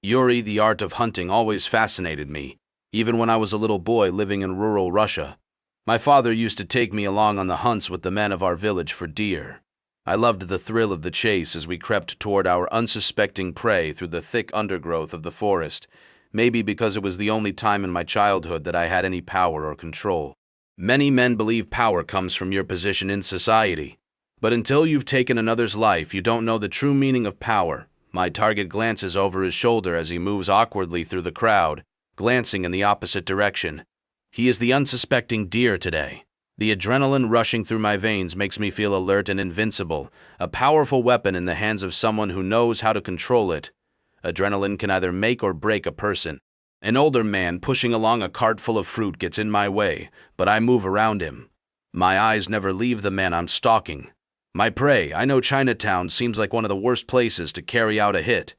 Yuri, the art of hunting always fascinated me, even when I was a little boy living in rural Russia. My father used to take me along on the hunts with the men of our village for deer. I loved the thrill of the chase as we crept toward our unsuspecting prey through the thick undergrowth of the forest, maybe because it was the only time in my childhood that I had any power or control. Many men believe power comes from your position in society, but until you've taken another's life, you don't know the true meaning of power. My target glances over his shoulder as he moves awkwardly through the crowd, glancing in the opposite direction. He is the unsuspecting deer today. The adrenaline rushing through my veins makes me feel alert and invincible, a powerful weapon in the hands of someone who knows how to control it. Adrenaline can either make or break a person. An older man pushing along a cart full of fruit gets in my way, but I move around him. My eyes never leave the man I'm stalking. My prey, I know Chinatown seems like one of the worst places to carry out a hit.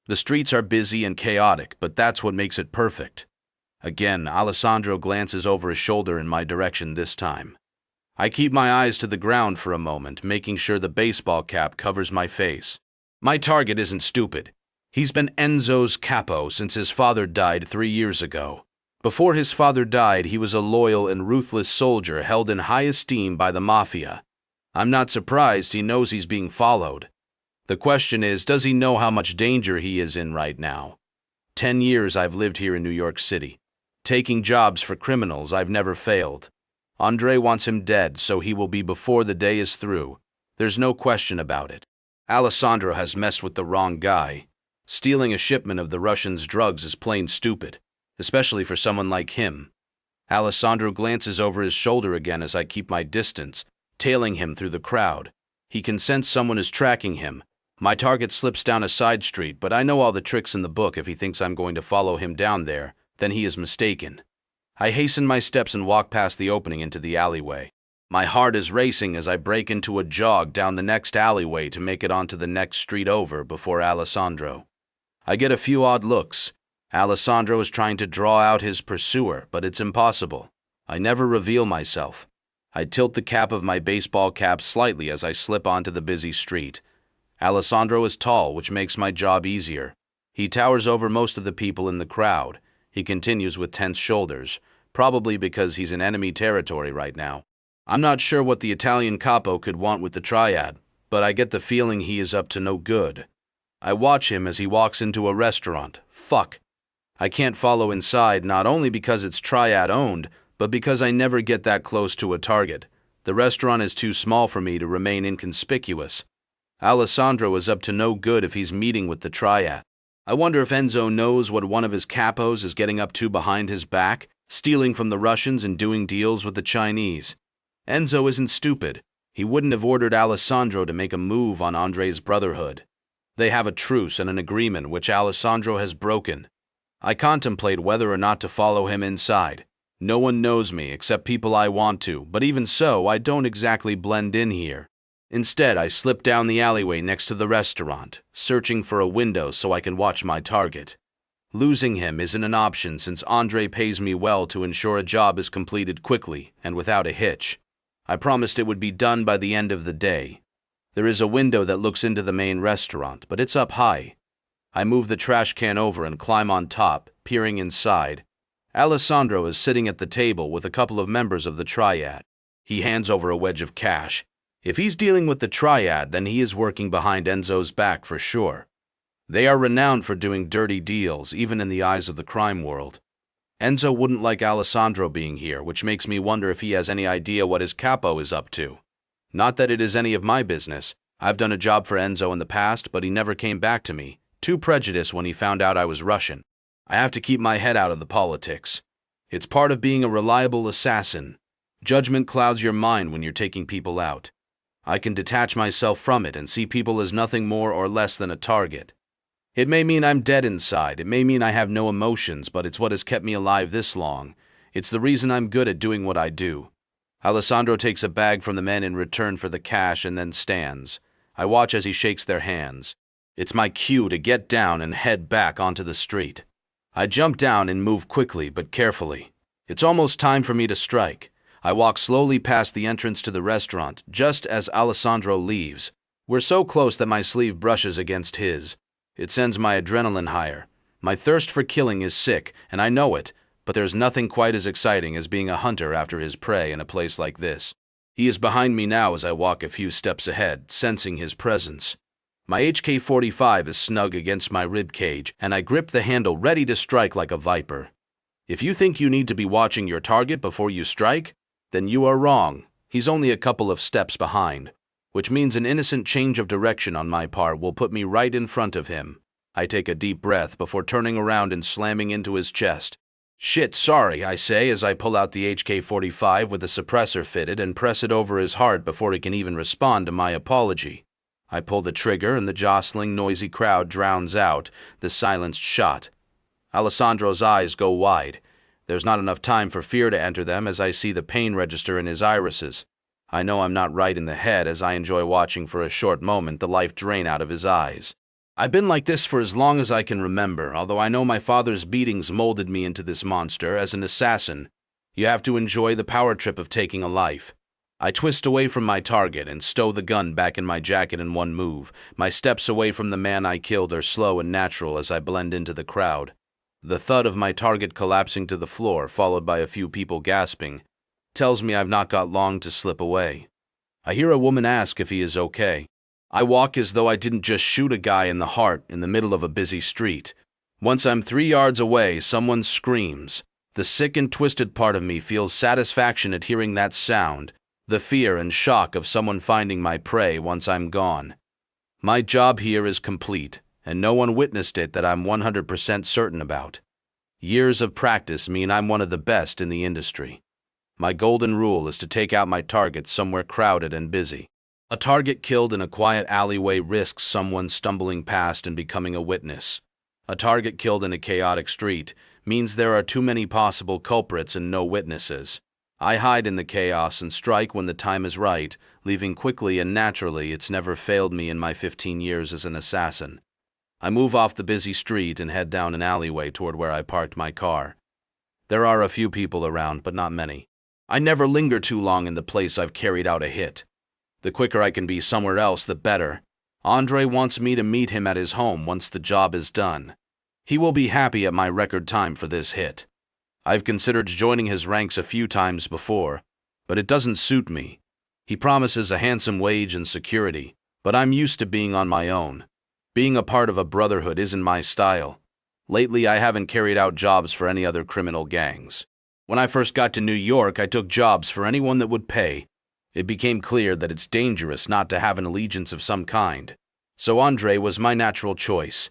The streets are busy and chaotic, but that's what makes it perfect. Again, Alessandro glances over his shoulder in my direction this time. I keep my eyes to the ground for a moment, making sure the baseball cap covers my face. My target isn't stupid. He's been Enzo's capo since his father died 3 years ago. Before his father died, he was a loyal and ruthless soldier held in high esteem by the Mafia. I'm not surprised he knows he's being followed. The question is, does he know how much danger he is in right now? 10 years I've lived here in New York City. Taking jobs for criminals, I've never failed. Andre wants him dead, so he will be before the day is through. There's no question about it. Alessandro has messed with the wrong guy. Stealing a shipment of the Russians' drugs is plain stupid, especially for someone like him. Alessandro glances over his shoulder again as I keep my distance, tailing him through the crowd. He can sense someone is tracking him. My target slips down a side street, but I know all the tricks in the book. If he thinks I'm going to follow him down there, then he is mistaken. I hasten my steps and walk past the opening into the alleyway. My heart is racing as I break into a jog down the next alleyway to make it onto the next street over before Alessandro. I get a few odd looks. Alessandro is trying to draw out his pursuer, but it's impossible. I never reveal myself. I tilt the cap of my baseball cap slightly as I slip onto the busy street. Alessandro is tall, which makes my job easier. He towers over most of the people in the crowd. He continues with tense shoulders, probably because he's in enemy territory right now. I'm not sure what the Italian capo could want with the triad, but I get the feeling he is up to no good. I watch him as he walks into a restaurant. Fuck. I can't follow inside, not only because it's triad owned, but because I never get that close to a target. The restaurant is too small for me to remain inconspicuous. Alessandro is up to no good if he's meeting with the triad. I wonder if Enzo knows what one of his capos is getting up to behind his back, stealing from the Russians and doing deals with the Chinese. Enzo isn't stupid. He wouldn't have ordered Alessandro to make a move on Andre's brotherhood. They have a truce and an agreement which Alessandro has broken. I contemplate whether or not to follow him inside. No one knows me except people I want to, but even so, I don't exactly blend in here. Instead, I slip down the alleyway next to the restaurant, searching for a window so I can watch my target. Losing him isn't an option since Andre pays me well to ensure a job is completed quickly and without a hitch. I promised it would be done by the end of the day. There is a window that looks into the main restaurant, but it's up high. I move the trash can over and climb on top, peering inside. Alessandro is sitting at the table with a couple of members of the triad. He hands over a wedge of cash. If he's dealing with the triad, then he is working behind Enzo's back for sure. They are renowned for doing dirty deals, even in the eyes of the crime world. Enzo wouldn't like Alessandro being here, which makes me wonder if he has any idea what his capo is up to. Not that it is any of my business. I've done a job for Enzo in the past, but he never came back to me, too prejudiced when he found out I was Russian. I have to keep my head out of the politics. It's part of being a reliable assassin. Judgment clouds your mind when you're taking people out. I can detach myself from it and see people as nothing more or less than a target. It may mean I'm dead inside, it may mean I have no emotions, but it's what has kept me alive this long. It's the reason I'm good at doing what I do. Alessandro takes a bag from the men in return for the cash and then stands. I watch as he shakes their hands. It's my cue to get down and head back onto the street. I jump down and move quickly but carefully. It's almost time for me to strike. I walk slowly past the entrance to the restaurant, just as Alessandro leaves. We're so close that my sleeve brushes against his. It sends my adrenaline higher. My thirst for killing is sick, and I know it, but there's nothing quite as exciting as being a hunter after his prey in a place like this. He is behind me now as I walk a few steps ahead, sensing his presence. My HK-45 is snug against my rib cage, and I grip the handle ready to strike like a viper. If you think you need to be watching your target before you strike, then you are wrong. He's only a couple of steps behind, which means an innocent change of direction on my part will put me right in front of him. I take a deep breath before turning around and slamming into his chest. "Shit, sorry," I say as I pull out the HK-45 with the suppressor fitted and press it over his heart before he can even respond to my apology. I pull the trigger and the jostling, noisy crowd drowns out the silenced shot. Alessandro's eyes go wide. There's not enough time for fear to enter them as I see the pain register in his irises. I know I'm not right in the head as I enjoy watching for a short moment the life drain out of his eyes. I've been like this for as long as I can remember, although I know my father's beatings molded me into this monster. As an assassin, you have to enjoy the power trip of taking a life. I twist away from my target and stow the gun back in my jacket in one move. My steps away from the man I killed are slow and natural as I blend into the crowd. The thud of my target collapsing to the floor, followed by a few people gasping, tells me I've not got long to slip away. I hear a woman ask if he is okay. I walk as though I didn't just shoot a guy in the heart in the middle of a busy street. Once I'm 3 yards away, someone screams. The sick and twisted part of me feels satisfaction at hearing that sound, the fear and shock of someone finding my prey once I'm gone. My job here is complete, and no one witnessed it that I'm 100% certain about. Years of practice mean I'm one of the best in the industry. My golden rule is to take out my targets somewhere crowded and busy. A target killed in a quiet alleyway risks someone stumbling past and becoming a witness. A target killed in a chaotic street means there are too many possible culprits and no witnesses. I hide in the chaos and strike when the time is right, leaving quickly and naturally. It's never failed me in my 15 years as an assassin. I move off the busy street and head down an alleyway toward where I parked my car. There are a few people around, but not many. I never linger too long in the place I've carried out a hit. The quicker I can be somewhere else, the better. Andre wants me to meet him at his home once the job is done. He will be happy at my record time for this hit. I've considered joining his ranks a few times before, but it doesn't suit me. He promises a handsome wage and security, but I'm used to being on my own. Being a part of a brotherhood isn't my style. Lately, I haven't carried out jobs for any other criminal gangs. When I first got to New York, I took jobs for anyone that would pay. It became clear that it's dangerous not to have an allegiance of some kind. So Andre was my natural choice.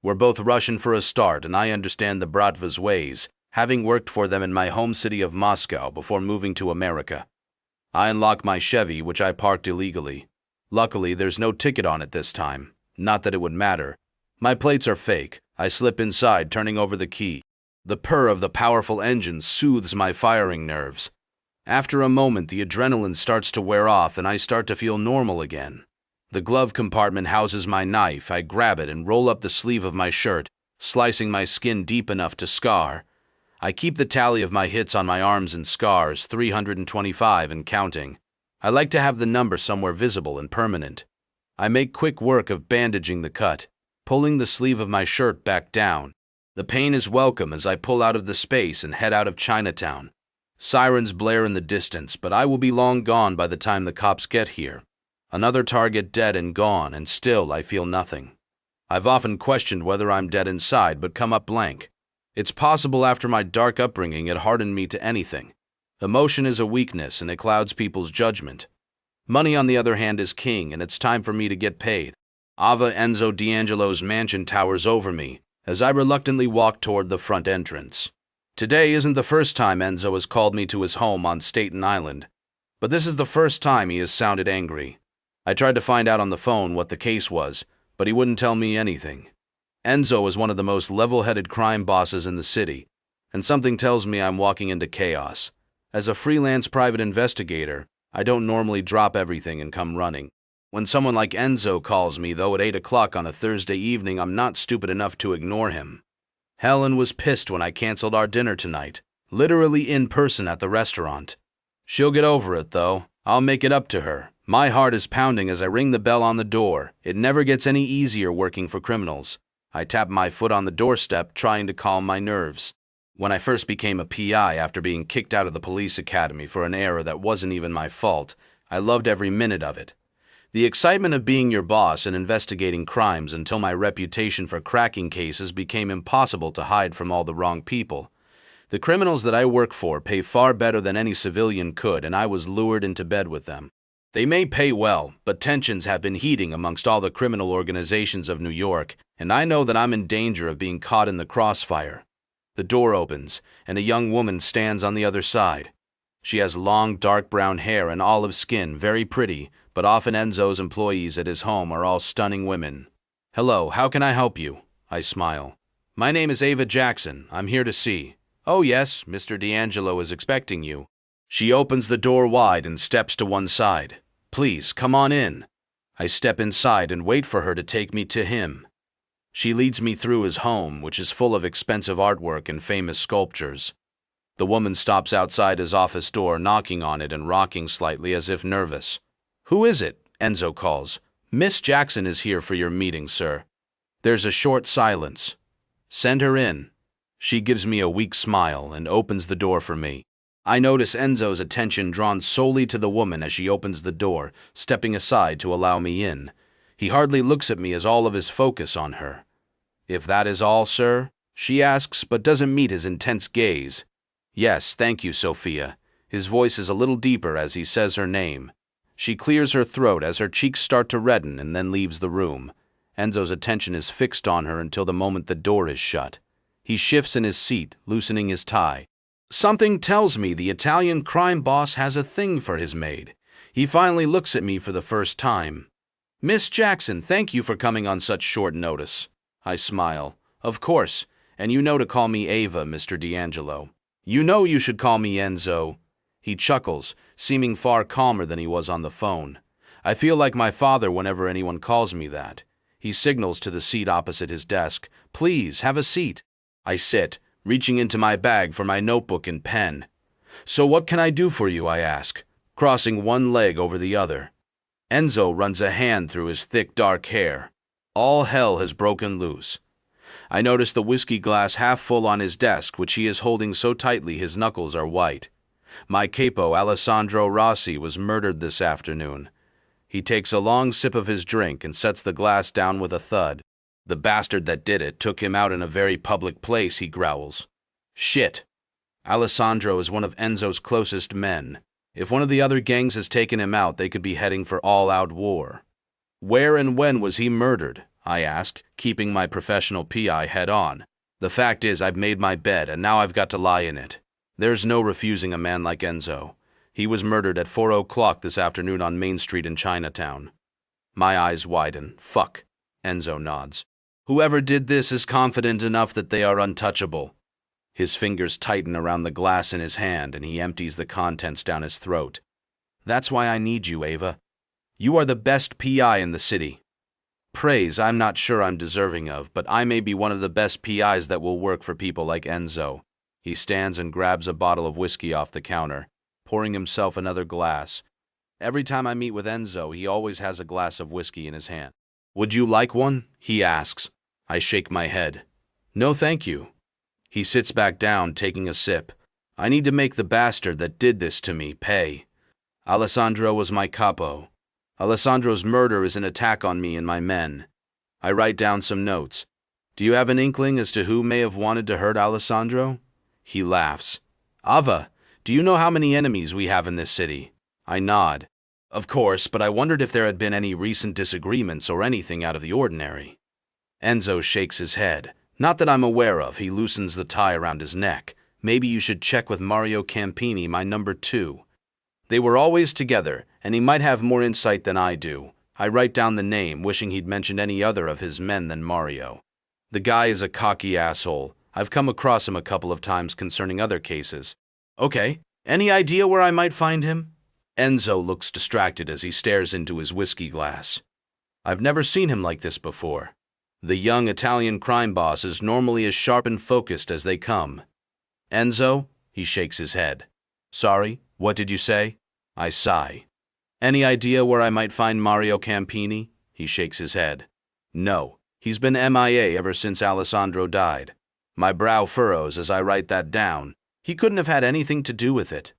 We're both Russian for a start, and I understand the Bratva's ways, having worked for them in my home city of Moscow before moving to America. I unlock my Chevy, which I parked illegally. Luckily, there's no ticket on it this time. Not that it would matter. My plates are fake. I slip inside, turning over the key. The purr of the powerful engine soothes my firing nerves. After a moment, the adrenaline starts to wear off and I start to feel normal again. The glove compartment houses my knife. I grab it and roll up the sleeve of my shirt, slicing my skin deep enough to scar. I keep the tally of my hits on my arms and scars, 325 and counting. I like to have the number somewhere visible and permanent. I make quick work of bandaging the cut, pulling the sleeve of my shirt back down. The pain is welcome as I pull out of the space and head out of Chinatown. Sirens blare in the distance, but I will be long gone by the time the cops get here. Another target dead and gone, and still I feel nothing. I've often questioned whether I'm dead inside, but come up blank. It's possible after my dark upbringing it hardened me to anything. Emotion is a weakness and it clouds people's judgment. Money, on the other hand, is king, and it's time for me to get paid. Ava Enzo D'Angelo's mansion towers over me as I reluctantly walk toward the front entrance. Today isn't the first time Enzo has called me to his home on Staten Island, but this is the first time he has sounded angry. I tried to find out on the phone what the case was, but he wouldn't tell me anything. Enzo is one of the most level-headed crime bosses in the city, and something tells me I'm walking into chaos. As a freelance private investigator, I don't normally drop everything and come running. When someone like Enzo calls me, though, at 8 o'clock on a Thursday evening, I'm not stupid enough to ignore him. Helen was pissed when I canceled our dinner tonight, literally in person at the restaurant. She'll get over it, though. I'll make it up to her. My heart is pounding as I ring the bell on the door. It never gets any easier working for criminals. I tap my foot on the doorstep, trying to calm my nerves. When I first became a PI after being kicked out of the police academy for an error that wasn't even my fault, I loved every minute of it. The excitement of being your boss and investigating crimes until my reputation for cracking cases became impossible to hide from all the wrong people. The criminals that I work for pay far better than any civilian could, and I was lured into bed with them. They may pay well, but tensions have been heating amongst all the criminal organizations of New York, and I know that I'm in danger of being caught in the crossfire. The door opens, and a young woman stands on the other side. She has long, dark brown hair and olive skin, very pretty, but often Enzo's employees at his home are all stunning women. "Hello, how can I help you?" I smile. "My name is Ava Jackson. I'm here to see." "Oh yes, Mr. D'Angelo is expecting you." She opens the door wide and steps to one side. "Please, come on in." I step inside and wait for her to take me to him. She leads me through his home, which is full of expensive artwork and famous sculptures. The woman stops outside his office door, knocking on it and rocking slightly as if nervous. "Who is it?" Enzo calls. "Miss Jackson is here for your meeting, sir." There's a short silence. "Send her in." She gives me a weak smile and opens the door for me. I notice Enzo's attention drawn solely to the woman as she opens the door, stepping aside to allow me in. He hardly looks at me as all of his focus on her. "If that is all, sir?" she asks, but doesn't meet his intense gaze. "Yes, thank you, Sophia." His voice is a little deeper as he says her name. She clears her throat as her cheeks start to redden and then leaves the room. Enzo's attention is fixed on her until the moment the door is shut. He shifts in his seat, loosening his tie. Something tells me the Italian crime boss has a thing for his maid. He finally looks at me for the first time. "Miss Jackson, thank you for coming on such short notice." I smile. "Of course, and you know to call me Ava, Mr. D'Angelo." "You know you should call me Enzo." He chuckles, seeming far calmer than he was on the phone. I feel like my father whenever anyone calls me that. He signals to the seat opposite his desk. "Please, have a seat." I sit, reaching into my bag for my notebook and pen. "So what can I do for you?" I ask, crossing one leg over the other. Enzo runs a hand through his thick dark hair. All hell has broken loose. I notice the whiskey glass half full on his desk, which he is holding so tightly his knuckles are white. My capo, Alessandro Rossi, was murdered this afternoon. He takes a long sip of his drink and sets the glass down with a thud. "The bastard that did it took him out in a very public place," he growls. "Shit. Alessandro is one of Enzo's closest men. If one of the other gangs has taken him out, they could be heading for all-out war." "Where and when was he murdered?" I ask, keeping my professional PI head on. The fact is, I've made my bed, and now I've got to lie in it. There's no refusing a man like Enzo. He was murdered at 4 o'clock this afternoon on Main Street in Chinatown. My eyes widen. "Fuck." Enzo nods. "Whoever did this is confident enough that they are untouchable." His fingers tighten around the glass in his hand, and he empties the contents down his throat. "That's why I need you, Ava. You are the best PI in the city. Praise I'm not sure I'm deserving of, but I may be one of the best PIs that will work for people like Enzo." He stands and grabs a bottle of whiskey off the counter, pouring himself another glass. Every time I meet with Enzo, he always has a glass of whiskey in his hand. "Would you like one?" he asks. I shake my head. "No, thank you." He sits back down, taking a sip. "I need to make the bastard that did this to me pay. Alessandro was my capo. Alessandro's murder is an attack on me and my men." I write down some notes. "Do you have an inkling as to who may have wanted to hurt Alessandro?" He laughs. "Ava, do you know how many enemies we have in this city?" I nod. "Of course, but I wondered if there had been any recent disagreements or anything out of the ordinary." Enzo shakes his head. "Not that I'm aware of." He loosens the tie around his neck. "Maybe you should check with Mario Campini, my number 2. They were always together, and he might have more insight than I do." I write down the name, wishing he'd mentioned any other of his men than Mario. "The guy is a cocky asshole. I've come across him a couple of times concerning other cases." "Okay, any idea where I might find him?" Enzo looks distracted as he stares into his whiskey glass. I've never seen him like this before. The young Italian crime boss is normally as sharp and focused as they come. "Enzo?" He shakes his head. "Sorry, what did you say?" I sigh. "Any idea where I might find Mario Campini?" He shakes his head. "No." He's been MIA ever since Alessandro died. My brow furrows as I write that down. He couldn't have had anything to do with it.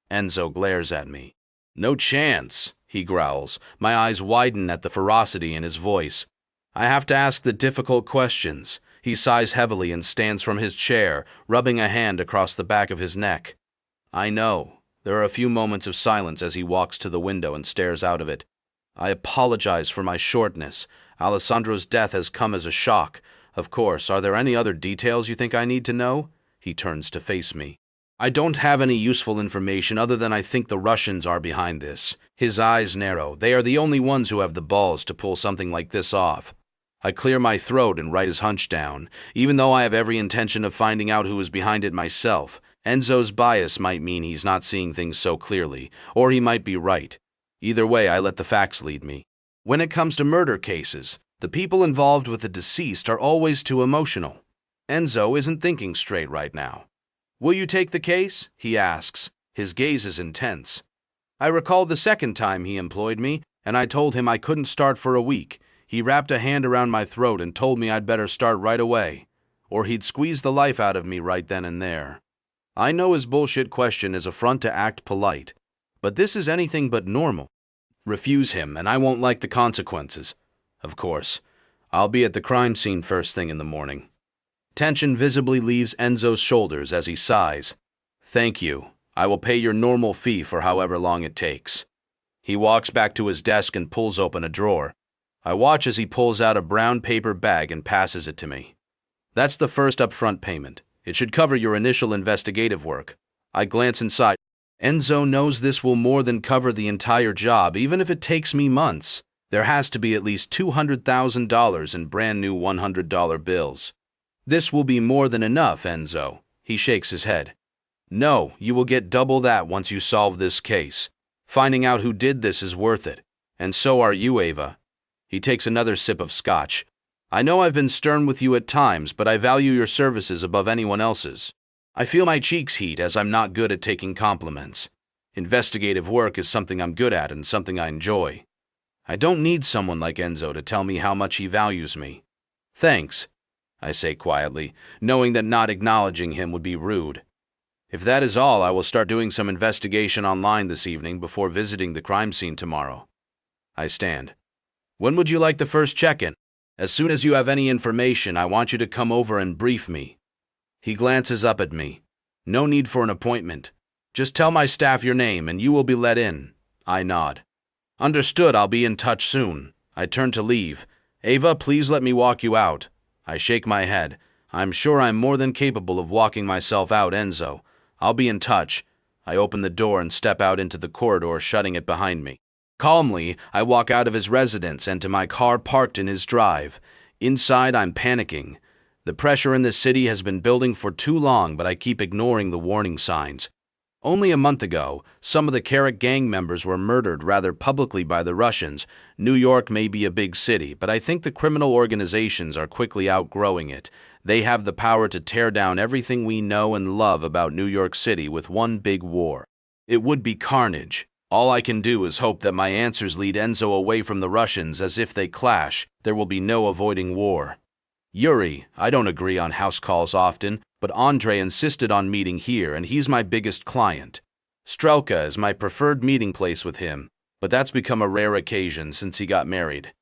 Enzo glares at me. No chance, he growls. My eyes widen at the ferocity in his voice. I have to ask the difficult questions. He sighs heavily and stands from his chair, rubbing a hand across the back of his neck. I know. There are a few moments of silence as he walks to the window and stares out of it. I apologize for my shortness. Alessandro's death has come as a shock. Of course, are there any other details you think I need to know? He turns to face me. I don't have any useful information other than I think the Russians are behind this. His eyes narrow. They are the only ones who have the balls to pull something like this off. I clear my throat and write his hunch down. Even though I have every intention of finding out who is behind it myself, Enzo's bias might mean he's not seeing things so clearly, or he might be right. Either way, I let the facts lead me. When it comes to murder cases, the people involved with the deceased are always too emotional. Enzo isn't thinking straight right now. Will you take the case? He asks. His gaze is intense. I recall the second time he employed me, and I told him I couldn't start for a week. He wrapped a hand around my throat and told me I'd better start right away, or he'd squeeze the life out of me right then and there. I know his bullshit question is a front to act polite, but this is anything but normal. Refuse him, and I won't like the consequences. Of course, I'll be at the crime scene first thing in the morning. Tension visibly leaves Enzo's shoulders as he sighs. Thank you. I will pay your normal fee for however long it takes. He walks back to his desk and pulls open a drawer. I watch as he pulls out a brown paper bag and passes it to me. That's the first upfront payment. It should cover your initial investigative work. I glance inside. Enzo knows this will more than cover the entire job, even if it takes me months. There has to be at least $200,000 in brand new $100 bills. This will be more than enough, Enzo. He shakes his head. No, you will get double that once you solve this case. Finding out who did this is worth it. And so are you, Ava. He takes another sip of scotch. I know I've been stern with you at times, but I value your services above anyone else's. I feel my cheeks heat as I'm not good at taking compliments. Investigative work is something I'm good at and something I enjoy. I don't need someone like Enzo to tell me how much he values me. Thanks, I say quietly, knowing that not acknowledging him would be rude. If that is all, I will start doing some investigation online this evening before visiting the crime scene tomorrow. I stand. When would you like the first check-in? As soon as you have any information, I want you to come over and brief me. He glances up at me. No need for an appointment. Just tell my staff your name and you will be let in. I nod. Understood, I'll be in touch soon. I turn to leave. Ava, please let me walk you out. I shake my head. I'm sure I'm more than capable of walking myself out, Enzo. I'll be in touch. I open the door and step out into the corridor, shutting it behind me. Calmly, I walk out of his residence and to my car parked in his drive. Inside, I'm panicking. The pressure in this city has been building for too long, but I keep ignoring the warning signs. Only a month ago, some of the Carrick gang members were murdered rather publicly by the Russians. New York may be a big city, but I think the criminal organizations are quickly outgrowing it. They have the power to tear down everything we know and love about New York City with one big war. It would be carnage. All I can do is hope that my answers lead Enzo away from the Russians, as if they clash, there will be no avoiding war. Yuri, I don't agree on house calls often, but Andre insisted on meeting here and he's my biggest client. Strelka is my preferred meeting place with him, but that's become a rare occasion since he got married.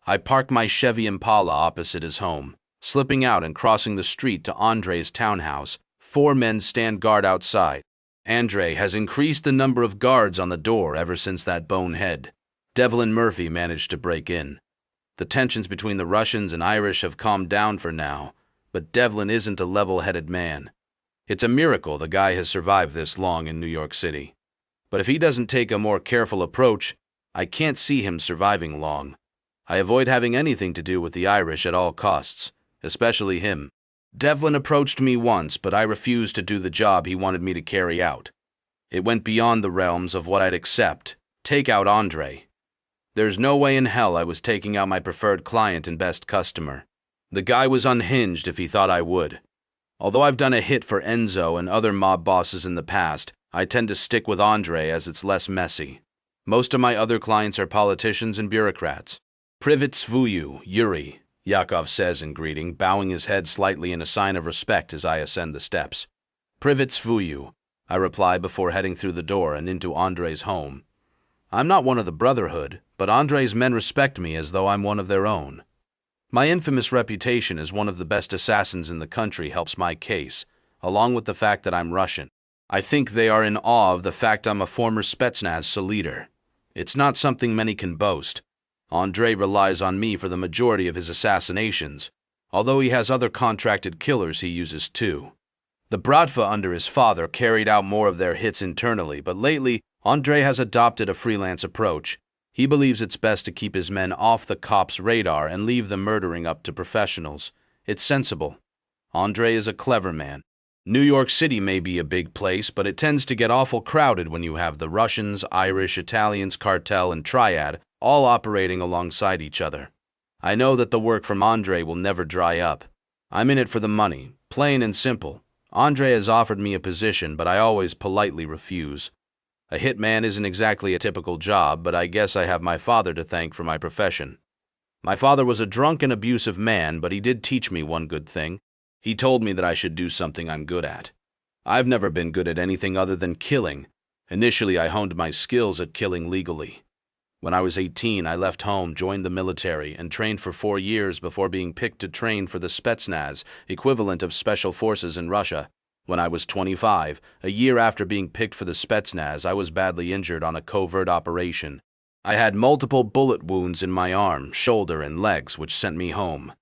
I park my Chevy Impala opposite his home. Slipping out and crossing the street to Andre's townhouse, 4 men stand guard outside. Andre has increased the number of guards on the door ever since that bonehead, Devlin Murphy, managed to break in. The tensions between the Russians and Irish have calmed down for now, but Devlin isn't a level-headed man. It's a miracle the guy has survived this long in New York City. But if he doesn't take a more careful approach, I can't see him surviving long. I avoid having anything to do with the Irish at all costs, especially him. Devlin approached me once, but I refused to do the job he wanted me to carry out. It went beyond the realms of what I'd accept. Take out Andre. There's no way in hell I was taking out my preferred client and best customer. The guy was unhinged if he thought I would. Although I've done a hit for Enzo and other mob bosses in the past, I tend to stick with Andre as it's less messy. Most of my other clients are politicians and bureaucrats. Privet Svuyu, Yuri. Yakov says in greeting, bowing his head slightly in a sign of respect as I ascend the steps. Privet svuyu, I reply before heading through the door and into Andrei's home. I'm not one of the Brotherhood, but Andrei's men respect me as though I'm one of their own. My infamous reputation as one of the best assassins in the country helps my case, along with the fact that I'm Russian. I think they are in awe of the fact I'm a former Spetsnaz leader. It's not something many can boast. Andrei relies on me for the majority of his assassinations, although he has other contracted killers he uses too. The Bratva under his father carried out more of their hits internally, but lately Andrei has adopted a freelance approach. He believes it's best to keep his men off the cops' radar and leave the murdering up to professionals. It's sensible. Andrei is a clever man. New York City may be a big place, but it tends to get awful crowded when you have the Russians, Irish, Italians, cartel, and triad all operating alongside each other. I know that the work from Andrei will never dry up. I'm in it for the money, plain and simple. Andrei has offered me a position, but I always politely refuse. A hitman isn't exactly a typical job, but I guess I have my father to thank for my profession. My father was a drunk and abusive man, but he did teach me one good thing. He told me that I should do something I'm good at. I've never been good at anything other than killing. Initially, I honed my skills at killing legally. When I was 18, I left home, joined the military, and trained for 4 years before being picked to train for the Spetsnaz, equivalent of special forces in Russia. When I was 25, a year after being picked for the Spetsnaz, I was badly injured on a covert operation. I had multiple bullet wounds in my arm, shoulder, and legs, which sent me home.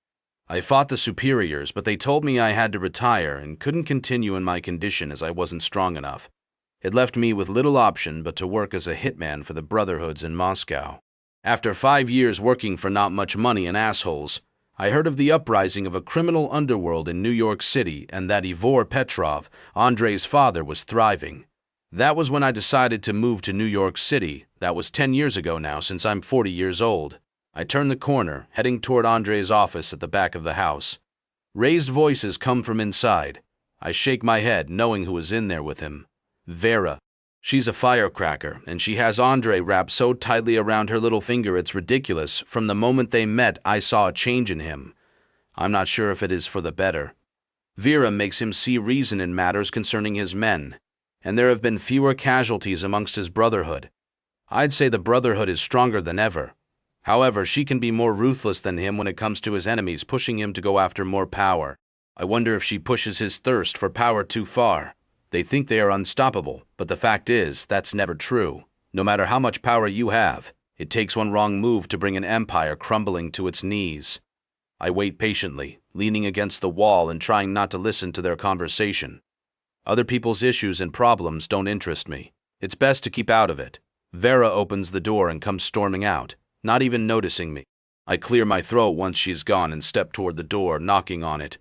I fought the superiors, but they told me I had to retire and couldn't continue in my condition as I wasn't strong enough. It left me with little option but to work as a hitman for the Brotherhoods in Moscow. After 5 years working for not much money and assholes, I heard of the uprising of a criminal underworld in New York City and that Ivor Petrov, Andrei's father, was thriving. That was when I decided to move to New York City. That was 10 years ago now, since I'm 40 years old. I turn the corner, heading toward Andrei's office at the back of the house. Raised voices come from inside. I shake my head, knowing who is in there with him. Vera. She's a firecracker, and she has Andrei wrapped so tightly around her little finger it's ridiculous. From the moment they met, I saw a change in him. I'm not sure if it is for the better. Vera makes him see reason in matters concerning his men, and there have been fewer casualties amongst his Brotherhood. I'd say the Brotherhood is stronger than ever. However, she can be more ruthless than him when it comes to his enemies, pushing him to go after more power. I wonder if she pushes his thirst for power too far. They think they are unstoppable, but the fact is, that's never true. No matter how much power you have, it takes one wrong move to bring an empire crumbling to its knees. I wait patiently, leaning against the wall and trying not to listen to their conversation. Other people's issues and problems don't interest me. It's best to keep out of it. Vera opens the door and comes storming out, not even noticing me. I clear my throat once she's gone and step toward the door, knocking on it.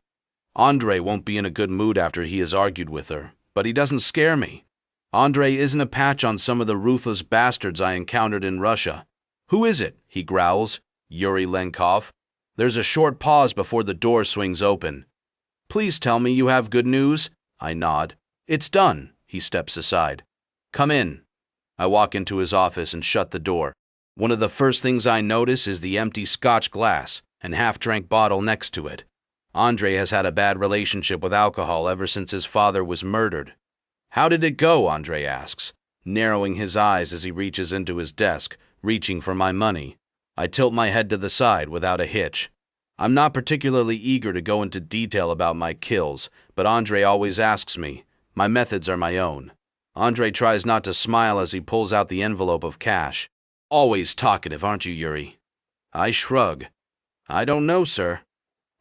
Andrei won't be in a good mood after he has argued with her, but he doesn't scare me. Andrei isn't a patch on some of the ruthless bastards I encountered in Russia. Who is it? He growls. Yuri Lenkov. There's a short pause before the door swings open. Please tell me you have good news. I nod. It's done. He steps aside. Come in. I walk into his office and shut the door. One of the first things I notice is the empty scotch glass and half-drank bottle next to it. Andrei has had a bad relationship with alcohol ever since his father was murdered. How did it go? Andrei asks, narrowing his eyes as he reaches into his desk, reaching for my money. I tilt my head to the side without a hitch. I'm not particularly eager to go into detail about my kills, but Andrei always asks me. My methods are my own. Andrei tries not to smile as he pulls out the envelope of cash. Always talkative, aren't you, Yuri? I shrug. I don't know, sir.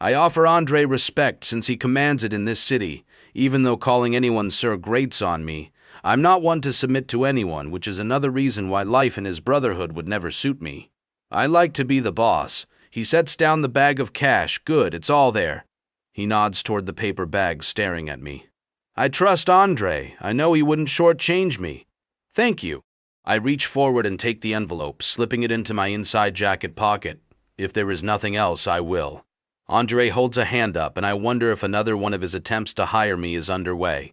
I offer Andrei respect since he commands it in this city, even though calling anyone sir grates on me. I'm not one to submit to anyone, which is another reason why life in his Brotherhood would never suit me. I like to be the boss. He sets down the bag of cash. Good, it's all there. He nods toward the paper bag, staring at me. I trust Andrei. I know he wouldn't shortchange me. Thank you. I reach forward and take the envelope, slipping it into my inside jacket pocket. If there is nothing else, I will. Andrei holds a hand up, and I wonder if another one of his attempts to hire me is underway.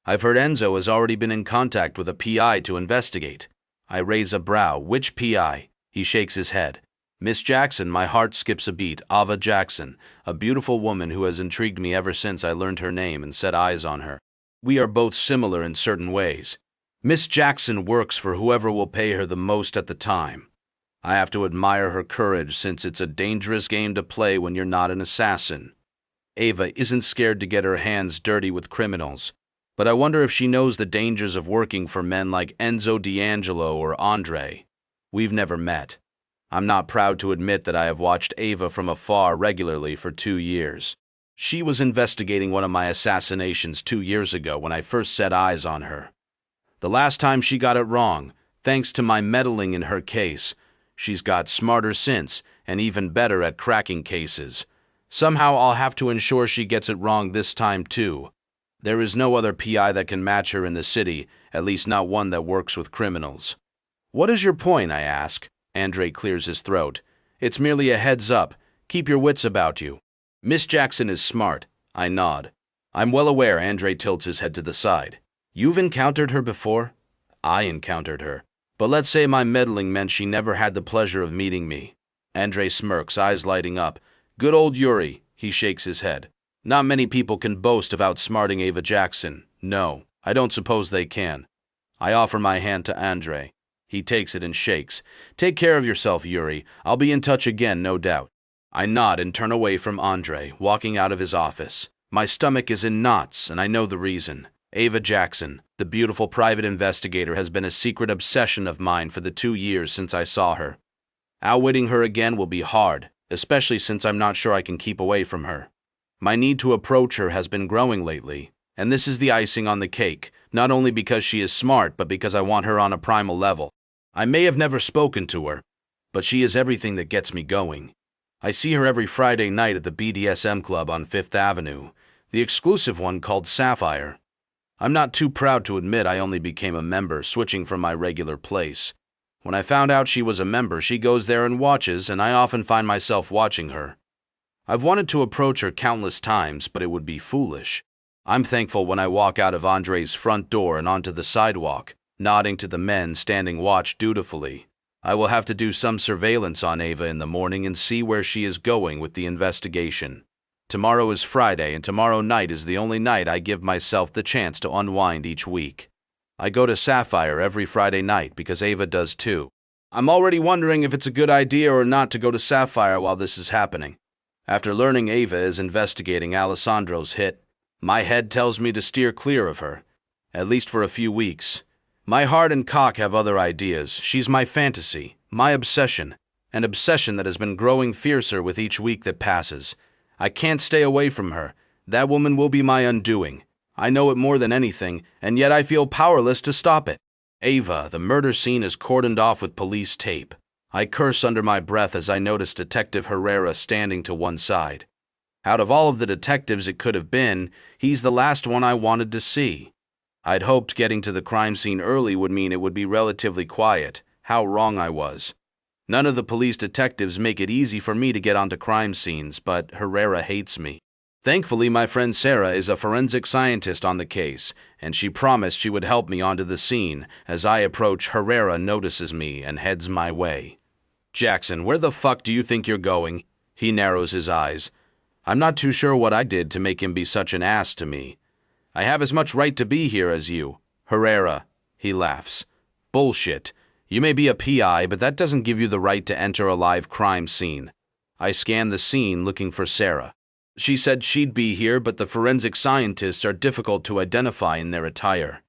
I've heard Enzo has already been in contact with a PI to investigate. I raise a brow. Which PI? He shakes his head. Miss Jackson, my heart skips a beat. Ava Jackson, a beautiful woman who has intrigued me ever since I learned her name and set eyes on her. We are both similar in certain ways. Miss Jackson works for whoever will pay her the most at the time. I have to admire her courage since it's a dangerous game to play when you're not an assassin. Ava isn't scared to get her hands dirty with criminals, but I wonder if she knows the dangers of working for men like Enzo D'Angelo or Andre. We've never met. I'm not proud to admit that I have watched Ava from afar regularly for 2 years. She was investigating one of my assassinations 2 years ago when I first set eyes on her. The last time she got it wrong, thanks to my meddling in her case. She's got smarter since, and even better at cracking cases. Somehow I'll have to ensure she gets it wrong this time too. There is no other PI that can match her in the city, at least not one that works with criminals. What is your point, I ask? Andre clears his throat. It's merely a heads up. Keep your wits about you. Miss Jackson is smart. I nod. I'm well aware. Andre tilts his head to the side. You've encountered her before? I encountered her. But let's say my meddling meant she never had the pleasure of meeting me. Andre smirks, eyes lighting up. Good old Yuri. He shakes his head. Not many people can boast of outsmarting Ava Jackson. No, I don't suppose they can. I offer my hand to Andre. He takes it and shakes. Take care of yourself, Yuri. I'll be in touch again, no doubt. I nod and turn away from Andre, walking out of his office. My stomach is in knots, and I know the reason. Ava Jackson, the beautiful private investigator, has been a secret obsession of mine for the 2 years since I saw her. Outwitting her again will be hard, especially since I'm not sure I can keep away from her. My need to approach her has been growing lately, and this is the icing on the cake, not only because she is smart, but because I want her on a primal level. I may have never spoken to her, but she is everything that gets me going. I see her every Friday night at the BDSM club on 5th Avenue, the exclusive one called Sapphire. I'm not too proud to admit I only became a member, switching from my regular place. When I found out she was a member, she goes there and watches, and I often find myself watching her. I've wanted to approach her countless times, but it would be foolish. I'm thankful when I walk out of Andre's front door and onto the sidewalk, nodding to the men standing watch dutifully. I will have to do some surveillance on Ava in the morning and see where she is going with the investigation. Tomorrow is Friday, and tomorrow night is the only night I give myself the chance to unwind each week. I go to Sapphire every Friday night because Ava does too. I'm already wondering if it's a good idea or not to go to Sapphire while this is happening. After learning Ava is investigating Alessandro's hit, my head tells me to steer clear of her, at least for a few weeks. My heart and cock have other ideas. She's my fantasy, my obsession, an obsession that has been growing fiercer with each week that passes. I can't stay away from her. That woman will be my undoing. I know it more than anything, and yet I feel powerless to stop it. Ava, the murder scene is cordoned off with police tape. I curse under my breath as I notice Detective Herrera standing to one side. Out of all of the detectives it could have been, he's the last one I wanted to see. I'd hoped getting to the crime scene early would mean it would be relatively quiet. How wrong I was. None of the police detectives make it easy for me to get onto crime scenes, but Herrera hates me. Thankfully, my friend Sarah is a forensic scientist on the case, and she promised she would help me onto the scene. As I approach, Herrera notices me and heads my way. Jackson, where the fuck do you think you're going? He narrows his eyes. I'm not too sure what I did to make him be such an ass to me. I have as much right to be here as you. Herrera. He laughs. Bullshit. You may be a PI, but that doesn't give you the right to enter a live crime scene. I scan the scene looking for Sarah. She said she'd be here, but the forensic scientists are difficult to identify in their attire.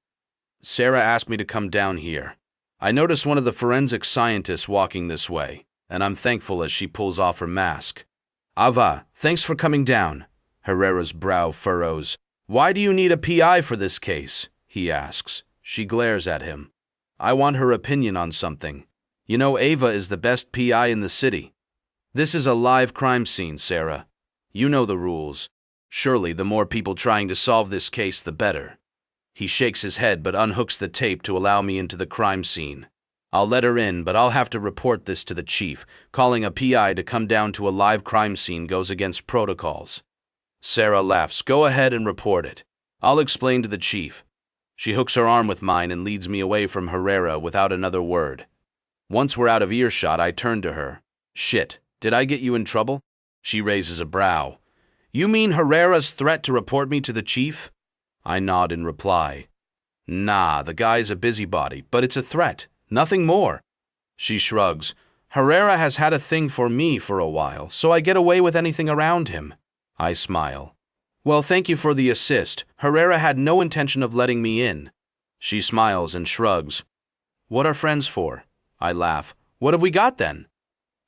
Sarah asked me to come down here. I notice one of the forensic scientists walking this way, and I'm thankful as she pulls off her mask. Ava, thanks for coming down. Herrera's brow furrows. Why do you need a PI for this case? He asks. She glares at him. I want her opinion on something. You know, Ava is the best PI in the city. This is a live crime scene, Sarah. You know the rules. Surely the more people trying to solve this case, the better. He shakes his head but unhooks the tape to allow me into the crime scene. I'll let her in, but I'll have to report this to the chief. Calling a PI to come down to a live crime scene goes against protocols. Sarah laughs. Go ahead and report it. I'll explain to the chief. She hooks her arm with mine and leads me away from Herrera without another word. Once we're out of earshot, I turn to her. Shit, did I get you in trouble? She raises a brow. You mean Herrera's threat to report me to the chief? I nod in reply. Nah, the guy's a busybody, but it's a threat, nothing more. She shrugs. Herrera has had a thing for me for a while, so I get away with anything around him. I smile. Well, thank you for the assist. Herrera had no intention of letting me in. She smiles and shrugs. What are friends for? I laugh. What have we got then?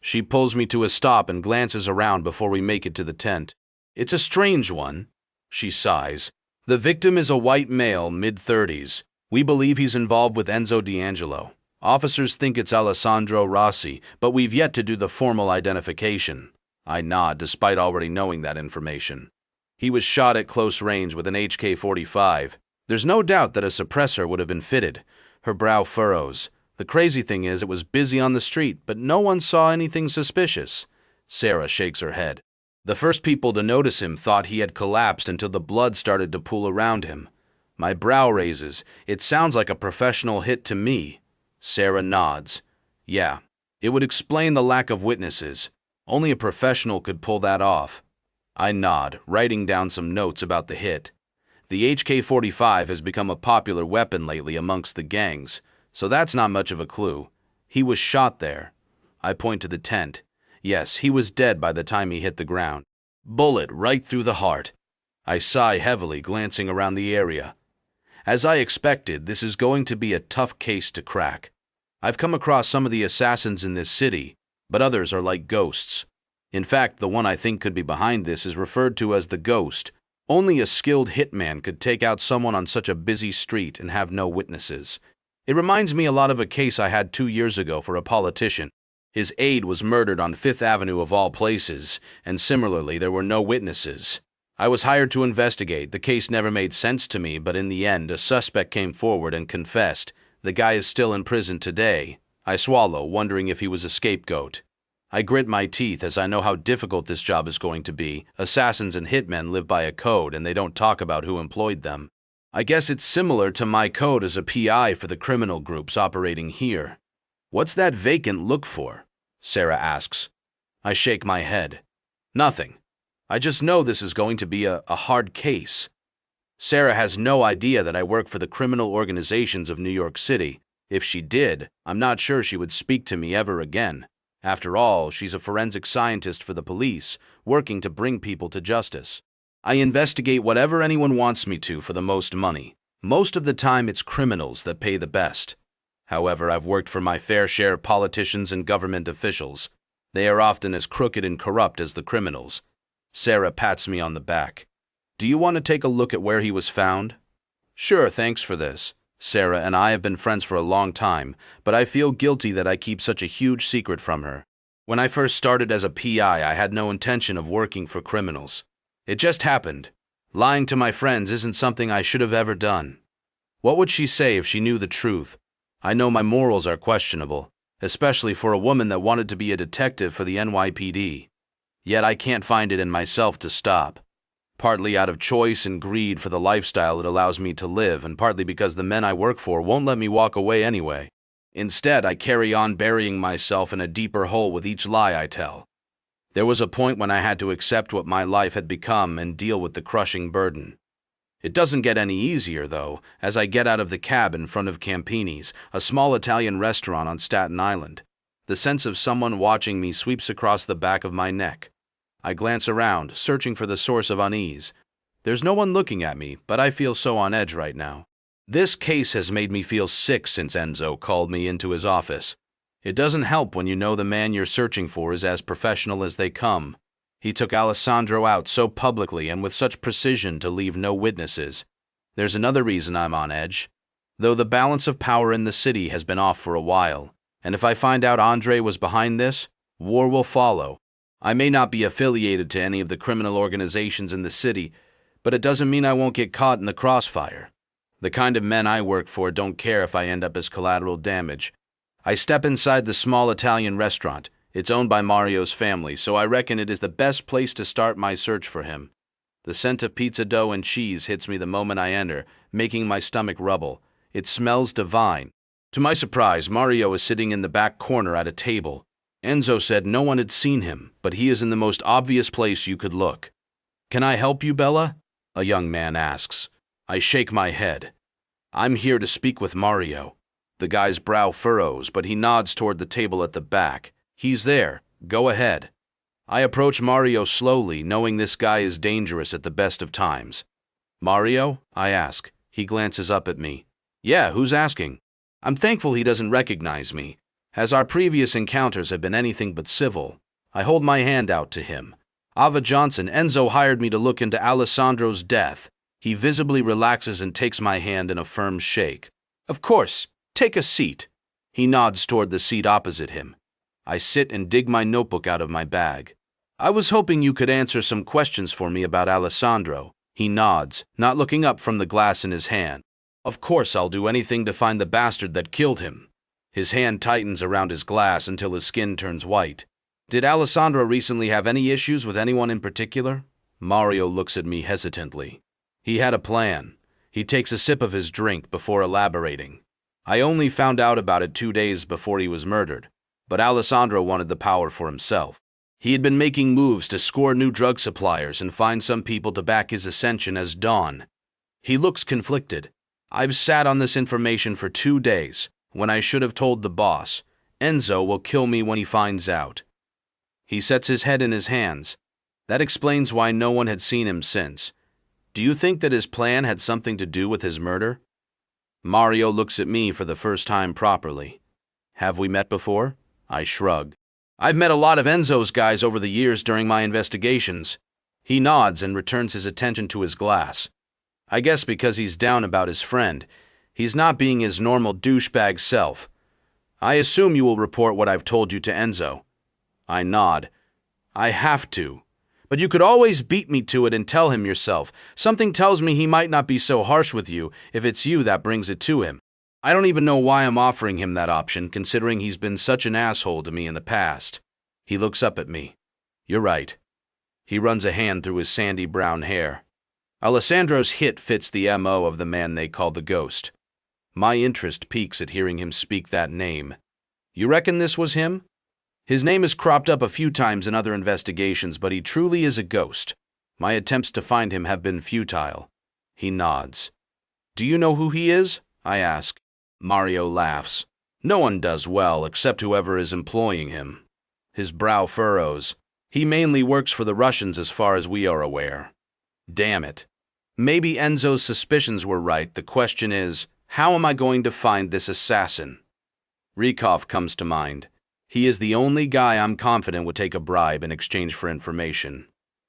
She pulls me to a stop and glances around before we make it to the tent. It's a strange one. She sighs. The victim is a white male, mid-30s. We believe he's involved with Enzo D'Angelo. Officers think it's Alessandro Rossi, but we've yet to do the formal identification. I nod, despite already knowing that information. He was shot at close range with an HK-45. There's no doubt that a suppressor would have been fitted. Her brow furrows. The crazy thing is, it was busy on the street, but no one saw anything suspicious. Sarah shakes her head. The first people to notice him thought he had collapsed until the blood started to pool around him. My brow raises. It sounds like a professional hit to me. Sarah nods. Yeah, it would explain the lack of witnesses. Only a professional could pull that off. I nod, writing down some notes about the hit. The HK-45 has become a popular weapon lately amongst the gangs, so that's not much of a clue. He was shot there. I point to the tent. Yes, he was dead by the time he hit the ground. Bullet right through the heart. I sigh heavily, glancing around the area. As I expected, this is going to be a tough case to crack. I've come across some of the assassins in this city, but others are like ghosts. In fact, the one I think could be behind this is referred to as the Ghost. Only a skilled hitman could take out someone on such a busy street and have no witnesses. It reminds me a lot of a case I had 2 years ago for a politician. His aide was murdered on 5th Avenue of all places, and similarly there were no witnesses. I was hired to investigate. The case never made sense to me, but in the end, a suspect came forward and confessed. The guy is still in prison today. I swallow, wondering if he was a scapegoat. I grit my teeth as I know how difficult this job is going to be. Assassins and hitmen live by a code, and they don't talk about who employed them. I guess it's similar to my code as a PI for the criminal groups operating here. What's that vacant look for? Sarah asks. I shake my head. Nothing. I just know this is going to be a hard case. Sarah has no idea that I work for the criminal organizations of New York City. If she did, I'm not sure she would speak to me ever again. After all, she's a forensic scientist for the police, working to bring people to justice. I investigate whatever anyone wants me to for the most money. Most of the time, it's criminals that pay the best. However, I've worked for my fair share of politicians and government officials. They are often as crooked and corrupt as the criminals. Sarah pats me on the back. Do you want to take a look at where he was found? Sure, thanks for this. Sarah and I have been friends for a long time, but I feel guilty that I keep such a huge secret from her. When I first started as a PI, I had no intention of working for criminals. It just happened. Lying to my friends isn't something I should have ever done. What would she say if she knew the truth? I know my morals are questionable, especially for a woman that wanted to be a detective for the NYPD. Yet I can't find it in myself to stop. Partly out of choice and greed for the lifestyle it allows me to live, and partly because the men I work for won't let me walk away anyway. Instead, I carry on burying myself in a deeper hole with each lie I tell. There was a point when I had to accept what my life had become and deal with the crushing burden. It doesn't get any easier, though, as I get out of the cab in front of Campini's, a small Italian restaurant on Staten Island. The sense of someone watching me sweeps across the back of my neck. I glance around, searching for the source of unease. There's no one looking at me, but I feel so on edge right now. This case has made me feel sick since Enzo called me into his office. It doesn't help when you know the man you're searching for is as professional as they come. He took Alessandro out so publicly and with such precision to leave no witnesses. There's another reason I'm on edge. Though the balance of power in the city has been off for a while, and if I find out Andre was behind this, war will follow. I may not be affiliated to any of the criminal organizations in the city, but it doesn't mean I won't get caught in the crossfire. The kind of men I work for don't care if I end up as collateral damage. I step inside the small Italian restaurant. It's owned by Mario's family, so I reckon it is the best place to start my search for him. The scent of pizza dough and cheese hits me the moment I enter, making my stomach rumble. It smells divine. To my surprise, Mario is sitting in the back corner at a table. Enzo said no one had seen him, but he is in the most obvious place you could look. Can I help you, Bella? A young man asks. I shake my head. I'm here to speak with Mario. The guy's brow furrows, but he nods toward the table at the back. He's there. Go ahead. I approach Mario slowly, knowing this guy is dangerous at the best of times. Mario? I ask. He glances up at me. Yeah, who's asking? I'm thankful he doesn't recognize me, as our previous encounters have been anything but civil. I hold my hand out to him. Ava Johnson, Enzo hired me to look into Alessandro's death. He visibly relaxes and takes my hand in a firm shake. Of course, take a seat. He nods toward the seat opposite him. I sit and dig my notebook out of my bag. I was hoping you could answer some questions for me about Alessandro. He nods, not looking up from the glass in his hand. Of course I'll do anything to find the bastard that killed him. His hand tightens around his glass until his skin turns white. Did Alessandro recently have any issues with anyone in particular? Mario looks at me hesitantly. He had a plan. He takes a sip of his drink before elaborating. I only found out about it 2 days before he was murdered, but Alessandro wanted the power for himself. He had been making moves to score new drug suppliers and find some people to back his ascension as Don. He looks conflicted. I've sat on this information for 2 days, when I should have told the boss. Enzo will kill me when he finds out. He sets his head in his hands. That explains why no one had seen him since. Do you think that his plan had something to do with his murder? Mario looks at me for the first time properly. Have we met before? I shrug. I've met a lot of Enzo's guys over the years during my investigations. He nods and returns his attention to his glass. I guess because he's down about his friend. He's not being his normal douchebag self. I assume you will report what I've told you to Enzo. I nod. I have to. But you could always beat me to it and tell him yourself. Something tells me he might not be so harsh with you if it's you that brings it to him. I don't even know why I'm offering him that option, considering he's been such an asshole to me in the past. He looks up at me. You're right. He runs a hand through his sandy brown hair. Alessandro's hit fits the M.O. of the man they call the Ghost. My interest peaks at hearing him speak that name. You reckon this was him? His name has cropped up a few times in other investigations, but he truly is a ghost. My attempts to find him have been futile. He nods. Do you know who he is? I ask. Mario laughs. No one does well except whoever is employing him. His brow furrows. He mainly works for the Russians as far as we are aware. Damn it. Maybe Enzo's suspicions were right. The question is, how am I going to find this assassin? Rykov comes to mind. He is the only guy I'm confident would take a bribe in exchange for information.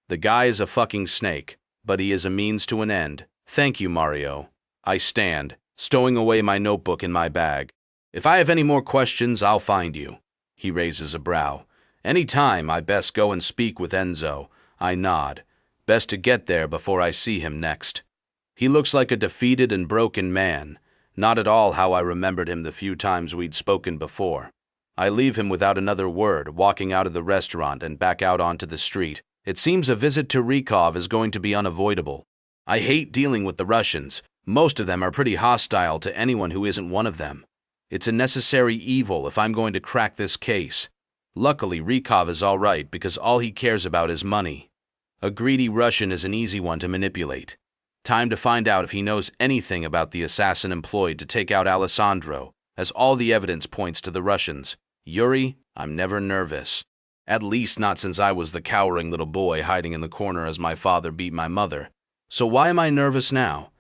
The guy is a fucking snake, but he is a means to an end. Thank you, Mario. I stand, stowing away my notebook in my bag. If I have any more questions, I'll find you. He raises a brow. Any time, I best go and speak with Enzo. I nod. Best to get there before I see him next. He looks like a defeated and broken man. Not at all how I remembered him the few times we'd spoken before. I leave him without another word, walking out of the restaurant and back out onto the street. It seems a visit to Rykov is going to be unavoidable. I hate dealing with the Russians. Most of them are pretty hostile to anyone who isn't one of them. It's a necessary evil if I'm going to crack this case. Luckily, Rykov is all right because all he cares about is money. A greedy Russian is an easy one to manipulate. Time to find out if he knows anything about the assassin employed to take out Alessandro, as all the evidence points to the Russians. Yuri, I'm never nervous. At least not since I was the cowering little boy hiding in the corner as my father beat my mother. So why am I nervous now?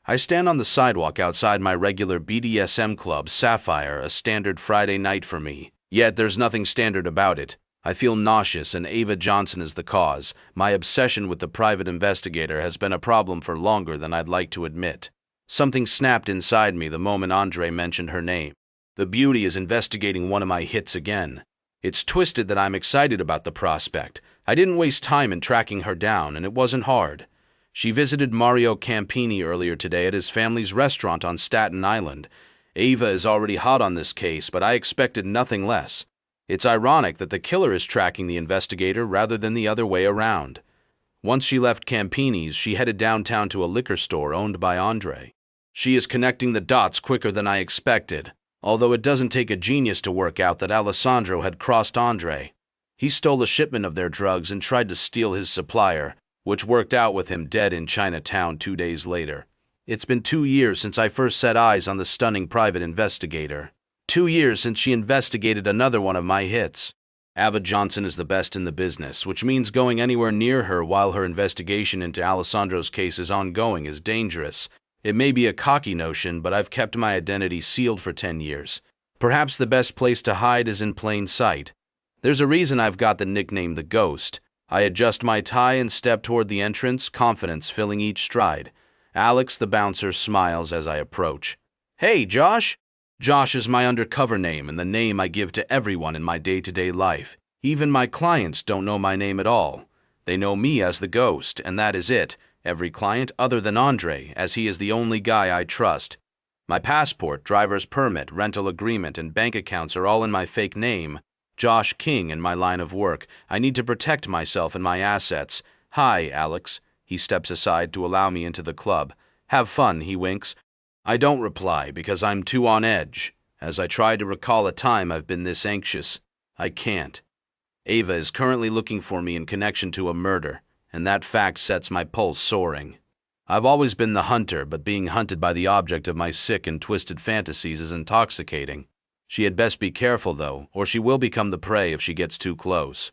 I stand on the sidewalk outside my regular BDSM club, Sapphire, a standard Friday night for me. Yet there's nothing standard about it. I feel nauseous and Ava Johnson is the cause. My obsession with the private investigator has been a problem for longer than I'd like to admit. Something snapped inside me the moment Andre mentioned her name. The beauty is investigating one of my hits again. It's twisted that I'm excited about the prospect. I didn't waste time in tracking her down, and it wasn't hard. She visited Mario Campini earlier today at his family's restaurant on Staten Island. Ava is already hot on this case, but I expected nothing less. It's ironic that the killer is tracking the investigator rather than the other way around. Once she left Campini's, she headed downtown to a liquor store owned by Andre. She is connecting the dots quicker than I expected. Although it doesn't take a genius to work out that Alessandro had crossed Andre. He stole a shipment of their drugs and tried to steal his supplier, which worked out with him dead in Chinatown 2 days later. It's been 2 years since I first set eyes on the stunning private investigator. 2 years since she investigated another one of my hits. Ava Johnson is the best in the business, which means going anywhere near her while her investigation into Alessandro's case is ongoing is dangerous. It may be a cocky notion, but I've kept my identity sealed for 10 years. Perhaps the best place to hide is in plain sight. There's a reason I've got the nickname The Ghost. I adjust my tie and step toward the entrance, confidence filling each stride. Alex, the bouncer, smiles as I approach. "Hey, Josh!" Josh is my undercover name and the name I give to everyone in my day-to-day life. Even my clients don't know my name at all. They know me as The Ghost, and that is it. Every client other than Andre, as he is the only guy I trust. My passport, driver's permit, rental agreement, and bank accounts are all in my fake name. Josh King in my line of work. I need to protect myself and my assets. "Hi, Alex." He steps aside to allow me into the club. "Have fun," he winks. I don't reply because I'm too on edge. As I try to recall a time I've been this anxious, I can't. Ava is currently looking for me in connection to a murder, and that fact sets my pulse soaring. I've always been the hunter, but being hunted by the object of my sick and twisted fantasies is intoxicating. She had best be careful, though, or she will become the prey if she gets too close.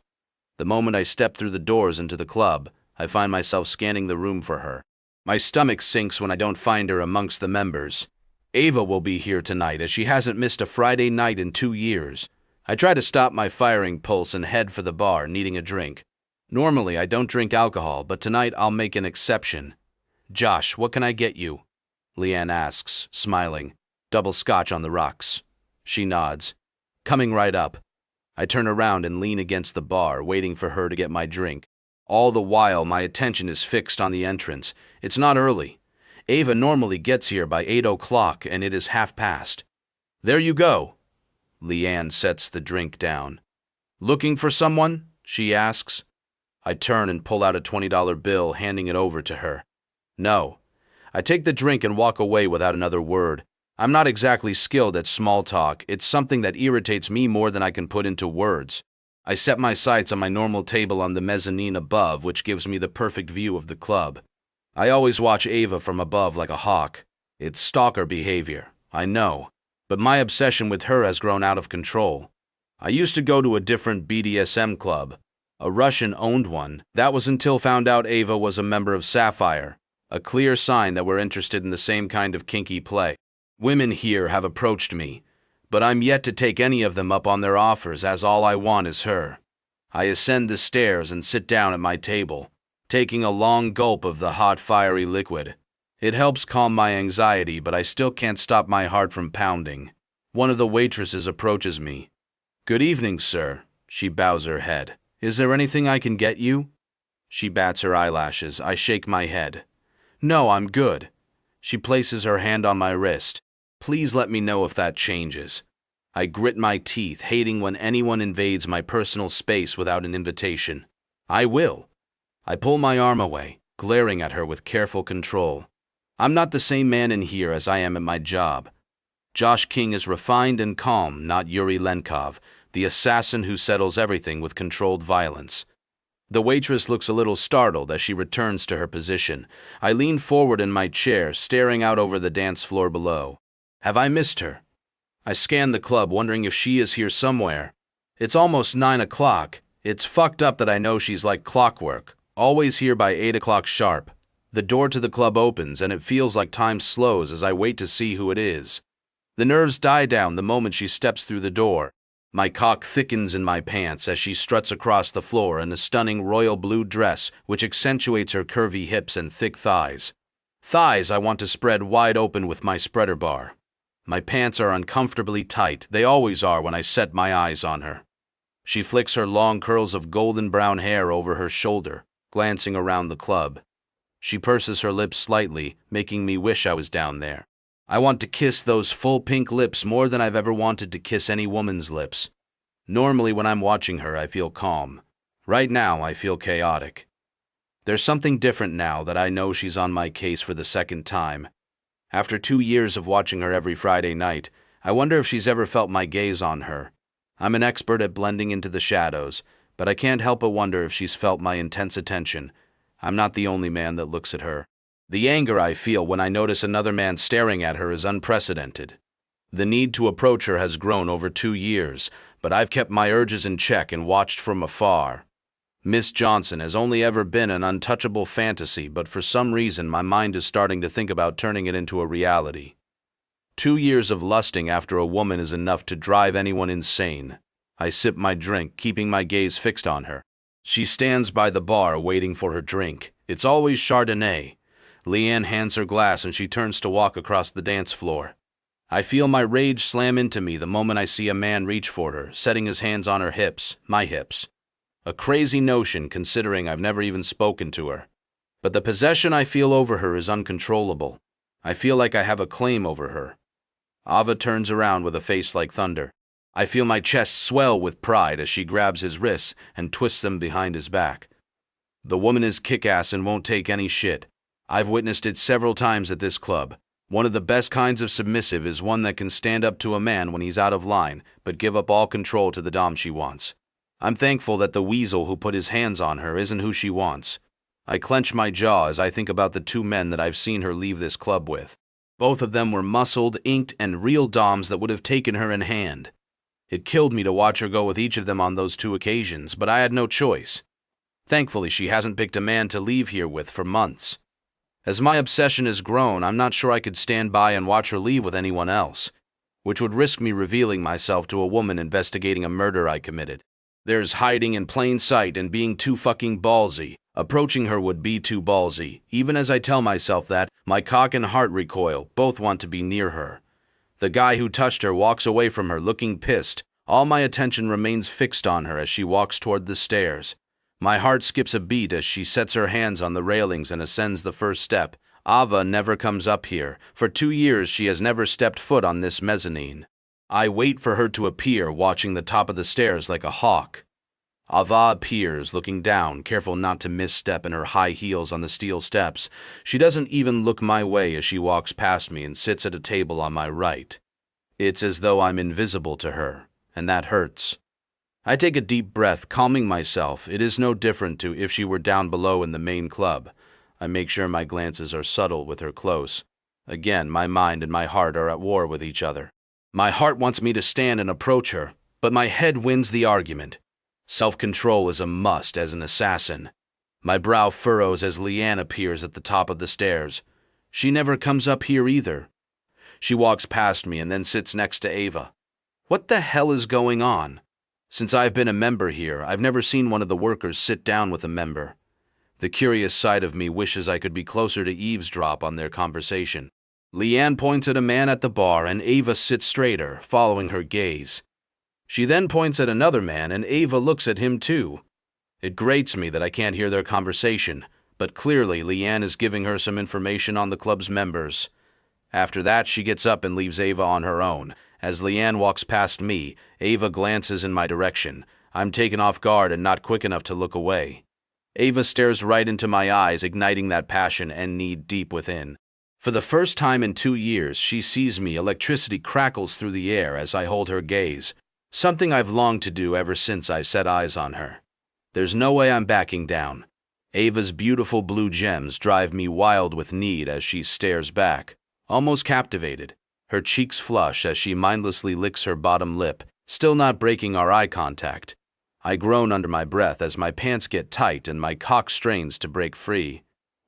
The moment I step through the doors into the club, I find myself scanning the room for her. My stomach sinks when I don't find her amongst the members. Ava will be here tonight, as she hasn't missed a Friday night in 2 years. I try to stop my firing pulse and head for the bar, needing a drink. Normally, I don't drink alcohol, but tonight I'll make an exception. "Josh, what can I get you?" Leanne asks, smiling. "Double scotch on the rocks." She nods. "Coming right up." I turn around and lean against the bar, waiting for her to get my drink. All the while, my attention is fixed on the entrance. It's not early. Ava normally gets here by 8 o'clock, and it is 1:30. "There you go." Leanne sets the drink down. "Looking for someone?" she asks. I turn and pull out a $20 bill, handing it over to her. "No." I take the drink and walk away without another word. I'm not exactly skilled at small talk. It's something that irritates me more than I can put into words. I set my sights on my normal table on the mezzanine above, which gives me the perfect view of the club. I always watch Ava from above like a hawk. It's stalker behavior, I know, but my obsession with her has grown out of control. I used to go to a different BDSM club, a Russian-owned one. That was until found out Ava was a member of Sapphire, a clear sign that we're interested in the same kind of kinky play. Women here have approached me, but I'm yet to take any of them up on their offers, as all I want is her. I ascend the stairs and sit down at my table, taking a long gulp of the hot, fiery liquid. It helps calm my anxiety, but I still can't stop my heart from pounding. One of the waitresses approaches me. "Good evening, sir." She bows her head. "Is there anything I can get you?" She bats her eyelashes. I shake my head. "No, I'm good." She places her hand on my wrist. "Please let me know if that changes." I grit my teeth, hating when anyone invades my personal space without an invitation. "I will." I pull my arm away, glaring at her with careful control. I'm not the same man in here as I am at my job. Josh King is refined and calm, not Yuri Lenkov, the assassin who settles everything with controlled violence. The waitress looks a little startled as she returns to her position. I lean forward in my chair, staring out over the dance floor below. Have I missed her? I scan the club, wondering if she is here somewhere. It's almost 9 o'clock. It's fucked up that I know she's like clockwork, always here by 8 o'clock sharp. The door to the club opens, and it feels like time slows as I wait to see who it is. The nerves die down the moment she steps through the door. My cock thickens in my pants as she struts across the floor in a stunning royal blue dress which accentuates her curvy hips and thick thighs. Thighs I want to spread wide open with my spreader bar. My pants are uncomfortably tight. They always are when I set my eyes on her. She flicks her long curls of golden brown hair over her shoulder, glancing around the club. She purses her lips slightly, making me wish I was down there. I want to kiss those full pink lips more than I've ever wanted to kiss any woman's lips. Normally when I'm watching her, I feel calm. Right now, I feel chaotic. There's something different now that I know she's on my case for the second time. After 2 years of watching her every Friday night, I wonder if she's ever felt my gaze on her. I'm an expert at blending into the shadows, but I can't help but wonder if she's felt my intense attention. I'm not the only man that looks at her. The anger I feel when I notice another man staring at her is unprecedented. The need to approach her has grown over 2 years, but I've kept my urges in check and watched from afar. Miss Johnson has only ever been an untouchable fantasy, but for some reason my mind is starting to think about turning it into a reality. 2 years of lusting after a woman is enough to drive anyone insane. I sip my drink, keeping my gaze fixed on her. She stands by the bar waiting for her drink. It's always Chardonnay. Leanne hands her glass and she turns to walk across the dance floor. I feel my rage slam into me the moment I see a man reach for her, setting his hands on her hips, my hips. A crazy notion considering I've never even spoken to her. But the possession I feel over her is uncontrollable. I feel like I have a claim over her. Ava turns around with a face like thunder. I feel my chest swell with pride as she grabs his wrists and twists them behind his back. The woman is kick-ass and won't take any shit. I've witnessed it several times at this club. One of the best kinds of submissive is one that can stand up to a man when he's out of line, but give up all control to the dom she wants. I'm thankful that the weasel who put his hands on her isn't who she wants. I clench my jaw as I think about the 2 men that I've seen her leave this club with. Both of them were muscled, inked, and real doms that would have taken her in hand. It killed me to watch her go with each of them on those 2 occasions, but I had no choice. Thankfully, she hasn't picked a man to leave here with for months. As my obsession has grown, I'm not sure I could stand by and watch her leave with anyone else, which would risk me revealing myself to a woman investigating a murder I committed. There's hiding in plain sight and being too fucking ballsy. Approaching her would be too ballsy. Even as I tell myself that, my cock and heart recoil, both want to be near her. The guy who touched her walks away from her looking pissed. All my attention remains fixed on her as she walks toward the stairs. My heart skips a beat as she sets her hands on the railings and ascends the first step. Ava never comes up here. For 2 years she has never stepped foot on this mezzanine. I wait for her to appear, watching the top of the stairs like a hawk. Ava appears, looking down, careful not to misstep in her high heels on the steel steps. She doesn't even look my way as she walks past me and sits at a table on my right. It's as though I'm invisible to her, and that hurts. I take a deep breath, calming myself. It is no different to if she were down below in the main club. I make sure my glances are subtle with her close. Again, my mind and my heart are at war with each other. My heart wants me to stand and approach her, but my head wins the argument. Self-control is a must as an assassin. My brow furrows as Leanne appears at the top of the stairs. She never comes up here either. She walks past me and then sits next to Ava. What the hell is going on? Since I've been a member here, I've never seen one of the workers sit down with a member. The curious side of me wishes I could be closer to eavesdrop on their conversation. Leanne points at a man at the bar and Ava sits straighter, following her gaze. She then points at another man and Ava looks at him too. It grates me that I can't hear their conversation, but clearly Leanne is giving her some information on the club's members. After that, she gets up and leaves Ava on her own. As Leanne walks past me, Ava glances in my direction. I'm taken off guard and not quick enough to look away. Ava stares right into my eyes, igniting that passion and need deep within. For the first time in 2 years, she sees me. Electricity crackles through the air as I hold her gaze. Something I've longed to do ever since I set eyes on her. There's no way I'm backing down. Ava's beautiful blue gems drive me wild with need as she stares back, almost captivated. Her cheeks flush as she mindlessly licks her bottom lip, still not breaking our eye contact. I groan under my breath as my pants get tight and my cock strains to break free.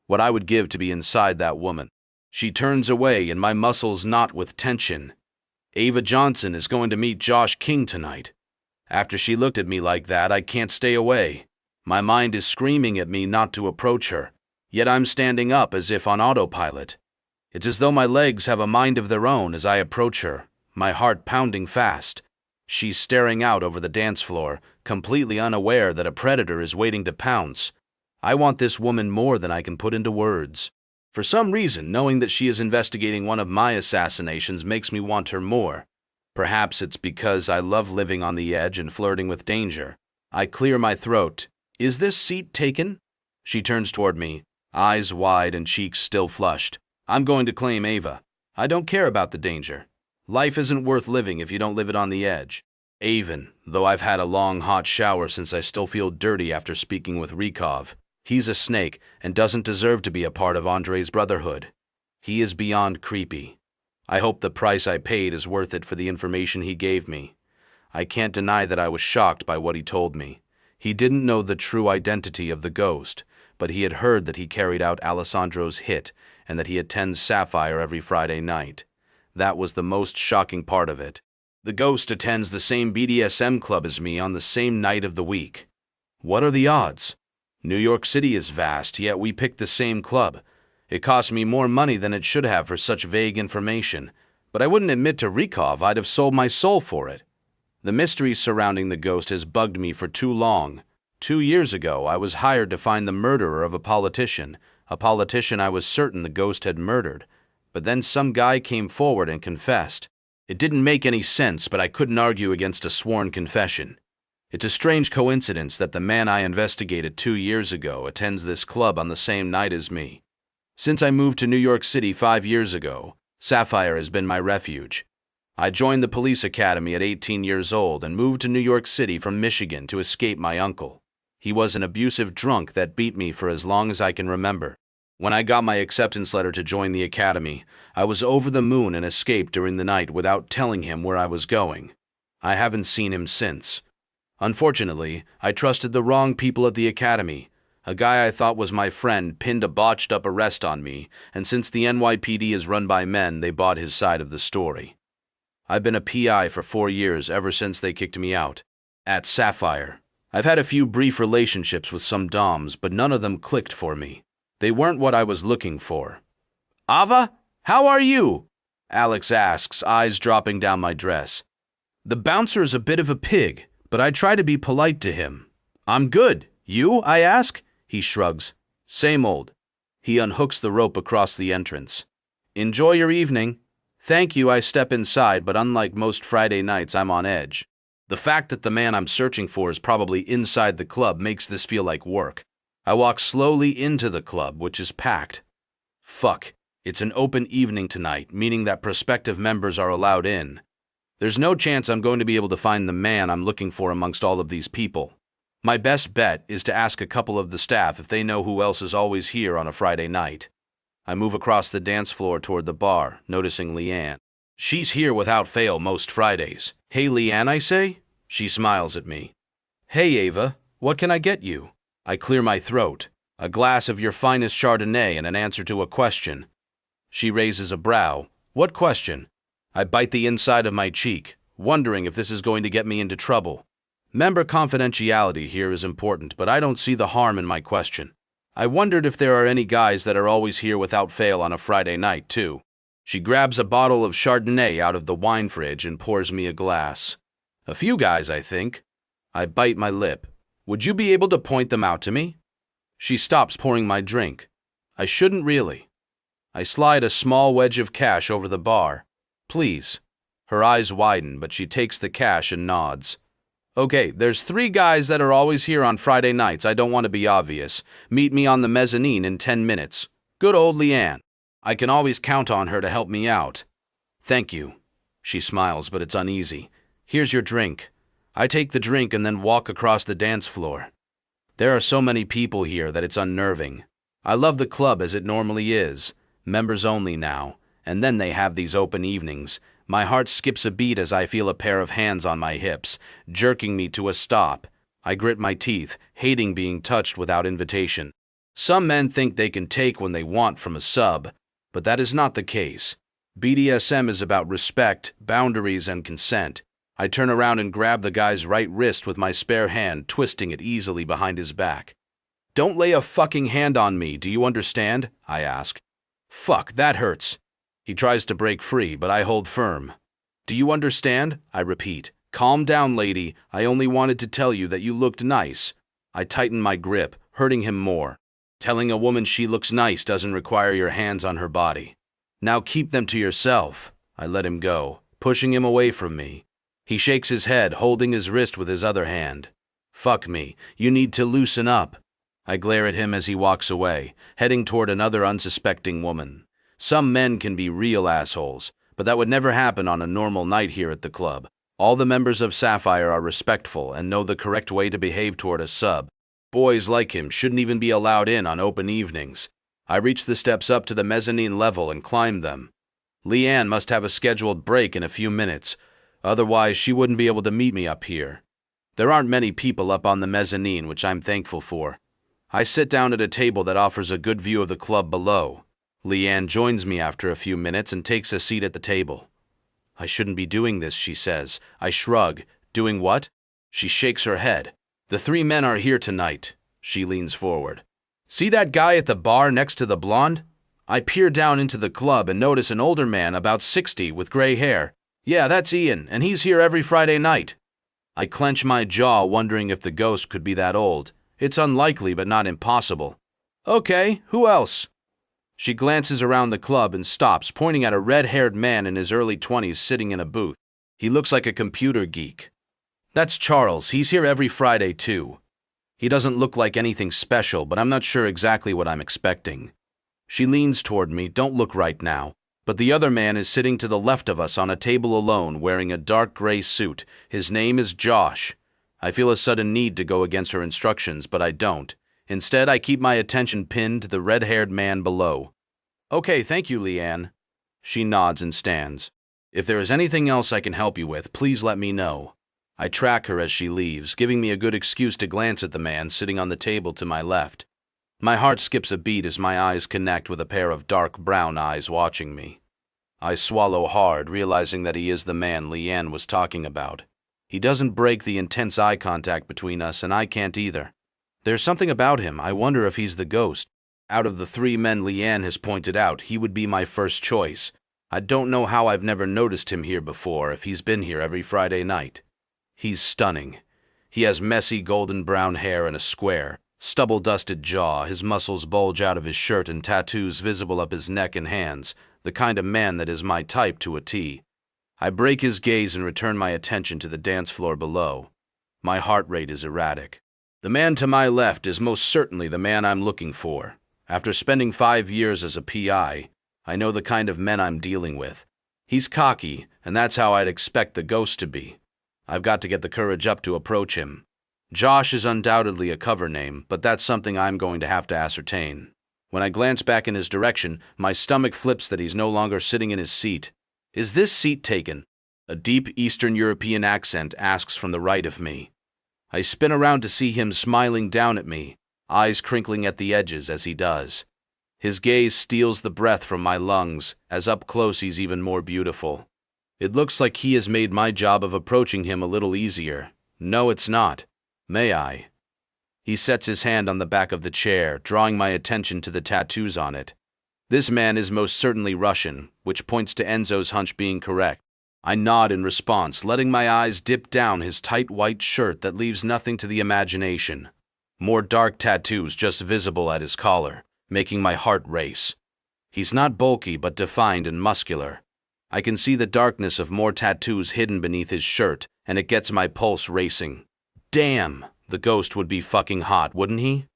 What I would give to be inside that woman. She turns away and my muscles knot with tension. Ava Johnson is going to meet Josh King tonight. After she looked at me like that, I can't stay away. My mind is screaming at me not to approach her, yet I'm standing up as if on autopilot. It's as though my legs have a mind of their own as I approach her, my heart pounding fast. She's staring out over the dance floor, completely unaware that a predator is waiting to pounce. I want this woman more than I can put into words. For some reason, knowing that she is investigating one of my assassinations makes me want her more. Perhaps it's because I love living on the edge and flirting with danger. I clear my throat. Is this seat taken? She turns toward me, eyes wide and cheeks still flushed. I'm going to claim Ava. I don't care about the danger. Life isn't worth living if you don't live it on the edge. Even though I've had a long hot shower since I still feel dirty after speaking with Rykov. He's a snake and doesn't deserve to be a part of Andrei's brotherhood. He is beyond creepy. I hope the price I paid is worth it for the information he gave me. I can't deny that I was shocked by what he told me. He didn't know the true identity of the ghost, but he had heard that he carried out Alessandro's hit and that he attends Sapphire every Friday night. That was the most shocking part of it. The ghost attends the same BDSM club as me on the same night of the week. What are the odds? New York City is vast, yet we picked the same club. It cost me more money than it should have for such vague information, but I wouldn't admit to Rykov I'd have sold my soul for it. The mystery surrounding the ghost has bugged me for too long. 2 years ago, I was hired to find the murderer of a politician I was certain the ghost had murdered. But then some guy came forward and confessed. It didn't make any sense, but I couldn't argue against a sworn confession. It's a strange coincidence that the man I investigated 2 years ago attends this club on the same night as me. Since I moved to New York City 5 years ago, Sapphire has been my refuge. I joined the police academy at 18 years old and moved to New York City from Michigan to escape my uncle. He was an abusive drunk that beat me for as long as I can remember. When I got my acceptance letter to join the academy, I was over the moon and escaped during the night without telling him where I was going. I haven't seen him since. Unfortunately, I trusted the wrong people at the academy. A guy I thought was my friend pinned a botched-up arrest on me, and since the NYPD is run by men, they bought his side of the story. I've been a PI for 4 years ever since they kicked me out. At Sapphire, I've had a few brief relationships with some doms, but none of them clicked for me. They weren't what I was looking for. "Ava, how are you?" Alex asks, eyes dropping down my dress. The bouncer is a bit of a pig, but I try to be polite to him. "I'm good. You?" I ask. He shrugs. "Same old." He unhooks the rope across the entrance. "Enjoy your evening." "Thank you." I step inside, but unlike most Friday nights, I'm on edge. The fact that the man I'm searching for is probably inside the club makes this feel like work. I walk slowly into the club, which is packed. Fuck, it's an open evening tonight, meaning that prospective members are allowed in. There's no chance I'm going to be able to find the man I'm looking for amongst all of these people. My best bet is to ask a couple of the staff if they know who else is always here on a Friday night. I move across the dance floor toward the bar, noticing Leanne. She's here without fail most Fridays. "Hey, Leanne," I say. She smiles at me. "Hey, Ava, what can I get you?" I clear my throat. "A glass of your finest Chardonnay and an answer to a question." She raises a brow. "What question?" I bite the inside of my cheek, wondering if this is going to get me into trouble. Member confidentiality here is important, but I don't see the harm in my question. I wondered if there are any guys that are always here without fail on a Friday night, too. She grabs a bottle of Chardonnay out of the wine fridge and pours me a glass. "A few guys, I think." I bite my lip. "Would you be able to point them out to me?" She stops pouring my drink. "I shouldn't really." I slide a small wedge of cash over the bar. "Please." Her eyes widen, but she takes the cash and nods. "Okay, there's 3 guys that are always here on Friday nights. I don't want to be obvious. Meet me on the mezzanine in 10 minutes. Good old Leanne. I can always count on her to help me out." "Thank you." She smiles, but it's uneasy. "Here's your drink." I take the drink and then walk across the dance floor. There are so many people here that it's unnerving. I love the club as it normally is, members only now, and then they have these open evenings. My heart skips a beat as I feel a pair of hands on my hips, jerking me to a stop. I grit my teeth, hating being touched without invitation. Some men think they can take when they want from a sub, but that is not the case. BDSM is about respect, boundaries, and consent. I turn around and grab the guy's right wrist with my spare hand, twisting it easily behind his back. "Don't lay a fucking hand on me, do you understand?" I ask. "Fuck, that hurts." He tries to break free, but I hold firm. "Do you understand?" I repeat. "Calm down, lady. I only wanted to tell you that you looked nice." I tighten my grip, hurting him more. Telling a woman she looks nice doesn't require your hands on her body. "Now keep them to yourself." I let him go, pushing him away from me. He shakes his head, holding his wrist with his other hand. "Fuck me, you need to loosen up." I glare at him as he walks away, heading toward another unsuspecting woman. Some men can be real assholes, but that would never happen on a normal night here at the club. All the members of Sapphire are respectful and know the correct way to behave toward a sub. Boys like him shouldn't even be allowed in on open evenings. I reached the steps up to the mezzanine level and climbed them. Leanne must have a scheduled break in a few minutes, otherwise she wouldn't be able to meet me up here. There aren't many people up on the mezzanine, which I'm thankful for. I sit down at a table that offers a good view of the club below. Leanne joins me after a few minutes and takes a seat at the table. I shouldn't be doing this, she says. I shrug. Doing what? She shakes her head. The 3 men are here tonight. She leans forward. See that guy at the bar next to the blonde? I peer down into the club and notice an older man about 60 with gray hair. Yeah, that's Ian, and he's here every Friday night. I clench my jaw, wondering if the ghost could be that old. It's unlikely, but not impossible. Okay, who else? She glances around the club and stops, pointing at a red-haired man in his early 20s sitting in a booth. He looks like a computer geek. That's Charles. He's here every Friday, too. He doesn't look like anything special, but I'm not sure exactly what I'm expecting. She leans toward me. Don't look right now. But the other man is sitting to the left of us on a table alone, wearing a dark gray suit. His name is Josh. I feel a sudden need to go against her instructions, but I don't. Instead, I keep my attention pinned to the red-haired man below. Okay, thank you, Leanne. She nods and stands. If there is anything else I can help you with, please let me know. I track her as she leaves, giving me a good excuse to glance at the man sitting on the table to my left. My heart skips a beat as my eyes connect with a pair of dark brown eyes watching me. I swallow hard, realizing that he is the man Leanne was talking about. He doesn't break the intense eye contact between us, and I can't either. There's something about him. I wonder if he's the ghost. Out of the 3 men Leanne has pointed out, he would be my first choice. I don't know how I've never noticed him here before, if he's been here every Friday night. He's stunning. He has messy golden brown hair and a square, stubble-dusted jaw. His muscles bulge out of his shirt and tattoos visible up his neck and hands, the kind of man that is my type to a T. I break his gaze and return my attention to the dance floor below. My heart rate is erratic. The man to my left is most certainly the man I'm looking for. After spending 5 years as a PI, I know the kind of men I'm dealing with. He's cocky, and that's how I'd expect the ghost to be. I've got to get the courage up to approach him. Josh is undoubtedly a cover name, but that's something I'm going to have to ascertain. When I glance back in his direction, my stomach flips that he's no longer sitting in his seat. Is this seat taken? A deep Eastern European accent asks from the right of me. I spin around to see him smiling down at me, eyes crinkling at the edges as he does. His gaze steals the breath from my lungs, as up close he's even more beautiful. It looks like he has made my job of approaching him a little easier. No, it's not. May I? He sets his hand on the back of the chair, drawing my attention to the tattoos on it. This man is most certainly Russian, which points to Enzo's hunch being correct. I nod in response, letting my eyes dip down his tight white shirt that leaves nothing to the imagination. More dark tattoos just visible at his collar, making my heart race. He's not bulky but defined and muscular. I can see the darkness of more tattoos hidden beneath his shirt, and it gets my pulse racing. Damn, the ghost would be fucking hot, wouldn't he?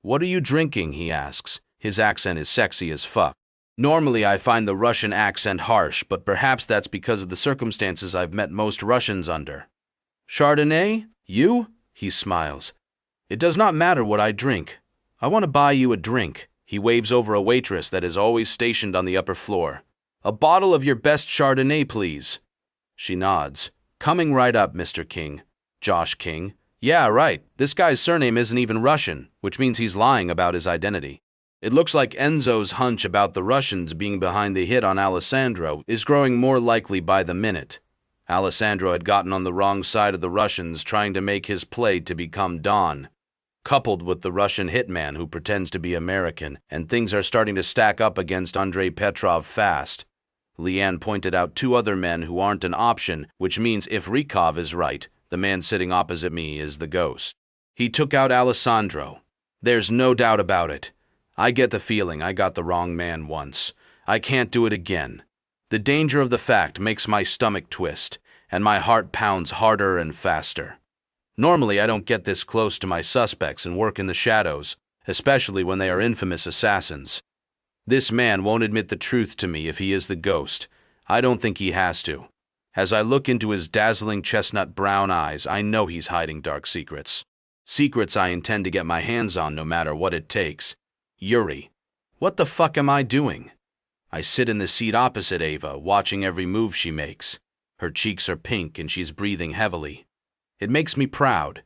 What are you drinking, he asks. His accent is sexy as fuck. Normally I find the Russian accent harsh, but perhaps that's because of the circumstances I've met most Russians under. Chardonnay? You? He smiles. It does not matter what I drink. I want to buy you a drink. He waves over a waitress that is always stationed on the upper floor. A bottle of your best Chardonnay, please. She nods. Coming right up, Mr. King. Josh King. Yeah, right. This guy's surname isn't even Russian, which means he's lying about his identity. It looks like Enzo's hunch about the Russians being behind the hit on Alessandro is growing more likely by the minute. Alessandro had gotten on the wrong side of the Russians trying to make his play to become Don, coupled with the Russian hitman who pretends to be American, and things are starting to stack up against Andrei Petrov fast. Leanne pointed out 2 other men who aren't an option, which means if Rykov is right, the man sitting opposite me is the ghost. He took out Alessandro. There's no doubt about it. I get the feeling I got the wrong man once. I can't do it again. The danger of the fact makes my stomach twist, and my heart pounds harder and faster. Normally, I don't get this close to my suspects and work in the shadows, especially when they are infamous assassins. This man won't admit the truth to me if he is the ghost. I don't think he has to. As I look into his dazzling chestnut brown eyes, I know he's hiding dark secrets. Secrets I intend to get my hands on no matter what it takes. Yuri, what the fuck am I doing? I sit in the seat opposite Ava, watching every move she makes. Her cheeks are pink and she's breathing heavily. It makes me proud.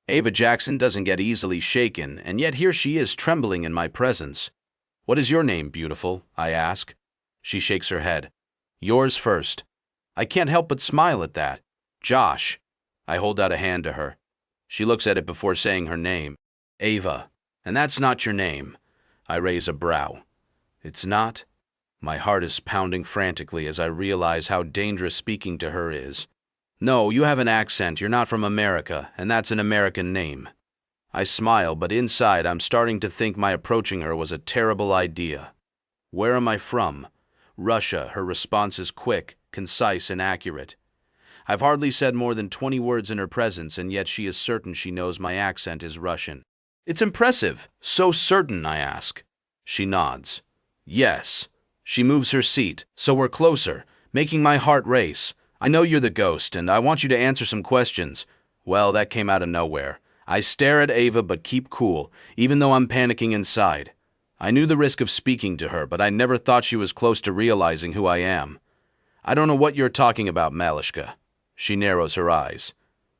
Ava Jackson doesn't get easily shaken, and yet here she is trembling in my presence. What is your name, beautiful? I ask. She shakes her head. Yours first. I can't help but smile at that. Josh. I hold out a hand to her. She looks at it before saying her name. Ava. And that's not your name. I raise a brow. It's not? My heart is pounding frantically as I realize how dangerous speaking to her is. No, you have an accent, you're not from America, and that's an American name. I smile, but inside I'm starting to think my approaching her was a terrible idea. Where am I from? Russia. Her response is quick, concise, and accurate. I've hardly said more than 20 words in her presence, and yet she is certain she knows my accent is Russian. It's impressive. So certain, I ask. She nods. Yes. She moves her seat, so we're closer, making my heart race. I know you're the ghost, and I want you to answer some questions. Well, that came out of nowhere. I stare at Ava but keep cool, even though I'm panicking inside. I knew the risk of speaking to her, but I never thought she was close to realizing who I am. I don't know what you're talking about, Malishka. She narrows her eyes.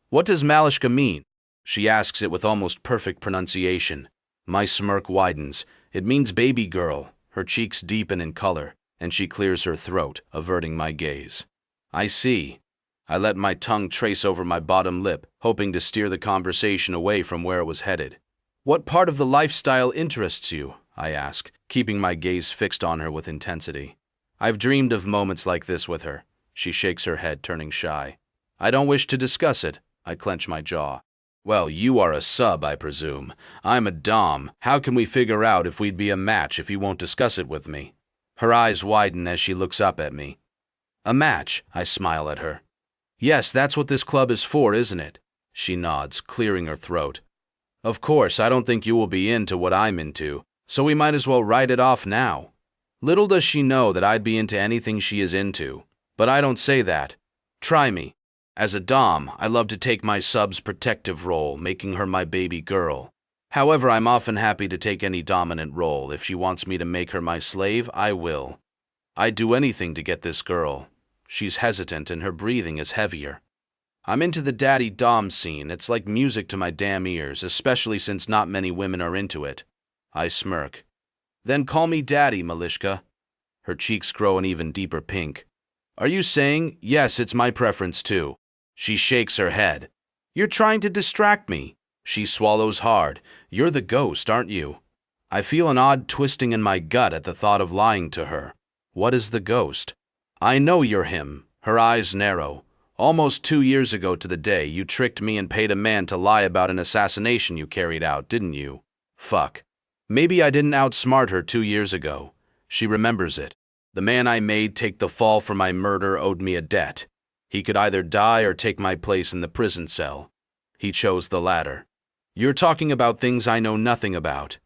What does Malishka mean? She asks it with almost perfect pronunciation. My smirk widens. It means baby girl. Her cheeks deepen in color, and she clears her throat, averting my gaze. I see. I let my tongue trace over my bottom lip, hoping to steer the conversation away from where it was headed. What part of the lifestyle interests you? I ask, keeping my gaze fixed on her with intensity. I've dreamed of moments like this with her. She shakes her head, turning shy. I don't wish to discuss it. I clench my jaw. Well, you are a sub, I presume. I'm a dom. How can we figure out if we'd be a match if you won't discuss it with me? Her eyes widen as she looks up at me. A match, I smile at her. Yes, that's what this club is for, isn't it? She nods, clearing her throat. Of course, I don't think you will be into what I'm into, so we might as well write it off now. Little does she know that I'd be into anything she is into, but I don't say that. Try me. As a dom, I love to take my sub's protective role, making her my baby girl. However, I'm often happy to take any dominant role. If she wants me to make her my slave, I will. I'd do anything to get this girl. She's hesitant and her breathing is heavier. I'm into the daddy dom scene. It's like music to my damn ears, especially since not many women are into it. I smirk. Then call me daddy, Malishka. Her cheeks grow an even deeper pink. Are you saying, yes, it's my preference too? She shakes her head. You're trying to distract me. She swallows hard. You're the ghost, aren't you? I feel an odd twisting in my gut at the thought of lying to her. What is the ghost? I know you're him. Her eyes narrow. Almost 2 years ago to the day, you tricked me and paid a man to lie about an assassination you carried out, didn't you? Fuck. Maybe I didn't outsmart her 2 years ago. She remembers it. The man I made take the fall for my murder owed me a debt. He could either die or take my place in the prison cell. He chose the latter. You're talking about things I know nothing about.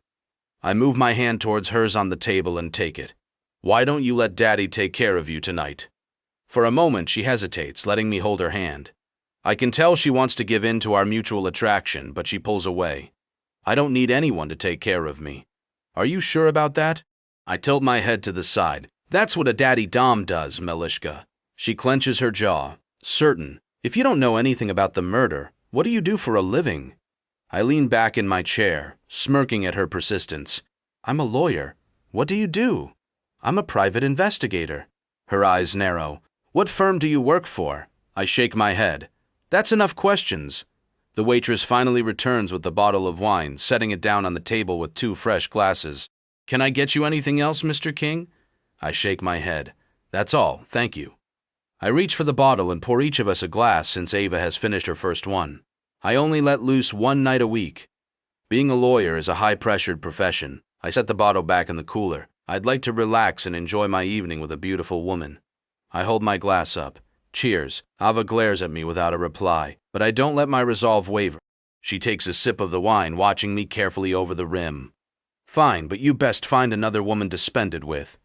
I move my hand towards hers on the table and take it. Why don't you let Daddy take care of you tonight? For a moment she hesitates, letting me hold her hand. I can tell she wants to give in to our mutual attraction, but she pulls away. I don't need anyone to take care of me. Are you sure about that? I tilt my head to the side. That's what a daddy dom does, Malishka. She clenches her jaw. Certain. If you don't know anything about the murder, what do you do for a living? I lean back in my chair, smirking at her persistence. I'm a lawyer. What do you do? I'm a private investigator. Her eyes narrow. What firm do you work for? I shake my head. That's enough questions. The waitress finally returns with the bottle of wine, setting it down on the table with 2 fresh glasses. Can I get you anything else, Mr. King? I shake my head. That's all, thank you. I reach for the bottle and pour each of us a glass since Ava has finished her first one. I only let loose 1 night a week. Being a lawyer is a high-pressured profession. I set the bottle back in the cooler. I'd like to relax and enjoy my evening with a beautiful woman. I hold my glass up. Cheers. Ava glares at me without a reply, but I don't let my resolve waver. She takes a sip of the wine, watching me carefully over the rim. Fine, but you best find another woman to spend it with.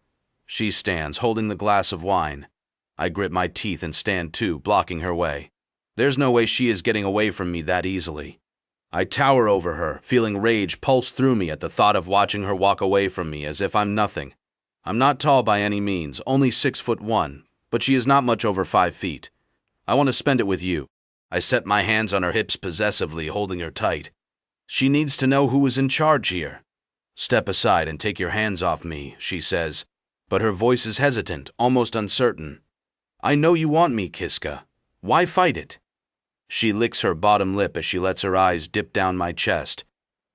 She stands, holding the glass of wine. I grit my teeth and stand too, blocking her way. There's no way she is getting away from me that easily. I tower over her, feeling rage pulse through me at the thought of watching her walk away from me as if I'm nothing. I'm not tall by any means, only 6'1", but she is not much over 5 feet. I want to spend it with you. I set my hands on her hips possessively, holding her tight. She needs to know who is in charge here. Step aside and take your hands off me, she says, but her voice is hesitant, almost uncertain. I know you want me, Kiska. Why fight it? She licks her bottom lip as she lets her eyes dip down my chest.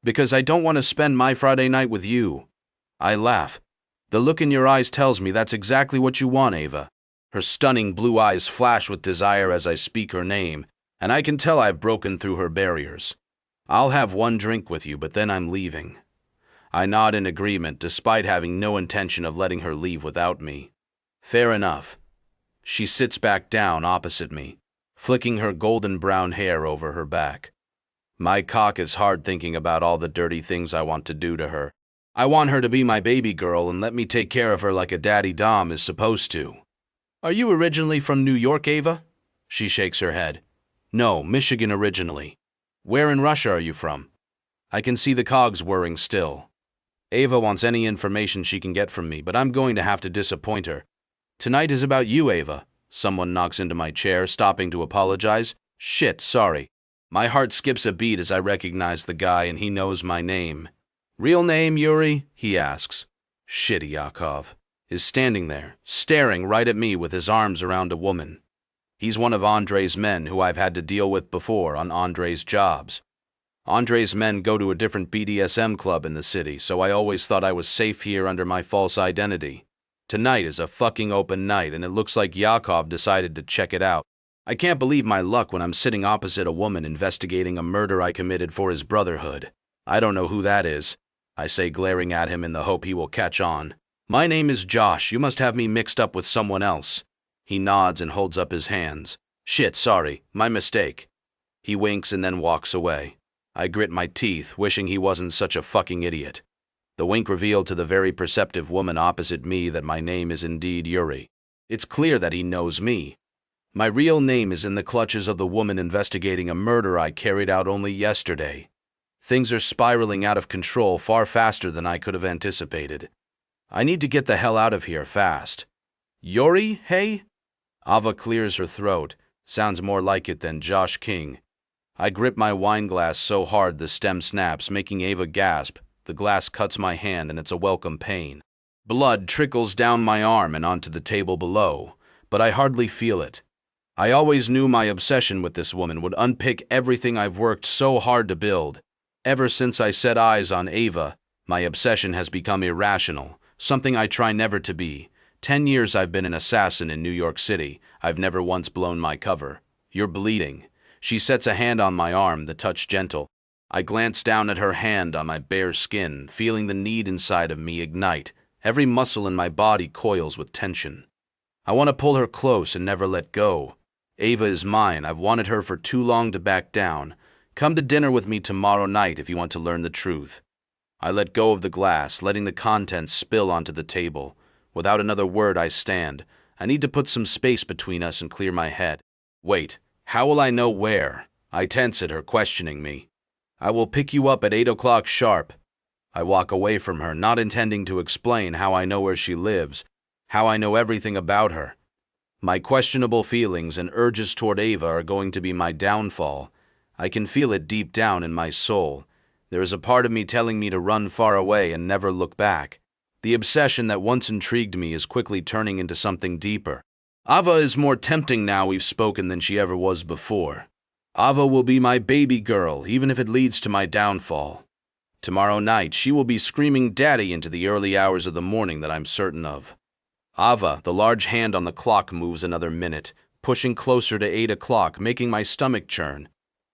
Because I don't want to spend my Friday night with you. I laugh. The look in your eyes tells me that's exactly what you want, Ava. Her stunning blue eyes flash with desire as I speak her name, and I can tell I've broken through her barriers. I'll have one drink with you, but then I'm leaving. I nod in agreement, despite having no intention of letting her leave without me. Fair enough. She sits back down opposite me, flicking her golden brown hair over her back. My cock is hard thinking about all the dirty things I want to do to her. I want her to be my baby girl and let me take care of her like a daddy dom is supposed to. Are you originally from New York, Ava? She shakes her head. No, Michigan originally. Where in Russia are you from? I can see the cogs whirring still. Ava wants any information she can get from me, but I'm going to have to disappoint her. Tonight is about you, Ava. Someone knocks into my chair, stopping to apologize. Shit, sorry. My heart skips a beat as I recognize the guy and he knows my name. Real name, Yuri? He asks. Shit, Yakov is standing there, staring right at me with his arms around a woman. He's one of Andrei's men who I've had to deal with before on Andrei's jobs. Andrei's men go to a different BDSM club in the city, so I always thought I was safe here under my false identity. Tonight is a fucking open night, and it looks like Yakov decided to check it out. I can't believe my luck when I'm sitting opposite a woman investigating a murder I committed for his brotherhood. I don't know who that is, I say, glaring at him in the hope he will catch on. My name is Josh. You must have me mixed up with someone else. He nods and holds up his hands. Shit, sorry, my mistake. He winks and then walks away. I grit my teeth, wishing he wasn't such a fucking idiot. The wink revealed to the very perceptive woman opposite me that my name is indeed Yuri. It's clear that he knows me. My real name is in the clutches of the woman investigating a murder I carried out only yesterday. Things are spiraling out of control far faster than I could have anticipated. I need to get the hell out of here fast. Yuri, hey? Ava clears her throat. Sounds more like it than Josh King. I grip my wine glass so hard the stem snaps, making Ava gasp. The glass cuts my hand and it's a welcome pain. Blood trickles down my arm and onto the table below, but I hardly feel it. I always knew my obsession with this woman would unpick everything I've worked so hard to build. Ever since I set eyes on Ava, my obsession has become irrational, something I try never to be. 10 years I've been an assassin in New York City. I've never once blown my cover. You're bleeding. She sets a hand on my arm, the touch gentle. I glance down at her hand on my bare skin, feeling the need inside of me ignite. Every muscle in my body coils with tension. I want to pull her close and never let go. Ava is mine. I've wanted her for too long to back down. Come to dinner with me tomorrow night if you want to learn the truth. I let go of the glass, letting the contents spill onto the table. Without another word, I stand. I need to put some space between us and clear my head. Wait, how will I know where? I tense at her questioning me. I will pick you up at 8 o'clock sharp. I walk away from her, not intending to explain how I know where she lives, how I know everything about her. My questionable feelings and urges toward Ava are going to be my downfall. I can feel it deep down in my soul. There is a part of me telling me to run far away and never look back. The obsession that once intrigued me is quickly turning into something deeper. Ava is more tempting now we've spoken than she ever was before. Ava will be my baby girl, even if it leads to my downfall. Tomorrow night, she will be screaming daddy into the early hours of the morning that I'm certain of. Ava, the large hand on the clock moves another minute, pushing closer to 8 o'clock, making my stomach churn.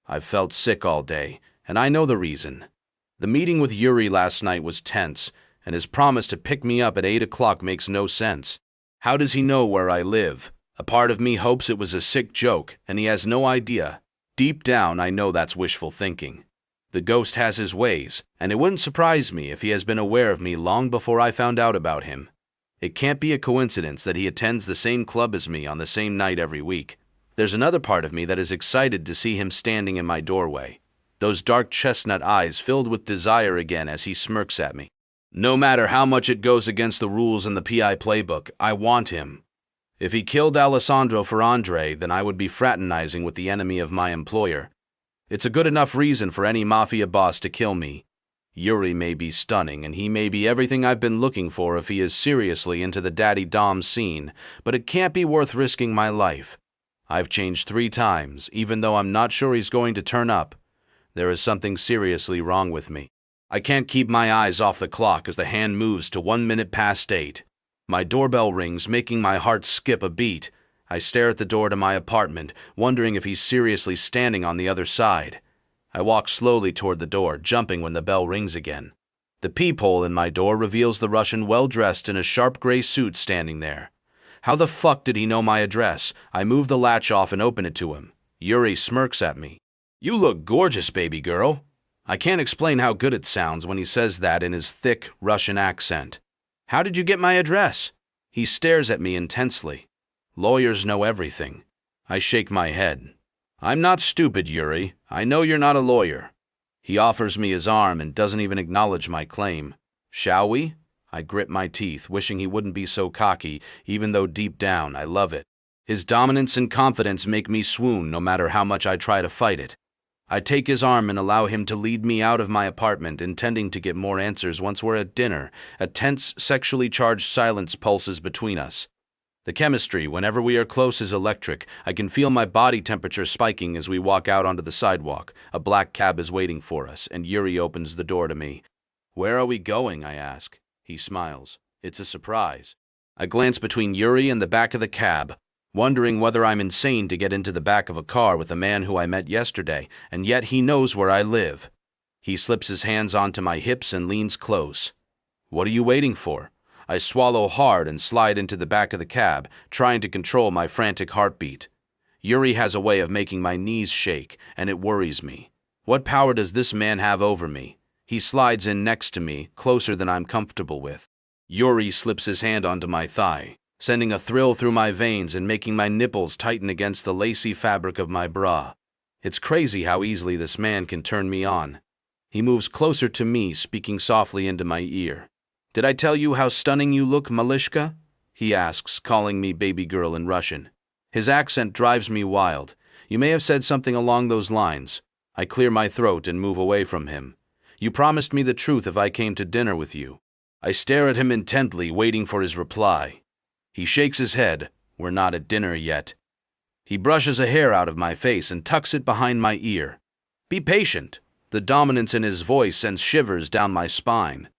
I've felt sick all day, and I know the reason. The meeting with Yuri last night was tense, and his promise to pick me up at 8 o'clock makes no sense. How does he know where I live? A part of me hopes it was a sick joke, and he has no idea. Deep down, I know that's wishful thinking. The ghost has his ways, and it wouldn't surprise me if he has been aware of me long before I found out about him. It can't be a coincidence that he attends the same club as me on the same night every week. There's another part of me that is excited to see him standing in my doorway. Those dark chestnut eyes filled with desire again as he smirks at me. No matter how much it goes against the rules in the PI playbook, I want him. If he killed Alessandro for Andre, then I would be fraternizing with the enemy of my employer. It's a good enough reason for any Mafia boss to kill me. Yuri may be stunning, and he may be everything I've been looking for if he is seriously into the daddy dom scene, but it can't be worth risking my life. I've changed 3 times, even though I'm not sure he's going to turn up. There is something seriously wrong with me. I can't keep my eyes off the clock as the hand moves to 1 minute past 8. My doorbell rings, making my heart skip a beat. I stare at the door to my apartment, wondering if he's seriously standing on the other side. I walk slowly toward the door, jumping when the bell rings again. The peephole in my door reveals the Russian well-dressed in a sharp gray suit standing there. How the fuck did he know my address? I move the latch off and open it to him. Yuri smirks at me. "You look gorgeous, baby girl." I can't explain how good it sounds when he says that in his thick Russian accent. "How did you get my address?" He stares at me intensely. Lawyers know everything. I shake my head. "I'm not stupid, Yuri. I know you're not a lawyer." He offers me his arm and doesn't even acknowledge my claim. "Shall we?" I grit my teeth, wishing he wouldn't be so cocky, even though deep down I love it. His dominance and confidence make me swoon no matter how much I try to fight it. I take his arm and allow him to lead me out of my apartment, intending to get more answers once we're at dinner. A tense, sexually charged silence pulses between us. The chemistry, whenever we are close, is electric. I can feel my body temperature spiking as we walk out onto the sidewalk. A black cab is waiting for us, and Yuri opens the door to me. "Where are we going?" I ask. He smiles. It's a surprise. I glance between Yuri and the back of the cab, wondering whether I'm insane to get into the back of a car with a man who I met yesterday, and yet he knows where I live. He slips his hands onto my hips and leans close. "What are you waiting for?" I swallow hard and slide into the back of the cab, trying to control my frantic heartbeat. Yuri has a way of making my knees shake, and it worries me. What power does this man have over me? He slides in next to me, closer than I'm comfortable with. Yuri slips his hand onto my thigh, sending a thrill through my veins and making my nipples tighten against the lacy fabric of my bra. It's crazy how easily this man can turn me on. He moves closer to me, speaking softly into my ear. "Did I tell you how stunning you look, Malishka?" he asks, calling me baby girl in Russian. His accent drives me wild. "You may have said something along those lines." I clear my throat and move away from him. "You promised me the truth if I came to dinner with you." I stare at him intently, waiting for his reply. He shakes his head. "We're not at dinner yet." He brushes a hair out of my face and tucks it behind my ear. "Be patient." The dominance in his voice sends shivers down my spine.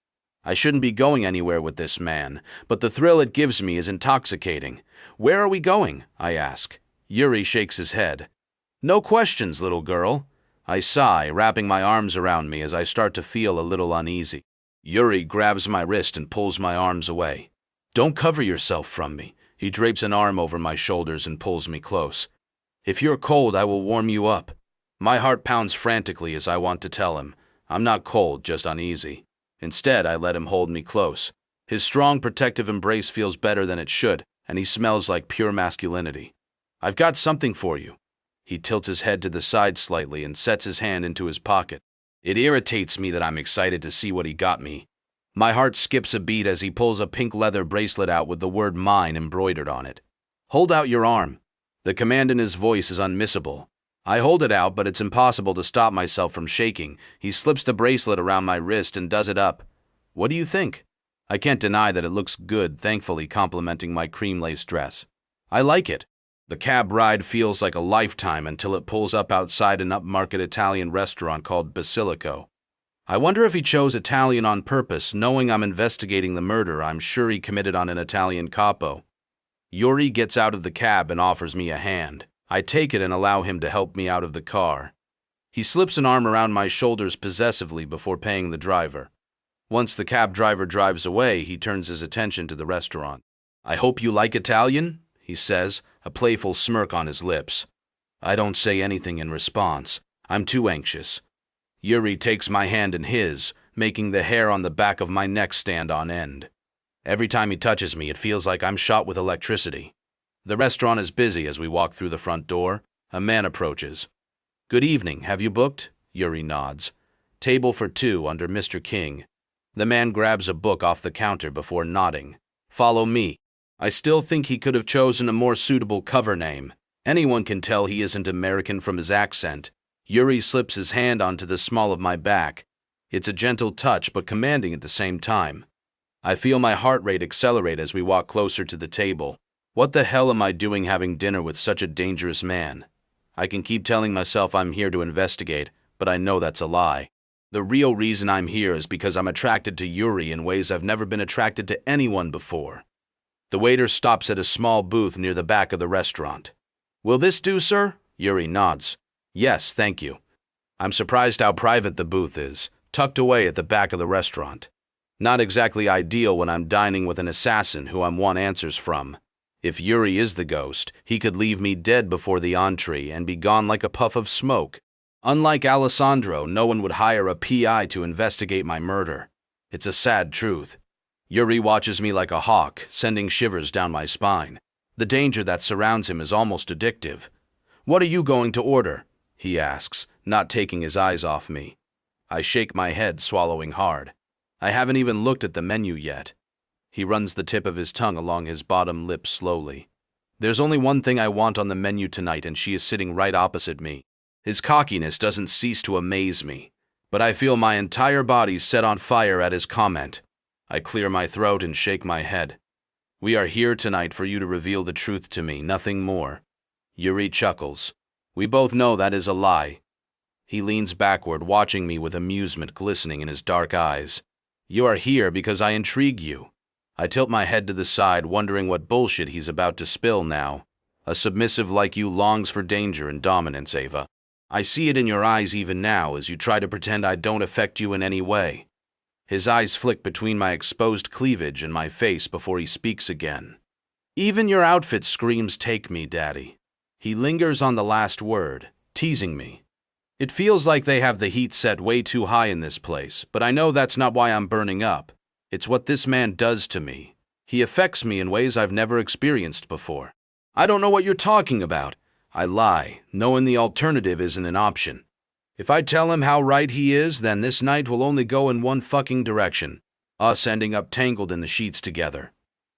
I shouldn't be going anywhere with this man, but the thrill it gives me is intoxicating. "Where are we going?" I ask. Yuri shakes his head. "No questions, little girl." I sigh, wrapping my arms around me as I start to feel a little uneasy. Yuri grabs my wrist and pulls my arms away. "Don't cover yourself from me." He drapes an arm over my shoulders and pulls me close. "If you're cold, I will warm you up." My heart pounds frantically as I want to tell him. I'm not cold, just uneasy. Instead, I let him hold me close. His strong, protective embrace feels better than it should, and he smells like pure masculinity. "I've got something for you." He tilts his head to the side slightly and sets his hand into his pocket. It irritates me that I'm excited to see what he got me. My heart skips a beat as he pulls a pink leather bracelet out with the word "mine" embroidered on it. "Hold out your arm." The command in his voice is unmissable. I hold it out, but it's impossible to stop myself from shaking. He slips the bracelet around my wrist and does it up. "What do you think?" I can't deny that it looks good, thankfully complementing my cream lace dress. I like it. The cab ride feels like a lifetime until it pulls up outside an upmarket Italian restaurant called Basilico. I wonder if he chose Italian on purpose, knowing I'm investigating the murder I'm sure he committed on an Italian capo. Yuri gets out of the cab and offers me a hand. I take it and allow him to help me out of the car. He slips an arm around my shoulders possessively before paying the driver. Once the cab driver drives away, he turns his attention to the restaurant. "I hope you like Italian," he says, a playful smirk on his lips. I don't say anything in response. I'm too anxious. Yuri takes my hand in his, making the hair on the back of my neck stand on end. Every time he touches me, it feels like I'm shot with electricity. The restaurant is busy as we walk through the front door. A man approaches. "Good evening, have you booked?" Yuri nods. "Table for 2 under Mr. King." The man grabs a book off the counter before nodding. "Follow me." I still think he could have chosen a more suitable cover name. Anyone can tell he isn't American from his accent. Yuri slips his hand onto the small of my back. It's a gentle touch, but commanding at the same time. I feel my heart rate accelerate as we walk closer to the table. What the hell am I doing having dinner with such a dangerous man? I can keep telling myself I'm here to investigate, but I know that's a lie. The real reason I'm here is because I'm attracted to Yuri in ways I've never been attracted to anyone before. The waiter stops at a small booth near the back of the restaurant. "Will this do, sir?" Yuri nods. "Yes, thank you." I'm surprised how private the booth is, tucked away at the back of the restaurant. Not exactly ideal when I'm dining with an assassin who I want answers from. If Yuri is the ghost, he could leave me dead before the entree and be gone like a puff of smoke. Unlike Alessandro, no one would hire a PI to investigate my murder. It's a sad truth. Yuri watches me like a hawk, sending shivers down my spine. The danger that surrounds him is almost addictive. "What are you going to order?" he asks, not taking his eyes off me. I shake my head, swallowing hard. I haven't even looked at the menu yet. He runs the tip of his tongue along his bottom lip slowly. "There's only one thing I want on the menu tonight, and she is sitting right opposite me." His cockiness doesn't cease to amaze me, but I feel my entire body set on fire at his comment. I clear my throat and shake my head. "We are here tonight for you to reveal the truth to me, nothing more." Yuri chuckles. "We both know that is a lie." He leans backward, watching me with amusement glistening in his dark eyes. "You are here because I intrigue you." I tilt my head to the side, wondering what bullshit he's about to spill now. "A submissive like you longs for danger and dominance, Ava. I see it in your eyes even now as you try to pretend I don't affect you in any way." His eyes flick between my exposed cleavage and my face before he speaks again. "Even your outfit screams, 'Take me, Daddy.'" He lingers on the last word, teasing me. It feels like they have the heat set way too high in this place, but I know that's not why I'm burning up. It's what this man does to me. He affects me in ways I've never experienced before. "I don't know what you're talking about." I lie, knowing the alternative isn't an option. If I tell him how right he is, then this night will only go in one fucking direction. Us ending up tangled in the sheets together.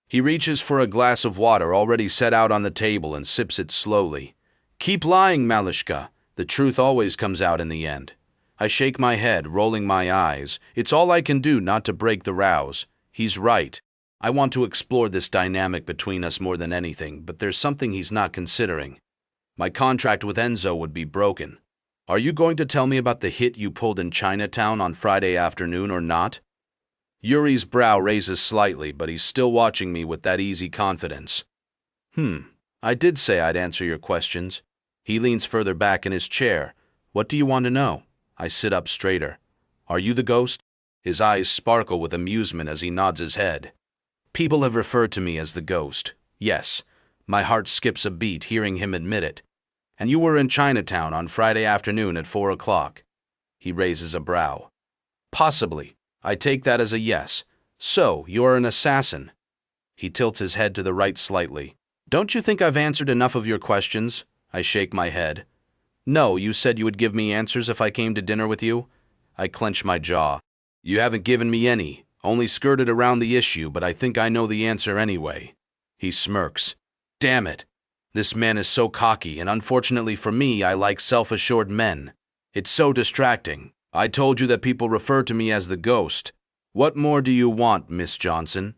He reaches for a glass of water already set out on the table and sips it slowly. "Keep lying, Malishka. The truth always comes out in the end." I shake my head, rolling my eyes. It's all I can do not to break the rouse. He's right. I want to explore this dynamic between us more than anything, but there's something he's not considering. My contract with Enzo would be broken. "Are you going to tell me about the hit you pulled in Chinatown on Friday afternoon or not?" Yuri's brow raises slightly, but he's still watching me with that easy confidence. I did say I'd answer your questions." He leans further back in his chair. "What do you want to know?" I sit up straighter. "Are you the ghost?" His eyes sparkle with amusement as he nods his head. "People have referred to me as the ghost. Yes." My heart skips a beat hearing him admit it. "And you were in Chinatown on Friday afternoon at 4 o'clock. He raises a brow. "Possibly. I take that as a yes. So, you're an assassin." He tilts his head to the right slightly. "Don't you think I've answered enough of your questions?" I shake my head. "No, you said you would give me answers if I came to dinner with you." I clench my jaw. "You haven't given me any, only skirted around the issue, but I think I know the answer anyway." He smirks. "Damn it. This man is so cocky, and unfortunately for me, I like self-assured men. It's so distracting. I told you that people refer to me as the ghost. What more do you want, Miss Johnson?"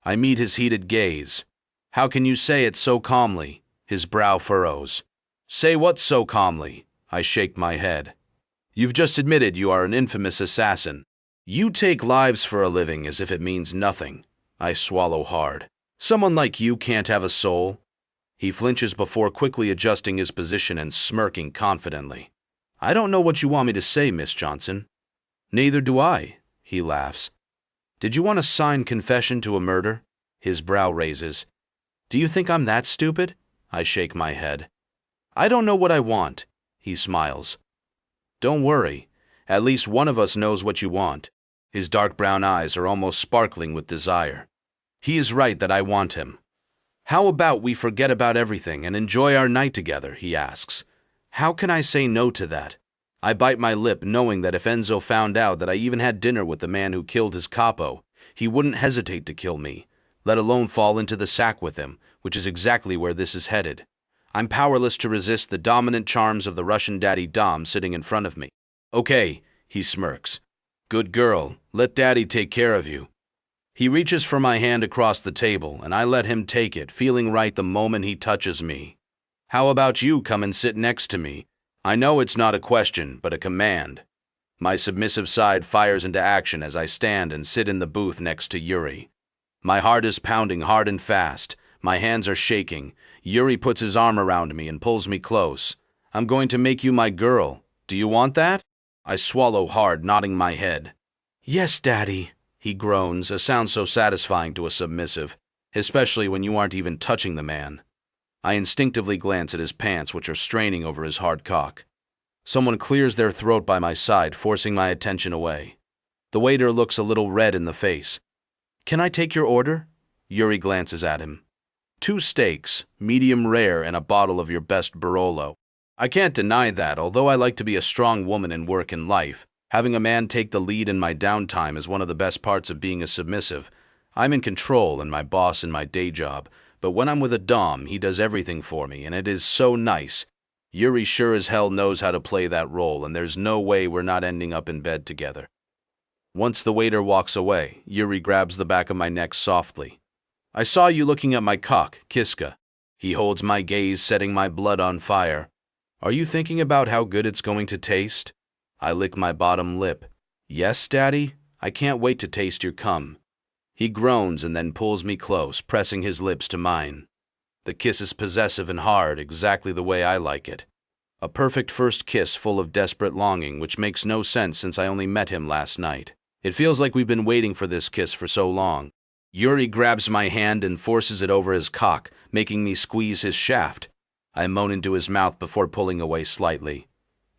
I meet his heated gaze. "How can you say it so calmly?" His brow furrows. "Say what so calmly?" I shake my head. "You've just admitted you are an infamous assassin. You take lives for a living as if it means nothing." I swallow hard. "Someone like you can't have a soul." He flinches before quickly adjusting his position and smirking confidently. "I don't know what you want me to say, Miss Johnson." "Neither do I," he laughs. "Did you want a signed confession to a murder?" His brow raises. "Do you think I'm that stupid?" I shake my head. "I don't know what I want," he smiles. "Don't worry. At least one of us knows what you want." His dark brown eyes are almost sparkling with desire. He is right that I want him. How about we forget about everything and enjoy our night together, he asks. How can I say no to that? I bite my lip, knowing that if Enzo found out that I even had dinner with the man who killed his capo, he wouldn't hesitate to kill me, let alone fall into the sack with him, which is exactly where this is headed. I'm powerless to resist the dominant charms of the Russian daddy Dom sitting in front of me. Okay, he smirks. Good girl, let daddy take care of you. He reaches for my hand across the table, and I let him take it, feeling right the moment he touches me. How about you come and sit next to me? I know it's not a question, but a command. My submissive side fires into action as I stand and sit in the booth next to Yuri. My heart is pounding hard and fast. My hands are shaking. Yuri puts his arm around me and pulls me close. I'm going to make you my girl. Do you want that? I swallow hard, nodding my head. Yes, Daddy, he groans, a sound so satisfying to a submissive, especially when you aren't even touching the man. I instinctively glance at his pants, which are straining over his hard cock. Someone clears their throat by my side, forcing my attention away. The waiter looks a little red in the face. Can I take your order? Yuri glances at him. 2 steaks, medium rare, and a bottle of your best Barolo. I can't deny that, although I like to be a strong woman in work and life, having a man take the lead in my downtime is one of the best parts of being a submissive. I'm in control and my boss in my day job, but when I'm with a dom, he does everything for me, and it is so nice. Yuri sure as hell knows how to play that role, and there's no way we're not ending up in bed together. Once the waiter walks away, Yuri grabs the back of my neck softly. I saw you looking at my cock, Kiska. He holds my gaze, setting my blood on fire. Are you thinking about how good it's going to taste? I lick my bottom lip. Yes, Daddy? I can't wait to taste your cum. He groans and then pulls me close, pressing his lips to mine. The kiss is possessive and hard, exactly the way I like it. A perfect first kiss full of desperate longing, which makes no sense since I only met him last night. It feels like we've been waiting for this kiss for so long. Yuri grabs my hand and forces it over his cock, making me squeeze his shaft. I moan into his mouth before pulling away slightly.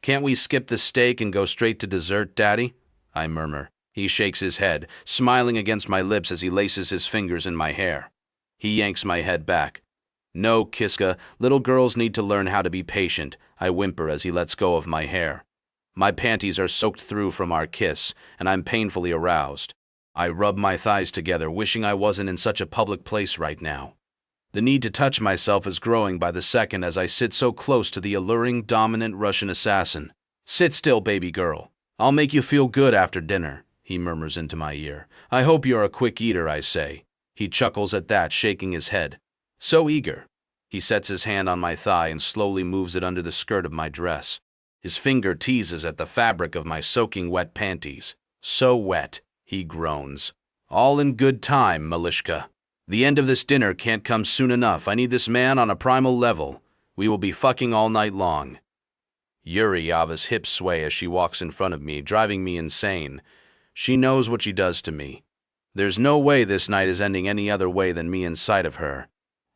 Can't we skip the steak and go straight to dessert, Daddy? I murmur. He shakes his head, smiling against my lips as he laces his fingers in my hair. He yanks my head back. No, Kiska, little girls need to learn how to be patient, I whimper as he lets go of my hair. My panties are soaked through from our kiss, and I'm painfully aroused. I rub my thighs together, wishing I wasn't in such a public place right now. The need to touch myself is growing by the second as I sit so close to the alluring, dominant Russian assassin. Sit still, baby girl. I'll make you feel good after dinner, he murmurs into my ear. I hope you're a quick eater, I say. He chuckles at that, shaking his head. So eager. He sets his hand on my thigh and slowly moves it under the skirt of my dress. His finger teases at the fabric of my soaking wet panties. So wet, he groans. All in good time, Malishka. The end of this dinner can't come soon enough. I need this man on a primal level. We will be fucking all night long. Yuriava's hips sway as she walks in front of me, driving me insane. She knows what she does to me. There's no way this night is ending any other way than me inside of her.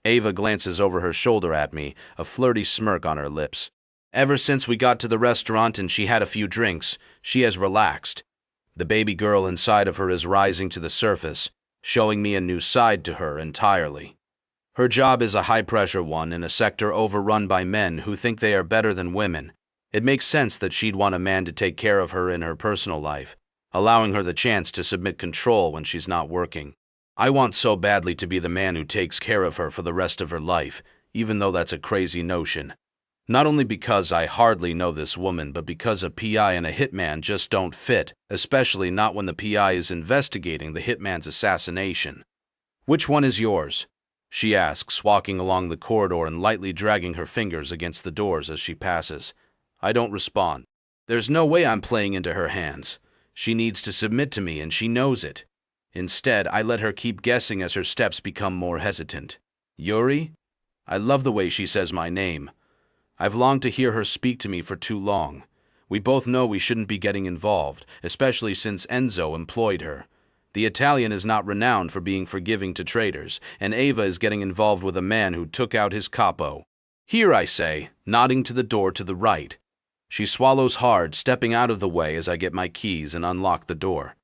Ava glances over her shoulder at me, a flirty smirk on her lips. Ever since we got to the restaurant and she had a few drinks, she has relaxed. The baby girl inside of her is rising to the surface, showing me a new side to her entirely. Her job is a high-pressure one in a sector overrun by men who think they are better than women. It makes sense that she'd want a man to take care of her in her personal life, allowing her the chance to submit control when she's not working. I want so badly to be the man who takes care of her for the rest of her life, even though that's a crazy notion. Not only because I hardly know this woman, but because a PI and a hitman just don't fit, especially not when the PI is investigating the hitman's assassination. Which one is yours? She asks, walking along the corridor and lightly dragging her fingers against the doors as she passes. I don't respond. There's no way I'm playing into her hands. She needs to submit to me, and she knows it. Instead, I let her keep guessing as her steps become more hesitant. Yuri? I love the way she says my name. I've longed to hear her speak to me for too long. We both know we shouldn't be getting involved, especially since Enzo employed her. The Italian is not renowned for being forgiving to traitors, and Ava is getting involved with a man who took out his capo. Here, I say, nodding to the door to the right. She swallows hard, stepping out of the way as I get my keys and unlock the door.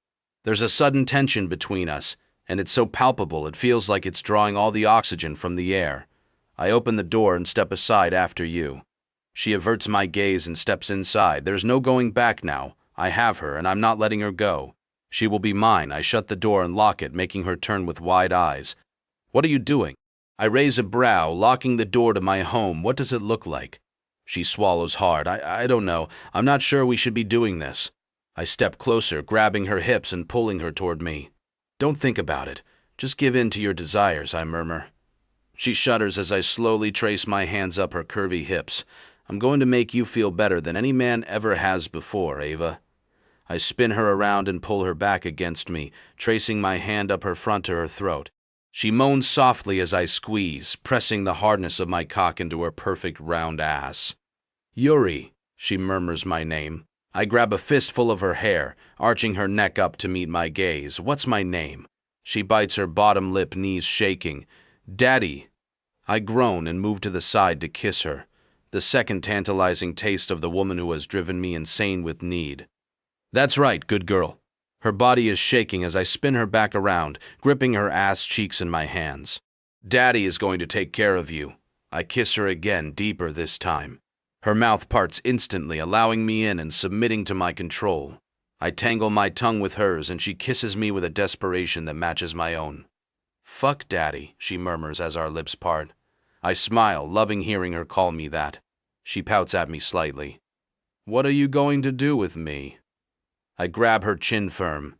There's a sudden tension between us, and it's so palpable it feels like it's drawing all the oxygen from the air. I open the door and step aside after you. She averts my gaze and steps inside. There's no going back now. I have her, and I'm not letting her go. She will be mine. I shut the door and lock it, making her turn with wide eyes. What are you doing? I raise a brow, locking the door to my home. What does it look like? She swallows hard. I don't know. I'm not sure we should be doing this. I step closer, grabbing her hips and pulling her toward me. Don't think about it. Just give in to your desires, I murmur. She shudders as I slowly trace my hands up her curvy hips. I'm going to make you feel better than any man ever has before, Ava. I spin her around and pull her back against me, tracing my hand up her front to her throat. She moans softly as I squeeze, pressing the hardness of my cock into her perfect round ass. Yuri, she murmurs my name. I grab a fistful of her hair, arching her neck up to meet my gaze. What's my name? She bites her bottom lip, knees shaking. Daddy. I groan and move to the side to kiss her, the second tantalizing taste of the woman who has driven me insane with need. That's right, good girl. Her body is shaking as I spin her back around, gripping her ass cheeks in my hands. Daddy is going to take care of you. I kiss her again, deeper this time. Her mouth parts instantly, allowing me in and submitting to my control. I tangle my tongue with hers, and she kisses me with a desperation that matches my own. Fuck Daddy, she murmurs as our lips part. I smile, loving hearing her call me that. She pouts at me slightly. What are you going to do with me? I grab her chin firm.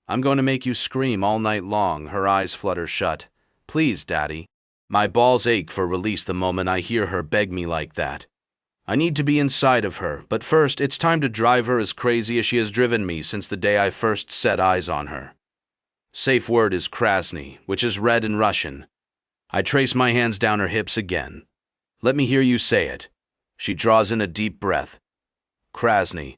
I'm going to make you scream all night long. Her eyes flutter shut. Please, Daddy. My balls ache for release the moment I hear her beg me like that. I need to be inside of her, but first it's time to drive her as crazy as she has driven me since the day I first set eyes on her. Safe word is Krasny, which is red in Russian. I trace my hands down her hips again. Let me hear you say it. She draws in a deep breath. Krasny.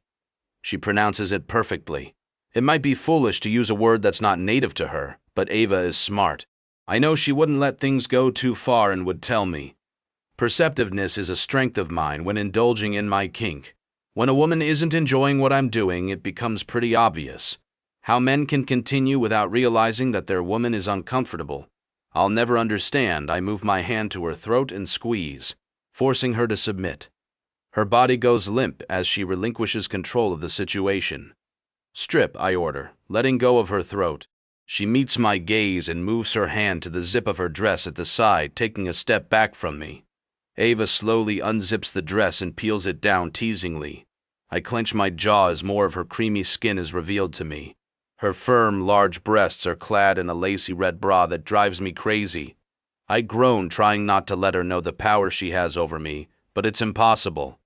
She pronounces it perfectly. It might be foolish to use a word that's not native to her, but Ava is smart. I know she wouldn't let things go too far and would tell me. Perceptiveness is a strength of mine when indulging in my kink. When a woman isn't enjoying what I'm doing, it becomes pretty obvious. How men can continue without realizing that their woman is uncomfortable. I'll never understand. I move my hand to her throat and squeeze, forcing her to submit. Her body goes limp as she relinquishes control of the situation. Strip, I order, letting go of her throat. She meets my gaze and moves her hand to the zip of her dress at the side, taking a step back from me. Ava slowly unzips the dress and peels it down teasingly. I clench my jaw as more of her creamy skin is revealed to me. Her firm, large breasts are clad in a lacy red bra that drives me crazy. I groan, trying not to let her know the power she has over me, but it's impossible.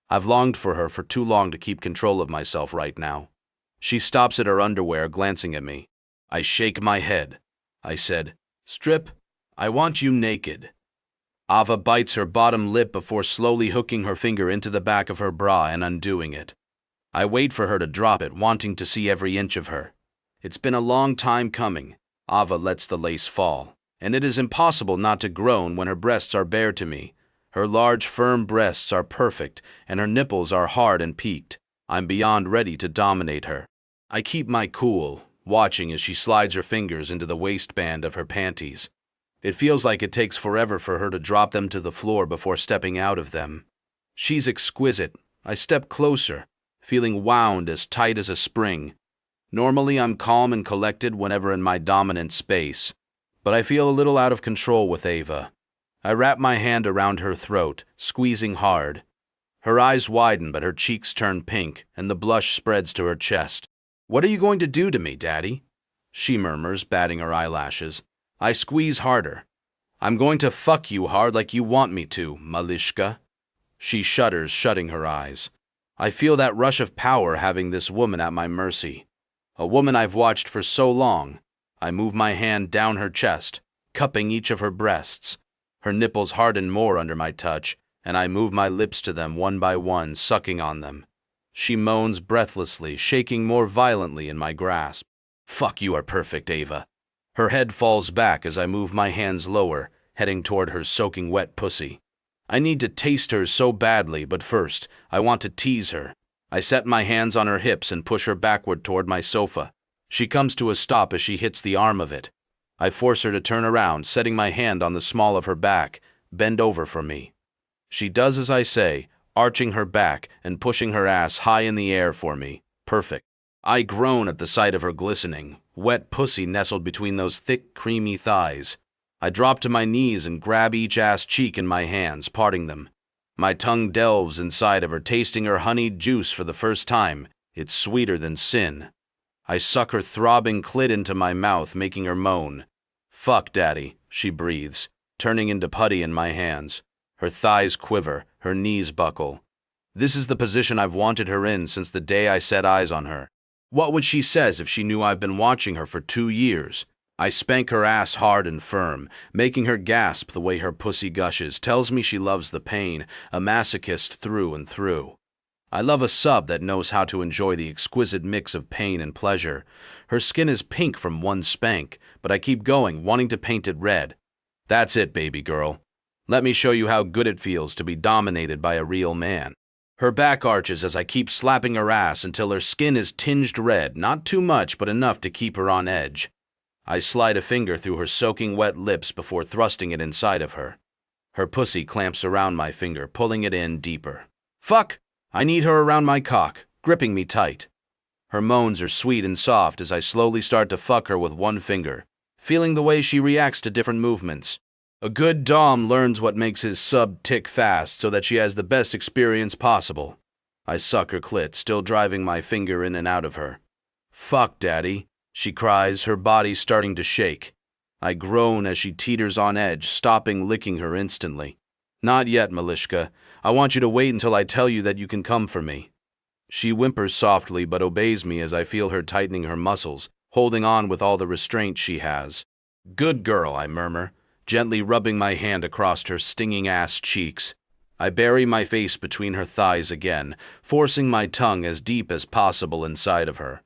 I've longed for her for too long to keep control of myself right now. She stops at her underwear, glancing at me. I shake my head. I said, Strip, I want you naked. Ava bites her bottom lip before slowly hooking her finger into the back of her bra and undoing it. I wait for her to drop it, wanting to see every inch of her. It's been a long time coming. Ava lets the lace fall, and it is impossible not to groan when her breasts are bare to me. Her large, firm breasts are perfect, and her nipples are hard and peaked. I'm beyond ready to dominate her. I keep my cool, watching as she slides her fingers into the waistband of her panties. It feels like it takes forever for her to drop them to the floor before stepping out of them. She's exquisite. I step closer, feeling wound as tight as a spring. Normally I'm calm and collected whenever in my dominant space, but I feel a little out of control with Ava. I wrap my hand around her throat, squeezing hard. Her eyes widen, but her cheeks turn pink, and the blush spreads to her chest. What are you going to do to me, Daddy? She murmurs, batting her eyelashes. I squeeze harder. I'm going to fuck you hard like you want me to, Malishka. She shudders, shutting her eyes. I feel that rush of power having this woman at my mercy. A woman I've watched for so long. I move my hand down her chest, cupping each of her breasts. Her nipples harden more under my touch, and I move my lips to them one by one, sucking on them. She moans breathlessly, shaking more violently in my grasp. Fuck, you are perfect, Ava. Her head falls back as I move my hands lower, heading toward her soaking wet pussy. I need to taste her so badly, but first, I want to tease her. I set my hands on her hips and push her backward toward my sofa. She comes to a stop as she hits the arm of it. I force her to turn around, setting my hand on the small of her back. Bend over for me. She does as I say, arching her back and pushing her ass high in the air for me. Perfect. I groan at the sight of her glistening, wet pussy nestled between those thick, creamy thighs. I drop to my knees and grab each ass cheek in my hands, parting them. My tongue delves inside of her, tasting her honeyed juice for the first time. It's sweeter than sin. I suck her throbbing clit into my mouth, making her moan. "Fuck, Daddy," she breathes, turning into putty in my hands. Her thighs quiver, her knees buckle. This is the position I've wanted her in since the day I set eyes on her. What would she says if she knew I've been watching her for 2 years? I spank her ass hard and firm, making her gasp the way her pussy gushes, tells me she loves the pain, a masochist through and through. I love a sub that knows how to enjoy the exquisite mix of pain and pleasure. Her skin is pink from one spank, but I keep going, wanting to paint it red. That's it, baby girl. Let me show you how good it feels to be dominated by a real man. Her back arches as I keep slapping her ass until her skin is tinged red, not too much but enough to keep her on edge. I slide a finger through her soaking wet lips before thrusting it inside of her. Her pussy clamps around my finger, pulling it in deeper. Fuck! I need her around my cock, gripping me tight. Her moans are sweet and soft as I slowly start to fuck her with one finger, feeling the way she reacts to different movements. A good dom learns what makes his sub tick fast so that she has the best experience possible. I suck her clit, still driving my finger in and out of her. "Fuck, Daddy," she cries, her body starting to shake. I groan as she teeters on edge, stopping licking her instantly. "Not yet, Malishka. I want you to wait until I tell you that you can come for me." She whimpers softly but obeys me as I feel her tightening her muscles, holding on with all the restraint she has. "Good girl," I murmur, gently rubbing my hand across her stinging ass cheeks. I bury my face between her thighs again, forcing my tongue as deep as possible inside of her.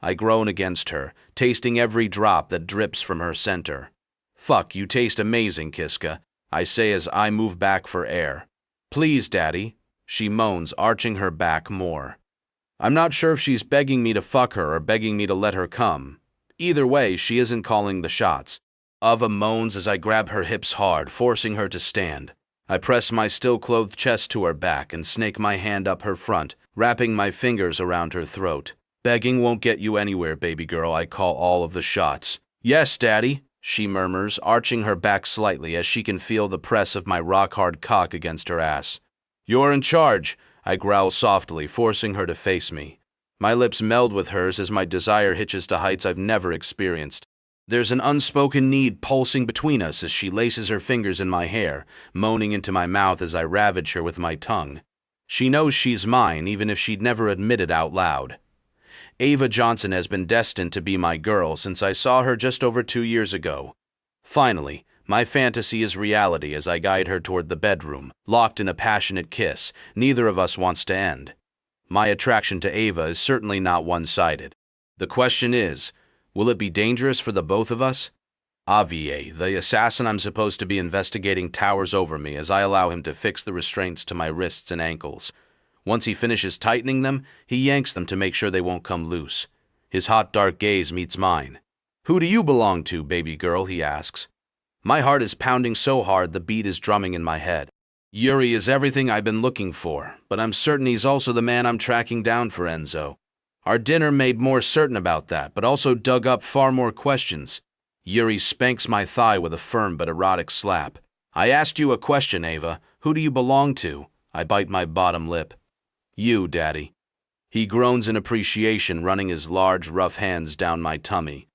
I groan against her, tasting every drop that drips from her center. "Fuck, you taste amazing, Kiska," I say as I move back for air. "Please, Daddy," she moans, arching her back more. I'm not sure if she's begging me to fuck her or begging me to let her come. Either way, she isn't calling the shots. Ava moans as I grab her hips hard, forcing her to stand. I press my still-clothed chest to her back and snake my hand up her front, wrapping my fingers around her throat. "Begging won't get you anywhere, baby girl," I call all of the shots. "Yes, Daddy," she murmurs, arching her back slightly as she can feel the press of my rock-hard cock against her ass. "You're in charge," I growl softly, forcing her to face me. My lips meld with hers as my desire hitches to heights I've never experienced. There's an unspoken need pulsing between us as she laces her fingers in my hair, moaning into my mouth as I ravage her with my tongue. She knows she's mine, even if she'd never admit it out loud. Ava Johnson has been destined to be my girl since I saw her just over 2 years ago. Finally, my fantasy is reality as I guide her toward the bedroom, locked in a passionate kiss neither of us wants to end. My attraction to Ava is certainly not one-sided. The question is, will it be dangerous for the both of us? Avier, the assassin I'm supposed to be investigating, towers over me as I allow him to fix the restraints to my wrists and ankles. Once he finishes tightening them, he yanks them to make sure they won't come loose. His hot, dark gaze meets mine. "Who do you belong to, baby girl?" he asks. My heart is pounding so hard the beat is drumming in my head. Yuri is everything I've been looking for, but I'm certain he's also the man I'm tracking down for Enzo. Our dinner made more certain about that, but also dug up far more questions. Yuri spanks my thigh with a firm but erotic slap. "I asked you a question, Ava. Who do you belong to?" I bite my bottom lip. "You, Daddy." He groans in appreciation, running his large, rough hands down my tummy.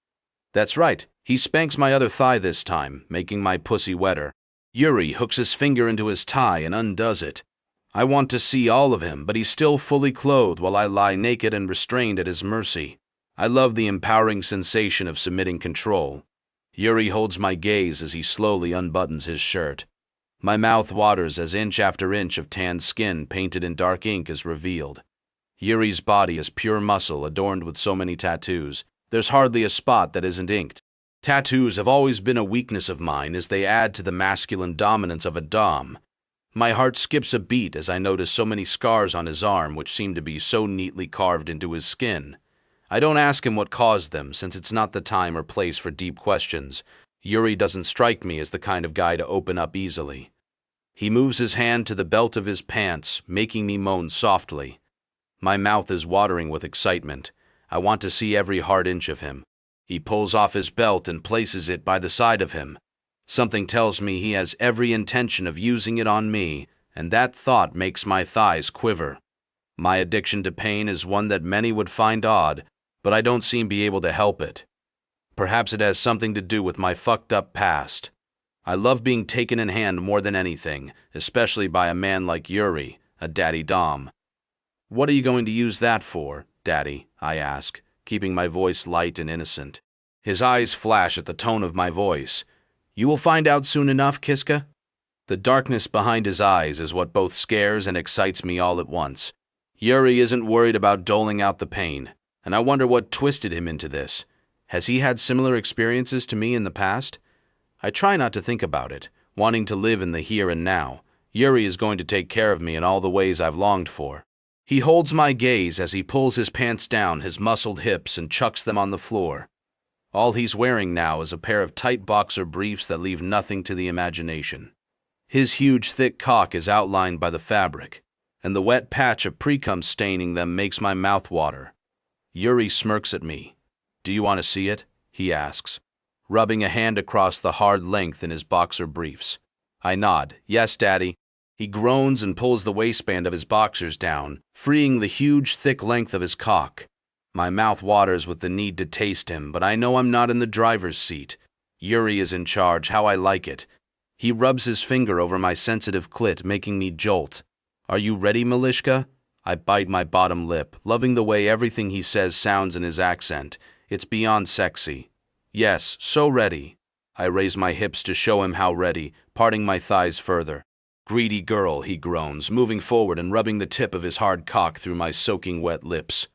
That's right, he spanks my other thigh this time, making my pussy wetter. Yuri hooks his finger into his tie and undoes it. I want to see all of him, but he's still fully clothed while I lie naked and restrained at his mercy. I love the empowering sensation of submitting control. Yuri holds my gaze as he slowly unbuttons his shirt. My mouth waters as inch after inch of tanned skin painted in dark ink is revealed. Yuri's body is pure muscle adorned with so many tattoos. There's hardly a spot that isn't inked. Tattoos have always been a weakness of mine as they add to the masculine dominance of a dom. My heart skips a beat as I notice so many scars on his arm which seem to be so neatly carved into his skin. I don't ask him what caused them, since it's not the time or place for deep questions. Yuri doesn't strike me as the kind of guy to open up easily. He moves his hand to the belt of his pants, making me moan softly. My mouth is watering with excitement. I want to see every hard inch of him. He pulls off his belt and places it by the side of him. Something tells me he has every intention of using it on me, and that thought makes my thighs quiver. My addiction to pain is one that many would find odd, but I don't seem to be able to help it. Perhaps it has something to do with my fucked up past. I love being taken in hand more than anything, especially by a man like Yuri, a daddy dom. What are you going to use that for, Daddy? I ask, keeping my voice light and innocent. His eyes flash at the tone of my voice. You will find out soon enough, Kiska. The darkness behind his eyes is what both scares and excites me all at once. Yuri isn't worried about doling out the pain, and I wonder what twisted him into this. Has he had similar experiences to me in the past? I try not to think about it, wanting to live in the here and now. Yuri is going to take care of me in all the ways I've longed for. He holds my gaze as he pulls his pants down his muscled hips and chucks them on the floor. All he's wearing now is a pair of tight boxer briefs that leave nothing to the imagination. His huge, thick cock is outlined by the fabric, and the wet patch of pre-cum staining them makes my mouth water. Yuri smirks at me. Do you want to see it? He asks, rubbing a hand across the hard length in his boxer briefs. I nod. Yes, Daddy. He groans and pulls the waistband of his boxers down, freeing the huge, thick length of his cock. My mouth waters with the need to taste him, but I know I'm not in the driver's seat. Yuri is in charge, how I like it. He rubs his finger over my sensitive clit, making me jolt. Are you ready, Malishka? I bite my bottom lip, loving the way everything he says sounds in his accent. It's beyond sexy. Yes, so ready. I raise my hips to show him how ready, parting my thighs further. Greedy girl, he groans, moving forward and rubbing the tip of his hard cock through my soaking wet lips.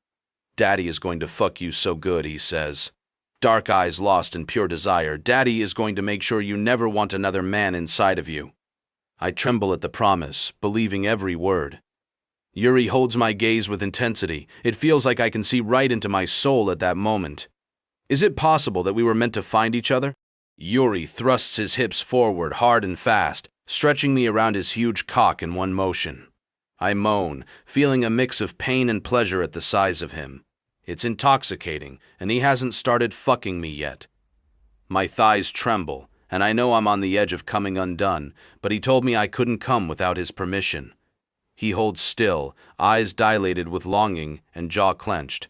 Daddy is going to fuck you so good, he says. Dark eyes lost in pure desire. Daddy is going to make sure you never want another man inside of you. I tremble at the promise, believing every word. Yuri holds my gaze with intensity. It feels like I can see right into my soul at that moment. Is it possible that we were meant to find each other? Yuri thrusts his hips forward hard and fast, stretching me around his huge cock in one motion. I moan, feeling a mix of pain and pleasure at the size of him. It's intoxicating, and he hasn't started fucking me yet. My thighs tremble, and I know I'm on the edge of coming undone, but he told me I couldn't come without his permission. He holds still, eyes dilated with longing and jaw clenched.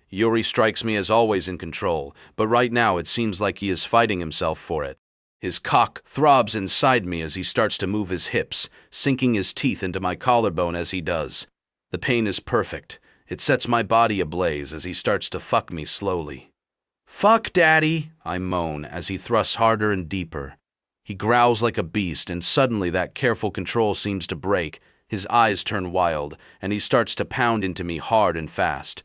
Yuri strikes me as always in control, but right now it seems like he is fighting himself for it. His cock throbs inside me as he starts to move his hips, sinking his teeth into my collarbone as he does. The pain is perfect. It sets my body ablaze as he starts to fuck me slowly. Fuck, Daddy, I moan as he thrusts harder and deeper. He growls like a beast, and suddenly that careful control seems to break. His eyes turn wild, and he starts to pound into me hard and fast.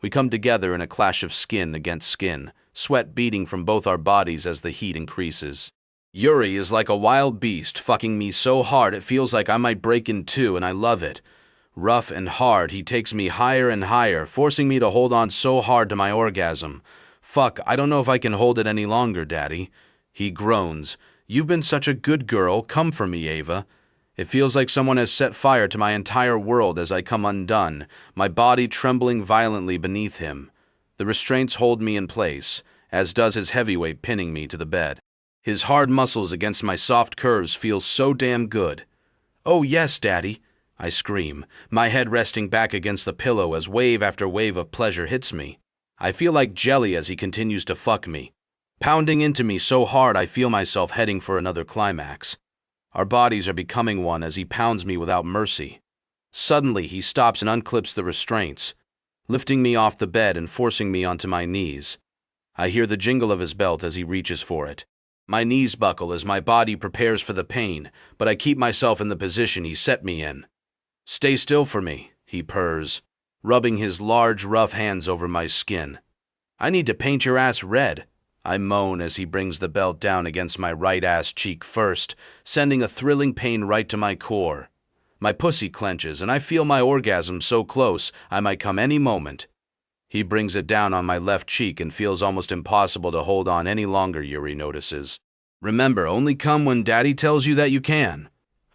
We come together in a clash of skin against skin, sweat beating from both our bodies as the heat increases. Yuri is like a wild beast, fucking me so hard it feels like I might break in two, and I love it. Rough and hard, he takes me higher and higher, forcing me to hold on so hard to my orgasm. Fuck, I don't know if I can hold it any longer, Daddy. He groans. You've been such a good girl, come for me, Ava. It feels like someone has set fire to my entire world as I come undone, my body trembling violently beneath him. The restraints hold me in place, as does his heavyweight pinning me to the bed. His hard muscles against my soft curves feel so damn good. Oh yes, Daddy, I scream, my head resting back against the pillow as wave after wave of pleasure hits me. I feel like jelly as he continues to fuck me. Pounding into me so hard I feel myself heading for another climax. Our bodies are becoming one as he pounds me without mercy. Suddenly, he stops and unclips the restraints, lifting me off the bed and forcing me onto my knees. I hear the jingle of his belt as he reaches for it. My knees buckle as my body prepares for the pain, but I keep myself in the position he set me in. Stay still for me, he purrs, rubbing his large, rough hands over my skin. I need to paint your ass red. I moan as he brings the belt down against my right ass cheek first, sending a thrilling pain right to my core. My pussy clenches, and I feel my orgasm so close I might come any moment. He brings it down on my left cheek and feels almost impossible to hold on any longer, Yuri notices. Remember, only come when Daddy tells you that you can.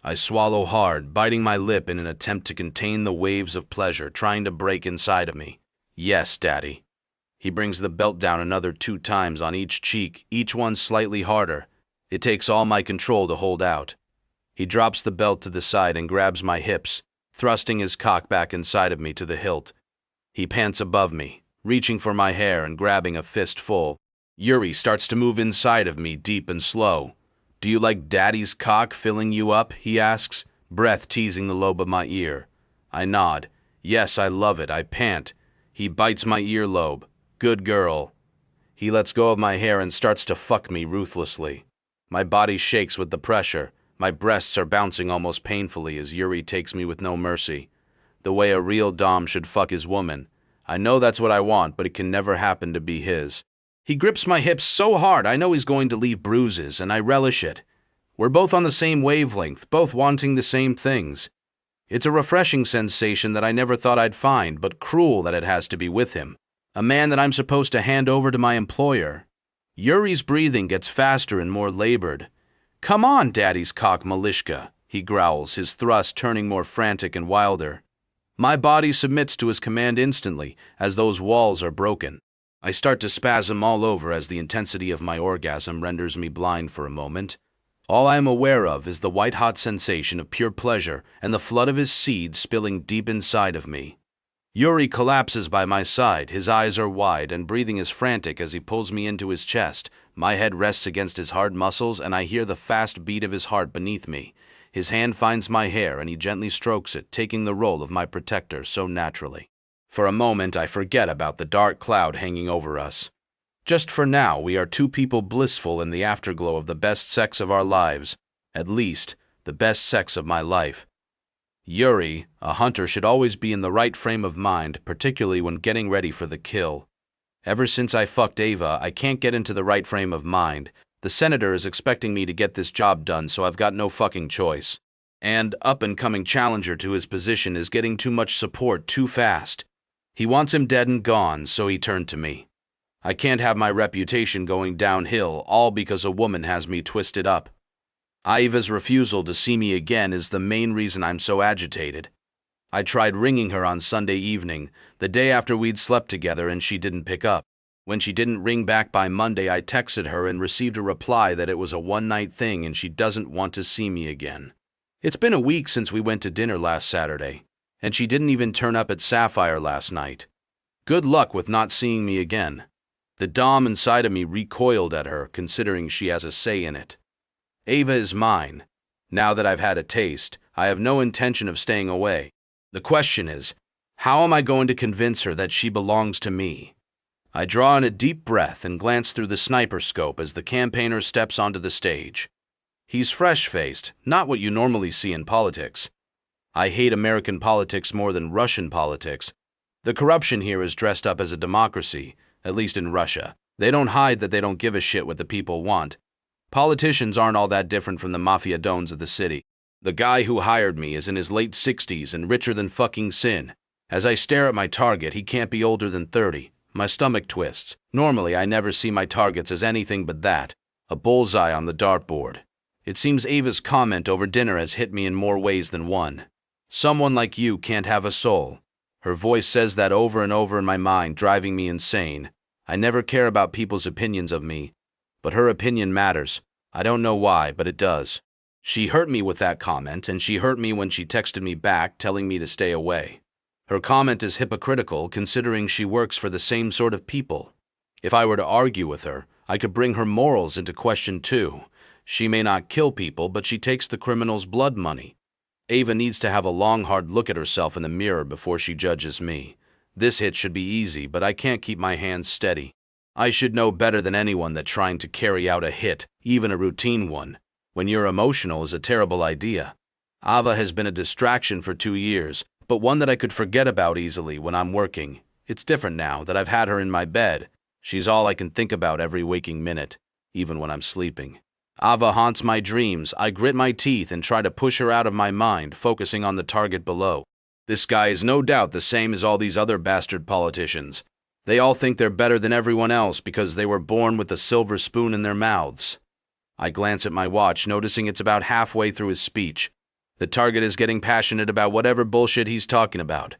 I swallow hard, biting my lip in an attempt to contain the waves of pleasure trying to break inside of me. Yes, Daddy. He brings the belt down another 2 times on each cheek, each one slightly harder. It takes all my control to hold out. He drops the belt to the side and grabs my hips, thrusting his cock back inside of me to the hilt. He pants above me, reaching for my hair and grabbing a fistful. Yuri starts to move inside of me, deep and slow. Do you like Daddy's cock filling you up? He asks, breath teasing the lobe of my ear. I nod. Yes, I love it. I pant. He bites my earlobe. Good girl. He lets go of my hair and starts to fuck me ruthlessly. My body shakes with the pressure. My breasts are bouncing almost painfully as Yuri takes me with no mercy. The way a real dom should fuck his woman. I know that's what I want, but it can never happen to be his. He grips my hips so hard I know he's going to leave bruises, and I relish it. We're both on the same wavelength, both wanting the same things. It's a refreshing sensation that I never thought I'd find, but cruel that it has to be with him. A man that I'm supposed to hand over to my employer. Yuri's breathing gets faster and more labored. Come on, Daddy's cock, Malishka, he growls, his thrust turning more frantic and wilder. My body submits to his command instantly, as those walls are broken. I start to spasm all over as the intensity of my orgasm renders me blind for a moment. All I am aware of is the white-hot sensation of pure pleasure and the flood of his seed spilling deep inside of me. Yuri collapses by my side, his eyes are wide and breathing is frantic as he pulls me into his chest. My head rests against his hard muscles and I hear the fast beat of his heart beneath me. His hand finds my hair and he gently strokes it, taking the role of my protector so naturally. For a moment I forget about the dark cloud hanging over us. Just for now, we are 2 people blissful in the afterglow of the best sex of our lives. At least, the best sex of my life. Yuri, a hunter, should always be in the right frame of mind, particularly when getting ready for the kill. Ever since I fucked Ava, I can't get into the right frame of mind. The senator is expecting me to get this job done, so I've got no fucking choice. And up-and-coming challenger to his position is getting too much support too fast. He wants him dead and gone, so he turned to me. I can't have my reputation going downhill, all because a woman has me twisted up. Ava's refusal to see me again is the main reason I'm so agitated. I tried ringing her on Sunday evening, the day after we'd slept together, and she didn't pick up. When she didn't ring back by Monday, I texted her and received a reply that it was a one-night thing and she doesn't want to see me again. It's been a week since we went to dinner last Saturday, and she didn't even turn up at Sapphire last night. Good luck with not seeing me again. The dom inside of me recoiled at her, considering she has a say in it. Ava is mine. Now that I've had a taste, I have no intention of staying away. The question is, how am I going to convince her that she belongs to me? I draw in a deep breath and glance through the sniper scope as the campaigner steps onto the stage. He's fresh-faced, not what you normally see in politics. I hate American politics more than Russian politics. The corruption here is dressed up as a democracy, at least in Russia. They don't hide that they don't give a shit what the people want. Politicians aren't all that different from the Mafia dons of the city. The guy who hired me is in his late 60s and richer than fucking sin. As I stare at my target, he can't be older than 30. My stomach twists. Normally, I never see my targets as anything but that, a bullseye on the dartboard. It seems Ava's comment over dinner has hit me in more ways than one. Someone like you can't have a soul. Her voice says that over and over in my mind, driving me insane. I never care about people's opinions of me, but her opinion matters. I don't know why, but it does. She hurt me with that comment, and she hurt me when she texted me back telling me to stay away. Her comment is hypocritical considering she works for the same sort of people. If I were to argue with her, I could bring her morals into question too. She may not kill people, but she takes the criminal's blood money. Ava needs to have a long, hard look at herself in the mirror before she judges me. This hit should be easy, but I can't keep my hands steady. I should know better than anyone that trying to carry out a hit, even a routine one, when you're emotional is a terrible idea. Ava has been a distraction for 2 years, but one that I could forget about easily when I'm working. It's different now that I've had her in my bed. She's all I can think about every waking minute, even when I'm sleeping. Ava haunts my dreams. I grit my teeth and try to push her out of my mind, focusing on the target below. This guy is no doubt the same as all these other bastard politicians. They all think they're better than everyone else because they were born with a silver spoon in their mouths. I glance at my watch, noticing it's about halfway through his speech. The target is getting passionate about whatever bullshit he's talking about.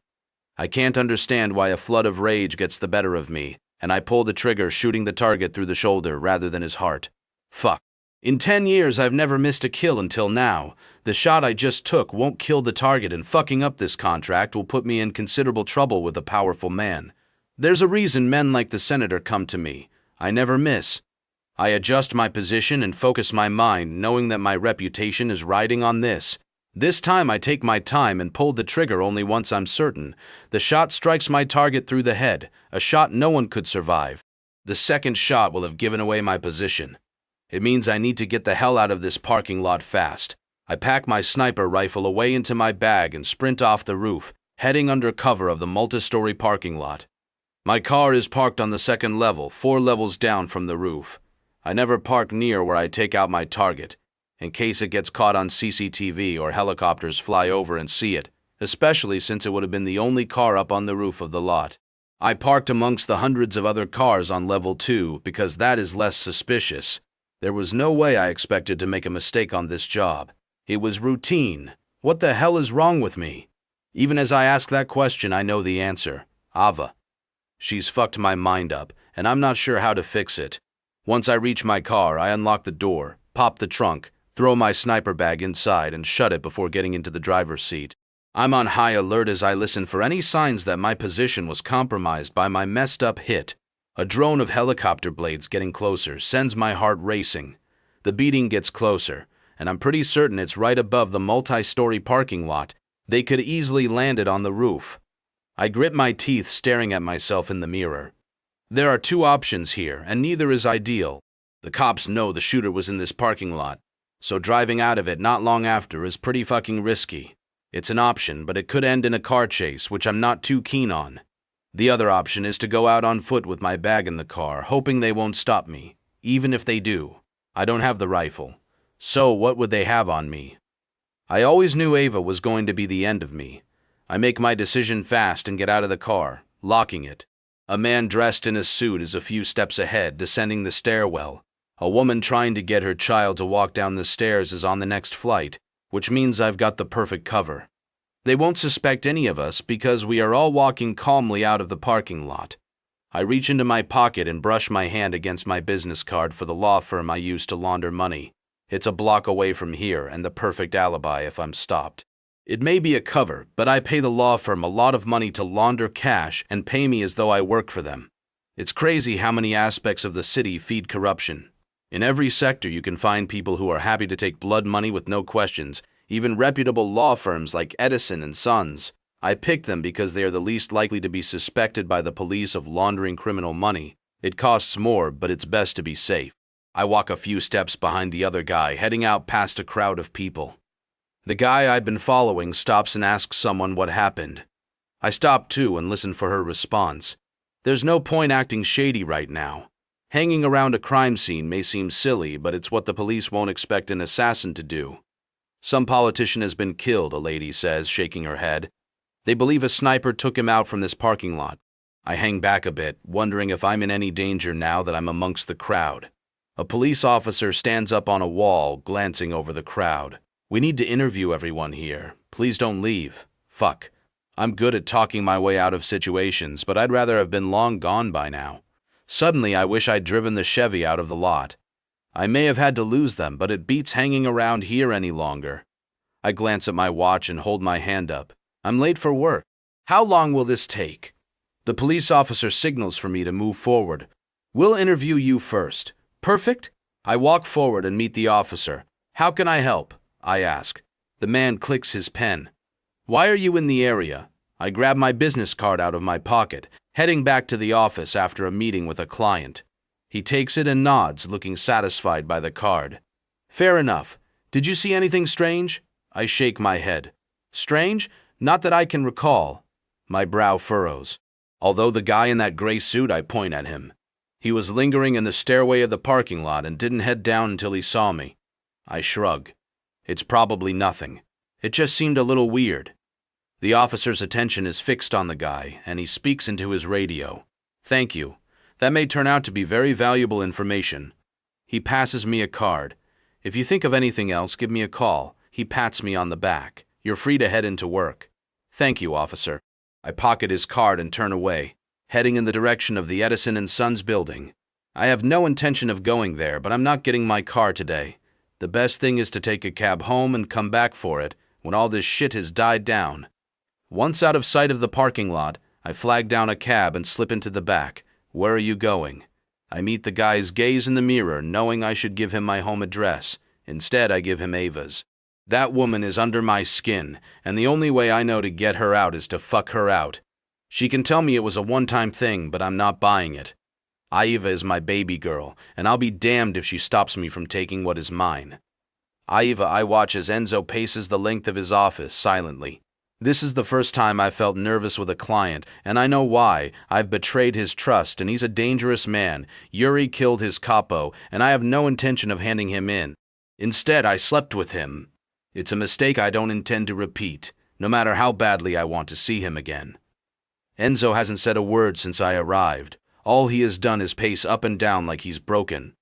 I can't understand why a flood of rage gets the better of me, and I pull the trigger, shooting the target through the shoulder rather than his heart. Fuck. In 10 years, I've never missed a kill until now. The shot I just took won't kill the target, and fucking up this contract will put me in considerable trouble with a powerful man. There's a reason men like the senator come to me. I never miss. I adjust my position and focus my mind, knowing that my reputation is riding on this. This time I take my time and pull the trigger only once I'm certain. The shot strikes my target through the head, a shot no one could survive. The second shot will have given away my position. It means I need to get the hell out of this parking lot fast. I pack my sniper rifle away into my bag and sprint off the roof, heading under cover of the multi-story parking lot. My car is parked on the second level, 4 levels down from the roof. I never park near where I take out my target, in case it gets caught on CCTV or helicopters fly over and see it, especially since it would have been the only car up on the roof of the lot. I parked amongst the hundreds of other cars on level 2 because that is less suspicious. There was no way I expected to make a mistake on this job. It was routine. What the hell is wrong with me? Even as I ask that question, I know the answer. Ava. She's fucked my mind up, and I'm not sure how to fix it. Once I reach my car, I unlock the door, pop the trunk, throw my sniper bag inside, and shut it before getting into the driver's seat. I'm on high alert as I listen for any signs that my position was compromised by my messed up hit. A drone of helicopter blades getting closer sends my heart racing. The beating gets closer, and I'm pretty certain it's right above the multi-story parking lot. They could easily land it on the roof. I grit my teeth, staring at myself in the mirror. There are 2 options here, and neither is ideal. The cops know the shooter was in this parking lot, so driving out of it not long after is pretty fucking risky. It's an option, but it could end in a car chase, which I'm not too keen on. The other option is to go out on foot with my bag in the car, hoping they won't stop me. Even if they do, I don't have the rifle. So what would they have on me? I always knew Ava was going to be the end of me. I make my decision fast and get out of the car, locking it. A man dressed in a suit is a few steps ahead, descending the stairwell. A woman trying to get her child to walk down the stairs is on the next flight, which means I've got the perfect cover. They won't suspect any of us because we are all walking calmly out of the parking lot. I reach into my pocket and brush my hand against my business card for the law firm I use to launder money. It's a block away from here and the perfect alibi if I'm stopped. It may be a cover, but I pay the law firm a lot of money to launder cash and pay me as though I work for them. It's crazy how many aspects of the city feed corruption. In every sector you can find people who are happy to take blood money with no questions, even reputable law firms like Edison and Sons. I picked them because they are the least likely to be suspected by the police of laundering criminal money. It costs more, but it's best to be safe. I walk a few steps behind the other guy, heading out past a crowd of people. The guy I'd been following stops and asks someone what happened. I stop too and listen for her response. There's no point acting shady right now. Hanging around a crime scene may seem silly, but it's what the police won't expect an assassin to do. Some politician has been killed, a lady says, shaking her head. They believe a sniper took him out from this parking lot. I hang back a bit, wondering if I'm in any danger now that I'm amongst the crowd. A police officer stands up on a wall, glancing over the crowd. We need to interview everyone here. Please don't leave. Fuck. I'm good at talking my way out of situations, but I'd rather have been long gone by now. Suddenly, I wish I'd driven the Chevy out of the lot. I may have had to lose them, but it beats hanging around here any longer. I glance at my watch and hold my hand up. I'm late for work. How long will this take? The police officer signals for me to move forward. We'll interview you first. Perfect? I walk forward and meet the officer. How can I help? I ask. The man clicks his pen. Why are you in the area? I grab my business card out of my pocket, heading back to the office after a meeting with a client. He takes it and nods, looking satisfied by the card. Fair enough. Did you see anything strange? I shake my head. Strange? Not that I can recall. My brow furrows. Although the guy in that gray suit, I point at him. He was lingering in the stairway of the parking lot and didn't head down until he saw me. I shrug. It's probably nothing. It just seemed a little weird. The officer's attention is fixed on the guy, and he speaks into his radio. Thank you. That may turn out to be very valuable information. He passes me a card. If you think of anything else, give me a call. He pats me on the back. You're free to head into work. Thank you, officer. I pocket his card and turn away, heading in the direction of the Edison and Sons building. I have no intention of going there, but I'm not getting my car today. The best thing is to take a cab home and come back for it when all this shit has died down. Once out of sight of the parking lot, I flag down a cab and slip into the back. Where are you going? I meet the guy's gaze in the mirror, knowing I should give him my home address. Instead, I give him Ava's. That woman is under my skin, and the only way I know to get her out is to fuck her out. She can tell me it was a one-time thing, but I'm not buying it. Ava is my baby girl, and I'll be damned if she stops me from taking what is mine. I watch as Enzo paces the length of his office silently. This is the first time I've felt nervous with a client, and I know why. I've betrayed his trust, and he's a dangerous man. Yuri killed his capo, and I have no intention of handing him in. Instead, I slept with him. It's a mistake I don't intend to repeat, no matter how badly I want to see him again. Enzo hasn't said a word since I arrived. All he has done is pace up and down like he's broken.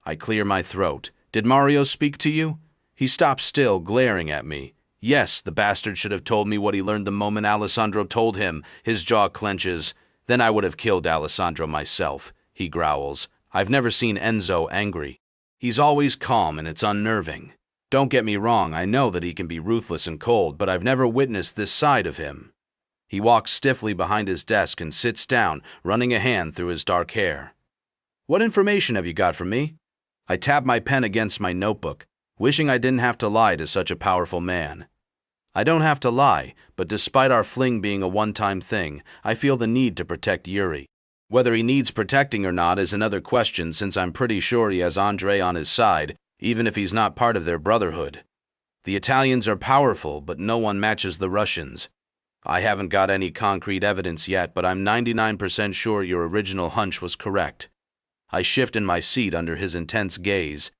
I clear my throat. Did Mario speak to you? He stops still, glaring at me. Yes, the bastard should have told me what he learned the moment Alessandro told him. His jaw clenches. Then I would have killed Alessandro myself, he growls. I've never seen Enzo angry. He's always calm, and it's unnerving. Don't get me wrong, I know that he can be ruthless and cold, but I've never witnessed this side of him. He walks stiffly behind his desk and sits down, running a hand through his dark hair. What information have you got from me? I tap my pen against my notebook, wishing I didn't have to lie to such a powerful man. I don't have to lie, but despite our fling being a one-time thing, I feel the need to protect Yuri. Whether he needs protecting or not is another question, since I'm pretty sure he has Andre on his side, even if he's not part of their brotherhood. The Italians are powerful, but no one matches the Russians. I haven't got any concrete evidence yet, but I'm 99% sure your original hunch was correct. I shift in my seat under his intense gaze.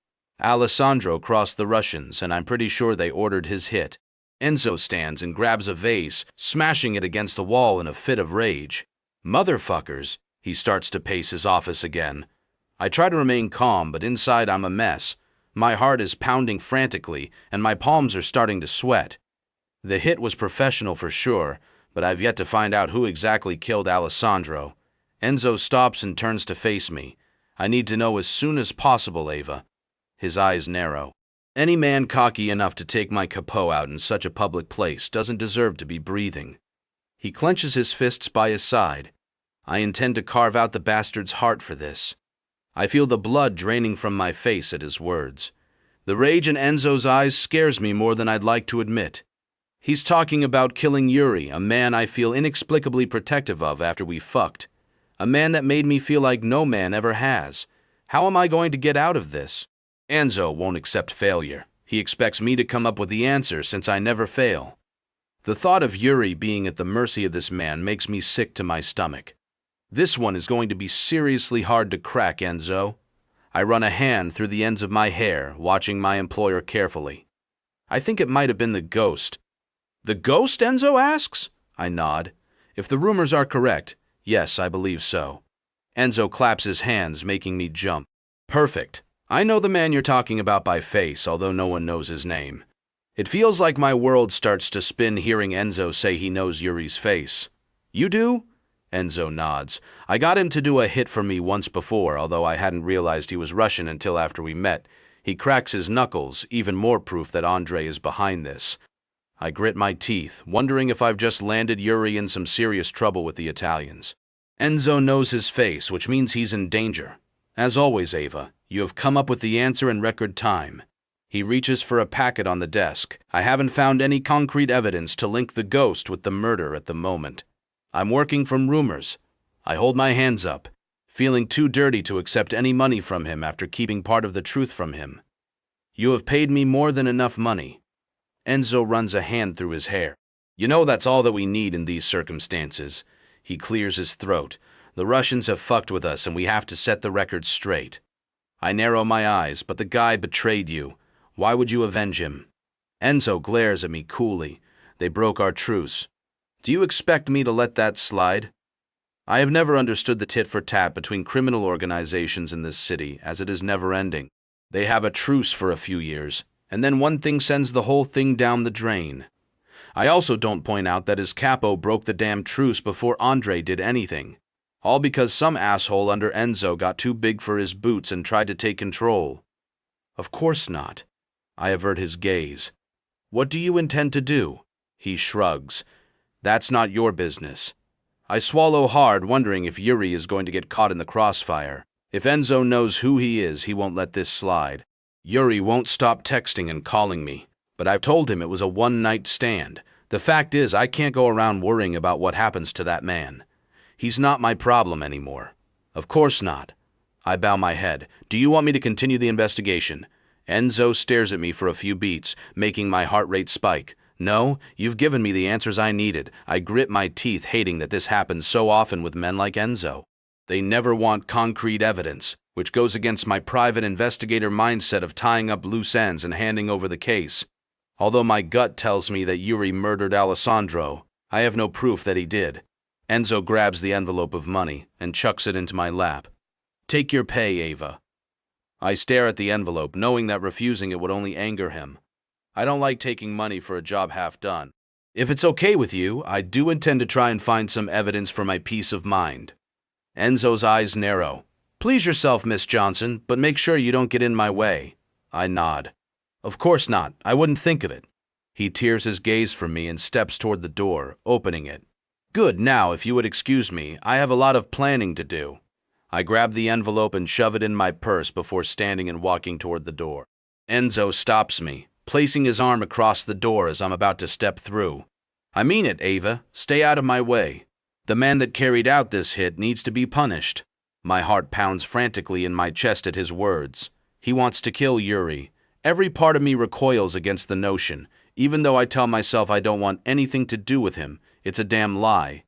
Alessandro crossed the Russians, and I'm pretty sure they ordered his hit. Enzo stands and grabs a vase, smashing it against the wall in a fit of rage. Motherfuckers! He starts to pace his office again. I try to remain calm, but inside I'm a mess. My heart is pounding frantically, and my palms are starting to sweat. The hit was professional for sure, but I've yet to find out who exactly killed Alessandro. Enzo stops and turns to face me. I need to know as soon as possible, Ava. His eyes narrow. Any man cocky enough to take my capo out in such a public place doesn't deserve to be breathing. He clenches his fists by his side. I intend to carve out the bastard's heart for this. I feel the blood draining from my face at his words. The rage in Enzo's eyes scares me more than I'd like to admit. He's talking about killing Yuri, a man I feel inexplicably protective of after we fucked. A man that made me feel like no man ever has. How am I going to get out of this? Enzo won't accept failure. He expects me to come up with the answer since I never fail. The thought of Yuri being at the mercy of this man makes me sick to my stomach. This one is going to be seriously hard to crack, Enzo. I run a hand through the ends of my hair, watching my employer carefully. I think it might have been the ghost. The ghost, Enzo asks? I nod. If the rumors are correct, yes, I believe so. Enzo claps his hands, making me jump. Perfect. I know the man you're talking about by face, although no one knows his name. It feels like my world starts to spin hearing Enzo say he knows Yuri's face. You do? Enzo nods. I got him to do a hit for me once before, although I hadn't realized he was Russian until after we met. He cracks his knuckles, even more proof that Andre is behind this. I grit my teeth, wondering if I've just landed Yuri in some serious trouble with the Italians. Enzo knows his face, which means he's in danger. As always, Ava, you have come up with the answer in record time. He reaches for a packet on the desk. I haven't found any concrete evidence to link the ghost with the murder at the moment. I'm working from rumors. I hold my hands up, feeling too dirty to accept any money from him after keeping part of the truth from him. You have paid me more than enough money. Enzo runs a hand through his hair. You know that's all that we need in these circumstances. He clears his throat. The Russians have fucked with us and we have to set the record straight. I narrow my eyes, but the guy betrayed you. Why would you avenge him? Enzo glares at me coolly. They broke our truce. Do you expect me to let that slide? I have never understood the tit-for-tat between criminal organizations in this city, as it is never-ending. They have a truce for a few years, and then one thing sends the whole thing down the drain. I also don't point out that his capo broke the damn truce before Andre did anything. All because some asshole under Enzo got too big for his boots and tried to take control. Of course not. I avert his gaze. What do you intend to do? He shrugs. That's not your business. I swallow hard, wondering if Yuri is going to get caught in the crossfire. If Enzo knows who he is, he won't let this slide. Yuri won't stop texting and calling me, but I've told him it was a one-night stand. The fact is, I can't go around worrying about what happens to that man. He's not my problem anymore. Of course not. I bow my head. Do you want me to continue the investigation? Enzo stares at me for a few beats, making my heart rate spike. No, you've given me the answers I needed. I grit my teeth, hating that this happens so often with men like Enzo. They never want concrete evidence, which goes against my private investigator mindset of tying up loose ends and handing over the case. Although my gut tells me that Yuri murdered Alessandro, I have no proof that he did. Enzo grabs the envelope of money and chucks it into my lap. Take your pay, Ava. I stare at the envelope, knowing that refusing it would only anger him. I don't like taking money for a job half done. If it's okay with you, I do intend to try and find some evidence for my peace of mind. Enzo's eyes narrow. Please yourself, Miss Johnson, but make sure you don't get in my way. I nod. Of course not. I wouldn't think of it. He tears his gaze from me and steps toward the door, opening it. Good, now, if you would excuse me, I have a lot of planning to do. I grab the envelope and shove it in my purse before standing and walking toward the door. Enzo stops me, placing his arm across the door as I'm about to step through. I mean it, Ava. Stay out of my way. The man that carried out this hit needs to be punished. My heart pounds frantically in my chest at his words. He wants to kill Yuri. Every part of me recoils against the notion. Even though I tell myself I don't want anything to do with him, it's a damn lie.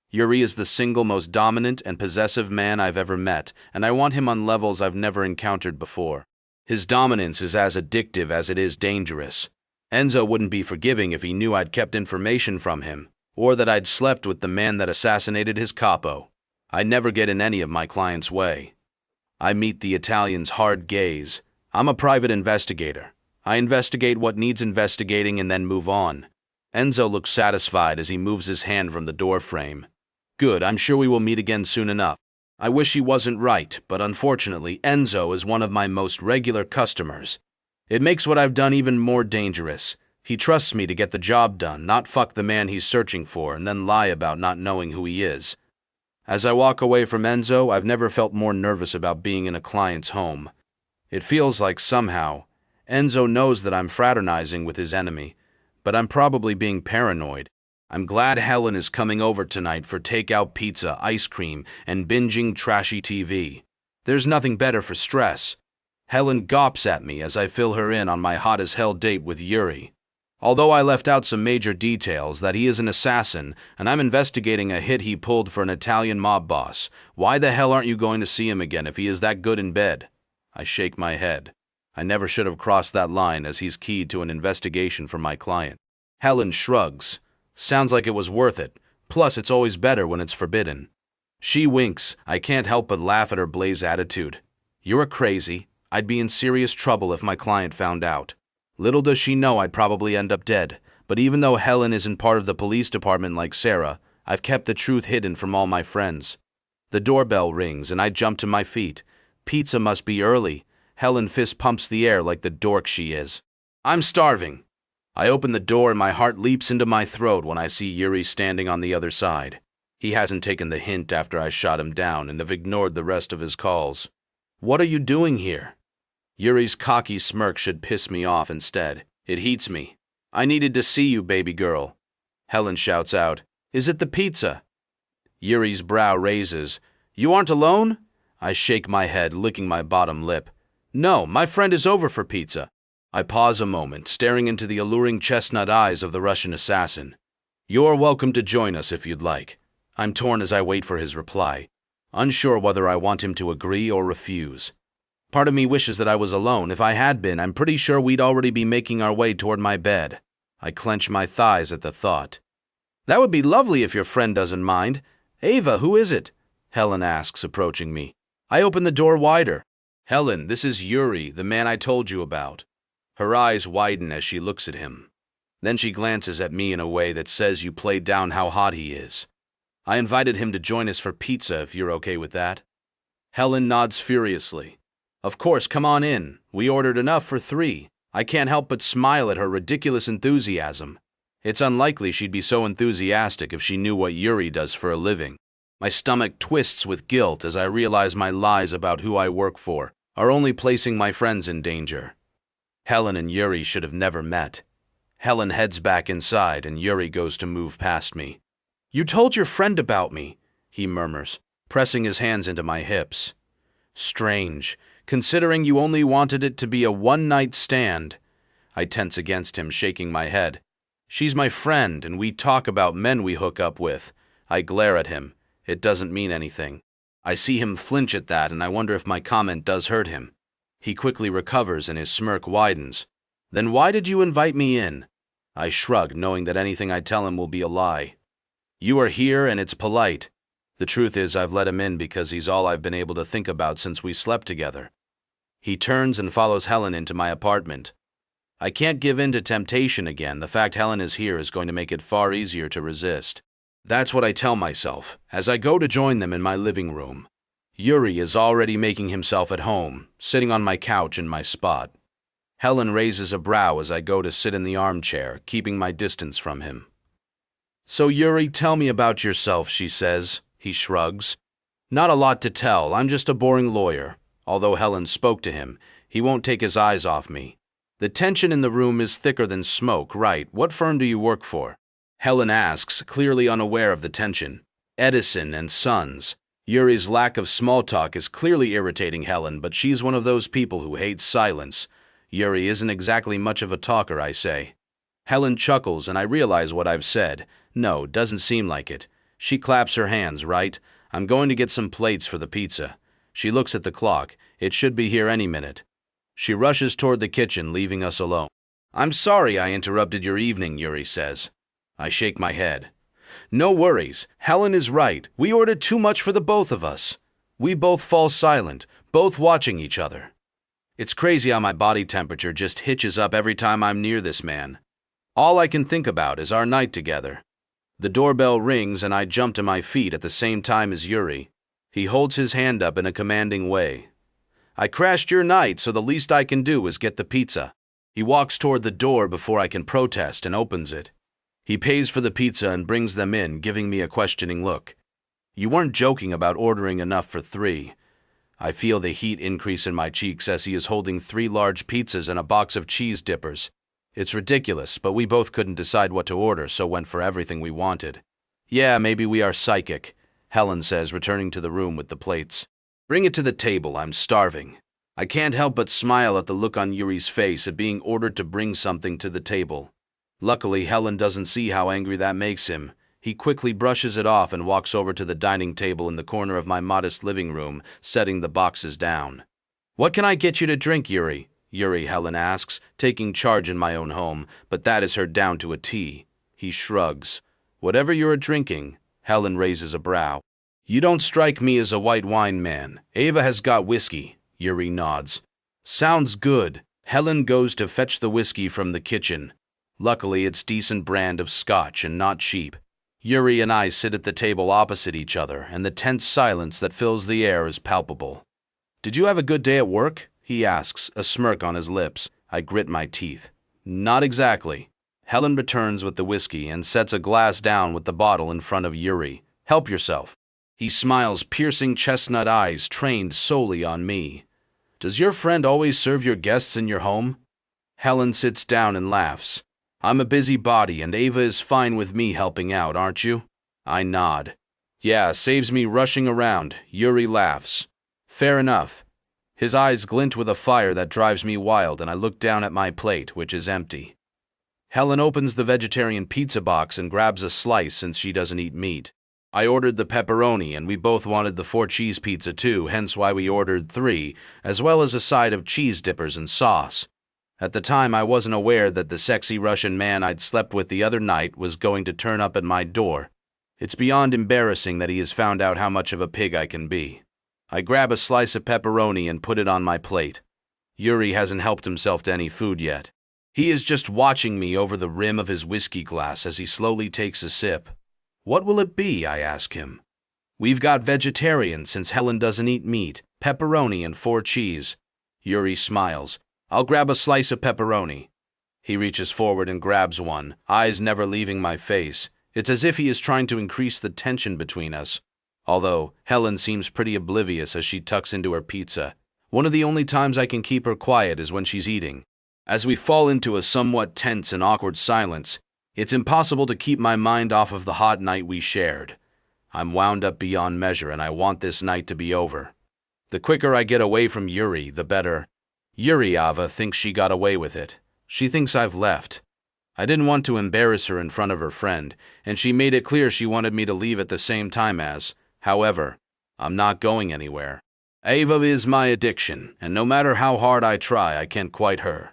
Yuri is the single most dominant and possessive man I've ever met, and I want him on levels I've never encountered before. His dominance is as addictive as it is dangerous. Enzo wouldn't be forgiving if he knew I'd kept information from him, or that I'd slept with the man that assassinated his capo. I never get in any of my client's way. I meet the Italian's hard gaze. I'm a private investigator. I investigate what needs investigating and then move on. Enzo looks satisfied as he moves his hand from the door frame. Good, I'm sure we will meet again soon enough. I wish he wasn't right, but unfortunately, Enzo is one of my most regular customers. It makes what I've done even more dangerous. He trusts me to get the job done, not fuck the man he's searching for and then lie about not knowing who he is. As I walk away from Enzo, I've never felt more nervous about being in a client's home. It feels like somehow, Enzo knows that I'm fraternizing with his enemy, but I'm probably being paranoid. I'm glad Helen is coming over tonight for takeout pizza, ice cream, and binging trashy TV. There's nothing better for stress. Helen gawps at me as I fill her in on my hot-as-hell date with Yuri. Although I left out some major details that he is an assassin and I'm investigating a hit he pulled for an Italian mob boss, why the hell aren't you going to see him again if he is that good in bed? I shake my head. I never should have crossed that line as he's keyed to an investigation for my client. Helen shrugs. Sounds like it was worth it. Plus, it's always better when it's forbidden. She winks. I can't help but laugh at her blaze attitude. You're crazy. I'd be in serious trouble if my client found out. Little does she know I'd probably end up dead. But even though Helen isn't part of the police department like Sarah, I've kept the truth hidden from all my friends. The doorbell rings and I jump to my feet. Pizza must be early. Helen fist pumps the air like the dork she is. I'm starving. I open the door and my heart leaps into my throat when I see Yuri standing on the other side. He hasn't taken the hint after I shot him down and have ignored the rest of his calls. What are you doing here? Yuri's cocky smirk should piss me off instead. It heats me. I needed to see you, baby girl. Helen shouts out, Is it the pizza? Yuri's brow raises. You aren't alone? I shake my head, licking my bottom lip. No, my friend is over for pizza. I pause a moment, staring into the alluring chestnut eyes of the Russian assassin. You're welcome to join us if you'd like. I'm torn as I wait for his reply, unsure whether I want him to agree or refuse. Part of me wishes that I was alone. If I had been, I'm pretty sure we'd already be making our way toward my bed. I clench my thighs at the thought. That would be lovely if your friend doesn't mind. Ava, who is it? Helen asks, approaching me. I open the door wider. Helen, this is Yuri, the man I told you about. Her eyes widen as she looks at him. Then she glances at me in a way that says you played down how hot he is. I invited him to join us for pizza if you're okay with that. Helen nods furiously. Of course, come on in. We ordered enough for 3. I can't help but smile at her ridiculous enthusiasm. It's unlikely she'd be so enthusiastic if she knew what Yuri does for a living. My stomach twists with guilt as I realize my lies about who I work for are only placing my friends in danger. Helen and Yuri should have never met. Helen heads back inside and Yuri goes to move past me. You told your friend about me, he murmurs, pressing his hands into my hips. Strange, considering you only wanted it to be a one-night stand. I tense against him, shaking my head. She's my friend, and we talk about men we hook up with. I glare at him. It doesn't mean anything. I see him flinch at that, and I wonder if my comment does hurt him. He quickly recovers and his smirk widens. Then why did you invite me in? I shrug, knowing that anything I tell him will be a lie. You are here, and it's polite. The truth is I've let him in because he's all I've been able to think about since we slept together. He turns and follows Helen into my apartment. I can't give in to temptation again. The fact Helen is here is going to make it far easier to resist. That's what I tell myself as I go to join them in my living room. Yuri is already making himself at home, sitting on my couch in my spot. Helen raises a brow as I go to sit in the armchair, keeping my distance from him. So Yuri, tell me about yourself, she says. He shrugs. Not a lot to tell, I'm just a boring lawyer. Although Helen spoke to him, he won't take his eyes off me. The tension in the room is thicker than smoke, right? What firm do you work for? Helen asks, clearly unaware of the tension. Edison and Sons. Yuri's lack of small talk is clearly irritating Helen, but she's one of those people who hates silence. Yuri isn't exactly much of a talker, I say. Helen chuckles, and I realize what I've said. No, doesn't seem like it. She claps her hands, right? I'm going to get some plates for the pizza. She looks at the clock. It should be here any minute. She rushes toward the kitchen, leaving us alone. I'm sorry I interrupted your evening, Yuri says. I shake my head. No worries. Helen is right. We ordered too much for the both of us. We both fall silent, both watching each other. It's crazy how my body temperature just hitches up every time I'm near this man. All I can think about is our night together. The doorbell rings and I jump to my feet at the same time as Yuri. He holds his hand up in a commanding way. I crashed your night, so the least I can do is get the pizza. He walks toward the door before I can protest and opens it. He pays for the pizza and brings them in, giving me a questioning look. You weren't joking about ordering enough for 3. I feel the heat increase in my cheeks as he is holding 3 large pizzas and a box of cheese dippers. It's ridiculous, but we both couldn't decide what to order, so went for everything we wanted. Yeah, maybe we are psychic, Helen says, returning to the room with the plates. Bring it to the table, I'm starving. I can't help but smile at the look on Yuri's face at being ordered to bring something to the table. Luckily, Helen doesn't see how angry that makes him. He quickly brushes it off and walks over to the dining table in the corner of my modest living room, setting the boxes down. What can I get you to drink, Yuri? Yuri, Helen asks, taking charge in my own home, but that is her down to a T. He shrugs. Whatever you're drinking, Helen raises a brow. You don't strike me as a white wine man. Ava has got whiskey. Yuri nods. Sounds good. Helen goes to fetch the whiskey from the kitchen. Luckily, it's decent brand of scotch and not cheap. Yuri and I sit at the table opposite each other, and the tense silence that fills the air is palpable. Did you have a good day at work? He asks, a smirk on his lips. I grit my teeth. Not exactly. Helen returns with the whiskey and sets a glass down with the bottle in front of Yuri. Help yourself. He smiles, piercing chestnut eyes trained solely on me. Does your friend always serve your guests in your home? Helen sits down and laughs. I'm a busybody and Ava is fine with me helping out, aren't you? I nod. Yeah, saves me rushing around. Yuri laughs. Fair enough. His eyes glint with a fire that drives me wild, and I look down at my plate, which is empty. Helen opens the vegetarian pizza box and grabs a slice since she doesn't eat meat. I ordered the pepperoni, and we both wanted the 4-cheese pizza too, hence why we ordered 3, as well as a side of cheese dippers and sauce. At the time, I wasn't aware that the sexy Russian man I'd slept with the other night was going to turn up at my door. It's beyond embarrassing that he has found out how much of a pig I can be. I grab a slice of pepperoni and put it on my plate. Yuri hasn't helped himself to any food yet. He is just watching me over the rim of his whiskey glass as he slowly takes a sip. What will it be? I ask him. We've got vegetarian since Helen doesn't eat meat, pepperoni and 4 cheese. Yuri smiles. I'll grab a slice of pepperoni. He reaches forward and grabs one, eyes never leaving my face. It's as if he is trying to increase the tension between us. Although Helen seems pretty oblivious as she tucks into her pizza. One of the only times I can keep her quiet is when she's eating. As we fall into a somewhat tense and awkward silence, it's impossible to keep my mind off of the hot night we shared. I'm wound up beyond measure and I want this night to be over. The quicker I get away from Yuri, the better. Ava thinks she got away with it. She thinks I've left. I didn't want to embarrass her in front of her friend, and she made it clear she wanted me to leave at the same time as. However, I'm not going anywhere. Ava is my addiction, and no matter how hard I try, I can't quite her.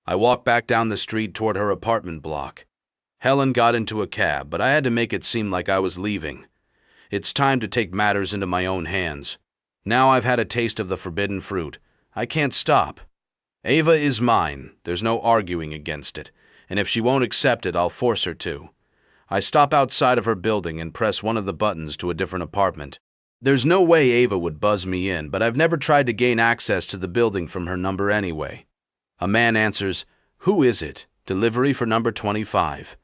I walk back down the street toward her apartment block. Helen got into a cab, but I had to make it seem like I was leaving. It's time to take matters into my own hands. Now I've had a taste of the forbidden fruit. I can't stop. Ava is mine. There's no arguing against it, and if she won't accept it, I'll force her to. I stop outside of her building and press one of the buttons to a different apartment. There's no way Ava would buzz me in, but I've never tried to gain access to the building from her number anyway. A man answers, "Who is it? Delivery for number 25.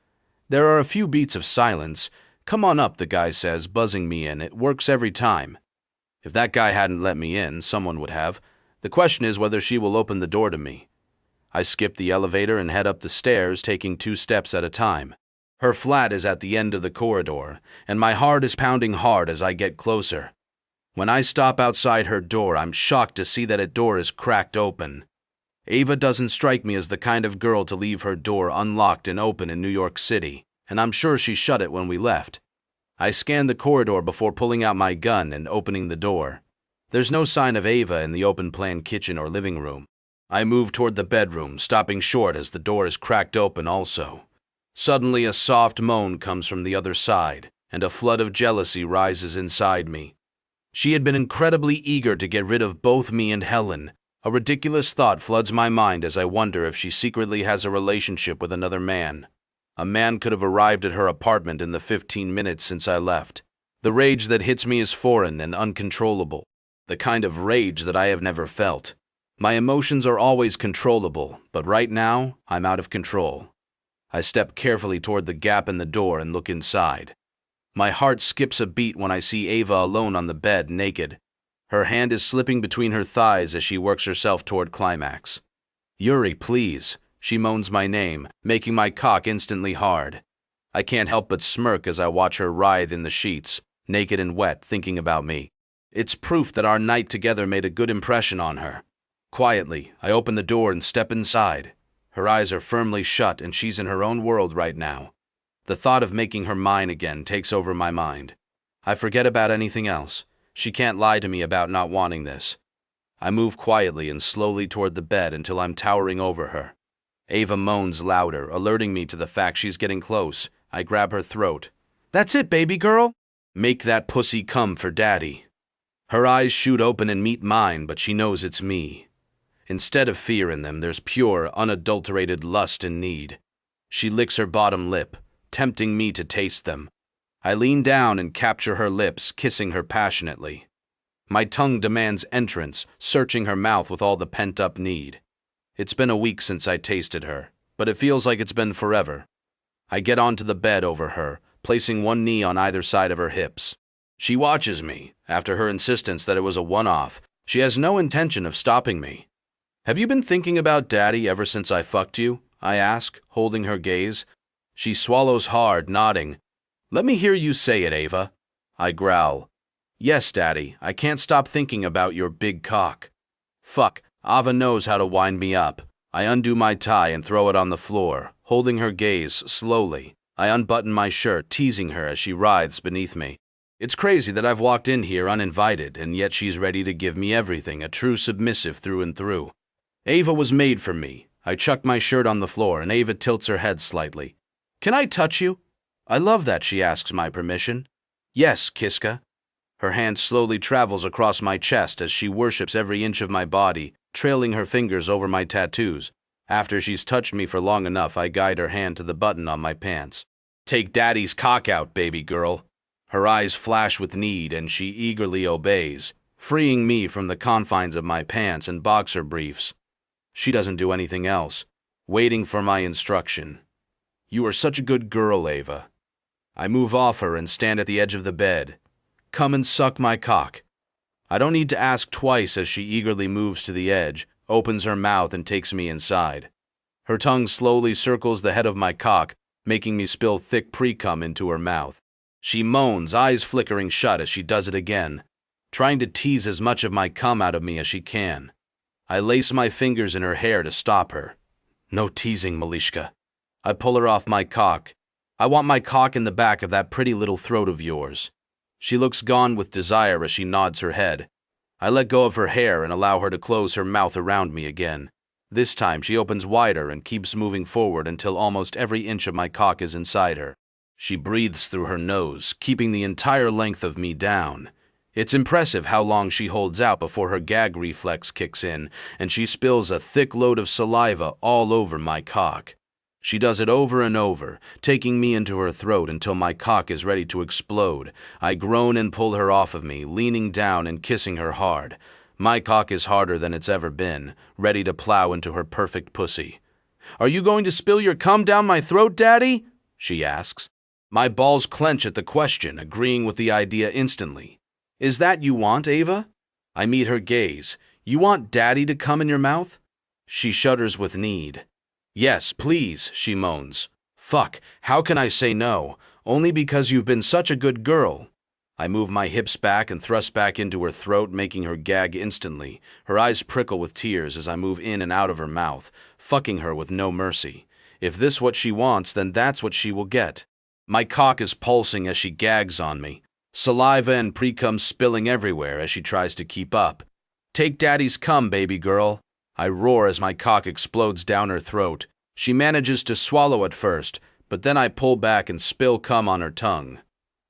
There are a few beats of silence. "Come on up," the guy says, buzzing me in. It works every time. If that guy hadn't let me in, someone would have. The question is whether she will open the door to me. I skip the elevator and head up the stairs, taking 2 steps at a time. Her flat is at the end of the corridor, and my heart is pounding hard as I get closer. When I stop outside her door, I'm shocked to see that its door is cracked open. Ava doesn't strike me as the kind of girl to leave her door unlocked and open in New York City, and I'm sure she shut it when we left. I scan the corridor before pulling out my gun and opening the door. There's no sign of Ava in the open-plan kitchen or living room. I move toward the bedroom, stopping short as the door is cracked open also. Suddenly a soft moan comes from the other side, and a flood of jealousy rises inside me. She had been incredibly eager to get rid of both me and Helen. A ridiculous thought floods my mind as I wonder if she secretly has a relationship with another man. A man could have arrived at her apartment in the 15 minutes since I left. The rage that hits me is foreign and uncontrollable. The kind of rage that I have never felt. My emotions are always controllable, but right now, I'm out of control. I step carefully toward the gap in the door and look inside. My heart skips a beat when I see Ava alone on the bed, naked. Her hand is slipping between her thighs as she works herself toward climax. "Yuri, please." She moans my name, making my cock instantly hard. I can't help but smirk as I watch her writhe in the sheets, naked and wet, thinking about me. It's proof that our night together made a good impression on her. Quietly, I open the door and step inside. Her eyes are firmly shut and she's in her own world right now. The thought of making her mine again takes over my mind. I forget about anything else. She can't lie to me about not wanting this. I move quietly and slowly toward the bed until I'm towering over her. Ava moans louder, alerting me to the fact she's getting close. I grab her throat. "That's it, baby girl. Make that pussy come for daddy." Her eyes shoot open and meet mine, but she knows it's me. Instead of fear in them, there's pure, unadulterated lust and need. She licks her bottom lip, tempting me to taste them. I lean down and capture her lips, kissing her passionately. My tongue demands entrance, searching her mouth with all the pent-up need. It's been a week since I tasted her, but it feels like it's been forever. I get onto the bed over her, placing one knee on either side of her hips. She watches me. After her insistence that it was a one-off, she has no intention of stopping me. "Have you been thinking about Daddy ever since I fucked you?" I ask, holding her gaze. She swallows hard, nodding. "Let me hear you say it, Ava." I growl. "Yes, Daddy, I can't stop thinking about your big cock." Fuck, Ava knows how to wind me up. I undo my tie and throw it on the floor, holding her gaze slowly. I unbutton my shirt, teasing her as she writhes beneath me. It's crazy that I've walked in here uninvited, and yet she's ready to give me everything, a true submissive through and through. Ava was made for me. I chuck my shirt on the floor, and Ava tilts her head slightly. "Can I touch you?" I love that she asks my permission. Yes, Kiska. Her hand slowly travels across my chest as she worships every inch of my body, trailing her fingers over my tattoos. After she's touched me for long enough, I guide her hand to the button on my pants. Take daddy's cock out, baby girl. Her eyes flash with need and she eagerly obeys, freeing me from the confines of my pants and boxer briefs. She doesn't do anything else, waiting for my instruction. You are such a good girl, Ava. I move off her and stand at the edge of the bed. Come and suck my cock. I don't need to ask twice as she eagerly moves to the edge, opens her mouth and takes me inside. Her tongue slowly circles the head of my cock, making me spill thick pre-cum into her mouth. She moans, eyes flickering shut as she does it again, trying to tease as much of my cum out of me as she can. I lace my fingers in her hair to stop her. No teasing, Malishka. I pull her off my cock. I want my cock in the back of that pretty little throat of yours. She looks gone with desire as she nods her head. I let go of her hair and allow her to close her mouth around me again. This time she opens wider and keeps moving forward until almost every inch of my cock is inside her. She breathes through her nose, keeping the entire length of me down. It's impressive how long she holds out before her gag reflex kicks in, and she spills a thick load of saliva all over my cock. She does it over and over, taking me into her throat until my cock is ready to explode. I groan and pull her off of me, leaning down and kissing her hard. My cock is harder than it's ever been, ready to plow into her perfect pussy. Are you going to spill your cum down my throat, Daddy? She asks. My balls clench at the question, agreeing with the idea instantly. Is that you want, Ava? I meet her gaze. You want Daddy to come in your mouth? She shudders with need. Yes, please, she moans. Fuck, how can I say no? Only because you've been such a good girl. I move my hips back and thrust back into her throat, making her gag instantly. Her eyes prickle with tears as I move in and out of her mouth, fucking her with no mercy. If this what she wants, then that's what she will get. My cock is pulsing as she gags on me, saliva and pre-cum spilling everywhere as she tries to keep up. Take Daddy's cum, baby girl. I roar as my cock explodes down her throat. She manages to swallow at first, but then I pull back and spill cum on her tongue.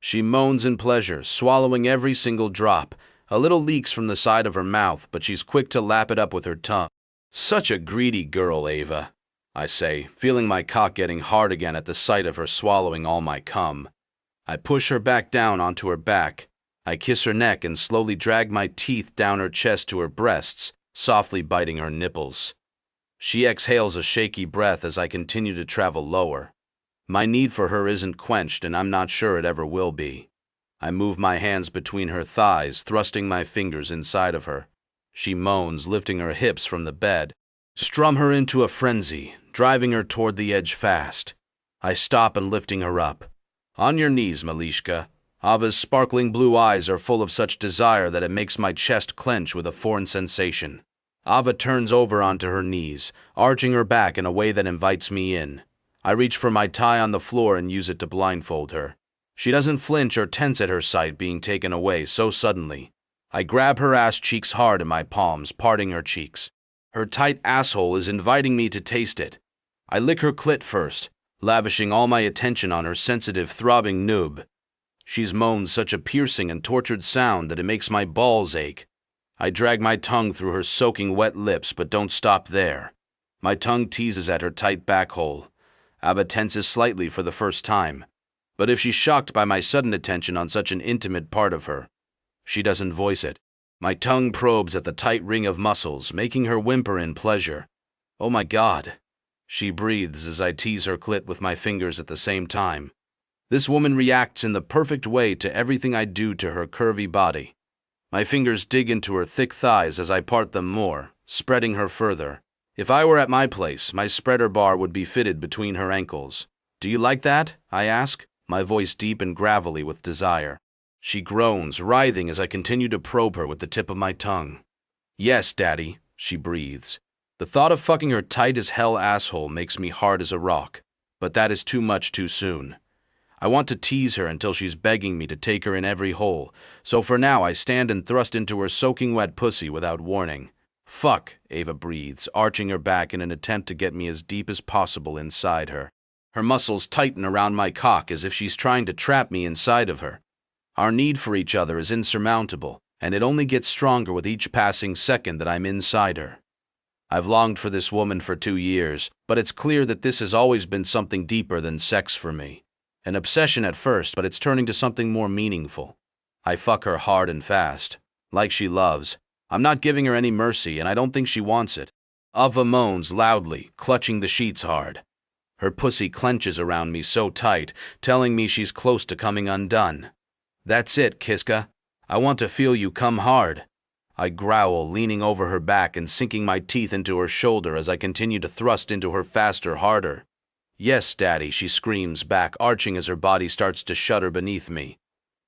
She moans in pleasure, swallowing every single drop. A little leaks from the side of her mouth, but she's quick to lap it up with her tongue. Such a greedy girl, Ava, I say, feeling my cock getting hard again at the sight of her swallowing all my cum. I push her back down onto her back. I kiss her neck and slowly drag my teeth down her chest to her breasts, softly biting her nipples. She exhales a shaky breath as I continue to travel lower. My need for her isn't quenched, and I'm not sure it ever will be. I move my hands between her thighs, thrusting my fingers inside of her. She moans, lifting her hips from the bed. Strum her into a frenzy, driving her toward the edge fast. I stop and lifting her up. On your knees, Malishka. Ava's sparkling blue eyes are full of such desire that it makes my chest clench with a foreign sensation. Ava turns over onto her knees, arching her back in a way that invites me in. I reach for my tie on the floor and use it to blindfold her. She doesn't flinch or tense at her sight being taken away so suddenly. I grab her ass cheeks hard in my palms, parting her cheeks. Her tight asshole is inviting me to taste it. I lick her clit first, lavishing all my attention on her sensitive, throbbing noob. She's moaned such a piercing and tortured sound that it makes my balls ache. I drag my tongue through her soaking wet lips, but don't stop there. My tongue teases at her tight back hole. Ava tenses slightly for the first time, but if she's shocked by my sudden attention on such an intimate part of her, she doesn't voice it. My tongue probes at the tight ring of muscles, making her whimper in pleasure. Oh my God, she breathes as I tease her clit with my fingers at the same time. This woman reacts in the perfect way to everything I do to her curvy body. My fingers dig into her thick thighs as I part them more, spreading her further. If I were at my place, my spreader bar would be fitted between her ankles. Do you like that? I ask, my voice deep and gravelly with desire. She groans, writhing as I continue to probe her with the tip of my tongue. Yes, Daddy, she breathes. The thought of fucking her tight as hell asshole makes me hard as a rock, but that is too much too soon. I want to tease her until she's begging me to take her in every hole, so for now I stand and thrust into her soaking wet pussy without warning. Fuck, Ava breathes, arching her back in an attempt to get me as deep as possible inside her. Her muscles tighten around my cock as if she's trying to trap me inside of her. Our need for each other is insurmountable, and it only gets stronger with each passing second that I'm inside her. I've longed for this woman for 2 years, but it's clear that this has always been something deeper than sex for me. An obsession at first, but it's turning to something more meaningful. I fuck her hard and fast, like she loves. I'm not giving her any mercy, and I don't think she wants it. Ava moans loudly, clutching the sheets hard. Her pussy clenches around me so tight, telling me she's close to coming undone. That's it, Kiska. I want to feel you come hard. I growl, leaning over her back and sinking my teeth into her shoulder as I continue to thrust into her faster, harder. Yes, Daddy, she screams back, arching as her body starts to shudder beneath me.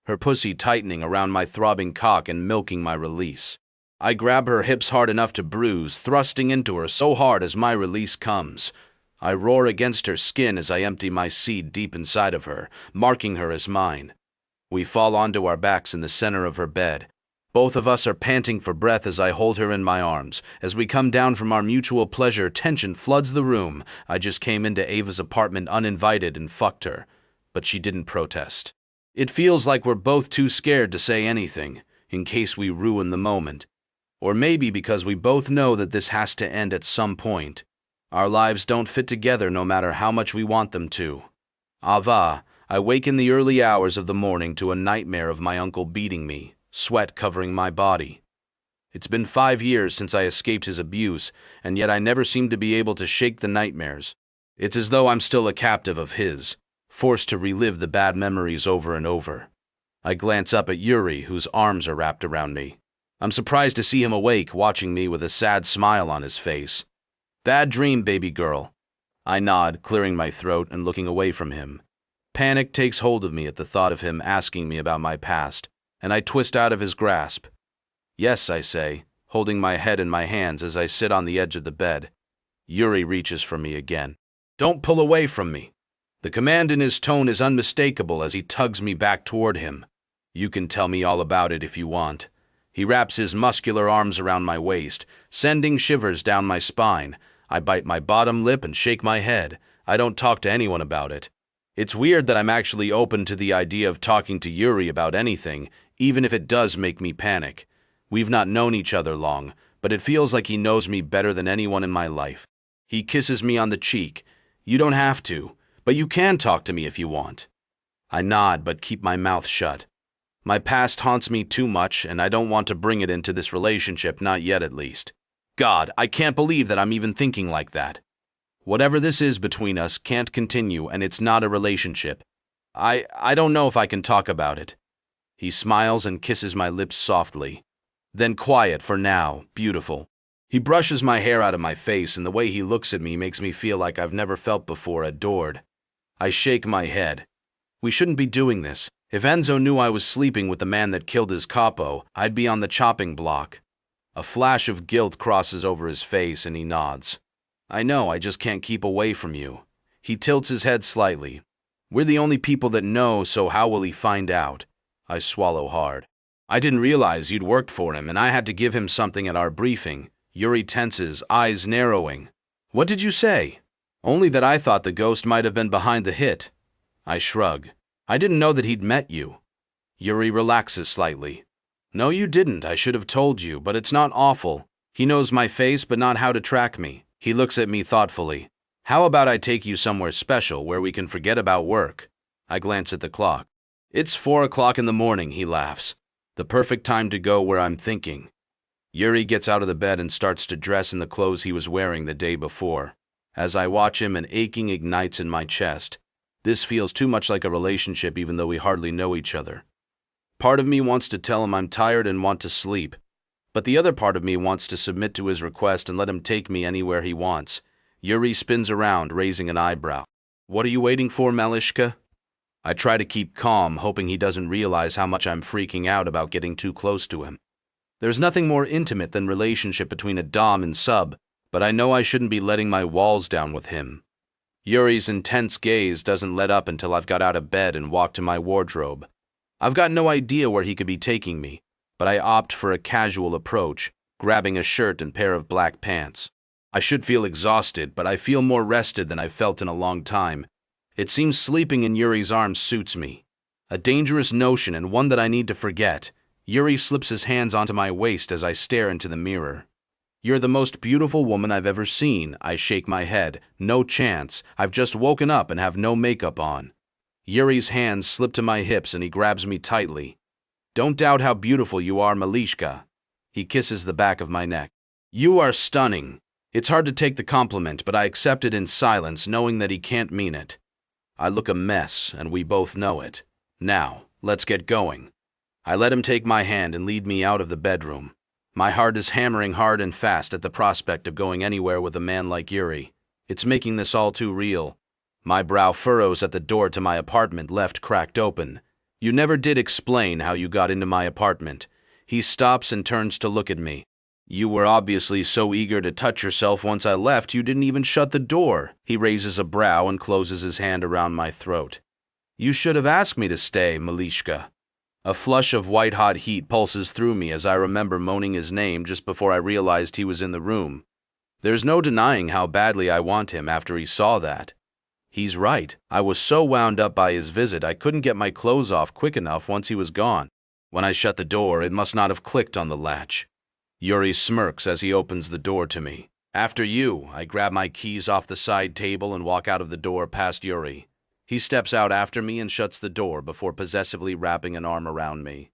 Her pussy tightening around my throbbing cock and milking my release. I grab her hips hard enough to bruise, thrusting into her so hard as my release comes. I roar against her skin as I empty my seed deep inside of her, marking her as mine. We fall onto our backs in the center of her bed. Both of us are panting for breath as I hold her in my arms. As we come down from our mutual pleasure, tension floods the room. I just came into Ava's apartment uninvited and fucked her, but she didn't protest. It feels like we're both too scared to say anything, in case we ruin the moment. Or maybe because we both know that this has to end at some point. Our lives don't fit together no matter how much we want them to. Ava, I wake in the early hours of the morning to a nightmare of my uncle beating me, sweat covering my body. It's been 5 years since I escaped his abuse, and yet I never seem to be able to shake the nightmares. It's as though I'm still a captive of his, forced to relive the bad memories over and over. I glance up at Yuri, whose arms are wrapped around me. I'm surprised to see him awake, watching me with a sad smile on his face. Bad dream, baby girl. I nod, clearing my throat and looking away from him. Panic takes hold of me at the thought of him asking me about my past, and I twist out of his grasp. Yes, I say, holding my head in my hands as I sit on the edge of the bed. Yuri reaches for me again. Don't pull away from me. The command in his tone is unmistakable as he tugs me back toward him. You can tell me all about it if you want. He wraps his muscular arms around my waist, sending shivers down my spine. I bite my bottom lip and shake my head. I don't talk to anyone about it. It's weird that I'm actually open to the idea of talking to Yuri about anything, even if it does make me panic. We've not known each other long, but it feels like he knows me better than anyone in my life. He kisses me on the cheek. You don't have to, but you can talk to me if you want. I nod, but keep my mouth shut. My past haunts me too much, and I don't want to bring it into this relationship, not yet at least. God, I can't believe that I'm even thinking like that. Whatever this is between us can't continue, and it's not a relationship. I don't know if I can talk about it. He smiles and kisses my lips softly. Then quiet for now, beautiful. He brushes my hair out of my face, and the way he looks at me makes me feel like I've never felt before, adored. I shake my head. We shouldn't be doing this. If Enzo knew I was sleeping with the man that killed his capo, I'd be on the chopping block. A flash of guilt crosses over his face, and he nods. I know, I just can't keep away from you. He tilts his head slightly. We're the only people that know, so how will he find out? I swallow hard. I didn't realize you'd worked for him, and I had to give him something at our briefing. Yuri tenses, eyes narrowing. What did you say? Only that I thought the ghost might have been behind the hit. I shrug. I didn't know that he'd met you. Yuri relaxes slightly. No, you didn't. I should have told you, but it's not awful. He knows my face, but not how to track me. He looks at me thoughtfully. How about I take you somewhere special where we can forget about work? I glance at the clock. It's 4 o'clock in the morning, he laughs. The perfect time to go where I'm thinking. Yuri gets out of the bed and starts to dress in the clothes he was wearing the day before. As I watch him, an aching ignites in my chest. This feels too much like a relationship even though we hardly know each other. Part of me wants to tell him I'm tired and want to sleep. But the other part of me wants to submit to his request and let him take me anywhere he wants. Yuri spins around, raising an eyebrow. What are you waiting for, Malishka? I try to keep calm, hoping he doesn't realize how much I'm freaking out about getting too close to him. There's nothing more intimate than relationship between a dom and sub, but I know I shouldn't be letting my walls down with him. Yuri's intense gaze doesn't let up until I've got out of bed and walked to my wardrobe. I've got no idea where he could be taking me, but I opt for a casual approach, grabbing a shirt and pair of black pants. I should feel exhausted, but I feel more rested than I've felt in a long time. It seems sleeping in Yuri's arms suits me. A dangerous notion and one that I need to forget. Yuri slips his hands onto my waist as I stare into the mirror. You're the most beautiful woman I've ever seen. I shake my head. No chance. I've just woken up and have no makeup on. Yuri's hands slip to my hips and he grabs me tightly. Don't doubt how beautiful you are, Malishka. He kisses the back of my neck. You are stunning. It's hard to take the compliment, but I accept it in silence, knowing that he can't mean it. I look a mess, and we both know it. Now, let's get going. I let him take my hand and lead me out of the bedroom. My heart is hammering hard and fast at the prospect of going anywhere with a man like Yuri. It's making this all too real. My brow furrows at the door to my apartment left cracked open. You never did explain how you got into my apartment. He stops and turns to look at me. You were obviously so eager to touch yourself once I left you didn't even shut the door. He raises a brow and closes his hand around my throat. You should have asked me to stay, Malishka. A flush of white-hot heat pulses through me as I remember moaning his name just before I realized he was in the room. There's no denying how badly I want him after he saw that. He's right. I was so wound up by his visit I couldn't get my clothes off quick enough once he was gone. When I shut the door, it must not have clicked on the latch. Yuri smirks as he opens the door to me. After you, I grab my keys off the side table and walk out of the door past Yuri. He steps out after me and shuts the door before possessively wrapping an arm around me.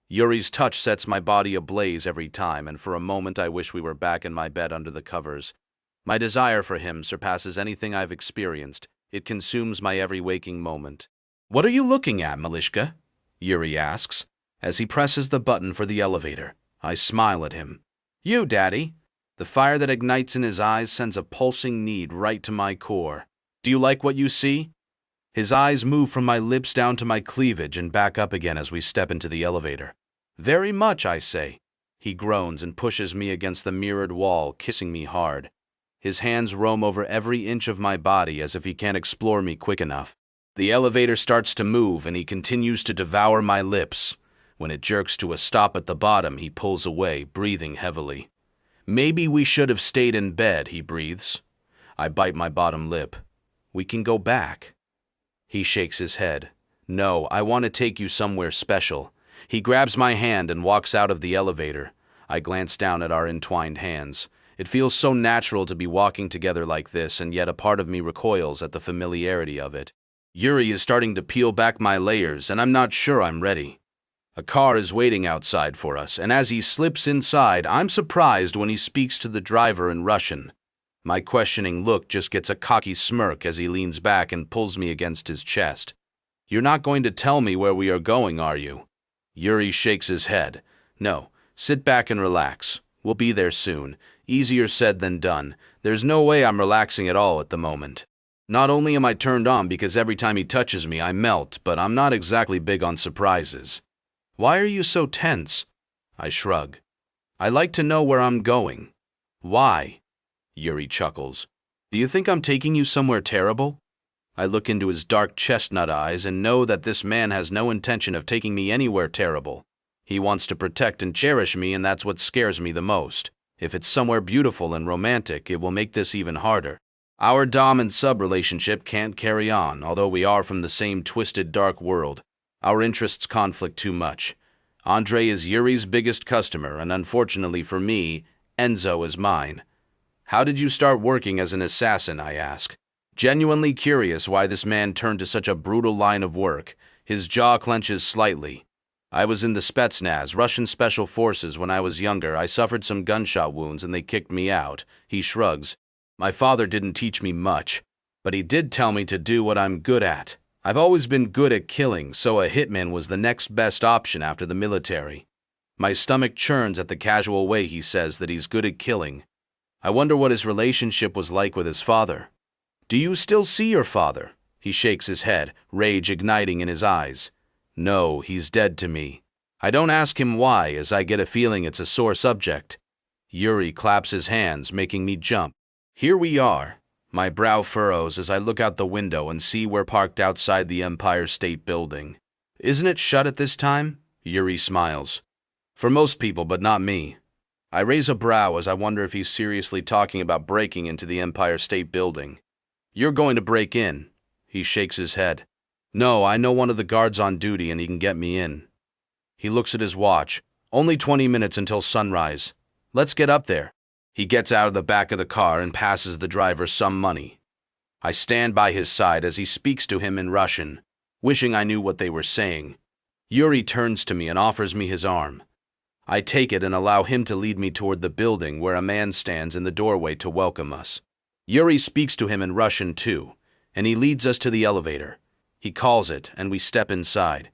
Yuri's touch sets my body ablaze every time, and for a moment I wish we were back in my bed under the covers. My desire for him surpasses anything I've experienced. It consumes my every waking moment. What are you looking at, Malishka? Yuri asks, as he presses the button for the elevator. I smile at him. You, Daddy. The fire that ignites in his eyes sends a pulsing need right to my core. Do you like what you see? His eyes move from my lips down to my cleavage and back up again as we step into the elevator. Very much, I say. He groans and pushes me against the mirrored wall, kissing me hard. His hands roam over every inch of my body as if he can't explore me quick enough. The elevator starts to move and he continues to devour my lips. When it jerks to a stop at the bottom, he pulls away, breathing heavily. Maybe we should have stayed in bed, he breathes. I bite my bottom lip. We can go back. He shakes his head. No, I want to take you somewhere special. He grabs my hand and walks out of the elevator. I glance down at our entwined hands. It feels so natural to be walking together like this, and yet a part of me recoils at the familiarity of it. Yuri is starting to peel back my layers, and I'm not sure I'm ready. A car is waiting outside for us, and as he slips inside, I'm surprised when he speaks to the driver in Russian. My questioning look just gets a cocky smirk as he leans back and pulls me against his chest. You're not going to tell me where we are going, are you? Yuri shakes his head. No, sit back and relax. We'll be there soon. Easier said than done. There's no way I'm relaxing at all at the moment. Not only am I turned on because every time he touches me I melt, but I'm not exactly big on surprises. Why are you so tense? I shrug. I like to know where I'm going. Why? Yuri chuckles. Do you think I'm taking you somewhere terrible? I look into his dark chestnut eyes and know that this man has no intention of taking me anywhere terrible. He wants to protect and cherish me, and that's what scares me the most. If it's somewhere beautiful and romantic, it will make this even harder. Our dom and sub relationship can't carry on, although we are from the same twisted dark world. Our interests conflict too much. Andre is Yuri's biggest customer, and unfortunately for me, Enzo is mine. How did you start working as an assassin, I ask. Genuinely curious why this man turned to such a brutal line of work. His jaw clenches slightly. I was in the Spetsnaz, Russian Special Forces, when I was younger. I suffered some gunshot wounds and they kicked me out. He shrugs. My father didn't teach me much, but he did tell me to do what I'm good at. I've always been good at killing, so a hitman was the next best option after the military. My stomach churns at the casual way he says that he's good at killing. I wonder what his relationship was like with his father. Do you still see your father? He shakes his head, rage igniting in his eyes. No, he's dead to me. I don't ask him why, as I get a feeling it's a sore subject. Yuri claps his hands, making me jump. Here we are. My brow furrows as I look out the window and see we're parked outside the Empire State Building. Isn't it shut at this time? Yuri smiles. For most people, but not me. I raise a brow as I wonder if he's seriously talking about breaking into the Empire State Building. You're going to break in. He shakes his head. No, I know one of the guards on duty and he can get me in. He looks at his watch. Only 20 minutes until sunrise. Let's get up there. He gets out of the back of the car and passes the driver some money. I stand by his side as he speaks to him in Russian, wishing I knew what they were saying. Yuri turns to me and offers me his arm. I take it and allow him to lead me toward the building where a man stands in the doorway to welcome us. Yuri speaks to him in Russian too, and he leads us to the elevator. He calls it, and we step inside.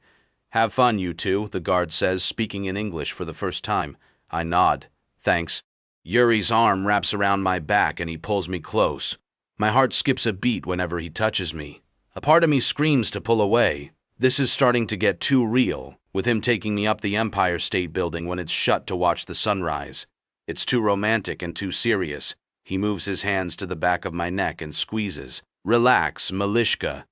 Have fun, you two, the guard says, speaking in English for the first time. I nod. Thanks. Yuri's arm wraps around my back and he pulls me close. My heart skips a beat whenever he touches me. A part of me screams to pull away. This is starting to get too real, with him taking me up the Empire State Building when it's shut to watch the sunrise. It's too romantic and too serious. He moves his hands to the back of my neck and squeezes. Relax, Malishka.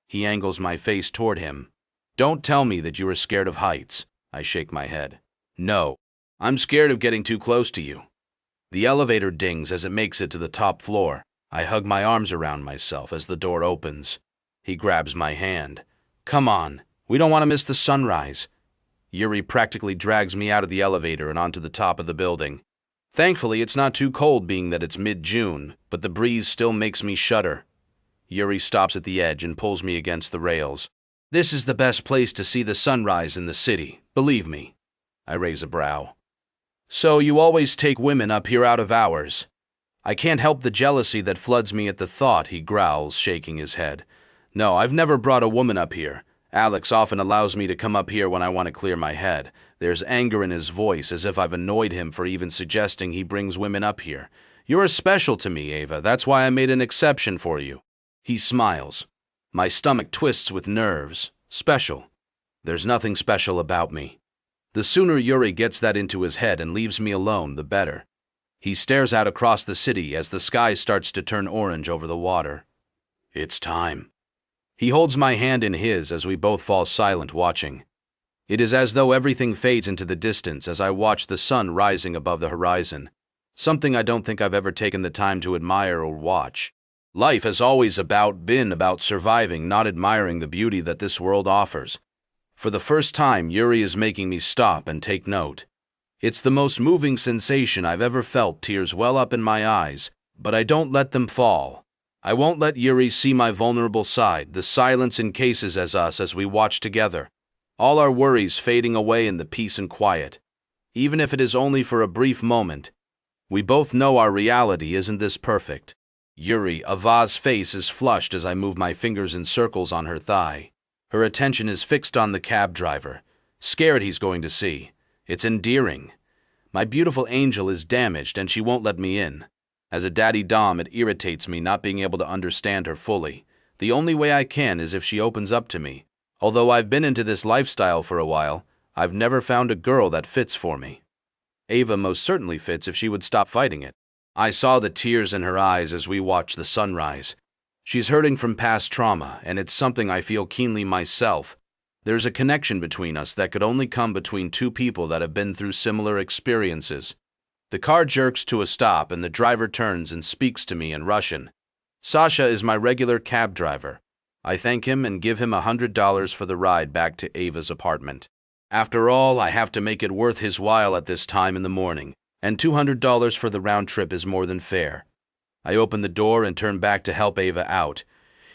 He angles my face toward him. Don't tell me that you are scared of heights. I shake my head. No, I'm scared of getting too close to you. The elevator dings as it makes it to the top floor. I hug my arms around myself as the door opens. He grabs my hand. Come on, we don't want to miss the sunrise. Yuri practically drags me out of the elevator and onto the top of the building. Thankfully, it's not too cold being that it's mid-June, but the breeze still makes me shudder. Yuri stops at the edge and pulls me against the rails. This is the best place to see the sunrise in the city, believe me. I raise a brow. So you always take women up here out of hours? I can't help the jealousy that floods me at the thought, he growls, shaking his head. No, I've never brought a woman up here. Alex often allows me to come up here when I want to clear my head. There's anger in his voice, as if I've annoyed him for even suggesting he brings women up here. You're special to me, Ava. That's why I made an exception for you. He smiles. My stomach twists with nerves. Special. There's nothing special about me. The sooner Yuri gets that into his head and leaves me alone, the better. He stares out across the city as the sky starts to turn orange over the water. It's time. He holds my hand in his as we both fall silent watching. It is as though everything fades into the distance as I watch the sun rising above the horizon, something I don't think I've ever taken the time to admire or watch. Life has always been about surviving, not admiring the beauty that this world offers. For the first time, Yuri is making me stop and take note. It's the most moving sensation I've ever felt. Tears well up in my eyes, but I don't let them fall. I won't let Yuri see my vulnerable side. The silence encases us as we watch together, all our worries fading away in the peace and quiet. Even if it is only for a brief moment, we both know our reality isn't this perfect. Ava's face is flushed as I move my fingers in circles on her thigh. Her attention is fixed on the cab driver, scared he's going to see. It's endearing. My beautiful angel is damaged and she won't let me in. As a daddy dom, it irritates me not being able to understand her fully. The only way I can is if she opens up to me. Although I've been into this lifestyle for a while, I've never found a girl that fits for me. Ava most certainly fits if she would stop fighting it. I saw the tears in her eyes as we watched the sunrise. She's hurting from past trauma, and it's something I feel keenly myself. There's a connection between us that could only come between two people that have been through similar experiences. The car jerks to a stop and the driver turns and speaks to me in Russian. Sasha is my regular cab driver. I thank him and give him $100 for the ride back to Ava's apartment. After all, I have to make it worth his while at this time in the morning, and $200 for the round trip is more than fair. I open the door and turn back to help Ava out.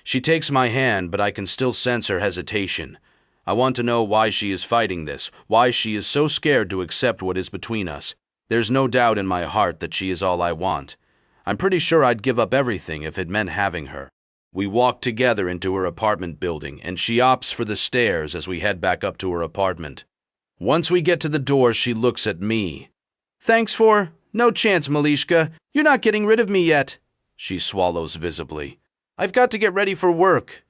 She takes my hand, but I can still sense her hesitation. I want to know why she is fighting this, why she is so scared to accept what is between us. There's no doubt in my heart that she is all I want. I'm pretty sure I'd give up everything if it meant having her. We walk together into her apartment building, and she opts for the stairs as we head back up to her apartment. Once we get to the door, she looks at me. Thanks for... No chance, Malishka. You're not getting rid of me yet. She swallows visibly. I've got to get ready for work.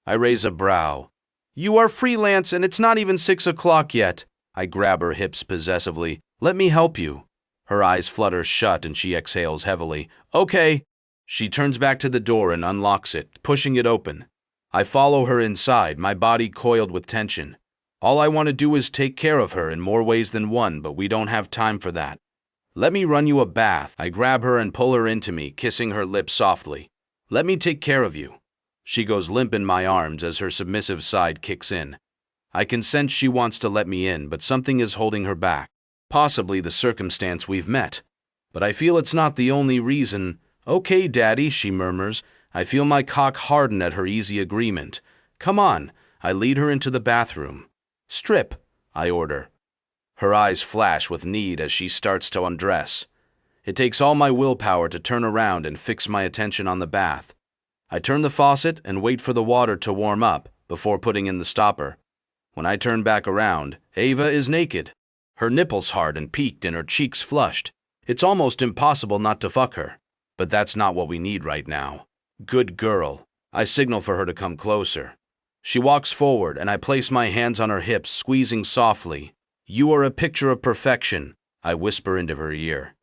I raise a brow. You are freelance and it's not even 6 o'clock yet. I grab her hips possessively. Let me help you. Her eyes flutter shut and she exhales heavily. Okay. She turns back to the door and unlocks it, pushing it open. I follow her inside, my body coiled with tension. All I want to do is take care of her in more ways than one, but we don't have time for that. Let me run you a bath. I grab her and pull her into me, kissing her lips softly. Let me take care of you. She goes limp in my arms as her submissive side kicks in. I can sense she wants to let me in, but something is holding her back. Possibly the circumstance we've met. But I feel it's not the only reason. "Okay, Daddy," she murmurs. I feel my cock harden at her easy agreement. "Come on." I lead her into the bathroom. "Strip," I order. Her eyes flash with need as she starts to undress. It takes all my willpower to turn around and fix my attention on the bath. I turn the faucet and wait for the water to warm up before putting in the stopper. When I turn back around, Ava is naked. Her nipples hard and peaked and her cheeks flushed. It's almost impossible not to fuck her. But that's not what we need right now. "Good girl." I signal for her to come closer. She walks forward and I place my hands on her hips, squeezing softly. "You are a picture of perfection," I whisper into her ear.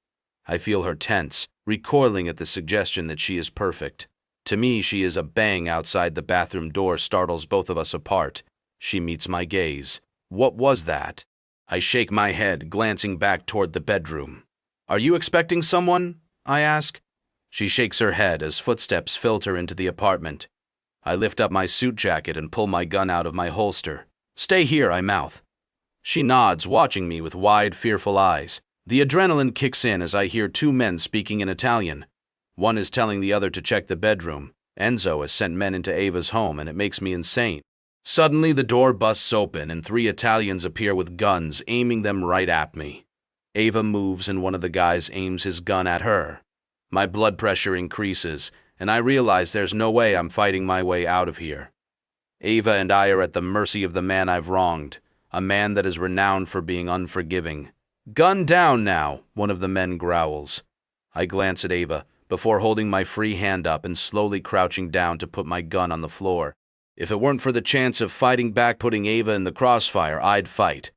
I feel her tense, recoiling at the suggestion that she is perfect. To me, she is a bang outside the bathroom door startles both of us apart. She meets my gaze. "What was that?" I shake my head, glancing back toward the bedroom. "Are you expecting someone?" I ask. She shakes her head as footsteps filter into the apartment. I lift up my suit jacket and pull my gun out of my holster. "Stay here," I mouth. She nods, watching me with wide, fearful eyes. The adrenaline kicks in as I hear two men speaking in Italian. One is telling the other to check the bedroom. Enzo has sent men into Ava's home, and it makes me insane. Suddenly, the door busts open, and three Italians appear with guns, aiming them right at me. Ava moves, and one of the guys aims his gun at her. My blood pressure increases, and I realize there's no way I'm fighting my way out of here. Ava and I are at the mercy of the man I've wronged, a man that is renowned for being unforgiving. "Gun down now," one of the men growls. I glance at Ava, before holding my free hand up and slowly crouching down to put my gun on the floor. If it weren't for the chance of fighting back, putting Ava in the crossfire, I'd fight.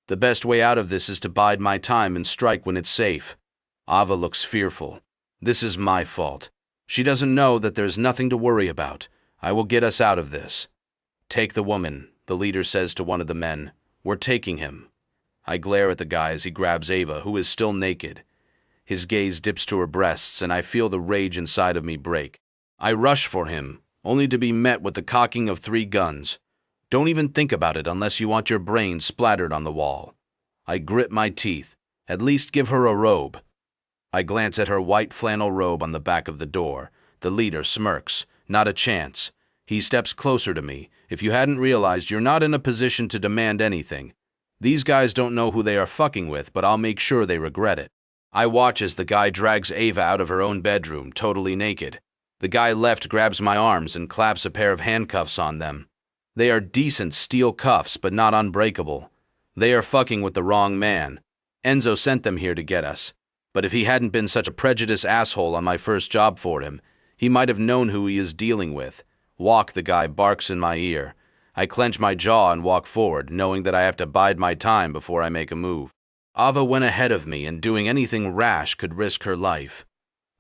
The best way out of this is to bide my time and strike when it's safe. Ava looks fearful. This is my fault. She doesn't know that there's nothing to worry about. I will get us out of this. "Take the woman," the leader says to one of the men. "We're taking him." I glare at the guy as he grabs Ava, who is still naked. His gaze dips to her breasts, and I feel the rage inside of me break. I rush for him, only to be met with the cocking of 3 guns. Don't even think about it unless you want your brains splattered on the wall. I grit my teeth. At least give her a robe. I glance at her white flannel robe on the back of the door. The leader smirks. Not a chance. He steps closer to me. "If you hadn't realized, you're not in a position to demand anything. These guys don't know who they are fucking with, but I'll make sure they regret it." I watch as the guy drags Ava out of her own bedroom, totally naked. The guy left grabs my arms and claps a pair of handcuffs on them. They are decent steel cuffs, but not unbreakable. They are fucking with the wrong man. Enzo sent them here to get us. But if he hadn't been such a prejudiced asshole on my first job for him, he might have known who he is dealing with. "Walk," the guy barks in my ear. I clench my jaw and walk forward, knowing that I have to bide my time before I make a move. Ava went ahead of me, and doing anything rash could risk her life.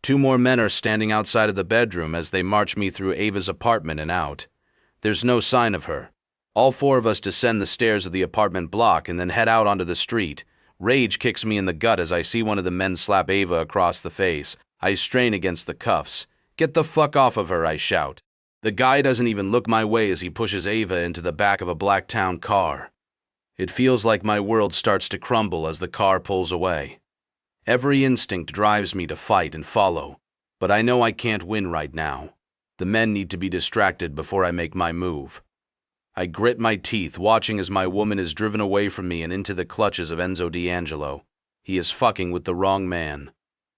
2 more men are standing outside of the bedroom as they march me through Ava's apartment and out. There's no sign of her. All 4 of us descend the stairs of the apartment block and then head out onto the street. Rage kicks me in the gut as I see one of the men slap Ava across the face. I strain against the cuffs. "Get the fuck off of her," I shout. The guy doesn't even look my way as he pushes Ava into the back of a black town car. It feels like my world starts to crumble as the car pulls away. Every instinct drives me to fight and follow, but I know I can't win right now. The men need to be distracted before I make my move. I grit my teeth, watching as my woman is driven away from me and into the clutches of Enzo D'Angelo. He is fucking with the wrong man.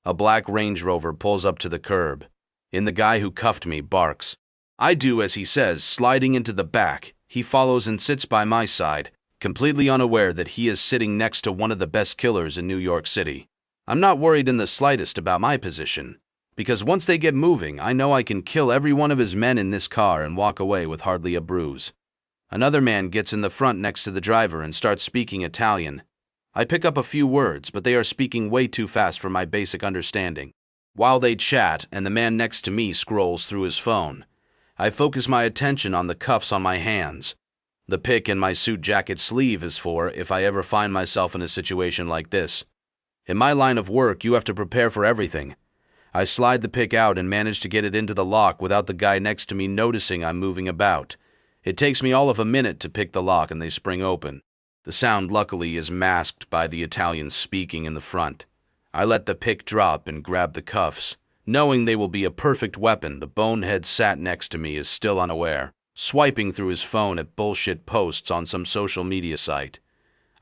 A black Range Rover pulls up to the curb. The guy who cuffed me barks. I do as he says, sliding into the back. He follows and sits by my side, completely unaware that he is sitting next to one of the best killers in New York City. I'm not worried in the slightest about my position, because once they get moving, I know I can kill every one of his men in this car and walk away with hardly a bruise. Another man gets in the front next to the driver and starts speaking Italian. I pick up a few words, but they are speaking way too fast for my basic understanding. While they chat and the man next to me scrolls through his phone, I focus my attention on the cuffs on my hands. The pick in my suit jacket sleeve is for if I ever find myself in a situation like this. In my line of work, you have to prepare for everything. I slide the pick out and manage to get it into the lock without the guy next to me noticing I'm moving about. It takes me all of a minute to pick the lock and they spring open. The sound, luckily, is masked by the Italian speaking in the front. I let the pick drop and grab the cuffs. Knowing they will be a perfect weapon, the bonehead sat next to me is still unaware, swiping through his phone at bullshit posts on some social media site.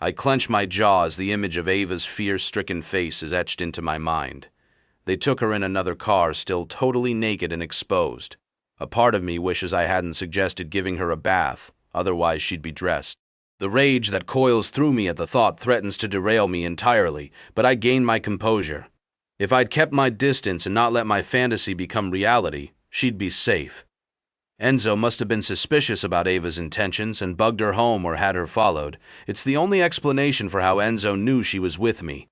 I clench my jaw as the image of Ava's fear-stricken face is etched into my mind. They took her in another car, still totally naked and exposed. A part of me wishes I hadn't suggested giving her a bath, otherwise she'd be dressed. The rage that coils through me at the thought threatens to derail me entirely, but I gain my composure. If I'd kept my distance and not let my fantasy become reality, she'd be safe. Enzo must have been suspicious about Ava's intentions and bugged her home or had her followed. It's the only explanation for how Enzo knew she was with me.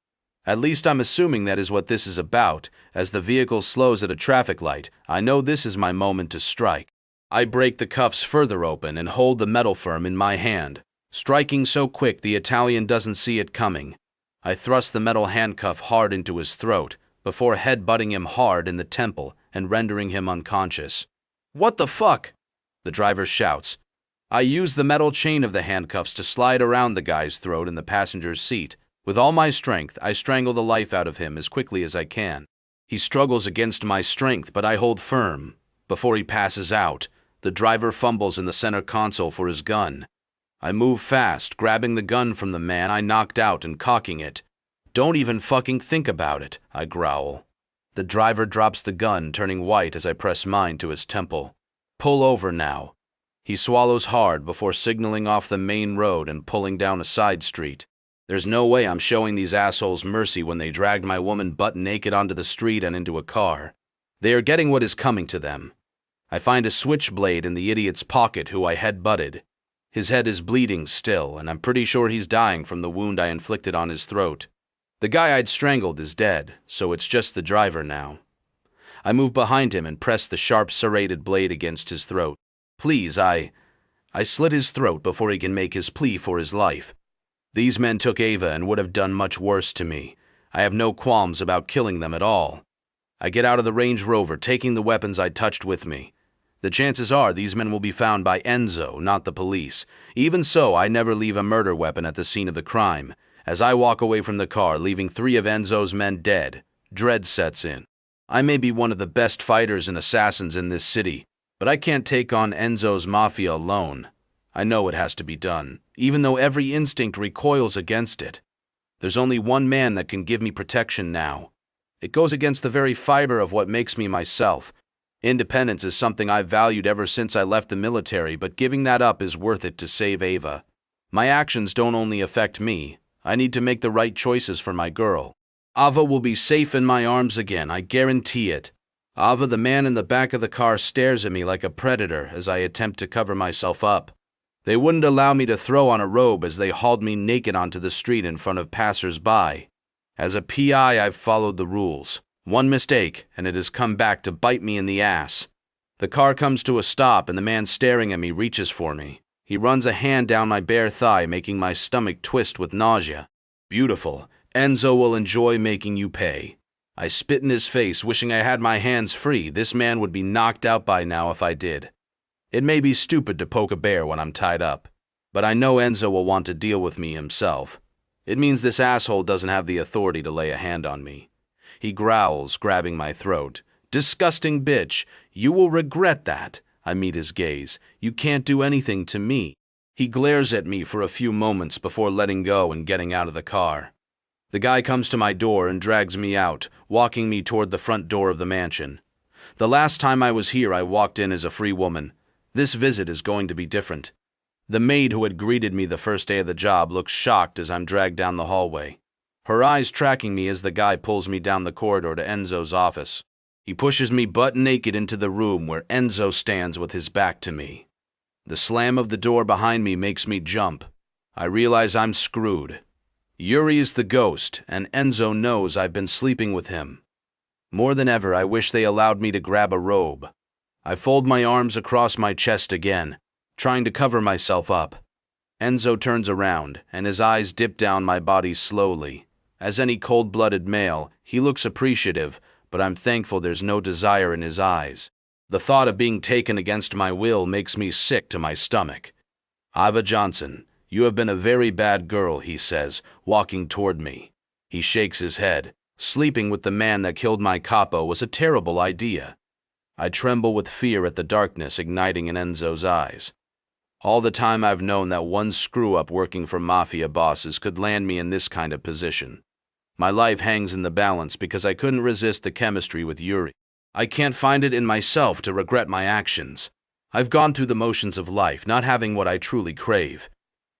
At least I'm assuming that is what this is about. As the vehicle slows at a traffic light, I know this is my moment to strike. I break the cuffs further open and hold the metal firm in my hand, striking so quick the Italian doesn't see it coming. I thrust the metal handcuff hard into his throat, before head-butting him hard in the temple and rendering him unconscious. "What the fuck?" the driver shouts. I use the metal chain of the handcuffs to slide around the guy's throat in the passenger's seat. With all my strength, I strangle the life out of him as quickly as I can. He struggles against my strength, but I hold firm. Before he passes out, the driver fumbles in the center console for his gun. I move fast, grabbing the gun from the man I knocked out and cocking it. "Don't even fucking think about it," I growl. The driver drops the gun, turning white as I press mine to his temple. "Pull over now." He swallows hard before signaling off the main road and pulling down a side street. There's no way I'm showing these assholes mercy when they dragged my woman butt naked onto the street and into a car. They are getting what is coming to them. I find a switchblade in the idiot's pocket who I head-butted. His head is bleeding still, and I'm pretty sure he's dying from the wound I inflicted on his throat. The guy I'd strangled is dead, so it's just the driver now. I move behind him and press the sharp serrated blade against his throat. "Please, I slit his throat before he can make his plea for his life. These men took Ava and would have done much worse to me. I have no qualms about killing them at all. I get out of the Range Rover, taking the weapons I touched with me. The chances are these men will be found by Enzo, not the police. Even so, I never leave a murder weapon at the scene of the crime. As I walk away from the car, leaving 3 of Enzo's men dead, dread sets in. I may be one of the best fighters and assassins in this city, but I can't take on Enzo's Mafia alone. I know it has to be done, even though every instinct recoils against it. There's only one man that can give me protection now. It goes against the very fiber of what makes me myself. Independence is something I've valued ever since I left the military, but giving that up is worth it to save Ava. My actions don't only affect me. I need to make the right choices for my girl. Ava will be safe in my arms again, I guarantee it. Ava, the man in the back of the car, stares at me like a predator as I attempt to cover myself up. They wouldn't allow me to throw on a robe as they hauled me naked onto the street in front of passers-by. As a PI, I've followed the rules. One mistake, and it has come back to bite me in the ass. The car comes to a stop, and the man staring at me reaches for me. He runs a hand down my bare thigh, making my stomach twist with nausea. "Beautiful. Enzo will enjoy making you pay." I spit in his face, wishing I had my hands free. This man would be knocked out by now if I did. It may be stupid to poke a bear when I'm tied up, but I know Enzo will want to deal with me himself. It means this asshole doesn't have the authority to lay a hand on me. He growls, grabbing my throat. "Disgusting bitch, you will regret that." I meet his gaze. "You can't do anything to me." He glares at me for a few moments before letting go and getting out of the car. The guy comes to my door and drags me out, walking me toward the front door of the mansion. The last time I was here, I walked in as a free woman. This visit is going to be different. The maid who had greeted me the first day of the job looks shocked as I'm dragged down the hallway. Her eyes tracking me as the guy pulls me down the corridor to Enzo's office. He pushes me butt naked into the room where Enzo stands with his back to me. The slam of the door behind me makes me jump. I realize I'm screwed. Yuri is the ghost, and Enzo knows I've been sleeping with him. More than ever, I wish they allowed me to grab a robe. I fold my arms across my chest again, trying to cover myself up. Enzo turns around, and his eyes dip down my body slowly. As any cold-blooded male, he looks appreciative, but I'm thankful there's no desire in his eyes. The thought of being taken against my will makes me sick to my stomach. Ava Johnson, you have been a very bad girl, he says, walking toward me. He shakes his head. Sleeping with the man that killed my capo was a terrible idea. I tremble with fear at the darkness igniting in Enzo's eyes. All the time I've known that one screw-up working for Mafia bosses could land me in this kind of position. My life hangs in the balance because I couldn't resist the chemistry with Yuri. I can't find it in myself to regret my actions. I've gone through the motions of life, not having what I truly crave.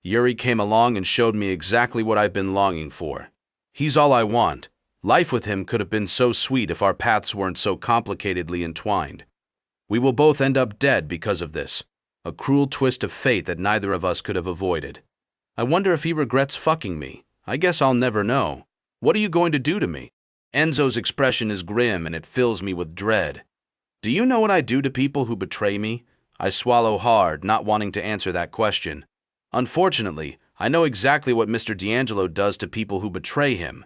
Yuri came along and showed me exactly what I've been longing for. He's all I want. Life with him could have been so sweet if our paths weren't so complicatedly entwined. We will both end up dead because of this. A cruel twist of fate that neither of us could have avoided. I wonder if he regrets fucking me. I guess I'll never know. What are you going to do to me? Enzo's expression is grim and it fills me with dread. Do you know what I do to people who betray me? I swallow hard, not wanting to answer that question. Unfortunately, I know exactly what Mr. D'Angelo does to people who betray him.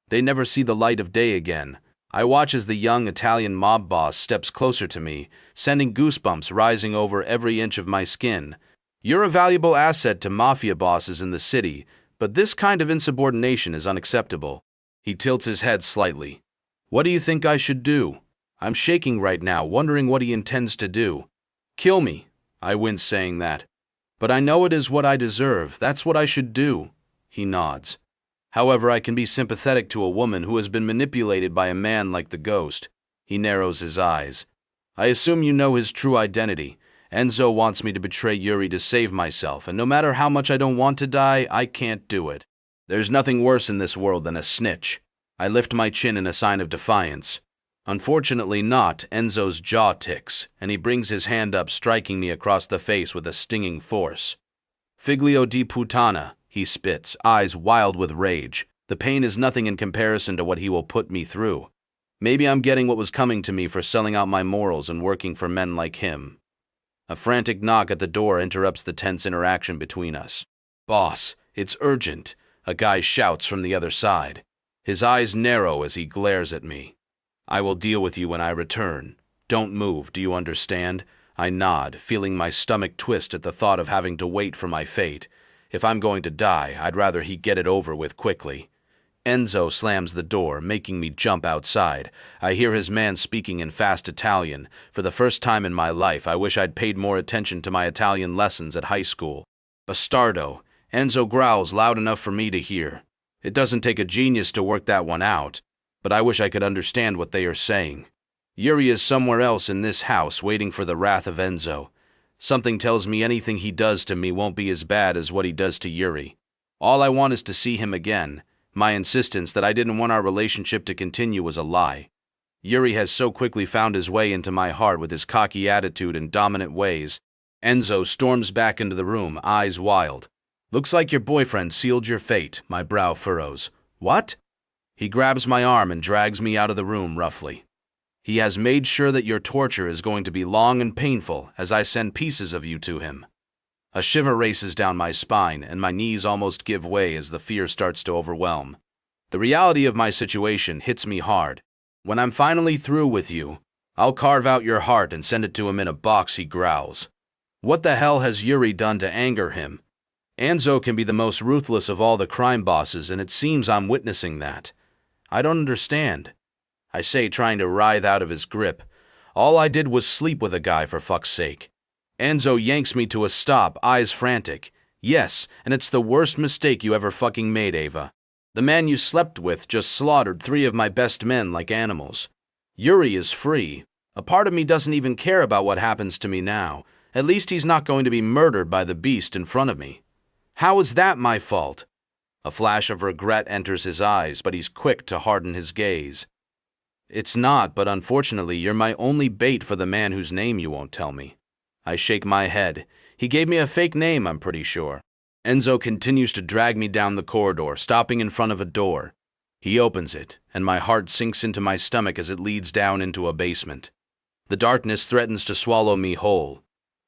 They never see the light of day again. I watch as the young Italian mob boss steps closer to me, sending goosebumps rising over every inch of my skin. You're a valuable asset to mafia bosses in the city, but this kind of insubordination is unacceptable. He tilts his head slightly. What do you think I should do? I'm shaking right now, wondering what he intends to do. Kill me, I wince saying that. But I know it is what I deserve. That's what I should do. He nods. However, I can be sympathetic to a woman who has been manipulated by a man like the Ghost. He narrows his eyes. I assume you know his true identity. Enzo wants me to betray Yuri to save myself, and no matter how much I don't want to die, I can't do it. There's nothing worse in this world than a snitch. I lift my chin in a sign of defiance. Unfortunately not, Enzo's jaw ticks, and he brings his hand up, striking me across the face with a stinging force. Figlio di puttana, he spits, eyes wild with rage. The pain is nothing in comparison to what he will put me through. Maybe I'm getting what was coming to me for selling out my morals and working for men like him. A frantic knock at the door interrupts the tense interaction between us. Boss, it's urgent, a guy shouts from the other side. His eyes narrow as he glares at me. I will deal with you when I return. Don't move, do you understand? I nod, feeling my stomach twist at the thought of having to wait for my fate. If I'm going to die, I'd rather he get it over with quickly. Enzo slams the door, making me jump outside. I hear his man speaking in fast Italian. For the first time in my life, I wish I'd paid more attention to my Italian lessons at high school. Bastardo, Enzo growls loud enough for me to hear. It doesn't take a genius to work that one out, but I wish I could understand what they are saying. Yuri is somewhere else in this house waiting for the wrath of Enzo. Something tells me anything he does to me won't be as bad as what he does to Yuri. All I want is to see him again. My insistence that I didn't want our relationship to continue was a lie. Yuri has so quickly found his way into my heart with his cocky attitude and dominant ways. Enzo storms back into the room, eyes wild. Looks like your boyfriend sealed your fate, my brow furrows. What? He grabs my arm and drags me out of the room roughly. He has made sure that your torture is going to be long and painful as I send pieces of you to him. A shiver races down my spine and my knees almost give way as the fear starts to overwhelm. The reality of my situation hits me hard. When I'm finally through with you, I'll carve out your heart and send it to him in a box, he growls. What the hell has Yuri done to anger him? Enzo can be the most ruthless of all the crime bosses, and it seems I'm witnessing that. I don't understand, I say, trying to writhe out of his grip. All I did was sleep with a guy, for fuck's sake. Enzo yanks me to a stop, eyes frantic. Yes, and it's the worst mistake you ever fucking made, Ava. The man you slept with just slaughtered 3 of my best men like animals. Yuri is free. A part of me doesn't even care about what happens to me now. At least he's not going to be murdered by the beast in front of me. How is that my fault? A flash of regret enters his eyes, but he's quick to harden his gaze. It's not, but unfortunately, you're my only bait for the man whose name you won't tell me. I shake my head. He gave me a fake name, I'm pretty sure. Enzo continues to drag me down the corridor, stopping in front of a door. He opens it, and my heart sinks into my stomach as it leads down into a basement. The darkness threatens to swallow me whole.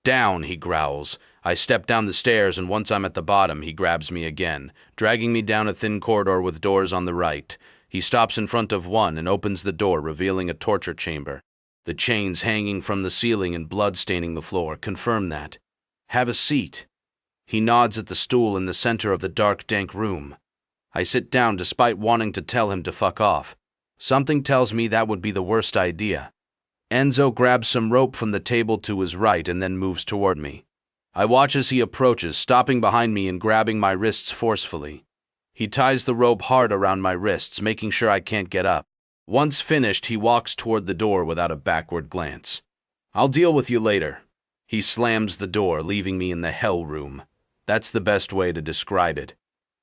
Down, he growls. I step down the stairs, and once I'm at the bottom, he grabs me again, dragging me down a thin corridor with doors on the right. He stops in front of one and opens the door, revealing a torture chamber. The chains hanging from the ceiling and blood staining the floor confirm that. Have a seat. He nods at the stool in the center of the dark, dank room. I sit down despite wanting to tell him to fuck off. Something tells me that would be the worst idea. Enzo grabs some rope from the table to his right and then moves toward me. I watch as he approaches, stopping behind me and grabbing my wrists forcefully. He ties the rope hard around my wrists, making sure I can't get up. Once finished, he walks toward the door without a backward glance. I'll deal with you later. He slams the door, leaving me in the hell room. That's the best way to describe it.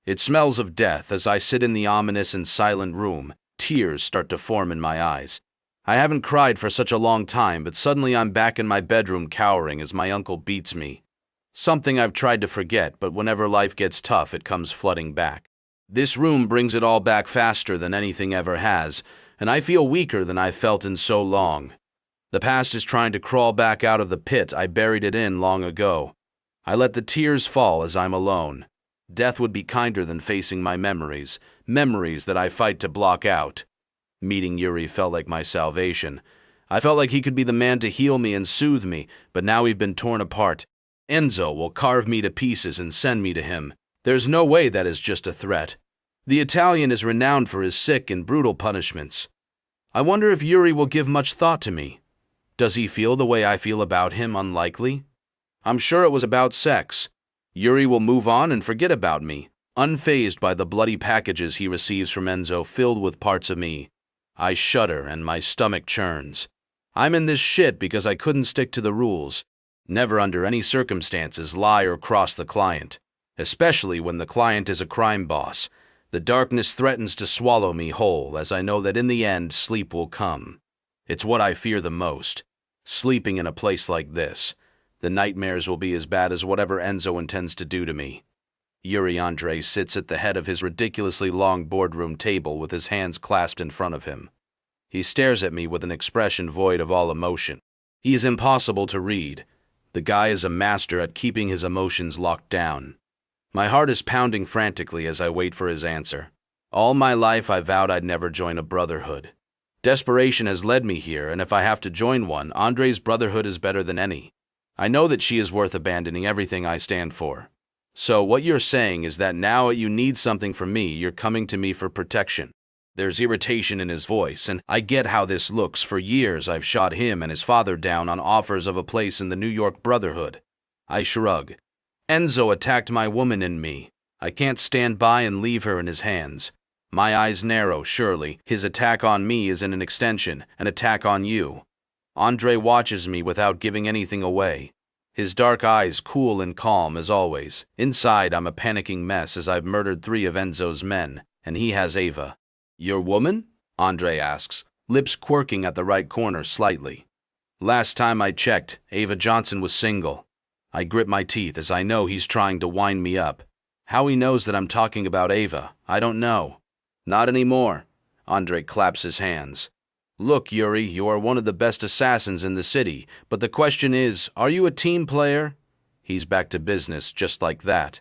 It smells of death as I sit in the ominous and silent room. Tears start to form in my eyes. I haven't cried for such a long time, but suddenly I'm back in my bedroom cowering as my uncle beats me. Something I've tried to forget, but whenever life gets tough, it comes flooding back. This room brings it all back faster than anything ever has, and I feel weaker than I've felt in so long. The past is trying to crawl back out of the pit I buried it in long ago. I let the tears fall as I'm alone. Death would be kinder than facing my memories that I fight to block out. Meeting Yuri felt like my salvation. I felt like he could be the man to heal me and soothe me, but now we've been torn apart. Enzo will carve me to pieces and send me to him. There's no way that is just a threat. The Italian is renowned for his sick and brutal punishments. I wonder if Yuri will give much thought to me. Does he feel the way I feel about him? Unlikely. I'm sure it was about sex. Yuri will move on and forget about me, unfazed by the bloody packages he receives from Enzo filled with parts of me. I shudder and my stomach churns. I'm in this shit because I couldn't stick to the rules. Never under any circumstances lie or cross the client, especially when the client is a crime boss. The darkness threatens to swallow me whole as I know that in the end sleep will come. It's what I fear the most. Sleeping in a place like this. The nightmares will be as bad as whatever Enzo intends to do to me. Yuri Andrei sits at the head of his ridiculously long boardroom table with his hands clasped in front of him. He stares at me with an expression void of all emotion. He is impossible to read. The guy is a master at keeping his emotions locked down. My heart is pounding frantically as I wait for his answer. All my life I vowed I'd never join a brotherhood. Desperation has led me here, and if I have to join one, Andrei's brotherhood is better than any. I know that she is worth abandoning everything I stand for. So what you're saying is that now you need something from me, you're coming to me for protection. There's irritation in his voice, and I get how this looks. For years I've shot him and his father down on offers of a place in the New York Brotherhood. I shrug. Enzo attacked my woman and me. I can't stand by and leave her in his hands. My eyes narrow, surely. His attack on me is in an extension, an attack on you. Andrei watches me without giving anything away. His dark eyes cool and calm as always. Inside, I'm a panicking mess as I've murdered 3 of Enzo's men, and he has Ava. Your woman? Andrei asks, lips quirking at the right corner slightly. Last time I checked, Ava Johnson was single. I grit my teeth as I know he's trying to wind me up. How he knows that I'm talking about Ava, I don't know. Not anymore. Andrei claps his hands. Look, Yuri, you are one of the best assassins in the city, but the question is, are you a team player? He's back to business just like that.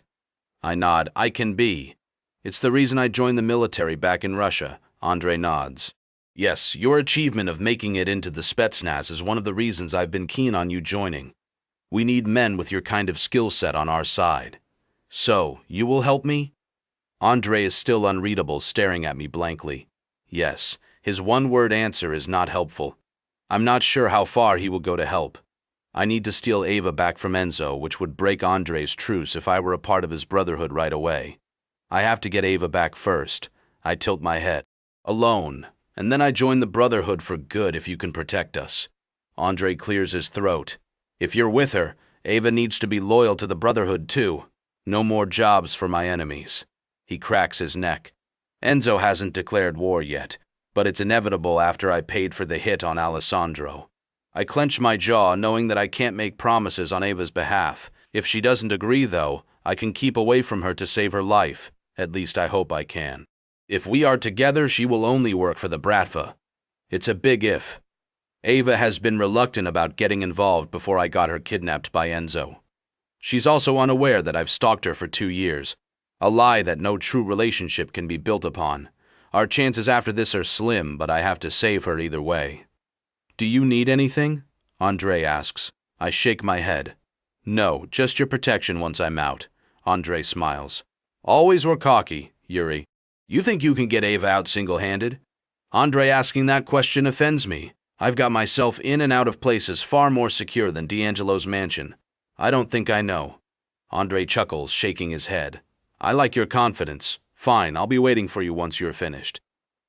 I nod. I can be. It's the reason I joined the military back in Russia. Andrei nods. Yes, your achievement of making it into the Spetsnaz is one of the reasons I've been keen on you joining. We need men with your kind of skill set on our side. So, you will help me? Andrei is still unreadable, staring at me blankly. Yes. His one-word answer is not helpful. I'm not sure how far he will go to help. I need to steal Ava back from Enzo, which would break Andrei's truce if I were a part of his brotherhood right away. I have to get Ava back first. I tilt my head. Alone. And then I join the brotherhood for good if you can protect us. Andrei clears his throat. If you're with her, Ava needs to be loyal to the brotherhood too. No more jobs for my enemies. He cracks his neck. Enzo hasn't declared war yet. But it's inevitable after I paid for the hit on Alessandro. I clench my jaw, knowing that I can't make promises on Ava's behalf. If she doesn't agree, though, I can keep away from her to save her life. At least I hope I can. If we are together, she will only work for the Bratva. It's a big if. Ava has been reluctant about getting involved before I got her kidnapped by Enzo. She's also unaware that I've stalked her for 2 years. A lie that no true relationship can be built upon. Our chances after this are slim, but I have to save her either way. Do you need anything? Andre asks. I shake my head. No, just your protection once I'm out. Andre smiles. Always were cocky, Yuri. You think you can get Ava out single-handed? Andre asking that question offends me. I've got myself in and out of places far more secure than D'Angelo's mansion. I don't think I know. Andre chuckles, shaking his head. I like your confidence. Fine, I'll be waiting for you once you're finished.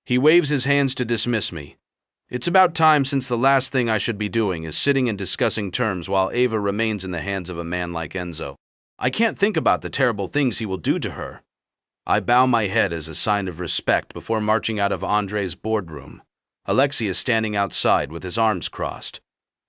He waves his hands to dismiss me. It's about time, since the last thing I should be doing is sitting and discussing terms while Ava remains in the hands of a man like Enzo. I can't think about the terrible things he will do to her. I bow my head as a sign of respect before marching out of Andre's boardroom. Alexei is standing outside with his arms crossed.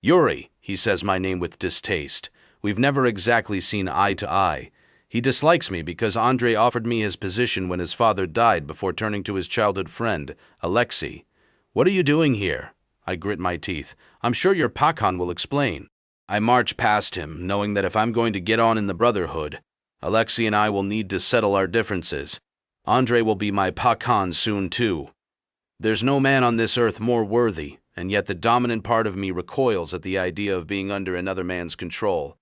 Yuri, he says my name with distaste. We've never exactly seen eye to eye. He dislikes me because Andre offered me his position when his father died before turning to his childhood friend, Alexei. What are you doing here? I grit my teeth. I'm sure your Pakan will explain. I march past him, knowing that if I'm going to get on in the Brotherhood, Alexei and I will need to settle our differences. Andre will be my Pakan soon too. There's no man on this earth more worthy, and yet the dominant part of me recoils at the idea of being under another man's control.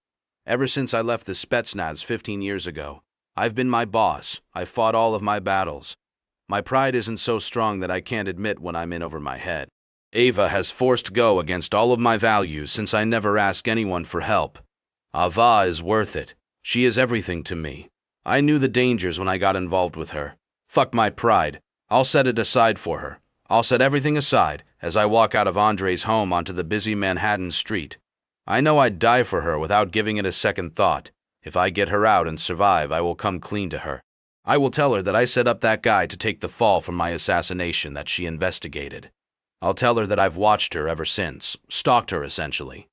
Ever since I left the Spetsnaz 15 years ago, I've been my boss. I've fought all of my battles. My pride isn't so strong that I can't admit when I'm in over my head. Ava has forced go against all of my values since I never ask anyone for help. Ava is worth it. She is everything to me. I knew the dangers when I got involved with her. Fuck my pride. I'll set it aside for her. I'll set everything aside as I walk out of Andre's home onto the busy Manhattan street. I know I'd die for her without giving it a second thought. If I get her out and survive, I will come clean to her. I will tell her that I set up that guy to take the fall from my assassination that she investigated. I'll tell her that I've watched her ever since, stalked her essentially.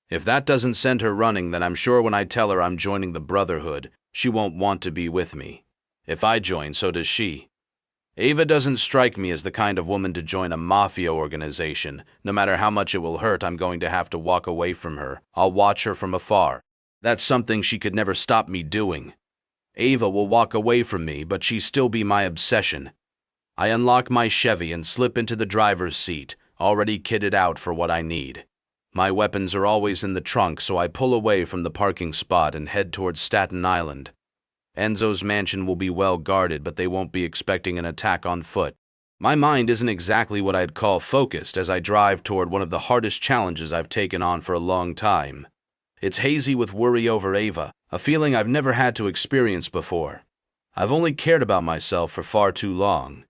If that doesn't send her running, then I'm sure when I tell her I'm joining the Brotherhood, she won't want to be with me. If I join, so does she. Ava doesn't strike me as the kind of woman to join a mafia organization. No matter how much it will hurt, I'm going to have to walk away from her. I'll watch her from afar. That's something she could never stop me doing. Ava will walk away from me, but she still be my obsession. I unlock my Chevy and slip into the driver's seat, already kitted out for what I need. My weapons are always in the trunk, so I pull away from the parking spot and head towards Staten Island. Enzo's mansion will be well guarded, but they won't be expecting an attack on foot. My mind isn't exactly what I'd call focused as I drive toward one of the hardest challenges I've taken on for a long time. It's hazy with worry over Ava, a feeling I've never had to experience before. I've only cared about myself for far too long.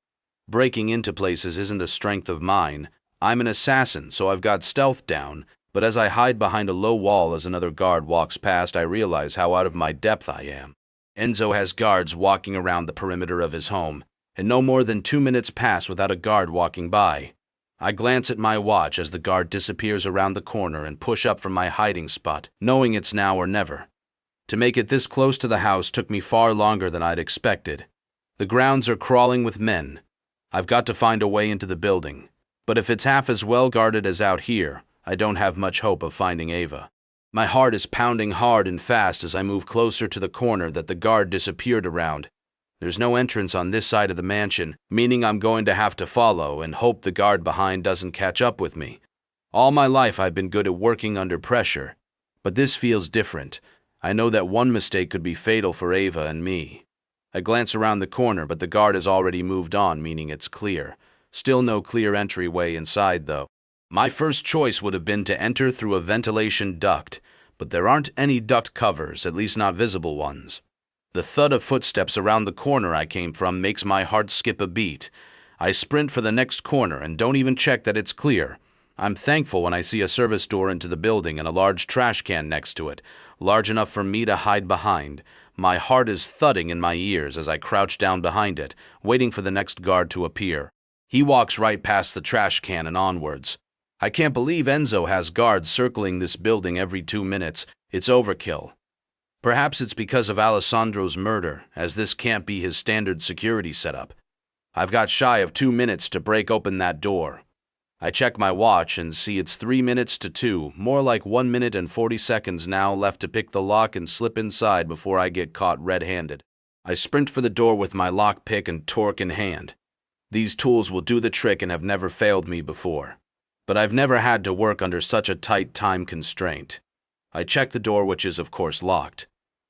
Breaking into places isn't a strength of mine. I'm an assassin, so I've got stealth down, but as I hide behind a low wall as another guard walks past, I realize how out of my depth I am. Enzo has guards walking around the perimeter of his home, and no more than 2 minutes pass without a guard walking by. I glance at my watch as the guard disappears around the corner and push up from my hiding spot, knowing it's now or never. To make it this close to the house took me far longer than I'd expected. The grounds are crawling with men. I've got to find a way into the building, but if it's half as well guarded as out here, I don't have much hope of finding Ava. My heart is pounding hard and fast as I move closer to the corner that the guard disappeared around. There's no entrance on this side of the mansion, meaning I'm going to have to follow and hope the guard behind doesn't catch up with me. All my life I've been good at working under pressure, but this feels different. I know that one mistake could be fatal for Ava and me. I glance around the corner, but the guard has already moved on, meaning it's clear. Still no clear entryway inside, though. My first choice would have been to enter through a ventilation duct, but there aren't any duct covers, at least not visible ones. The thud of footsteps around the corner I came from makes my heart skip a beat. I sprint for the next corner and don't even check that it's clear. I'm thankful when I see a service door into the building and a large trash can next to it, large enough for me to hide behind. My heart is thudding in my ears as I crouch down behind it, waiting for the next guard to appear. He walks right past the trash can and onwards. I can't believe Enzo has guards circling this building every 2 minutes. It's overkill. Perhaps it's because of Alessandro's murder, as this can't be his standard security setup. I've got shy of 2 minutes to break open that door. I check my watch and see it's 3 minutes to 2, more like 1 minute and 40 seconds now left to pick the lock and slip inside before I get caught red-handed. I sprint for the door with my lockpick and torque in hand. These tools will do the trick and have never failed me before. But I've never had to work under such a tight time constraint. I check the door, which is of course locked.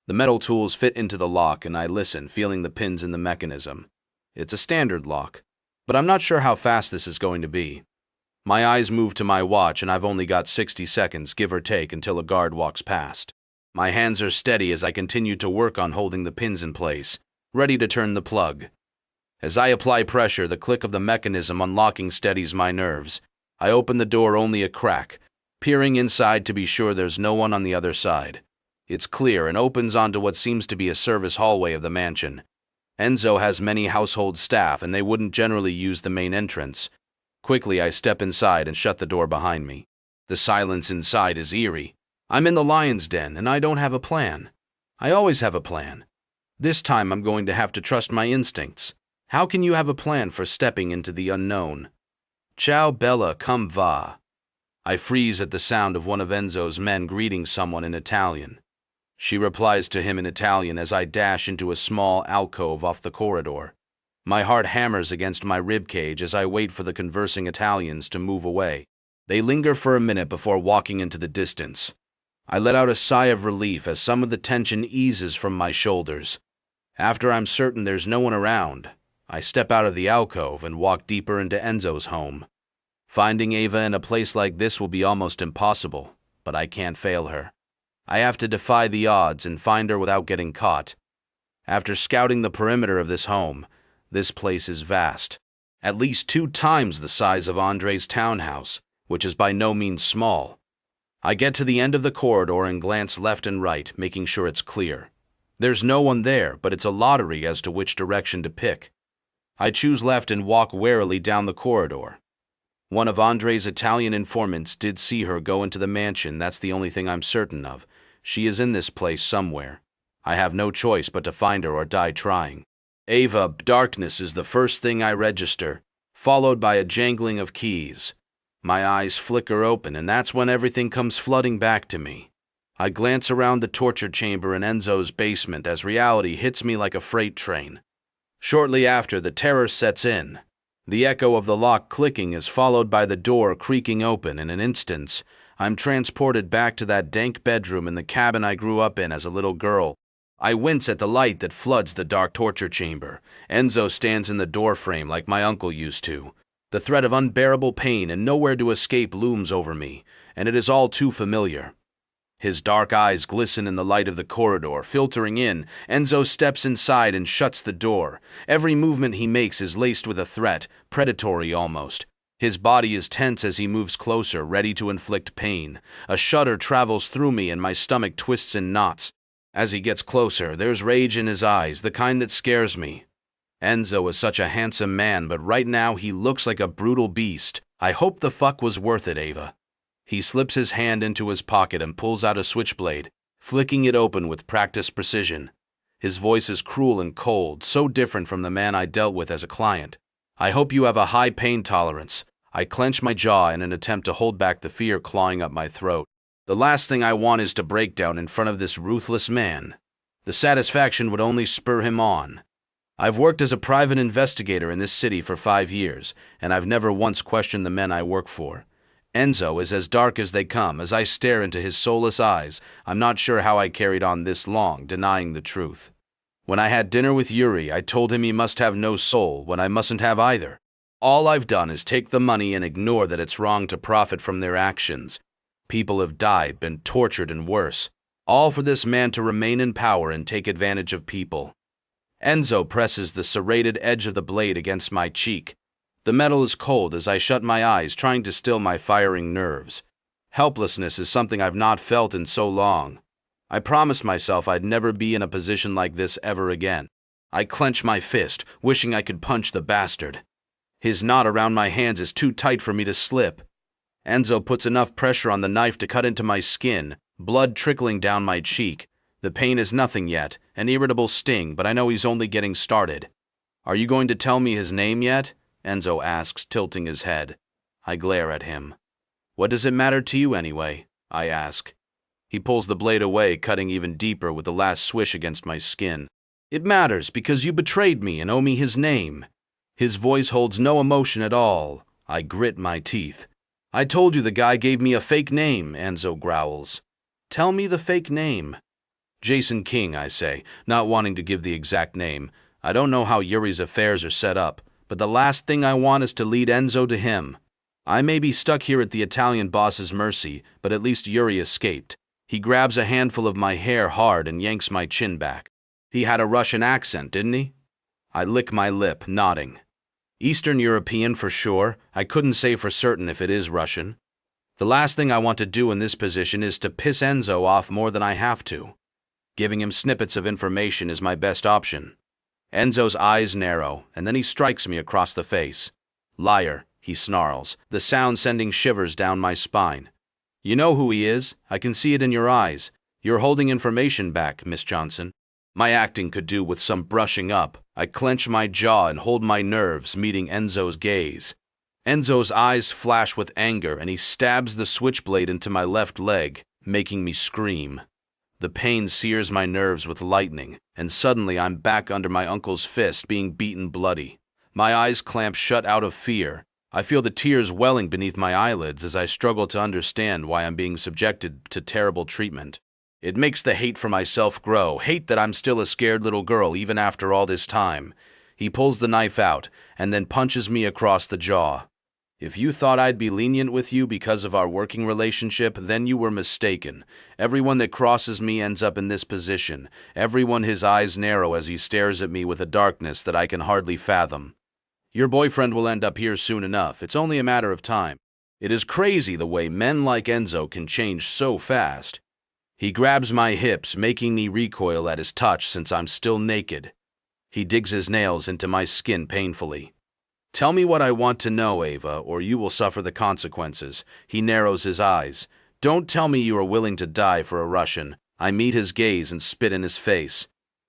The metal tools fit into the lock and I listen, feeling the pins in the mechanism. It's a standard lock, but I'm not sure how fast this is going to be. My eyes move to my watch and I've only got 60 seconds, give or take, until a guard walks past. My hands are steady as I continue to work on holding the pins in place, ready to turn the plug. As I apply pressure, the click of the mechanism unlocking steadies my nerves. I open the door only a crack, peering inside to be sure there's no one on the other side. It's clear and opens onto what seems to be a service hallway of the mansion. Enzo has many household staff and they wouldn't generally use the main entrance. Quickly, I step inside and shut the door behind me. The silence inside is eerie. I'm in the lion's den and I don't have a plan. I always have a plan. This time I'm going to have to trust my instincts. How can you have a plan for stepping into the unknown? Ciao bella, come va. I freeze at the sound of one of Enzo's men greeting someone in Italian. She replies to him in Italian as I dash into a small alcove off the corridor. My heart hammers against my ribcage as I wait for the conversing Italians to move away. They linger for a minute before walking into the distance. I let out a sigh of relief as some of the tension eases from my shoulders. After I'm certain there's no one around, I step out of the alcove and walk deeper into Enzo's home. Finding Ava in a place like this will be almost impossible, but I can't fail her. I have to defy the odds and find her without getting caught. After scouting the perimeter of this home, this place is vast, at least 2 times the size of Andre's townhouse, which is by no means small. I get to the end of the corridor and glance left and right, making sure it's clear. There's no one there, but it's a lottery as to which direction to pick. I choose left and walk warily down the corridor. One of Andre's Italian informants did see her go into the mansion, that's the only thing I'm certain of. She is in this place somewhere. I have no choice but to find her or die trying. Ava, darkness is the first thing I register, followed by a jangling of keys. My eyes flicker open, and that's when everything comes flooding back to me. I glance around the torture chamber in Enzo's basement as reality hits me like a freight train. Shortly after, the terror sets in. The echo of the lock clicking is followed by the door creaking open. In an instant, I'm transported back to that dank bedroom in the cabin I grew up in as a little girl. I wince at the light that floods the dark torture chamber. Enzo stands in the doorframe like my uncle used to. The threat of unbearable pain and nowhere to escape looms over me, and it is all too familiar. His dark eyes glisten in the light of the corridor, filtering in. Enzo steps inside and shuts the door. Every movement he makes is laced with a threat, predatory almost. His body is tense as he moves closer, ready to inflict pain. A shudder travels through me and my stomach twists in knots. As he gets closer, there's rage in his eyes, the kind that scares me. Enzo is such a handsome man, but right now he looks like a brutal beast. I hope the fuck was worth it, Ava. He slips his hand into his pocket and pulls out a switchblade, flicking it open with practiced precision. His voice is cruel and cold, so different from the man I dealt with as a client. I hope you have a high pain tolerance. I clench my jaw in an attempt to hold back the fear clawing up my throat. The last thing I want is to break down in front of this ruthless man. The satisfaction would only spur him on. I've worked as a private investigator in this city for 5 years, and I've never once questioned the men I work for. Enzo is as dark as they come. As I stare into his soulless eyes, I'm not sure how I carried on this long, denying the truth. When I had dinner with Yuri, I told him he must have no soul when I mustn't have either. All I've done is take the money and ignore that it's wrong to profit from their actions. People have died, been tortured, and worse. All for this man to remain in power and take advantage of people. Enzo presses the serrated edge of the blade against my cheek. The metal is cold as I shut my eyes, trying to still my firing nerves. Helplessness is something I've not felt in so long. I promised myself I'd never be in a position like this ever again. I clench my fist, wishing I could punch the bastard. His knot around my hands is too tight for me to slip. Enzo puts enough pressure on the knife to cut into my skin, blood trickling down my cheek. The pain is nothing yet, an irritable sting, but I know he's only getting started. Are you going to tell me his name yet? Enzo asks, tilting his head. I glare at him. What does it matter to you anyway? I ask. He pulls the blade away, cutting even deeper with the last swish against my skin. It matters because you betrayed me and owe me his name. His voice holds no emotion at all. I grit my teeth. I told you the guy gave me a fake name, Enzo growls. Tell me the fake name. Jason King, I say, not wanting to give the exact name. I don't know how Yuri's affairs are set up, but the last thing I want is to lead Enzo to him. I may be stuck here at the Italian boss's mercy, but at least Yuri escaped. He grabs a handful of my hair hard and yanks my chin back. He had a Russian accent, didn't he? I lick my lip, nodding. Eastern European for sure. I couldn't say for certain if it is Russian. The last thing I want to do in this position is to piss Enzo off more than I have to. Giving him snippets of information is my best option. Enzo's eyes narrow, and then he strikes me across the face. Liar, he snarls, the sound sending shivers down my spine. You know who he is. I can see it in your eyes. You're holding information back, Miss Johnson. My acting could do with some brushing up. I clench my jaw and hold my nerves, meeting Enzo's gaze. Enzo's eyes flash with anger, and he stabs the switchblade into my left leg, making me scream. The pain sears my nerves with lightning, and suddenly I'm back under my uncle's fist, being beaten bloody. My eyes clamp shut out of fear. I feel the tears welling beneath my eyelids as I struggle to understand why I'm being subjected to terrible treatment. It makes the hate for myself grow, hate that I'm still a scared little girl even after all this time. He pulls the knife out, and then punches me across the jaw. If you thought I'd be lenient with you because of our working relationship, then you were mistaken. Everyone that crosses me ends up in this position. Everyone, his eyes narrow as he stares at me with a darkness that I can hardly fathom. Your boyfriend will end up here soon enough. It's only a matter of time. It is crazy the way men like Enzo can change so fast. He grabs my hips, making me recoil at his touch since I'm still naked. He digs his nails into my skin painfully. Tell me what I want to know, Ava, or you will suffer the consequences. He narrows his eyes. Don't tell me you are willing to die for a Russian. I meet his gaze and spit in his face.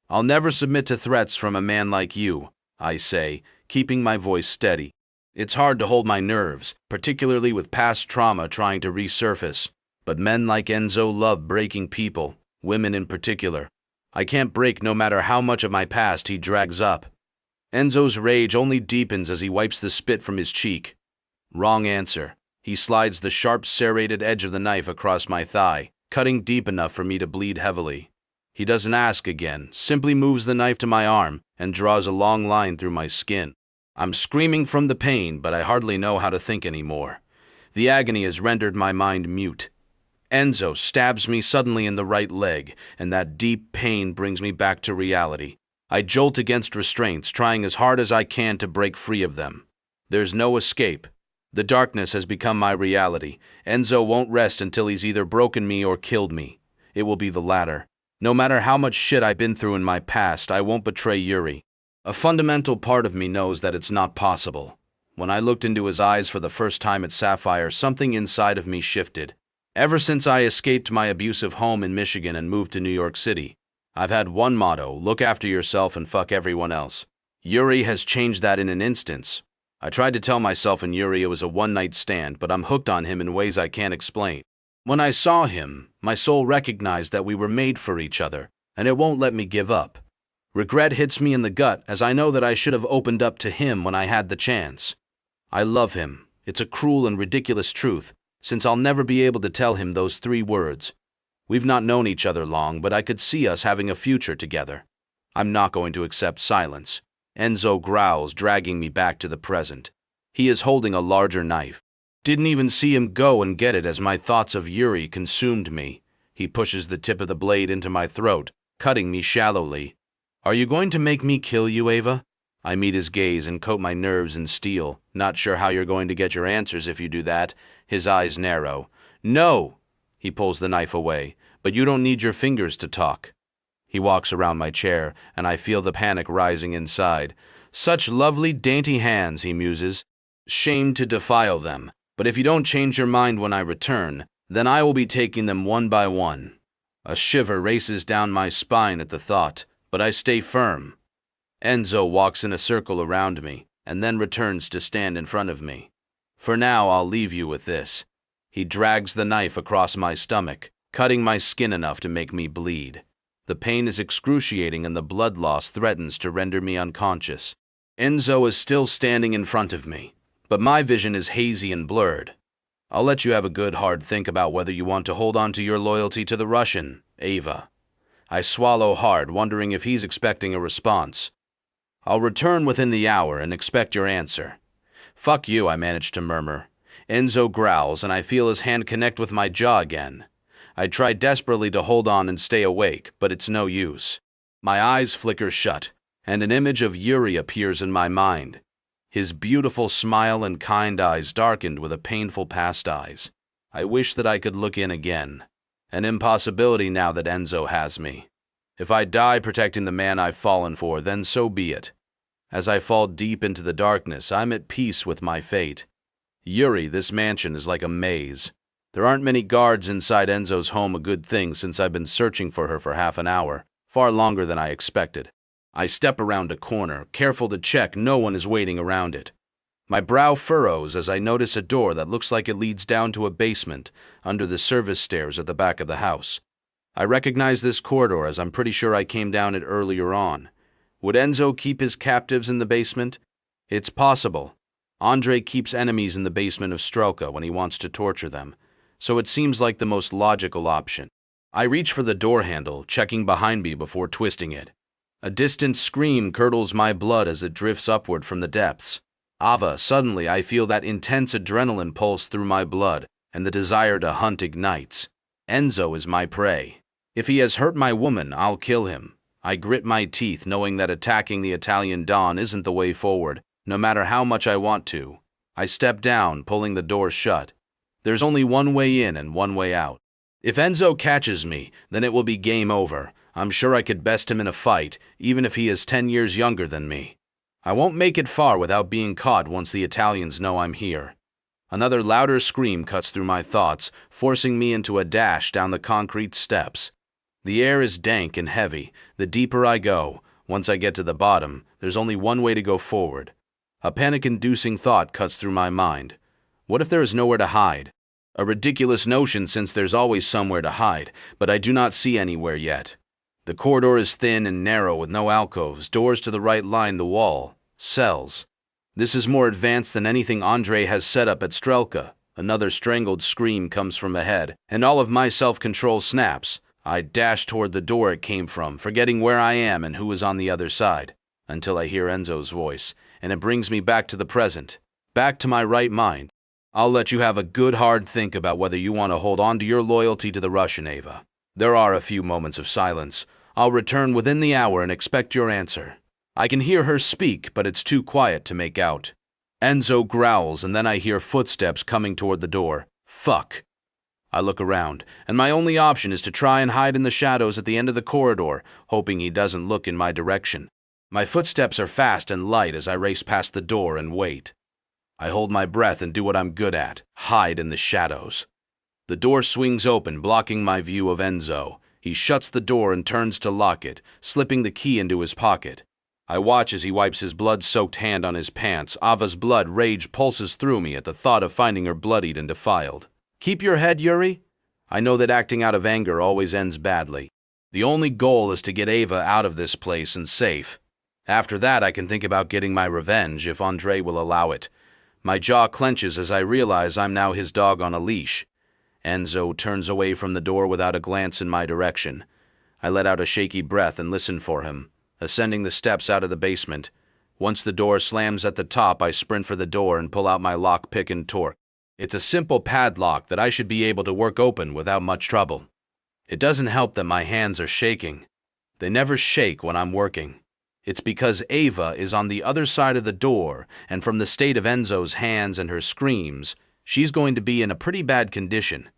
I'll never submit to threats from a man like you, I say, keeping my voice steady. It's hard to hold my nerves, particularly with past trauma trying to resurface. But men like Enzo love breaking people, women in particular. I can't break no matter how much of my past he drags up. Enzo's rage only deepens as he wipes the spit from his cheek. Wrong answer. He slides the sharp serrated edge of the knife across my thigh, cutting deep enough for me to bleed heavily. He doesn't ask again, simply moves the knife to my arm and draws a long line through my skin. I'm screaming from the pain, but I hardly know how to think anymore. The agony has rendered my mind mute. Enzo stabs me suddenly in the right leg, and that deep pain brings me back to reality. I jolt against restraints, trying as hard as I can to break free of them. There's no escape. The darkness has become my reality. Enzo won't rest until he's either broken me or killed me. It will be the latter. No matter how much shit I've been through in my past, I won't betray Yuri. A fundamental part of me knows that it's not possible. When I looked into his eyes for the first time at Sapphire, something inside of me shifted. Ever since I escaped my abusive home in Michigan and moved to New York City, I've had one motto: look after yourself and fuck everyone else. Yuri has changed that in an instance. I tried to tell myself and Yuri it was a one-night stand, but I'm hooked on him in ways I can't explain. When I saw him, my soul recognized that we were made for each other, and it won't let me give up. Regret hits me in the gut as I know that I should have opened up to him when I had the chance. I love him. It's a cruel and ridiculous truth, since I'll never be able to tell him those 3 words. We've not known each other long, but I could see us having a future together. I'm not going to accept silence. Enzo growls, dragging me back to the present. He is holding a larger knife. Didn't even see him go and get it as my thoughts of Yuri consumed me. He pushes the tip of the blade into my throat, cutting me shallowly. Are you going to make me kill you, Ava? I meet his gaze and coat my nerves in steel. Not sure how you're going to get your answers if you do that. His eyes narrow. No! He pulls the knife away. But you don't need your fingers to talk. He walks around my chair, and I feel the panic rising inside. Such lovely, dainty hands, he muses. Shame to defile them, but if you don't change your mind when I return, then I will be taking them one by one. A shiver races down my spine at the thought, but I stay firm. Enzo walks in a circle around me, and then returns to stand in front of me. For now, I'll leave you with this. He drags the knife across my stomach, cutting my skin enough to make me bleed. The pain is excruciating and the blood loss threatens to render me unconscious. Enzo is still standing in front of me, but my vision is hazy and blurred. I'll let you have a good hard think about whether you want to hold on to your loyalty to the Russian, Ava. I swallow hard, wondering if he's expecting a response. I'll return within the hour and expect your answer. Fuck you, I manage to murmur. Enzo growls, and I feel his hand connect with my jaw again. I try desperately to hold on and stay awake, but it's no use. My eyes flicker shut, and an image of Yuri appears in my mind. His beautiful smile and kind eyes darkened with a painful past eyes. I wish that I could look in again. An impossibility now that Enzo has me. If I die protecting the man I've fallen for, then so be it. As I fall deep into the darkness, I'm at peace with my fate. Yuri, this mansion is like a maze. There aren't many guards inside Enzo's home, a good thing since I've been searching for her for half an hour, far longer than I expected. I step around a corner, careful to check no one is waiting around it. My brow furrows as I notice a door that looks like it leads down to a basement under the service stairs at the back of the house. I recognize this corridor as I'm pretty sure I came down it earlier on. Would Enzo keep his captives in the basement? It's possible. Andre keeps enemies in the basement of Strelka when he wants to torture them, so it seems like the most logical option. I reach for the door handle, checking behind me before twisting it. A distant scream curdles my blood as it drifts upward from the depths. Ava, suddenly I feel that intense adrenaline pulse through my blood, and the desire to hunt ignites. Enzo is my prey. If he has hurt my woman, I'll kill him. I grit my teeth, knowing that attacking the Italian Don isn't the way forward, no matter how much I want to. I step down, pulling the door shut. There's only one way in and one way out. If Enzo catches me, then it will be game over. I'm sure I could best him in a fight, even if he is 10 years younger than me. I won't make it far without being caught once the Italians know I'm here. Another louder scream cuts through my thoughts, forcing me into a dash down the concrete steps. The air is dank and heavy. The deeper I go, once I get to the bottom, there's only one way to go forward. A panic-inducing thought cuts through my mind. What if there is nowhere to hide? A ridiculous notion since there's always somewhere to hide, but I do not see anywhere yet. The corridor is thin and narrow with no alcoves. Doors to the right line the wall. Cells. This is more advanced than anything Andre has set up at Strelka. Another strangled scream comes from ahead, and all of my self-control snaps. I dash toward the door it came from, forgetting where I am and who is on the other side, until I hear Enzo's voice, and it brings me back to the present, back to my right mind. I'll let you have a good hard think about whether you want to hold on to your loyalty to the Russian, Ava. There are a few moments of silence. I'll return within the hour and expect your answer. I can hear her speak, but it's too quiet to make out. Enzo growls, and then I hear footsteps coming toward the door. Fuck. I look around, and my only option is to try and hide in the shadows at the end of the corridor, hoping he doesn't look in my direction. My footsteps are fast and light as I race past the door and wait. I hold my breath and do what I'm good at, hide in the shadows. The door swings open, blocking my view of Enzo. He shuts the door and turns to lock it, slipping the key into his pocket. I watch as he wipes his blood-soaked hand on his pants. Ava's blood rage pulses through me at the thought of finding her bloodied and defiled. Keep your head, Yuri. I know that acting out of anger always ends badly. The only goal is to get Ava out of this place and safe. After that, I can think about getting my revenge if Andre will allow it. My jaw clenches as I realize I'm now his dog on a leash. Enzo turns away from the door without a glance in my direction. I let out a shaky breath and listen for him, ascending the steps out of the basement. Once the door slams at the top, I sprint for the door and pull out my lockpick and torque. It's a simple padlock that I should be able to work open without much trouble. It doesn't help that my hands are shaking. They never shake when I'm working. It's because Ava is on the other side of the door, and from the state of Enzo's hands and her screams, she's going to be in a pretty bad condition.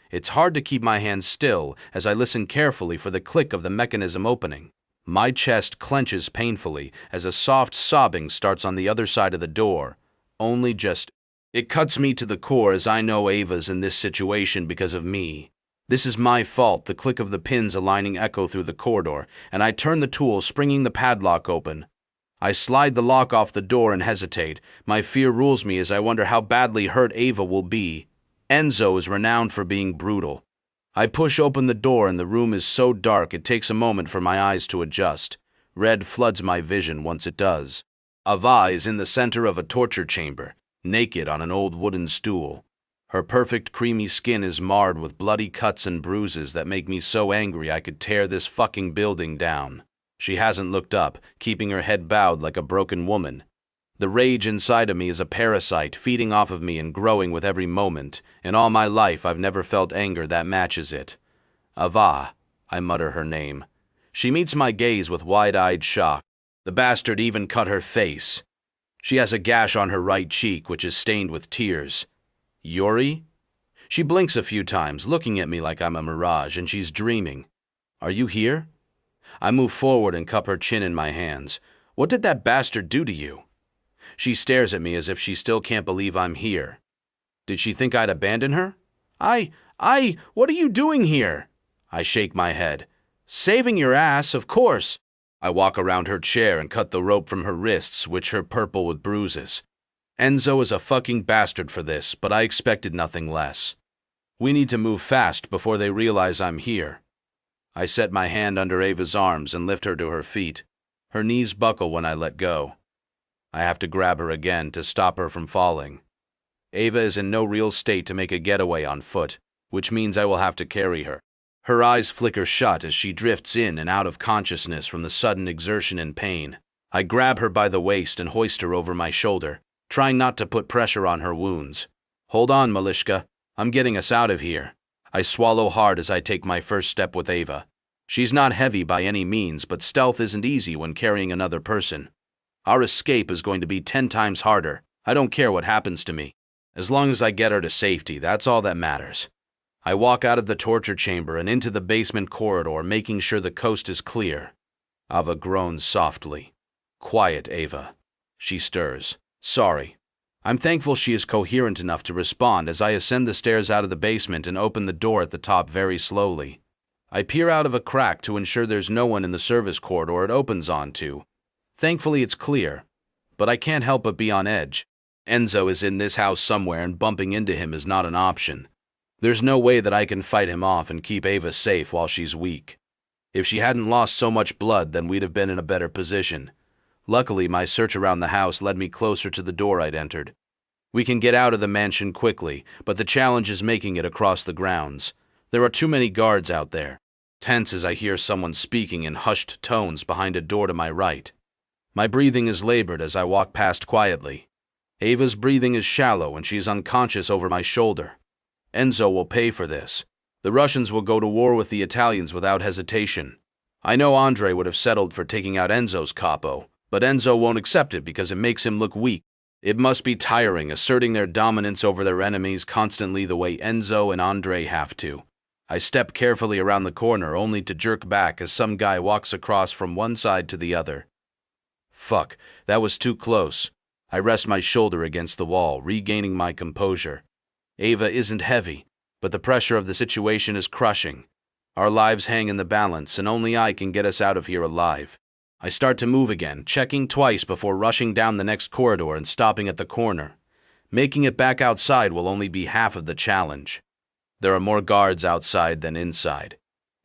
It's hard to keep my hands still as I listen carefully for the click of the mechanism opening. My chest clenches painfully as a soft sobbing starts on the other side of the door. It cuts me to the core as I know Ava's in this situation because of me. This is my fault. The click of the pins aligning echo through the corridor, and I turn the tool, springing the padlock open. I slide the lock off the door and hesitate. My fear rules me as I wonder how badly hurt Ava will be. Enzo is renowned for being brutal. I push open the door and the room is so dark it takes a moment for my eyes to adjust. Red floods my vision once it does. Ava is in the center of a torture chamber, naked on an old wooden stool. Her perfect creamy skin is marred with bloody cuts and bruises that make me so angry I could tear this fucking building down. She hasn't looked up, keeping her head bowed like a broken woman. The rage inside of me is a parasite, feeding off of me and growing with every moment. In all my life, I've never felt anger that matches it. Ava, I mutter her name. She meets my gaze with wide-eyed shock. The bastard even cut her face. She has a gash on her right cheek, which is stained with tears. Yuri? She blinks a few times, looking at me like I'm a mirage, and she's dreaming. Are you here? I move forward and cup her chin in my hands. What did that bastard do to you? She stares at me as if she still can't believe I'm here. Did she think I'd abandon her? What are you doing here? I shake my head. Saving your ass, of course. I walk around her chair and cut the rope from her wrists, which are purple with bruises. Enzo is a fucking bastard for this, but I expected nothing less. We need to move fast before they realize I'm here. I set my hand under Ava's arms and lift her to her feet. Her knees buckle when I let go. I have to grab her again to stop her from falling. Ava is in no real state to make a getaway on foot, which means I will have to carry her. Her eyes flicker shut as she drifts in and out of consciousness from the sudden exertion and pain. I grab her by the waist and hoist her over my shoulder, trying not to put pressure on her wounds. Hold on, Malishka. I'm getting us out of here. I swallow hard as I take my first step with Ava. She's not heavy by any means, but stealth isn't easy when carrying another person. Our escape is going to be 10 times harder. I don't care what happens to me. As long as I get her to safety, that's all that matters. I walk out of the torture chamber and into the basement corridor, making sure the coast is clear. Ava groans softly. Quiet, Ava. She stirs. Sorry. I'm thankful she is coherent enough to respond as I ascend the stairs out of the basement and open the door at the top very slowly. I peer out of a crack to ensure there's no one in the service corridor it opens onto. Thankfully it's clear, but I can't help but be on edge. Enzo is in this house somewhere and bumping into him is not an option. There's no way that I can fight him off and keep Ava safe while she's weak. If she hadn't lost so much blood, then we'd have been in a better position. Luckily, my search around the house led me closer to the door I'd entered. We can get out of the mansion quickly, but the challenge is making it across the grounds. There are too many guards out there. Tense as I hear someone speaking in hushed tones behind a door to my right. My breathing is labored as I walk past quietly. Ava's breathing is shallow and she's unconscious over my shoulder. Enzo will pay for this. The Russians will go to war with the Italians without hesitation. I know Andre would have settled for taking out Enzo's capo, but Enzo won't accept it because it makes him look weak. It must be tiring asserting their dominance over their enemies constantly the way Enzo and Andre have to. I step carefully around the corner only to jerk back as some guy walks across from one side to the other. Fuck, that was too close. I rest my shoulder against the wall, regaining my composure. Ava isn't heavy, but the pressure of the situation is crushing. Our lives hang in the balance, and only I can get us out of here alive. I start to move again, checking twice before rushing down the next corridor and stopping at the corner. Making it back outside will only be half of the challenge. There are more guards outside than inside.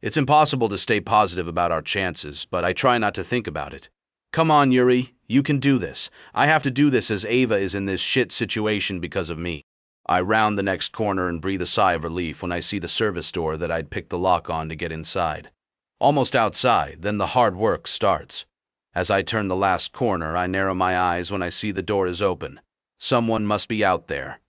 It's impossible to stay positive about our chances, but I try not to think about it. Come on, Yuri, you can do this. I have to do this as Ava is in this shit situation because of me. I round the next corner and breathe a sigh of relief when I see the service door that I'd picked the lock on to get inside. Almost outside, then the hard work starts. As I turn the last corner, I narrow my eyes when I see the door is open. Someone must be out there.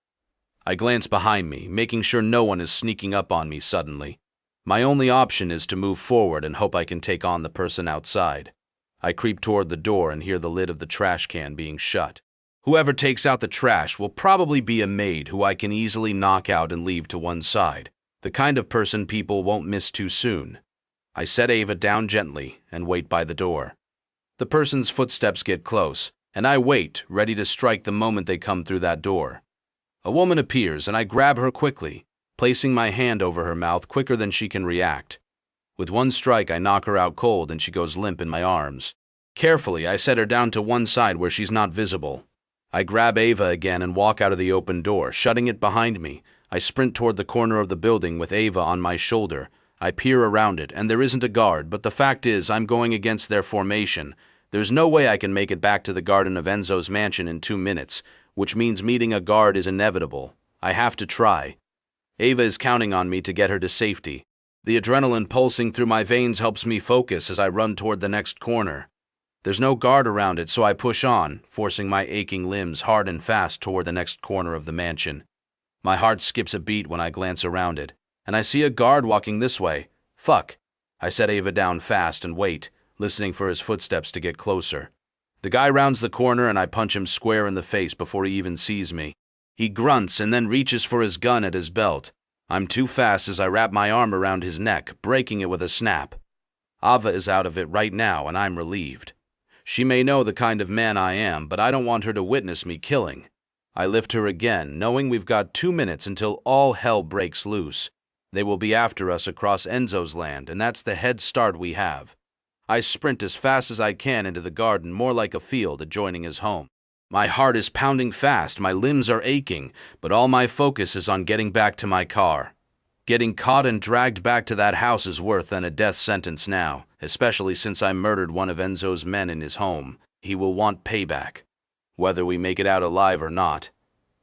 I glance behind me, making sure no one is sneaking up on me suddenly. My only option is to move forward and hope I can take on the person outside. I creep toward the door and hear the lid of the trash can being shut. Whoever takes out the trash will probably be a maid who I can easily knock out and leave to one side. The kind of person people won't miss too soon. I set Ava down gently and wait by the door. The person's footsteps get close, and I wait, ready to strike the moment they come through that door. A woman appears, and I grab her quickly, placing my hand over her mouth quicker than she can react. With one strike, I knock her out cold, and she goes limp in my arms. Carefully, I set her down to one side where she's not visible. I grab Ava again and walk out of the open door, shutting it behind me. I sprint toward the corner of the building with Ava on my shoulder. I peer around it, and there isn't a guard, but the fact is I'm going against their formation. There's no way I can make it back to the garden of Enzo's mansion in 2 minutes, which means meeting a guard is inevitable. I have to try. Ava is counting on me to get her to safety. The adrenaline pulsing through my veins helps me focus as I run toward the next corner. There's no guard around it, so I push on, forcing my aching limbs hard and fast toward the next corner of the mansion. My heart skips a beat when I glance around it, and I see a guard walking this way. Fuck. I set Ava down fast and wait, listening for his footsteps to get closer. The guy rounds the corner and I punch him square in the face before he even sees me. He grunts and then reaches for his gun at his belt. I'm too fast as I wrap my arm around his neck, breaking it with a snap. Ava is out of it right now and I'm relieved. She may know the kind of man I am, but I don't want her to witness me killing. I lift her again, knowing we've got 2 minutes until all hell breaks loose. They will be after us across Enzo's land, and that's the head start we have. I sprint as fast as I can into the garden, more like a field adjoining his home. My heart is pounding fast, my limbs are aching, but all my focus is on getting back to my car. Getting caught and dragged back to that house is worse than a death sentence now, especially since I murdered one of Enzo's men in his home. He will want payback, whether we make it out alive or not.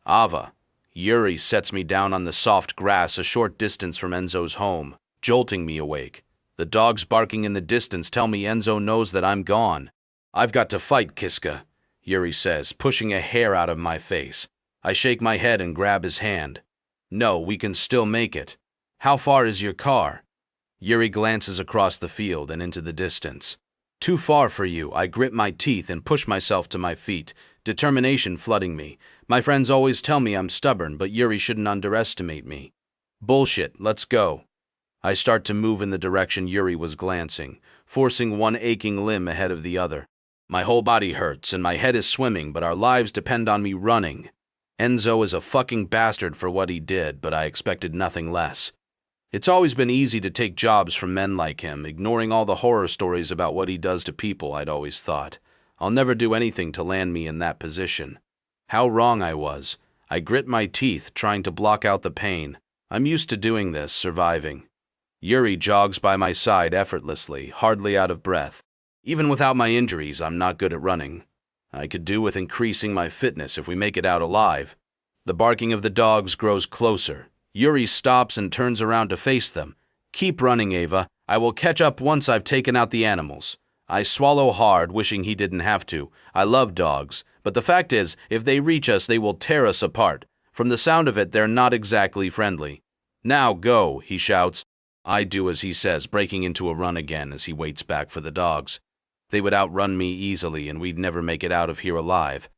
Ava. Yuri sets me down on the soft grass a short distance from Enzo's home, jolting me awake. The dogs barking in the distance tell me Enzo knows that I'm gone. I've got to fight, Kiska, Yuri says, pushing a hair out of my face. I shake my head and grab his hand. No, we can still make it. How far is your car? Yuri glances across the field and into the distance. Too far for you. I grit my teeth and push myself to my feet, determination flooding me. My friends always tell me I'm stubborn, but Yuri shouldn't underestimate me. Bullshit, let's go. I start to move in the direction Yuri was glancing, forcing one aching limb ahead of the other. My whole body hurts and my head is swimming, but our lives depend on me running. Enzo is a fucking bastard for what he did, but I expected nothing less. It's always been easy to take jobs from men like him, ignoring all the horror stories about what he does to people. I'd always thought. I'll never do anything to land me in that position. How wrong I was. I grit my teeth, trying to block out the pain. I'm used to doing this, surviving. Yuri jogs by my side effortlessly, hardly out of breath. Even without my injuries, I'm not good at running. I could do with increasing my fitness if we make it out alive. The barking of the dogs grows closer. Yuri stops and turns around to face them. Keep running, Ava. I will catch up once I've taken out the animals. I swallow hard, wishing he didn't have to. I love dogs, but the fact is, if they reach us, they will tear us apart. From the sound of it, they're not exactly friendly. Now go, he shouts. I do as he says, breaking into a run again as he waits back for the dogs. They would outrun me easily, and we'd never make it out of here alive.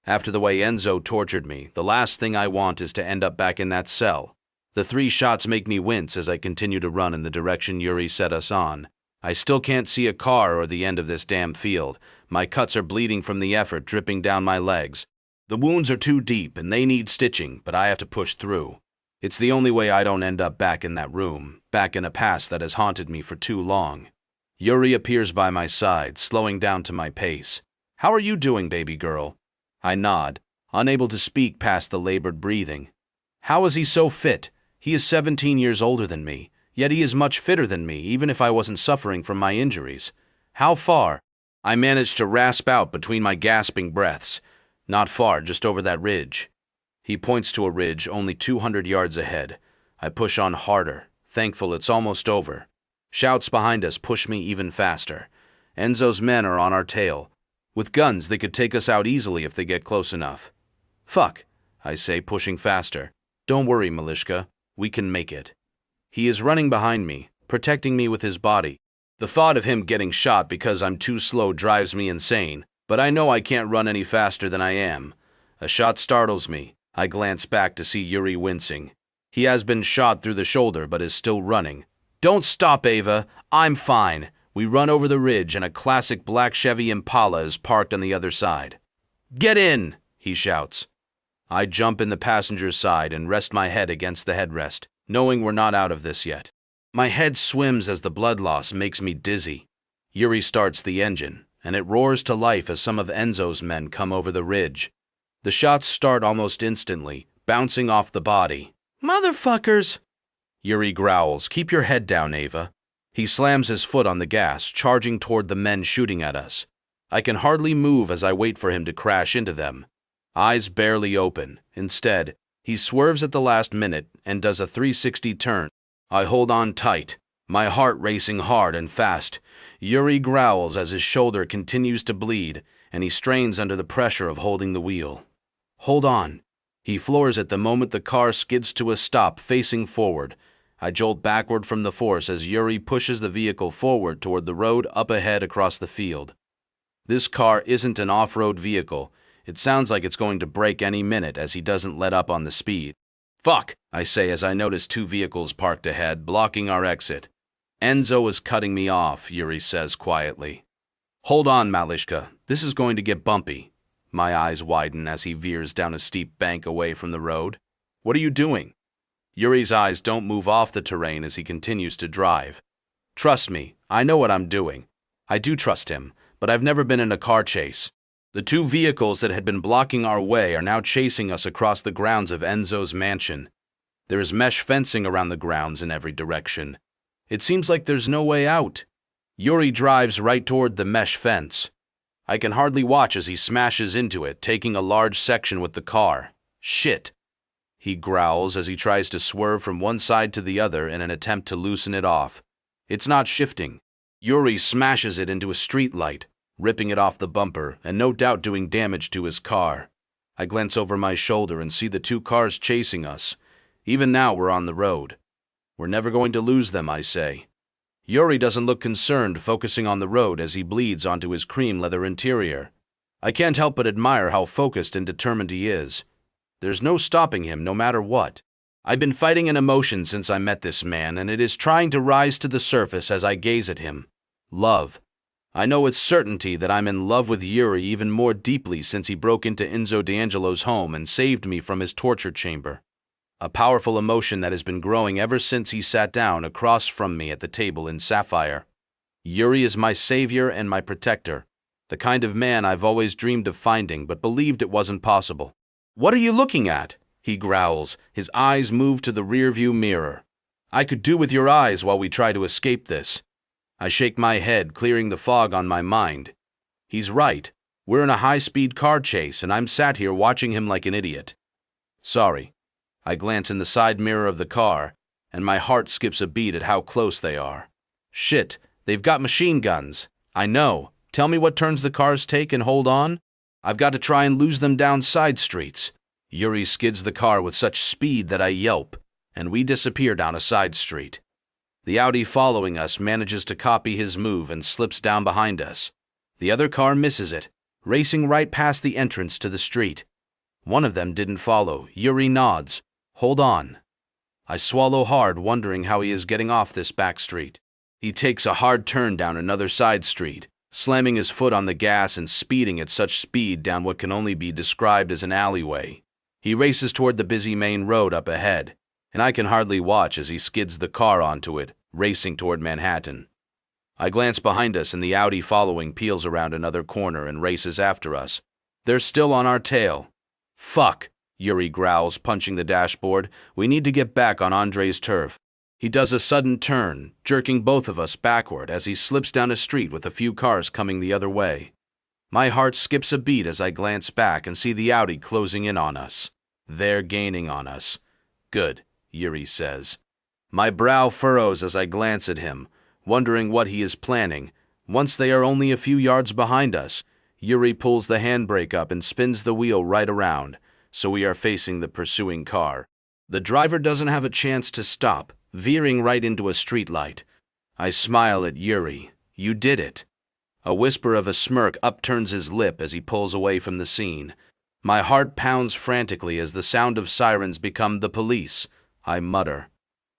After the way Enzo tortured me, the last thing I want is to end up back in that cell. The 3 shots make me wince as I continue to run in the direction Yuri set us on. I still can't see a car or the end of this damn field. My cuts are bleeding from the effort dripping down my legs. The wounds are too deep and they need stitching, but I have to push through. It's the only way I don't end up back in that room, back in a past that has haunted me for too long. Yuri appears by my side, slowing down to my pace. How are you doing, baby girl? I nod, unable to speak past the labored breathing. How is he so fit? He is 17 years older than me, yet he is much fitter than me, even if I wasn't suffering from my injuries. How far? I managed to rasp out between my gasping breaths. Not far, just over that ridge. He points to a ridge only 200 yards ahead. I push on harder, thankful it's almost over. Shouts behind us push me even faster. Enzo's men are on our tail. With guns, they could take us out easily if they get close enough. Fuck, I say, pushing faster. Don't worry, Malishka. We can make it. He is running behind me, protecting me with his body. The thought of him getting shot because I'm too slow drives me insane, but I know I can't run any faster than I am. A shot startles me. I glance back to see Yuri wincing. He has been shot through the shoulder but is still running. Don't stop, Ava. I'm fine. We run over the ridge and a classic black Chevy Impala is parked on the other side. Get in, he shouts. I jump in the passenger's side and rest my head against the headrest, knowing we're not out of this yet. My head swims as the blood loss makes me dizzy. Yuri starts the engine, and it roars to life as some of Enzo's men come over the ridge. The shots start almost instantly, bouncing off the body. Motherfuckers! Yuri growls, keep your head down, Ava. He slams his foot on the gas, charging toward the men shooting at us. I can hardly move as I wait for him to crash into them. Eyes barely open. Instead, he swerves at the last minute and does a 360 turn. I hold on tight, my heart racing hard and fast. Yuri growls as his shoulder continues to bleed, and he strains under the pressure of holding the wheel. Hold on. He floors it the moment the car skids to a stop, facing forward. I jolt backward from the force as Yuri pushes the vehicle forward toward the road up ahead across the field. This car isn't an off-road vehicle. It sounds like it's going to break any minute as he doesn't let up on the speed. Fuck, I say as I notice two vehicles parked ahead, blocking our exit. Enzo is cutting me off, Yuri says quietly. Hold on, Malishka. This is going to get bumpy. My eyes widen as he veers down a steep bank away from the road. What are you doing? Yuri's eyes don't move off the terrain as he continues to drive. Trust me, I know what I'm doing. I do trust him, but I've never been in a car chase. The two vehicles that had been blocking our way are now chasing us across the grounds of Enzo's mansion. There is mesh fencing around the grounds in every direction. It seems like there's no way out. Yuri drives right toward the mesh fence. I can hardly watch as he smashes into it, taking a large section with the car. Shit! He growls as he tries to swerve from one side to the other in an attempt to loosen it off. It's not shifting. Yuri smashes it into a street light, ripping it off the bumper and no doubt doing damage to his car. I glance over my shoulder and see the two cars chasing us. Even now we're on the road. We're never going to lose them, I say. Yuri doesn't look concerned, focusing on the road as he bleeds onto his cream leather interior. I can't help but admire how focused and determined he is. There's no stopping him, no matter what. I've been fighting an emotion since I met this man, and it is trying to rise to the surface as I gaze at him. Love. I know with certainty that I'm in love with Yuri even more deeply since he broke into Enzo D'Angelo's home and saved me from his torture chamber. A powerful emotion that has been growing ever since he sat down across from me at the table in Sapphire. Yuri is my savior and my protector, the kind of man I've always dreamed of finding but believed it wasn't possible. What are you looking at? He growls, his eyes move to the rearview mirror. I could do with your eyes while we try to escape this. I shake my head, clearing the fog on my mind. He's right. We're in a high-speed car chase, and I'm sat here watching him like an idiot. Sorry. I glance in the side mirror of the car, and my heart skips a beat at how close they are. Shit, they've got machine guns. I know. Tell me what turns the cars take and hold on. I've got to try and lose them down side streets. Yuri skids the car with such speed that I yelp, and we disappear down a side street. The Audi following us manages to copy his move and slips down behind us. The other car misses it, racing right past the entrance to the street. One of them didn't follow. Yuri nods. Hold on. I swallow hard, wondering how he is getting off this back street. He takes a hard turn down another side street, slamming his foot on the gas and speeding at such speed down what can only be described as an alleyway. He races toward the busy main road up ahead, and I can hardly watch as he skids the car onto it, racing toward Manhattan. I glance behind us and the Audi following peels around another corner and races after us. They're still on our tail. Fuck, Yuri growls, punching the dashboard. We need to get back on Andre's turf. He does a sudden turn, jerking both of us backward as he slips down a street with a few cars coming the other way. My heart skips a beat as I glance back and see the Audi closing in on us. They're gaining on us. Good, Yuri says. My brow furrows as I glance at him, wondering what he is planning. Once they are only a few yards behind us, Yuri pulls the handbrake up and spins the wheel right around, so we are facing the pursuing car. The driver doesn't have a chance to stop, veering right into a streetlight. I smile at Yuri. You did it. A whisper of a smirk upturns his lip as he pulls away from the scene. My heart pounds frantically as the sound of sirens become the police. I mutter.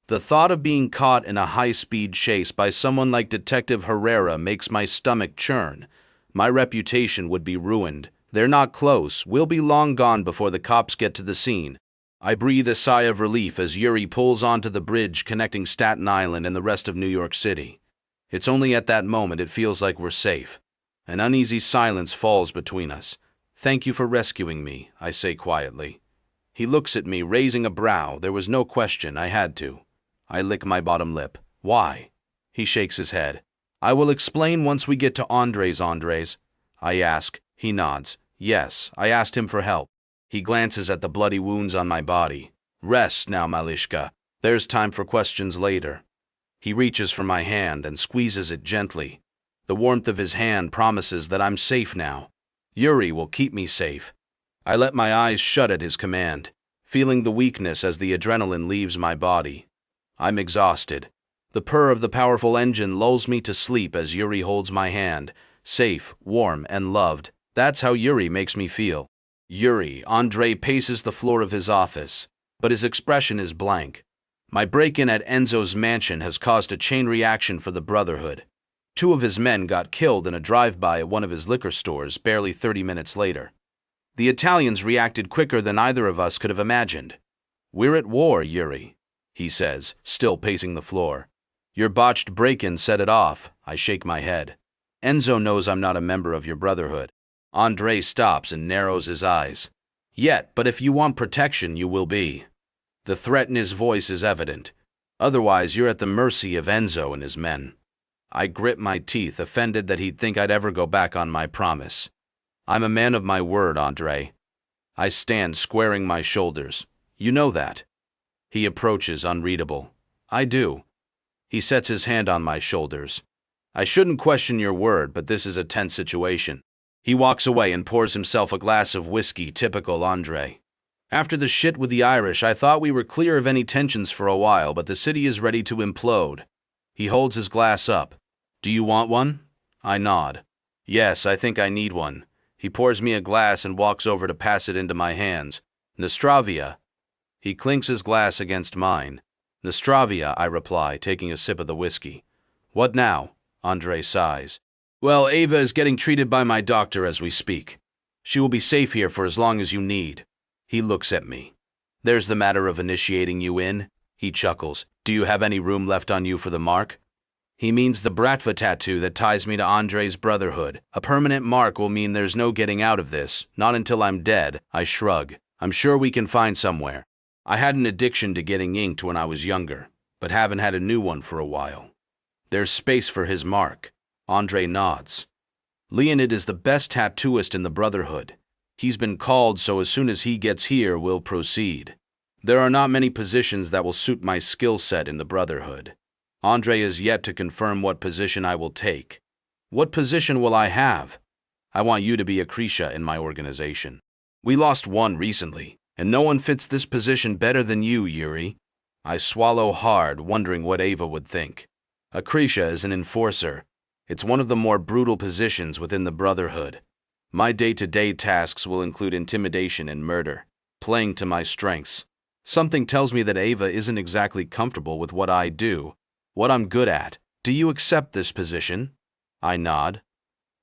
The thought of being caught in a high-speed chase by someone like Detective Herrera makes my stomach churn. My reputation would be ruined. They're not close. We'll be long gone before the cops get to the scene. I breathe a sigh of relief as Yuri pulls onto the bridge connecting Staten Island and the rest of New York City. It's only at that moment it feels like we're safe. An uneasy silence falls between us. Thank you for rescuing me, I say quietly. He looks at me, raising a brow. There was no question, I had to. I lick my bottom lip. Why? He shakes his head. I will explain once we get to Andres. I ask. He nods. Yes, I asked him for help. He glances at the bloody wounds on my body. Rest now, Malishka. There's time for questions later. He reaches for my hand and squeezes it gently. The warmth of his hand promises that I'm safe now. Yuri will keep me safe. I let my eyes shut at his command, feeling the weakness as the adrenaline leaves my body. I'm exhausted. The purr of the powerful engine lulls me to sleep as Yuri holds my hand, safe, warm, and loved. That's how Yuri makes me feel. Yuri, Andrei paces the floor of his office, but his expression is blank. My break-in at Enzo's mansion has caused a chain reaction for the Brotherhood. 2 of his men got killed in a drive-by at one of his liquor stores barely 30 minutes later. The Italians reacted quicker than either of us could have imagined. We're at war, Yuri, he says, still pacing the floor. Your botched break-in set it off. I shake my head. Enzo knows I'm not a member of your Brotherhood. Andrei stops and narrows his eyes. Yet, but if you want protection, you will be. The threat in his voice is evident. Otherwise, you're at the mercy of Enzo and his men. I grit my teeth, offended that he'd think I'd ever go back on my promise. I'm a man of my word, Andrei. I stand squaring my shoulders. You know that. He approaches, unreadable. I do. He sets his hand on my shoulders. I shouldn't question your word, but this is a tense situation. He walks away and pours himself a glass of whiskey, typical Andrei. After the shit with the Irish, I thought we were clear of any tensions for a while, but the city is ready to implode. He holds his glass up. Do you want one? I nod. Yes, I think I need one. He pours me a glass and walks over to pass it into my hands. Nostravia. He clinks his glass against mine. Nostravia, I reply, taking a sip of the whiskey. What now? Andrei sighs. Well, Ava is getting treated by my doctor as we speak. She will be safe here for as long as you need. He looks at me. There's the matter of initiating you in. He chuckles. Do you have any room left on you for the mark? He means the Bratva tattoo that ties me to Andrei's Brotherhood. A permanent mark will mean there's no getting out of this, not until I'm dead. I shrug. I'm sure we can find somewhere. I had an addiction to getting inked when I was younger, but haven't had a new one for a while. There's space for his mark. Andrei nods. Leonid is the best tattooist in the Brotherhood. He's been called, so as soon as he gets here, we'll proceed. There are not many positions that will suit my skill set in the Brotherhood. Andrei is yet to confirm what position I will take. What position will I have? I want you to be a Krisha in my organization. We lost one recently, and no one fits this position better than you, Yuri. I swallow hard, wondering what Ava would think. A Krisha is an enforcer. It's one of the more brutal positions within the Brotherhood. My day-to-day tasks will include intimidation and murder, playing to my strengths. Something tells me that Ava isn't exactly comfortable with what I do, what I'm good at. Do you accept this position? I nod.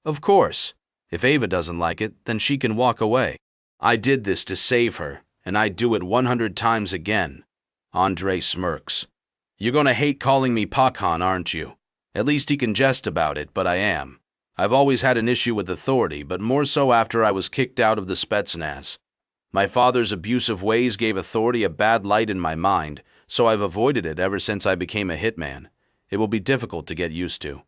Of course. If Ava doesn't like it, then she can walk away. I did this to save her, and I'd do it 100 times again. Andrei smirks. You're gonna hate calling me Pakhan, aren't you? At least he can jest about it, but I am. I've always had an issue with authority, but more so after I was kicked out of the Spetsnaz. My father's abusive ways gave authority a bad light in my mind, so I've avoided it ever since I became a hitman. It will be difficult to get used to.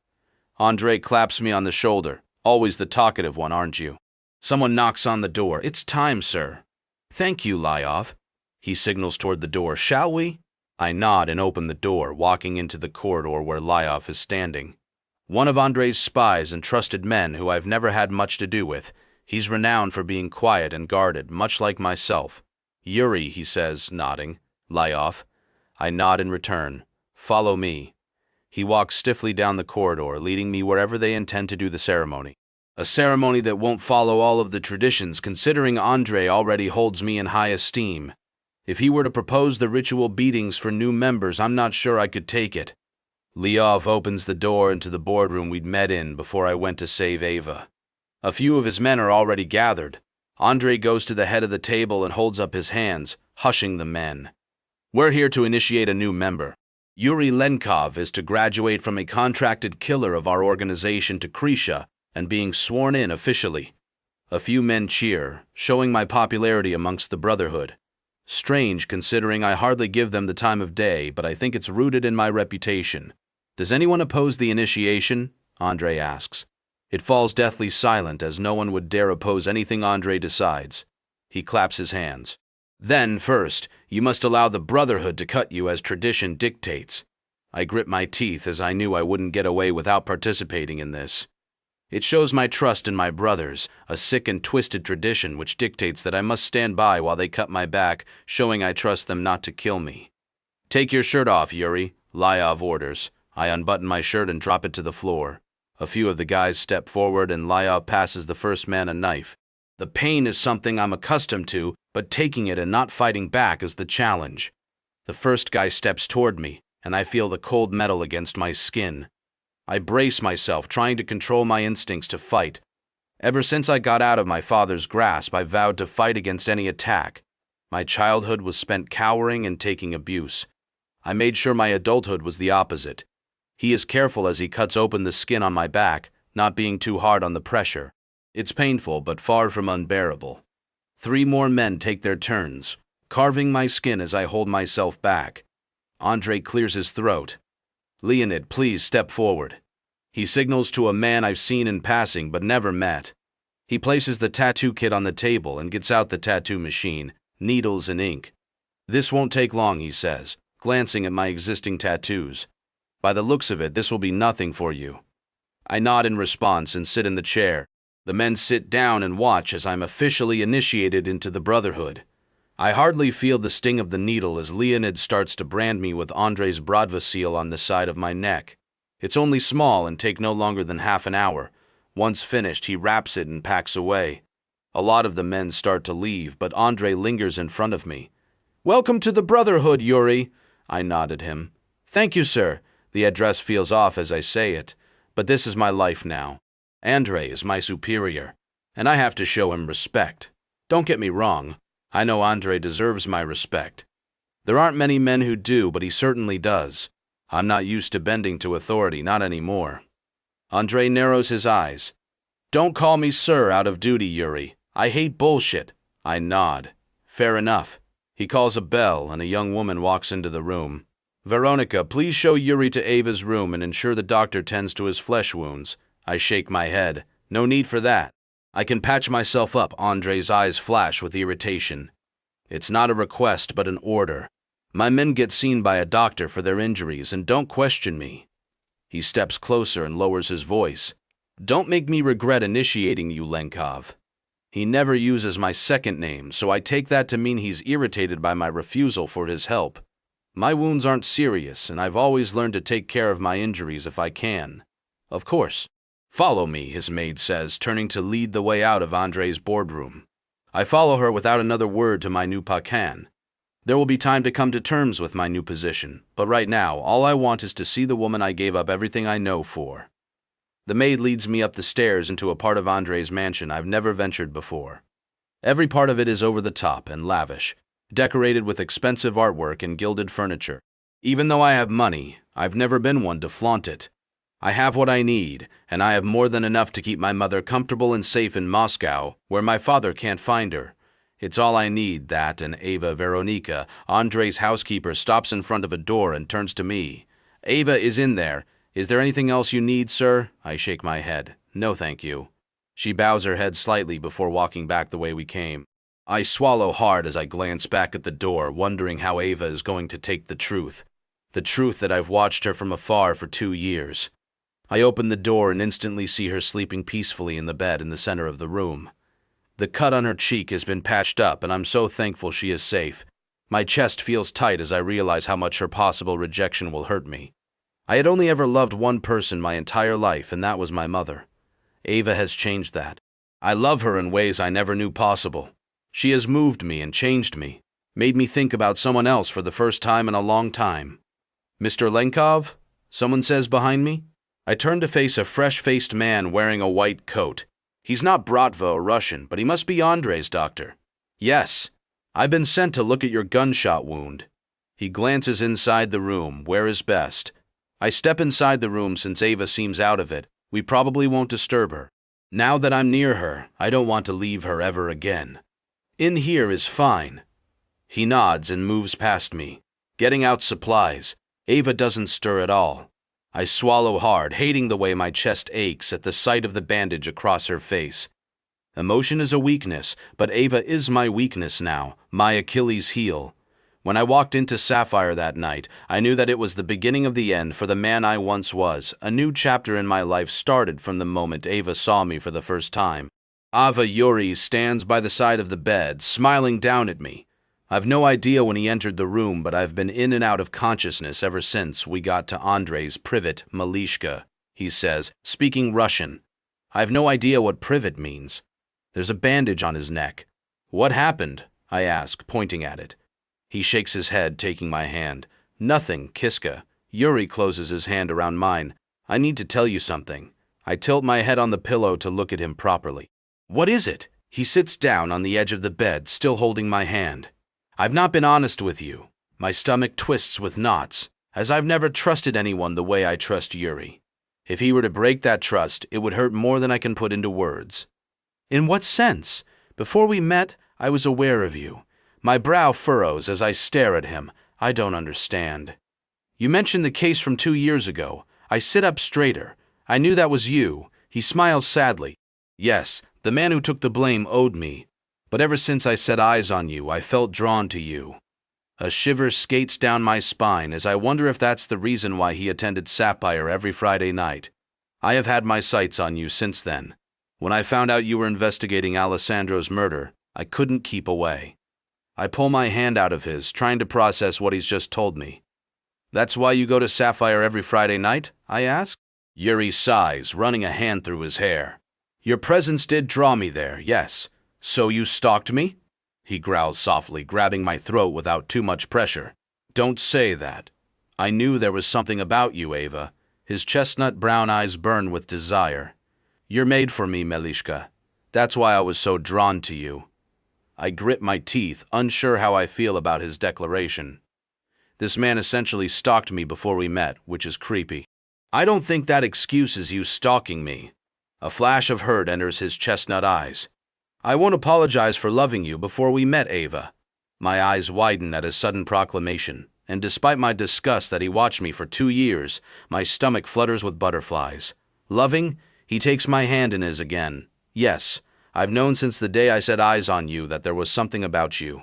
Andrei claps me on the shoulder. Always the talkative one, aren't you? Someone knocks on the door. It's time, sir. Thank you, Lyov. He signals toward the door. Shall we? I nod and open the door, walking into the corridor where Lyov is standing. One of Andrei's spies and trusted men who I've never had much to do with. He's renowned for being quiet and guarded, much like myself. Yuri, he says, nodding. Lyov. I nod in return. Follow me. He walks stiffly down the corridor, leading me wherever they intend to do the ceremony. A ceremony that won't follow all of the traditions, considering Andrei already holds me in high esteem. If he were to propose the ritual beatings for new members, I'm not sure I could take it. Lyov opens the door into the boardroom we'd met in before I went to save Ava. A few of his men are already gathered. Andrei goes to the head of the table and holds up his hands, hushing the men. We're here to initiate a new member. Yuri Lenkov is to graduate from a contracted killer of our organization to Krisha and being sworn in officially. A few men cheer, showing my popularity amongst the Brotherhood. Strange, considering I hardly give them the time of day, but I think it's rooted in my reputation. Does anyone oppose the initiation? Andrei asks. It falls deathly silent as no one would dare oppose anything Andre decides. He claps his hands. Then, first, you must allow the Brotherhood to cut you as tradition dictates. I grit my teeth as I knew I wouldn't get away without participating in this. It shows my trust in my brothers, a sick and twisted tradition which dictates that I must stand by while they cut my back, showing I trust them not to kill me. Take your shirt off, Yuri, Lyov orders. I unbutton my shirt and drop it to the floor. A few of the guys step forward and Lyov passes the first man a knife. The pain is something I'm accustomed to, but taking it and not fighting back is the challenge. The first guy steps toward me, and I feel the cold metal against my skin. I brace myself, trying to control my instincts to fight. Ever since I got out of my father's grasp, I vowed to fight against any attack. My childhood was spent cowering and taking abuse. I made sure my adulthood was the opposite. He is careful as he cuts open the skin on my back, not being too hard on the pressure. It's painful, but far from unbearable. 3 more men take their turns, carving my skin as I hold myself back. Andre clears his throat. Leonid, please step forward. He signals to a man I've seen in passing but never met. He places the tattoo kit on the table and gets out the tattoo machine, needles and ink. This won't take long, he says, glancing at my existing tattoos. By the looks of it, this will be nothing for you. I nod in response and sit in the chair. The men sit down and watch as I'm officially initiated into the Brotherhood. I hardly feel the sting of the needle as Leonid starts to brand me with Andre's Bradva seal on the side of my neck. It's only small and take no longer than half an hour. Once finished, he wraps it and packs away. A lot of the men start to leave, but Andre lingers in front of me. Welcome to the Brotherhood, Yuri. I nodded him. Thank you, sir. The address feels off as I say it, but this is my life now. Andre is my superior, and I have to show him respect. Don't get me wrong. I know Andre deserves my respect. There aren't many men who do, but he certainly does. I'm not used to bending to authority, not anymore. Andre narrows his eyes. Don't call me sir out of duty, Yuri. I hate bullshit. I nod. Fair enough. He calls a bell, and a young woman walks into the room. Veronica, please show Yuri to Ava's room and ensure the doctor tends to his flesh wounds. I shake my head. No need for that. I can patch myself up. Andre's eyes flash with irritation. It's not a request, but an order. My men get seen by a doctor for their injuries and don't question me. He steps closer and lowers his voice. Don't make me regret initiating you, Lenkov. He never uses my second name, so I take that to mean he's irritated by my refusal for his help. My wounds aren't serious, and I've always learned to take care of my injuries if I can. Of course. Follow me, his maid says, turning to lead the way out of Andre's boardroom. I follow her without another word to my new pacan. There will be time to come to terms with my new position, but right now, all I want is to see the woman I gave up everything I know for. The maid leads me up the stairs into a part of Andre's mansion I've never ventured before. Every part of it is over the top and lavish, decorated with expensive artwork and gilded furniture. Even though I have money, I've never been one to flaunt it. I have what I need, and I have more than enough to keep my mother comfortable and safe in Moscow, where my father can't find her. It's all I need, that and Ava Veronica. Andre's housekeeper stops in front of a door and turns to me. Ava is in there. Is there anything else you need, sir? I shake my head. No, thank you. She bows her head slightly before walking back the way we came. I swallow hard as I glance back at the door, wondering how Ava is going to take the truth that I've watched her from afar for 2 years. I open the door and instantly see her sleeping peacefully in the bed in the center of the room. The cut on her cheek has been patched up, and I'm so thankful she is safe. My chest feels tight as I realize how much her possible rejection will hurt me. I had only ever loved one person my entire life, and that was my mother. Ava has changed that. I love her in ways I never knew possible. She has moved me and changed me, made me think about someone else for the first time in a long time. Mr. Lenkov? Someone says behind me. I turn to face a fresh-faced man wearing a white coat. He's not Bratva or Russian, but he must be Andre's doctor. Yes, I've been sent to look at your gunshot wound. He glances inside the room, where is best. I step inside the room since Ava seems out of it. We probably won't disturb her. Now that I'm near her, I don't want to leave her ever again. In here is fine. He nods and moves past me, getting out supplies. Ava doesn't stir at all. I swallow hard, hating the way my chest aches at the sight of the bandage across her face. Emotion is a weakness, but Ava is my weakness now, my Achilles heel. When I walked into Sapphire that night, I knew that it was the beginning of the end for the man I once was. A new chapter in my life started from the moment Ava saw me for the first time. Ava Yuri stands by the side of the bed, smiling down at me. I've no idea when he entered the room, but I've been in and out of consciousness ever since we got to Andrei's privet, Malishka, he says, speaking Russian. I've no idea what privet means. There's a bandage on his neck. What happened? I ask, pointing at it. He shakes his head, taking my hand. Nothing, Kiska. Yuri closes his hand around mine. I need to tell you something. I tilt my head on the pillow to look at him properly. What is it? He sits down on the edge of the bed, still holding my hand. I've not been honest with you. My stomach twists with knots, as I've never trusted anyone the way I trust Yuri. If he were to break that trust, it would hurt more than I can put into words. In what sense? Before we met, I was aware of you. My brow furrows as I stare at him. I don't understand. You mentioned the case from 2 years ago. I sit up straighter. I knew that was you. He smiles sadly. Yes, the man who took the blame owed me. But ever since I set eyes on you, I felt drawn to you. A shiver skates down my spine as I wonder if that's the reason why he attended Sapphire every Friday night. I have had my sights on you since then. When I found out you were investigating Alessandro's murder, I couldn't keep away. I pull my hand out of his, trying to process what he's just told me. That's why you go to Sapphire every Friday night? I ask. Yuri sighs, running a hand through his hair. Your presence did draw me there, yes. So you stalked me? He growls softly, grabbing my throat without too much pressure. Don't say that. I knew there was something about you, Ava. His chestnut brown eyes burn with desire. You're made for me, Melishka. That's why I was so drawn to you. I grit my teeth, unsure how I feel about his declaration. This man essentially stalked me before we met, which is creepy. I don't think that excuses you stalking me. A flash of hurt enters his chestnut eyes. I won't apologize for loving you before we met, Ava. My eyes widen at his sudden proclamation, and despite my disgust that he watched me for 2 years, my stomach flutters with butterflies. Loving? He takes my hand in his again. Yes. I've known since the day I set eyes on you that there was something about you.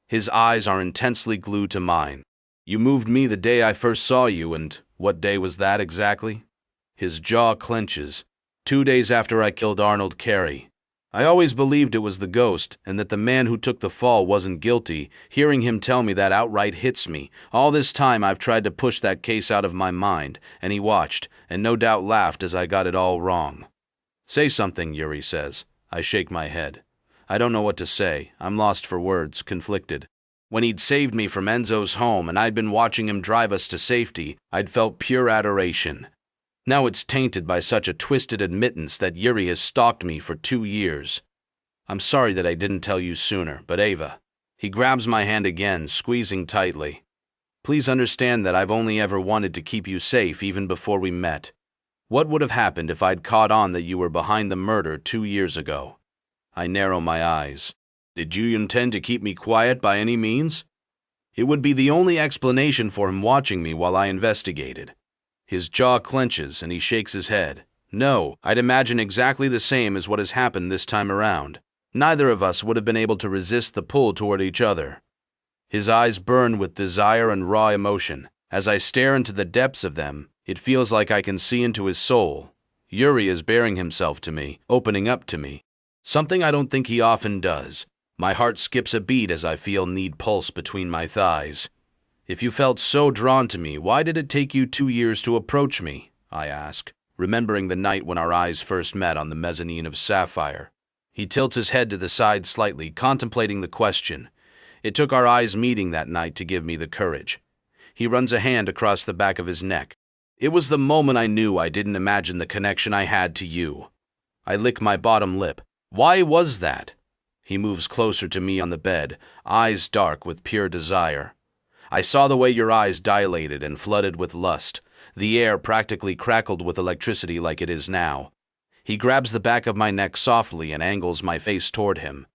His eyes are intensely glued to mine. You moved me the day I first saw you, and what day was that exactly? His jaw clenches. 2 days after I killed Arnold Carey. I always believed it was the ghost, and that the man who took the fall wasn't guilty. Hearing him tell me that outright hits me. All this time I've tried to push that case out of my mind, and he watched, and no doubt laughed as I got it all wrong. Say something, Yuri says. I shake my head. I don't know what to say. I'm lost for words, conflicted. When he'd saved me from Enzo's home and I'd been watching him drive us to safety, I'd felt pure adoration. Now it's tainted by such a twisted admittance that Yuri has stalked me for 2 years. I'm sorry that I didn't tell you sooner, but Ava. He grabs my hand again, squeezing tightly. Please understand that I've only ever wanted to keep you safe even before we met. What would have happened if I'd caught on that you were behind the murder 2 years ago? I narrow my eyes. Did you intend to keep me quiet by any means? It would be the only explanation for him watching me while I investigated. His jaw clenches and he shakes his head. No, I'd imagine exactly the same as what has happened this time around. Neither of us would have been able to resist the pull toward each other. His eyes burn with desire and raw emotion. As I stare into the depths of them, it feels like I can see into his soul. Yuri is baring himself to me, opening up to me. Something I don't think he often does. My heart skips a beat as I feel need pulse between my thighs. If you felt so drawn to me, why did it take you 2 years to approach me? I ask, remembering the night when our eyes first met on the mezzanine of Sapphire. He tilts his head to the side slightly, contemplating the question. It took our eyes meeting that night to give me the courage. He runs a hand across the back of his neck. It was the moment I knew I didn't imagine the connection I had to you. I lick my bottom lip. Why was that? He moves closer to me on the bed, eyes dark with pure desire. I saw the way your eyes dilated and flooded with lust. The air practically crackled with electricity like it is now. He grabs the back of my neck softly and angles my face toward him.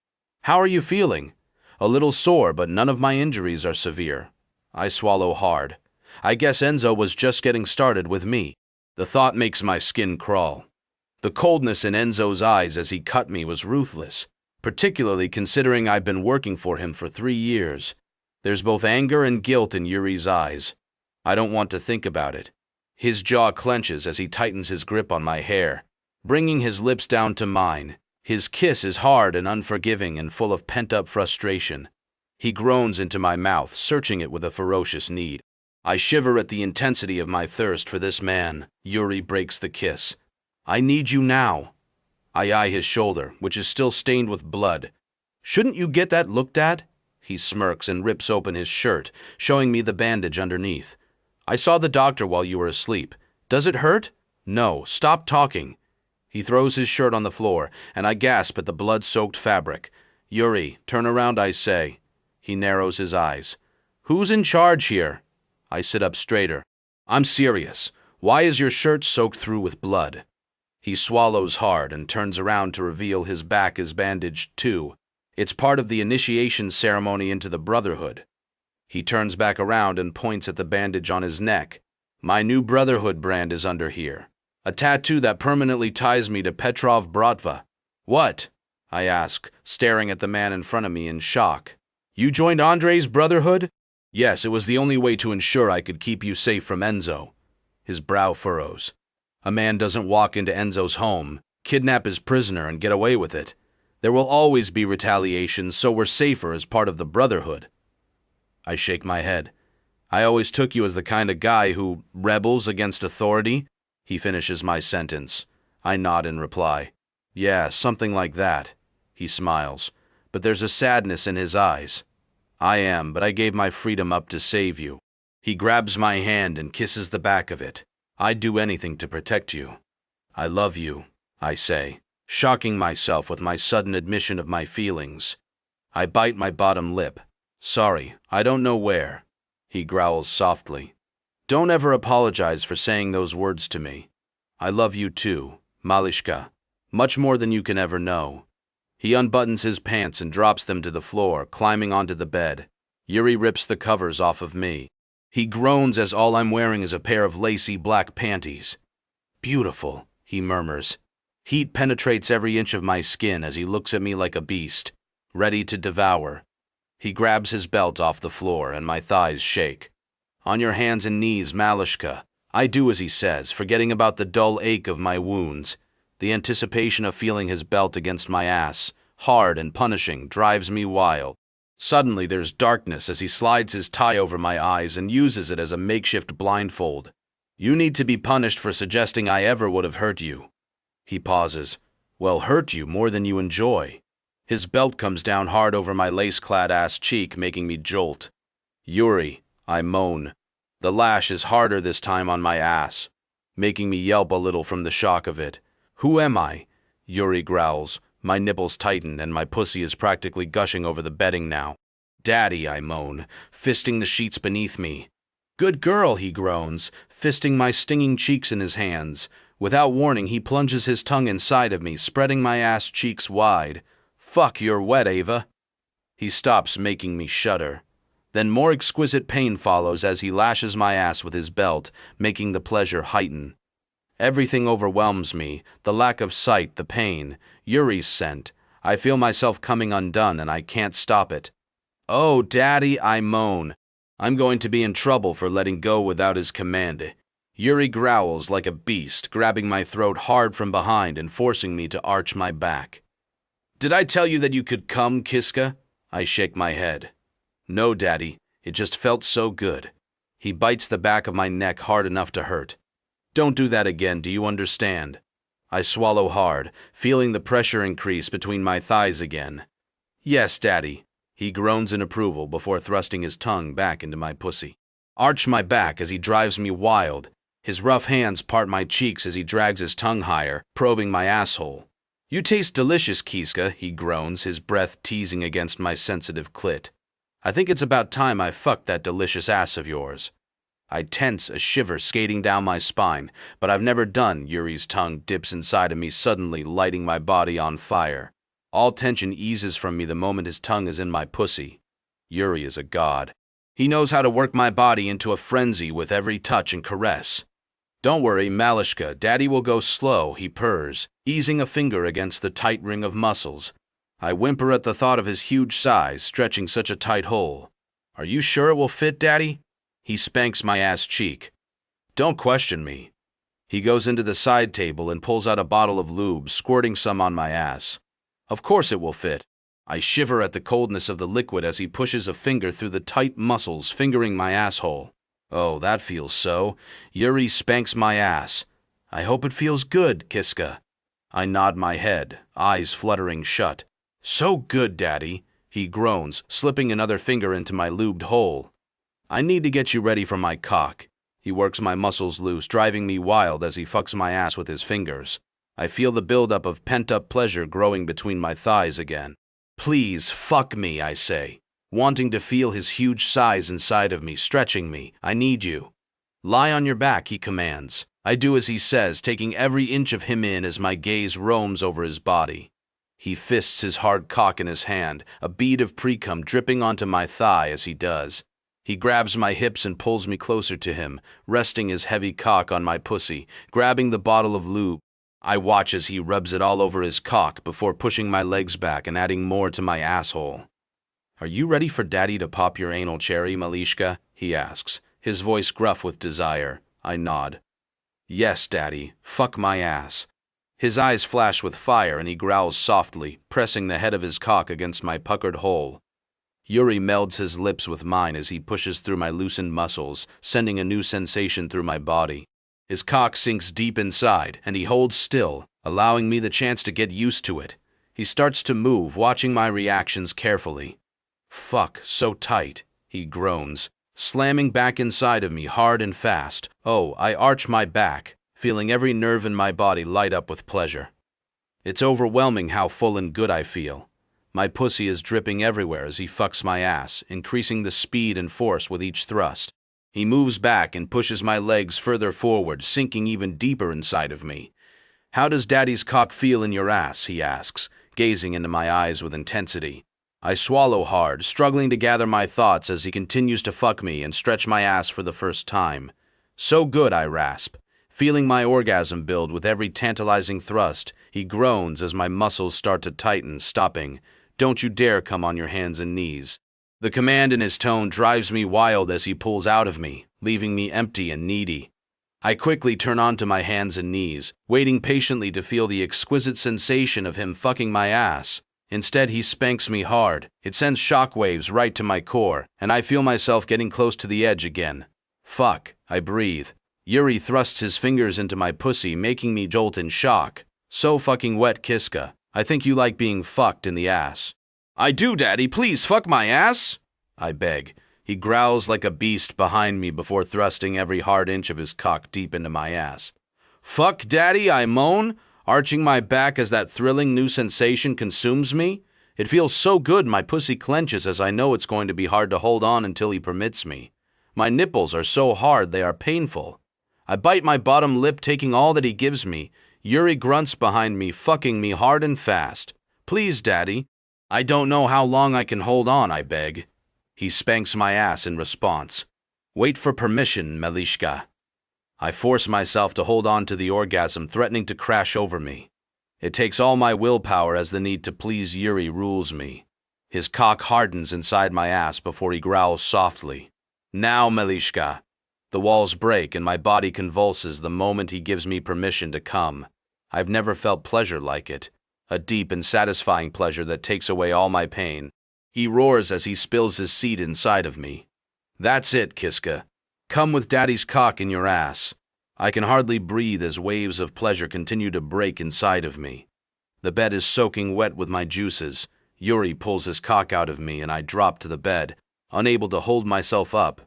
How are you feeling? A little sore, but none of my injuries are severe. I swallow hard. I guess Enzo was just getting started with me. The thought makes my skin crawl. The coldness in Enzo's eyes as he cut me was ruthless, particularly considering I've been working for him for 3 years. There's both anger and guilt in Yuri's eyes. I don't want to think about it. His jaw clenches as he tightens his grip on my hair, bringing his lips down to mine. His kiss is hard and unforgiving and full of pent-up frustration. He groans into my mouth, searching it with a ferocious need. I shiver at the intensity of my thirst for this man. Yuri breaks the kiss. I need you now. I eye his shoulder, which is still stained with blood. Shouldn't you get that looked at? He smirks and rips open his shirt, showing me the bandage underneath. I saw the doctor while you were asleep. Does it hurt? No, stop talking. He throws his shirt on the floor, and I gasp at the blood-soaked fabric. Yuri, turn around, I say. He narrows his eyes. Who's in charge here? I sit up straighter. I'm serious. Why is your shirt soaked through with blood? He swallows hard and turns around to reveal his back is bandaged too. It's part of the initiation ceremony into the Brotherhood. He turns back around and points at the bandage on his neck. My new Brotherhood brand is under here. A tattoo that permanently ties me to Petrov Bratva. What? I ask, staring at the man in front of me in shock. You joined Andrei's Brotherhood? Yes, it was the only way to ensure I could keep you safe from Enzo. His brow furrows. A man doesn't walk into Enzo's home, kidnap his prisoner, and get away with it. There will always be retaliation, so we're safer as part of the Brotherhood. I shake my head. I always took you as the kind of guy who rebels against authority. He finishes my sentence. I nod in reply. Yeah, something like that. He smiles, but there's a sadness in his eyes. I am, but I gave my freedom up to save you. He grabs my hand and kisses the back of it. I'd do anything to protect you. I love you, I say, shocking myself with my sudden admission of my feelings. I bite my bottom lip. Sorry, I don't know where. He growls softly. Don't ever apologize for saying those words to me. I love you too, Malishka, much more than you can ever know. He unbuttons his pants and drops them to the floor, climbing onto the bed. Yuri rips the covers off of me. He groans as all I'm wearing is a pair of lacy black panties. Beautiful, he murmurs. Heat penetrates every inch of my skin as he looks at me like a beast, ready to devour. He grabs his belt off the floor and my thighs shake. On your hands and knees, Malishka. I do as he says, forgetting about the dull ache of my wounds. The anticipation of feeling his belt against my ass, hard and punishing, drives me wild. Suddenly there's darkness as he slides his tie over my eyes and uses it as a makeshift blindfold. You need to be punished for suggesting I ever would have hurt you. He pauses. Well, hurt you more than you enjoy. His belt comes down hard over my lace-clad ass cheek, making me jolt. Yuri, I moan. The lash is harder this time on my ass, making me yelp a little from the shock of it. Who am I? Yuri growls. My nipples tighten and my pussy is practically gushing over the bedding now. Daddy, I moan, fisting the sheets beneath me. Good girl, he groans, fisting my stinging cheeks in his hands. Without warning, he plunges his tongue inside of me, spreading my ass cheeks wide. Fuck, you're wet, Ava. He stops, making me shudder. Then more exquisite pain follows as he lashes my ass with his belt, making the pleasure heighten. Everything overwhelms me, the lack of sight, the pain, Yuri's scent. I feel myself coming undone and I can't stop it. Oh, Daddy, I moan. I'm going to be in trouble for letting go without his command. Yuri growls like a beast, grabbing my throat hard from behind and forcing me to arch my back. Did I tell you that you could come, Kiska? I shake my head. No, Daddy, it just felt so good. He bites the back of my neck hard enough to hurt. Don't do that again, do you understand? I swallow hard, feeling the pressure increase between my thighs again. Yes, Daddy. He groans in approval before thrusting his tongue back into my pussy. Arch my back as he drives me wild. His rough hands part my cheeks as he drags his tongue higher, probing my asshole. You taste delicious, Kiska, he groans, his breath teasing against my sensitive clit. I think it's about time I fucked that delicious ass of yours. I tense, a shiver skating down my spine, but I've never done. Yuri's tongue dips inside of me, suddenly lighting my body on fire. All tension eases from me the moment his tongue is in my pussy. Yuri is a god. He knows how to work my body into a frenzy with every touch and caress. Don't worry, Malishka, Daddy will go slow, he purrs, easing a finger against the tight ring of muscles. I whimper at the thought of his huge size stretching such a tight hole. Are you sure it will fit, Daddy? He spanks my ass cheek. Don't question me. He goes into the side table and pulls out a bottle of lube, squirting some on my ass. Of course it will fit. I shiver at the coldness of the liquid as he pushes a finger through the tight muscles, fingering my asshole. Oh, that feels so. Yuri spanks my ass. I hope it feels good, Kiska. I nod my head, eyes fluttering shut. So good, Daddy, he groans, slipping another finger into my lubed hole. I need to get you ready for my cock. He works my muscles loose, driving me wild as he fucks my ass with his fingers. I feel the buildup of pent-up pleasure growing between my thighs again. Please, fuck me, I say, wanting to feel his huge size inside of me, stretching me. I need you. Lie on your back, he commands. I do as he says, taking every inch of him in as my gaze roams over his body. He fists his hard cock in his hand, a bead of pre-cum dripping onto my thigh as he does. He grabs my hips and pulls me closer to him, resting his heavy cock on my pussy, grabbing the bottle of lube. I watch as he rubs it all over his cock before pushing my legs back and adding more to my asshole. Are you ready for Daddy to pop your anal cherry, Malishka? He asks, his voice gruff with desire. I nod. Yes, Daddy, fuck my ass. His eyes flash with fire and he growls softly, pressing the head of his cock against my puckered hole. Yuri melds his lips with mine as he pushes through my loosened muscles, sending a new sensation through my body. His cock sinks deep inside, and he holds still, allowing me the chance to get used to it. He starts to move, watching my reactions carefully. Fuck, so tight, he groans, slamming back inside of me hard and fast. Oh, I arch my back, feeling every nerve in my body light up with pleasure. It's overwhelming how full and good I feel. My pussy is dripping everywhere as he fucks my ass, increasing the speed and force with each thrust. He moves back and pushes my legs further forward, sinking even deeper inside of me. How does Daddy's cock feel in your ass? He asks, gazing into my eyes with intensity. I swallow hard, struggling to gather my thoughts as he continues to fuck me and stretch my ass for the first time. So good, I rasp. Feeling my orgasm build with every tantalizing thrust, he groans as my muscles start to tighten, stopping. Don't you dare come on your hands and knees. The command in his tone drives me wild as he pulls out of me, leaving me empty and needy. I quickly turn onto my hands and knees, waiting patiently to feel the exquisite sensation of him fucking my ass. Instead, he spanks me hard. It sends shockwaves right to my core, and I feel myself getting close to the edge again. Fuck, I breathe. Yuri thrusts his fingers into my pussy, making me jolt in shock. So fucking wet, Kiska. I think you like being fucked in the ass. I do, Daddy, please fuck my ass, I beg. He growls like a beast behind me before thrusting every hard inch of his cock deep into my ass. Fuck, Daddy, I moan, arching my back as that thrilling new sensation consumes me. It feels so good my pussy clenches as I know it's going to be hard to hold on until he permits me. My nipples are so hard they are painful. I bite my bottom lip, taking all that he gives me. Yuri grunts behind me, fucking me hard and fast. Please, Daddy. I don't know how long I can hold on, I beg. He spanks my ass in response. Wait for permission, Malishka. I force myself to hold on to the orgasm, threatening to crash over me. It takes all my willpower as the need to please Yuri rules me. His cock hardens inside my ass before he growls softly. Now, Malishka. The walls break and my body convulses the moment he gives me permission to come. I've never felt pleasure like it. A deep and satisfying pleasure that takes away all my pain. He roars as he spills his seed inside of me. That's it, Kiska. Come with Daddy's cock in your ass. I can hardly breathe as waves of pleasure continue to break inside of me. The bed is soaking wet with my juices. Yuri pulls his cock out of me and I drop to the bed, unable to hold myself up.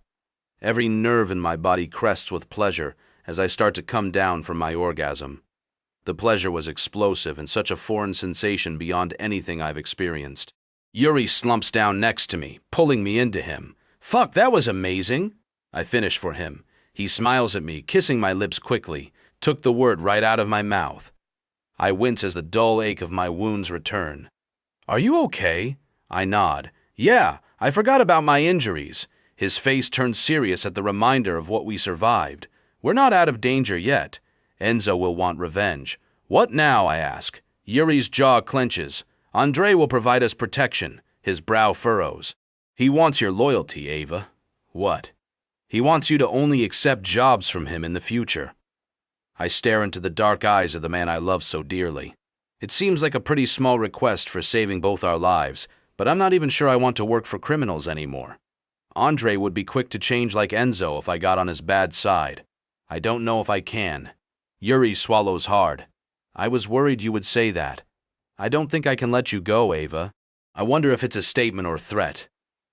Every nerve in my body crests with pleasure as I start to come down from my orgasm. The pleasure was explosive and such a foreign sensation beyond anything I've experienced. Yuri slumps down next to me, pulling me into him. Fuck, that was amazing. I finish for him. He smiles at me, kissing my lips quickly, took the word right out of my mouth. I wince as the dull ache of my wounds return. Are you okay? I nod. Yeah, I forgot about my injuries. His face turns serious at the reminder of what we survived. We're not out of danger yet. Enzo will want revenge. What now, I ask. Yuri's jaw clenches. Andre will provide us protection. His brow furrows. He wants your loyalty, Ava. What? He wants you to only accept jobs from him in the future. I stare into the dark eyes of the man I love so dearly. It seems like a pretty small request for saving both our lives, but I'm not even sure I want to work for criminals anymore. Andre would be quick to change like Enzo if I got on his bad side. I don't know if I can. Yuri swallows hard. I was worried you would say that. I don't think I can let you go, Ava. I wonder if it's a statement or threat.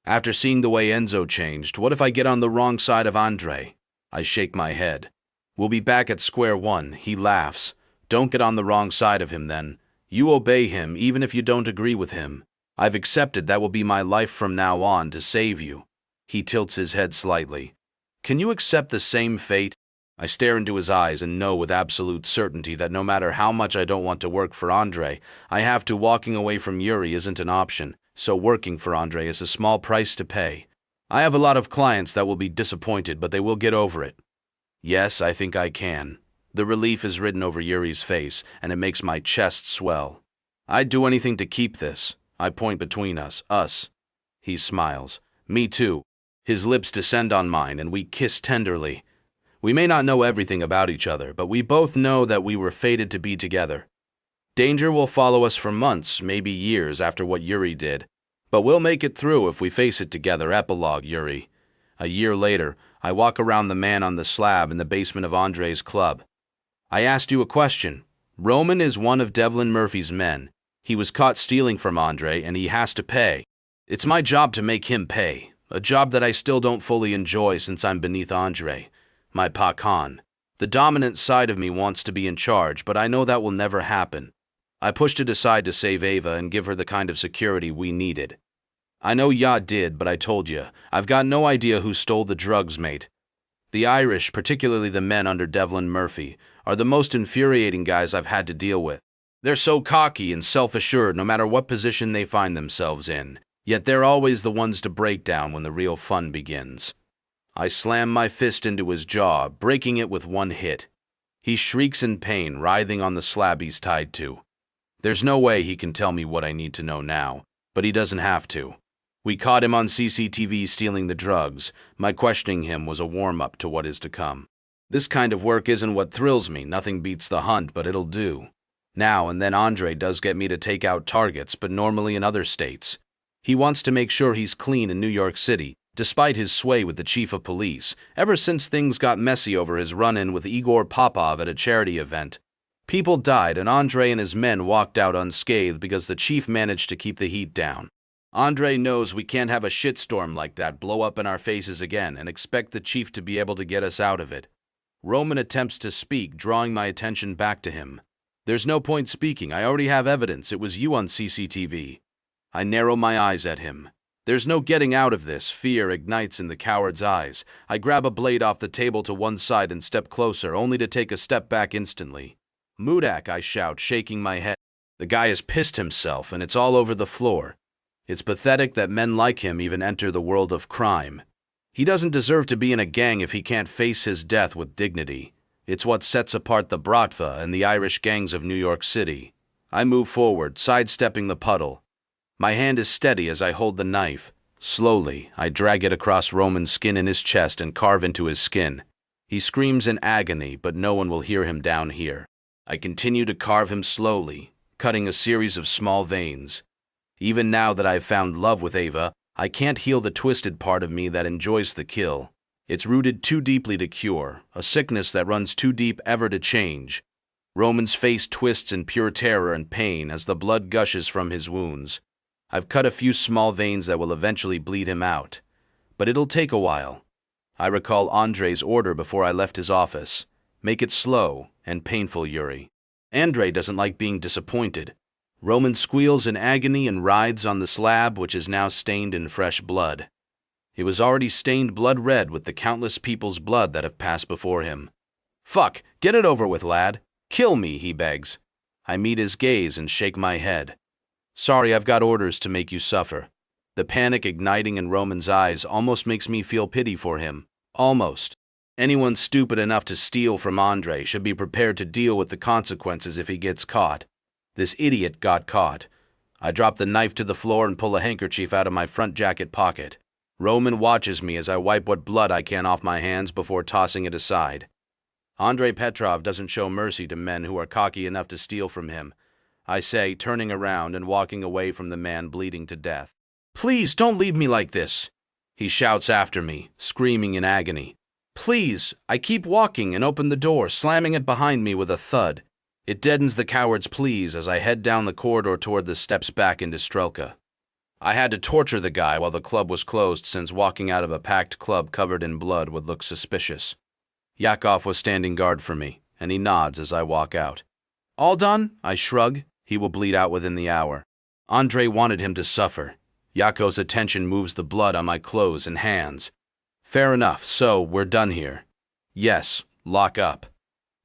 After seeing the way Enzo changed, what if I get on the wrong side of Andre? I shake my head. We'll be back at square one, he laughs. Don't get on the wrong side of him then. You obey him even if you don't agree with him. I've accepted that will be my life from now on to save you. He tilts his head slightly. Can you accept the same fate? I stare into his eyes and know with absolute certainty that no matter how much I don't want to work for Andre, I have to. Walking away from Yuri isn't an option, so working for Andre is a small price to pay. I have a lot of clients that will be disappointed, but they will get over it. Yes, I think I can. The relief is written over Yuri's face, and it makes my chest swell. I'd do anything to keep this. I point between us. He smiles. Me too. His lips descend on mine, and we kiss tenderly. We may not know everything about each other, but we both know that we were fated to be together. Danger will follow us for months, maybe years after what Yuri did. But we'll make it through if we face it together. Epilogue, Yuri. A year later, I walk around the man on the slab in the basement of Andre's club. I asked you a question. Roman is one of Devlin Murphy's men. He was caught stealing from Andre, and he has to pay. It's my job to make him pay, a job that I still don't fully enjoy since I'm beneath Andre, my Pacan. The dominant side of me wants to be in charge, but I know that will never happen. I pushed it aside to save Ava and give her the kind of security we needed. I know Ya did, but I told you, I've got no idea who stole the drugs, mate. The Irish, particularly the men under Devlin Murphy, are the most infuriating guys I've had to deal with. They're so cocky and self-assured no matter what position they find themselves in, yet they're always the ones to break down when the real fun begins. I slam my fist into his jaw, breaking it with one hit. He shrieks in pain, writhing on the slab he's tied to. There's no way he can tell me what I need to know now, but he doesn't have to. We caught him on CCTV stealing the drugs. My questioning him was a warm-up to what is to come. This kind of work isn't what thrills me. Nothing beats the hunt, but it'll do. Now and then Andre does get me to take out targets, but normally in other states. He wants to make sure he's clean in New York City, despite his sway with the chief of police, ever since things got messy over his run-in with Igor Popov at a charity event. People died and Andre and his men walked out unscathed because the chief managed to keep the heat down. Andre knows we can't have a shitstorm like that blow up in our faces again and expect the chief to be able to get us out of it. Roman attempts to speak, drawing my attention back to him. There's no point speaking, I already have evidence, it was you on CCTV. I narrow my eyes at him. There's no getting out of this, fear ignites in the coward's eyes. I grab a blade off the table to one side and step closer, only to take a step back instantly. Mudak, I shout, shaking my head. The guy has pissed himself and it's all over the floor. It's pathetic that men like him even enter the world of crime. He doesn't deserve to be in a gang if he can't face his death with dignity. It's what sets apart the Bratva and the Irish gangs of New York City. I move forward, sidestepping the puddle. My hand is steady as I hold the knife. Slowly, I drag it across Roman's skin in his chest and carve into his skin. He screams in agony, but no one will hear him down here. I continue to carve him slowly, cutting a series of small veins. Even now that I've found love with Ava, I can't heal the twisted part of me that enjoys the kill. It's rooted too deeply to cure, a sickness that runs too deep ever to change. Roman's face twists in pure terror and pain as the blood gushes from his wounds. I've cut a few small veins that will eventually bleed him out. But it'll take a while. I recall Andre's order before I left his office. Make it slow and painful, Yuri. Andre doesn't like being disappointed. Roman squeals in agony and writhes on the slab, which is now stained in fresh blood. It was already stained blood red with the countless people's blood that have passed before him. Fuck, get it over with, lad. Kill me, he begs. I meet his gaze and shake my head. Sorry, I've got orders to make you suffer. The panic igniting in Roman's eyes almost makes me feel pity for him. Almost. Anyone stupid enough to steal from Andre should be prepared to deal with the consequences if he gets caught. This idiot got caught. I drop the knife to the floor and pull a handkerchief out of my front jacket pocket. Roman watches me as I wipe what blood I can off my hands before tossing it aside. Andrei Petrov doesn't show mercy to men who are cocky enough to steal from him, I say, turning around and walking away from the man bleeding to death. "Please, don't leave me like this," he shouts after me, screaming in agony. "Please." I keep walking and open the door, slamming it behind me with a thud. It deadens the coward's pleas as I head down the corridor toward the steps back into Strelka. I had to torture the guy while the club was closed, since walking out of a packed club covered in blood would look suspicious. Yakov was standing guard for me, and he nods as I walk out. "All done?" I shrug. He will bleed out within the hour. Andre wanted him to suffer. Yakov's attention moves the blood on my clothes and hands. "Fair enough, so we're done here." "Yes, lock up."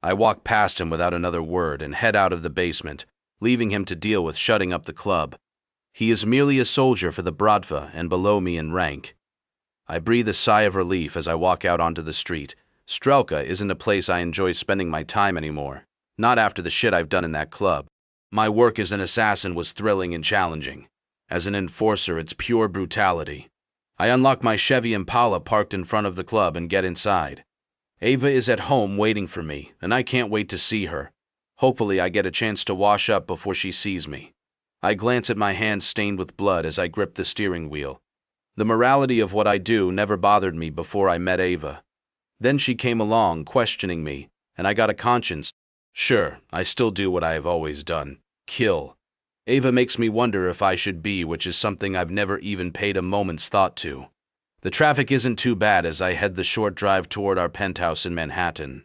I walk past him without another word and head out of the basement, leaving him to deal with shutting up the club. He is merely a soldier for the Bratva and below me in rank. I breathe a sigh of relief as I walk out onto the street. Strelka isn't a place I enjoy spending my time anymore, not after the shit I've done in that club. My work as an assassin was thrilling and challenging. As an enforcer, it's pure brutality. I unlock my Chevy Impala parked in front of the club and get inside. Ava is at home waiting for me, and I can't wait to see her. Hopefully I get a chance to wash up before she sees me. I glance at my hands stained with blood as I grip the steering wheel. The morality of what I do never bothered me before I met Ava. Then she came along, questioning me, and I got a conscience. Sure, I still do what I have always done. Kill. Ava makes me wonder if I should be, which is something I've never even paid a moment's thought to. The traffic isn't too bad as I head the short drive toward our penthouse in Manhattan.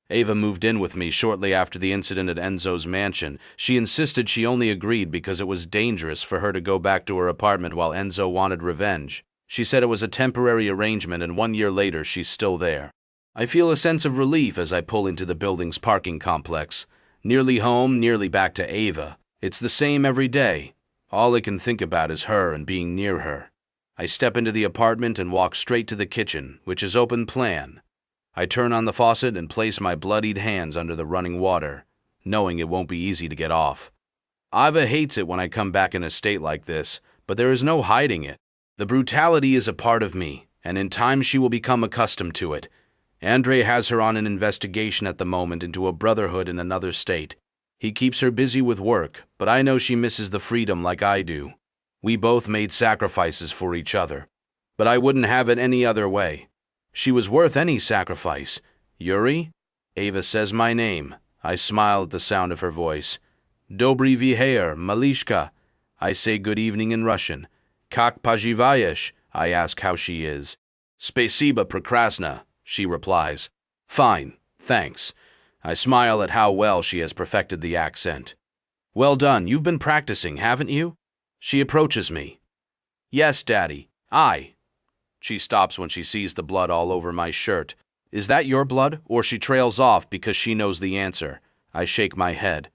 Ava moved in with me shortly after the incident at Enzo's mansion. She insisted she only agreed because it was dangerous for her to go back to her apartment while Enzo wanted revenge. She said it was a temporary arrangement, and 1 year later she's still there. I feel a sense of relief as I pull into the building's parking complex. Nearly home, nearly back to Ava. It's the same every day. All I can think about is her and being near her. I step into the apartment and walk straight to the kitchen, which is open plan. I turn on the faucet and place my bloodied hands under the running water, knowing it won't be easy to get off. Ava hates it when I come back in a state like this, but there is no hiding it. The brutality is a part of me, and in time she will become accustomed to it. Andre has her on an investigation at the moment into a brotherhood in another state. He keeps her busy with work, but I know she misses the freedom like I do. We both made sacrifices for each other, but I wouldn't have it any other way. She was worth any sacrifice. Yuri? Ava says my name. I smile at the sound of her voice. Dobry večer, Malishka. I say good evening in Russian. Kak pоживаешь? I ask how she is. Spasiba prekrasna, she replies. Fine, thanks. I smile at how well she has perfected the accent. Well done, you've been practicing, haven't you? She approaches me. Yes, Daddy, She stops when she sees the blood all over my shirt. Is that your blood? Or she trails off because she knows the answer. I shake my head.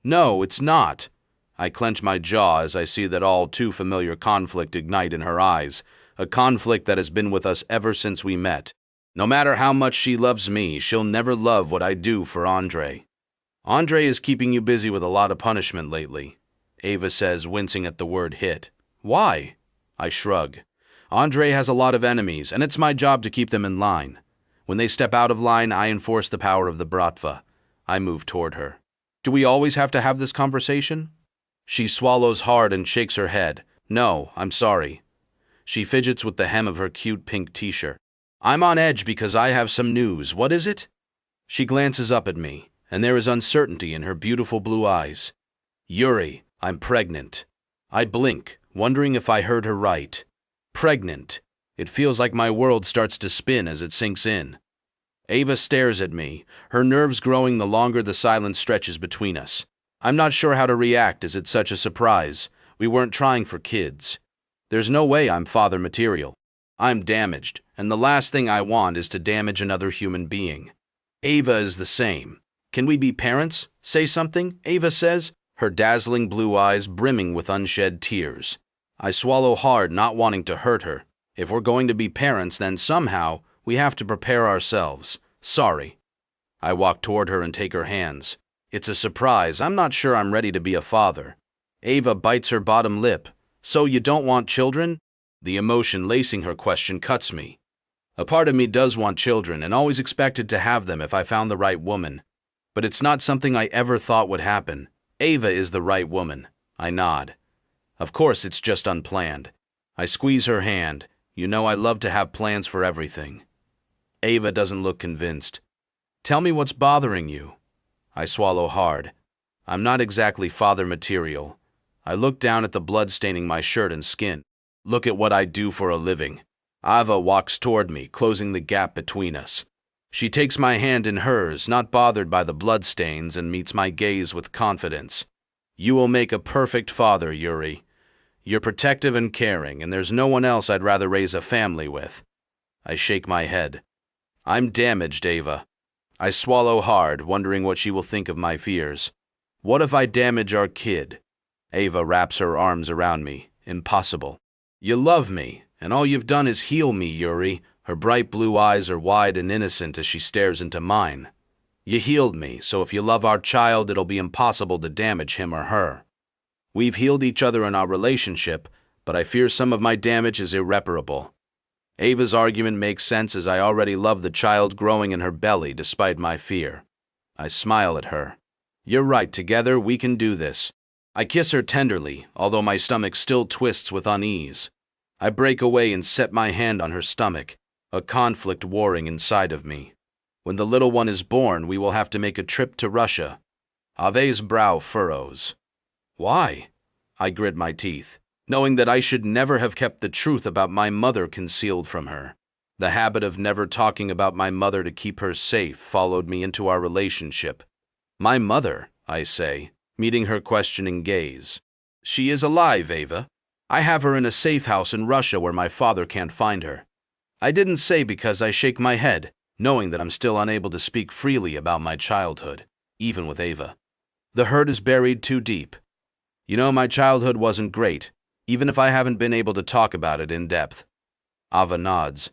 No, it's not. I clench my jaw as I see that all too familiar conflict ignite in her eyes, a conflict that has been with us ever since we met. No matter how much she loves me, she'll never love what I do for Andre. Andre is keeping you busy with a lot of punishment lately, Ava says, wincing at the word hit. Why? I shrug. Andre has a lot of enemies, and it's my job to keep them in line. When they step out of line, I enforce the power of the Bratva. I move toward her. Do we always have to have this conversation? She swallows hard and shakes her head. No, I'm sorry. She fidgets with the hem of her cute pink t-shirt. I'm on edge because I have some news. What is it? She glances up at me, and there is uncertainty in her beautiful blue eyes. Yuri, I'm pregnant. I blink, wondering if I heard her right. Pregnant. It feels like my world starts to spin as it sinks in. Ava stares at me, her nerves growing the longer the silence stretches between us. I'm not sure how to react as it's such a surprise. We weren't trying for kids. There's no way I'm father material. I'm damaged, and the last thing I want is to damage another human being. Ava is the same. Can we be parents? Say something, Ava says, her dazzling blue eyes brimming with unshed tears. I swallow hard, not wanting to hurt her. If we're going to be parents, then somehow We have to prepare ourselves. Sorry. I walk toward her and take her hands. It's a surprise. I'm not sure I'm ready to be a father. Ava bites her bottom lip. So you don't want children? The emotion lacing her question cuts me. A part of me does want children and always expected to have them if I found the right woman. But it's not something I ever thought would happen. Ava is the right woman. I nod. Of course, it's just unplanned. I squeeze her hand. You know I love to have plans for everything. Ava doesn't look convinced. Tell me what's bothering you. I swallow hard. I'm not exactly father material. I look down at the blood staining my shirt and skin. Look at what I do for a living. Ava walks toward me, closing the gap between us. She takes my hand in hers, not bothered by the bloodstains, and meets my gaze with confidence. You will make a perfect father, Yuri. You're protective and caring, and there's no one else I'd rather raise a family with. I shake my head. I'm damaged, Ava. I swallow hard, wondering what she will think of my fears. What if I damage our kid? Ava wraps her arms around me. Impossible. You love me, and all you've done is heal me, Yuri. Her bright blue eyes are wide and innocent as she stares into mine. You healed me, so if you love our child, it'll be impossible to damage him or her. We've healed each other in our relationship, but I fear some of my damage is irreparable. Ava's argument makes sense as I already love the child growing in her belly despite my fear. I smile at her. You're right, together we can do this. I kiss her tenderly, although my stomach still twists with unease. I break away and set my hand on her stomach, a conflict warring inside of me. When the little one is born, we will have to make a trip to Russia. Ave's brow furrows. Why? I grit my teeth, knowing that I should never have kept the truth about my mother concealed from her. The habit of never talking about my mother to keep her safe followed me into our relationship. My mother, I say, meeting her questioning gaze. She is alive, Ava. I have her in a safe house in Russia where my father can't find her. I didn't say because I shake my head, knowing that I'm still unable to speak freely about my childhood, even with Ava. The hurt is buried too deep. You know, my childhood wasn't great, even if I haven't been able to talk about it in depth. Ava nods.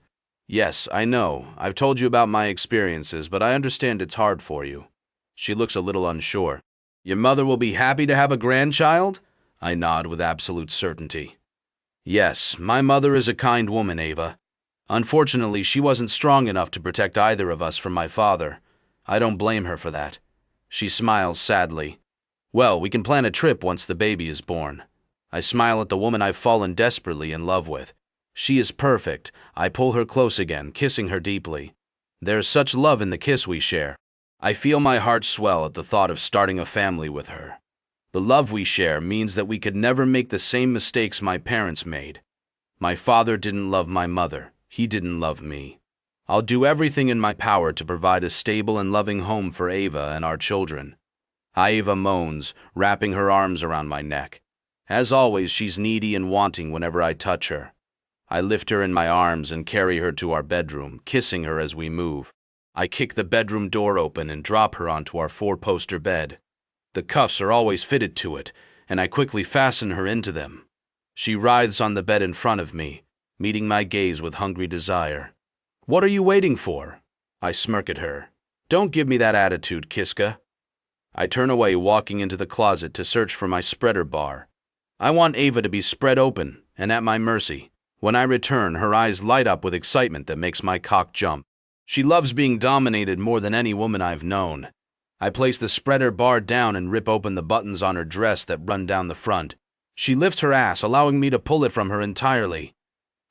Yes, I know. I've told you about my experiences, but I understand it's hard for you. She looks a little unsure. Your mother will be happy to have a grandchild? I nod with absolute certainty. Yes, my mother is a kind woman, Ava. Unfortunately, she wasn't strong enough to protect either of us from my father. I don't blame her for that. She smiles sadly. Well, we can plan a trip once the baby is born. I smile at the woman I've fallen desperately in love with. She is perfect. I pull her close again, kissing her deeply. There's such love in the kiss we share. I feel my heart swell at the thought of starting a family with her. The love we share means that we could never make the same mistakes my parents made. My father didn't love my mother. He didn't love me. I'll do everything in my power to provide a stable and loving home for Ava and our children. Ava moans, wrapping her arms around my neck. As always, she's needy and wanting whenever I touch her. I lift her in my arms and carry her to our bedroom, kissing her as we move. I kick the bedroom door open and drop her onto our four-poster bed. The cuffs are always fitted to it, and I quickly fasten her into them. She writhes on the bed in front of me, meeting my gaze with hungry desire. What are you waiting for? I smirk at her. Don't give me that attitude, Kiska. I turn away, walking into the closet to search for my spreader bar. I want Ava to be spread open and at my mercy. When I return, her eyes light up with excitement that makes my cock jump. She loves being dominated more than any woman I've known. I place the spreader bar down and rip open the buttons on her dress that run down the front. She lifts her ass, allowing me to pull it from her entirely.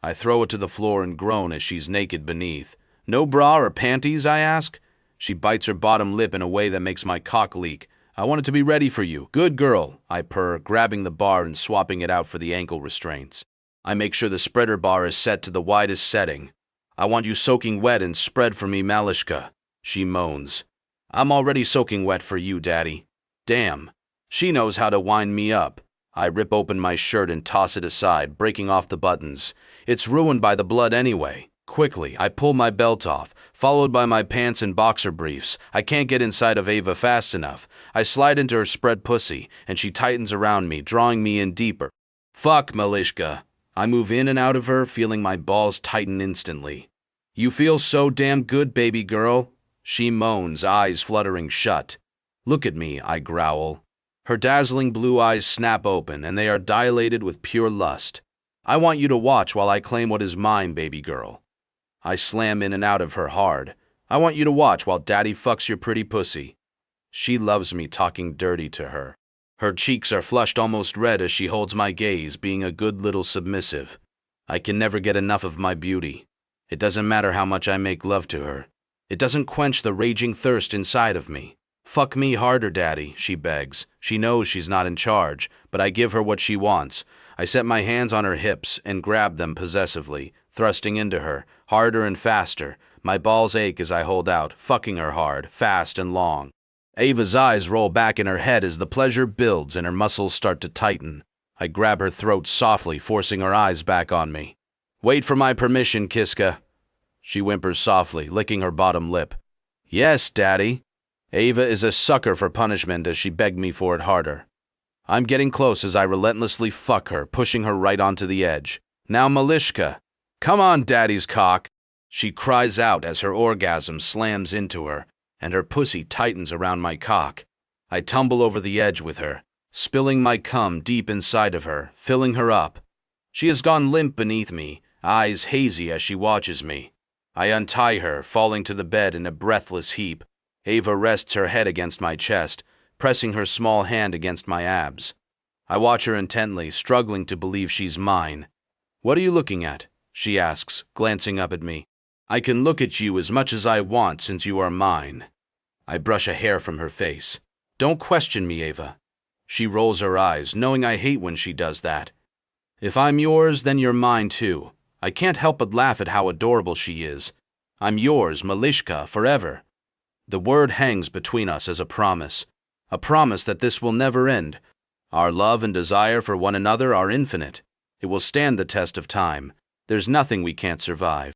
I throw it to the floor and groan as she's naked beneath. No bra or panties, I ask? She bites her bottom lip in a way that makes my cock leak. I want it to be ready for you. Good girl, I purr, grabbing the bar and swapping it out for the ankle restraints. I make sure the spreader bar is set to the widest setting. I want you soaking wet and spread for me, Malishka. She moans. I'm already soaking wet for you, Daddy. Damn. She knows how to wind me up. I rip open my shirt and toss it aside, breaking off the buttons. It's ruined by the blood anyway. Quickly, I pull my belt off, followed by my pants and boxer briefs. I can't get inside of Ava fast enough. I slide into her spread pussy, and she tightens around me, drawing me in deeper. Fuck, Malishka. I move in and out of her, feeling my balls tighten instantly. You feel so damn good, baby girl, she moans, eyes fluttering shut. Look at me, I growl. Her dazzling blue eyes snap open, and they are dilated with pure lust. I want you to watch while I claim what is mine, baby girl. I slam in and out of her hard. I want you to watch while daddy fucks your pretty pussy. She loves me talking dirty to her. Her cheeks are flushed almost red as she holds my gaze, being a good little submissive. I can never get enough of my beauty. It doesn't matter how much I make love to her. It doesn't quench the raging thirst inside of me. Fuck me harder, daddy, she begs. She knows she's not in charge, but I give her what she wants. I set my hands on her hips and grab them possessively, thrusting into her, harder and faster. My balls ache as I hold out, fucking her hard, fast and long. Ava's eyes roll back in her head as the pleasure builds and her muscles start to tighten. I grab her throat softly, forcing her eyes back on me. Wait for my permission, Kiska. She whimpers softly, licking her bottom lip. Yes, daddy. Ava is a sucker for punishment as she begged me for it harder. I'm getting close as I relentlessly fuck her, pushing her right onto the edge. Now, Malishka. Come on, daddy's cock. She cries out as her orgasm slams into her, and her pussy tightens around my cock. I tumble over the edge with her, spilling my cum deep inside of her, filling her up. She has gone limp beneath me, eyes hazy as she watches me. I untie her, falling to the bed in a breathless heap. Ava rests her head against my chest, pressing her small hand against my abs. I watch her intently, struggling to believe she's mine. What are you looking at? She asks, glancing up at me. I can look at you as much as I want since you are mine. I brush a hair from her face. Don't question me, Ava. She rolls her eyes, knowing I hate when she does that. If I'm yours, then you're mine too. I can't help but laugh at how adorable she is. I'm yours, Malishka, forever. The word hangs between us as a promise that this will never end. Our love and desire for one another are infinite. It will stand the test of time. There's nothing we can't survive.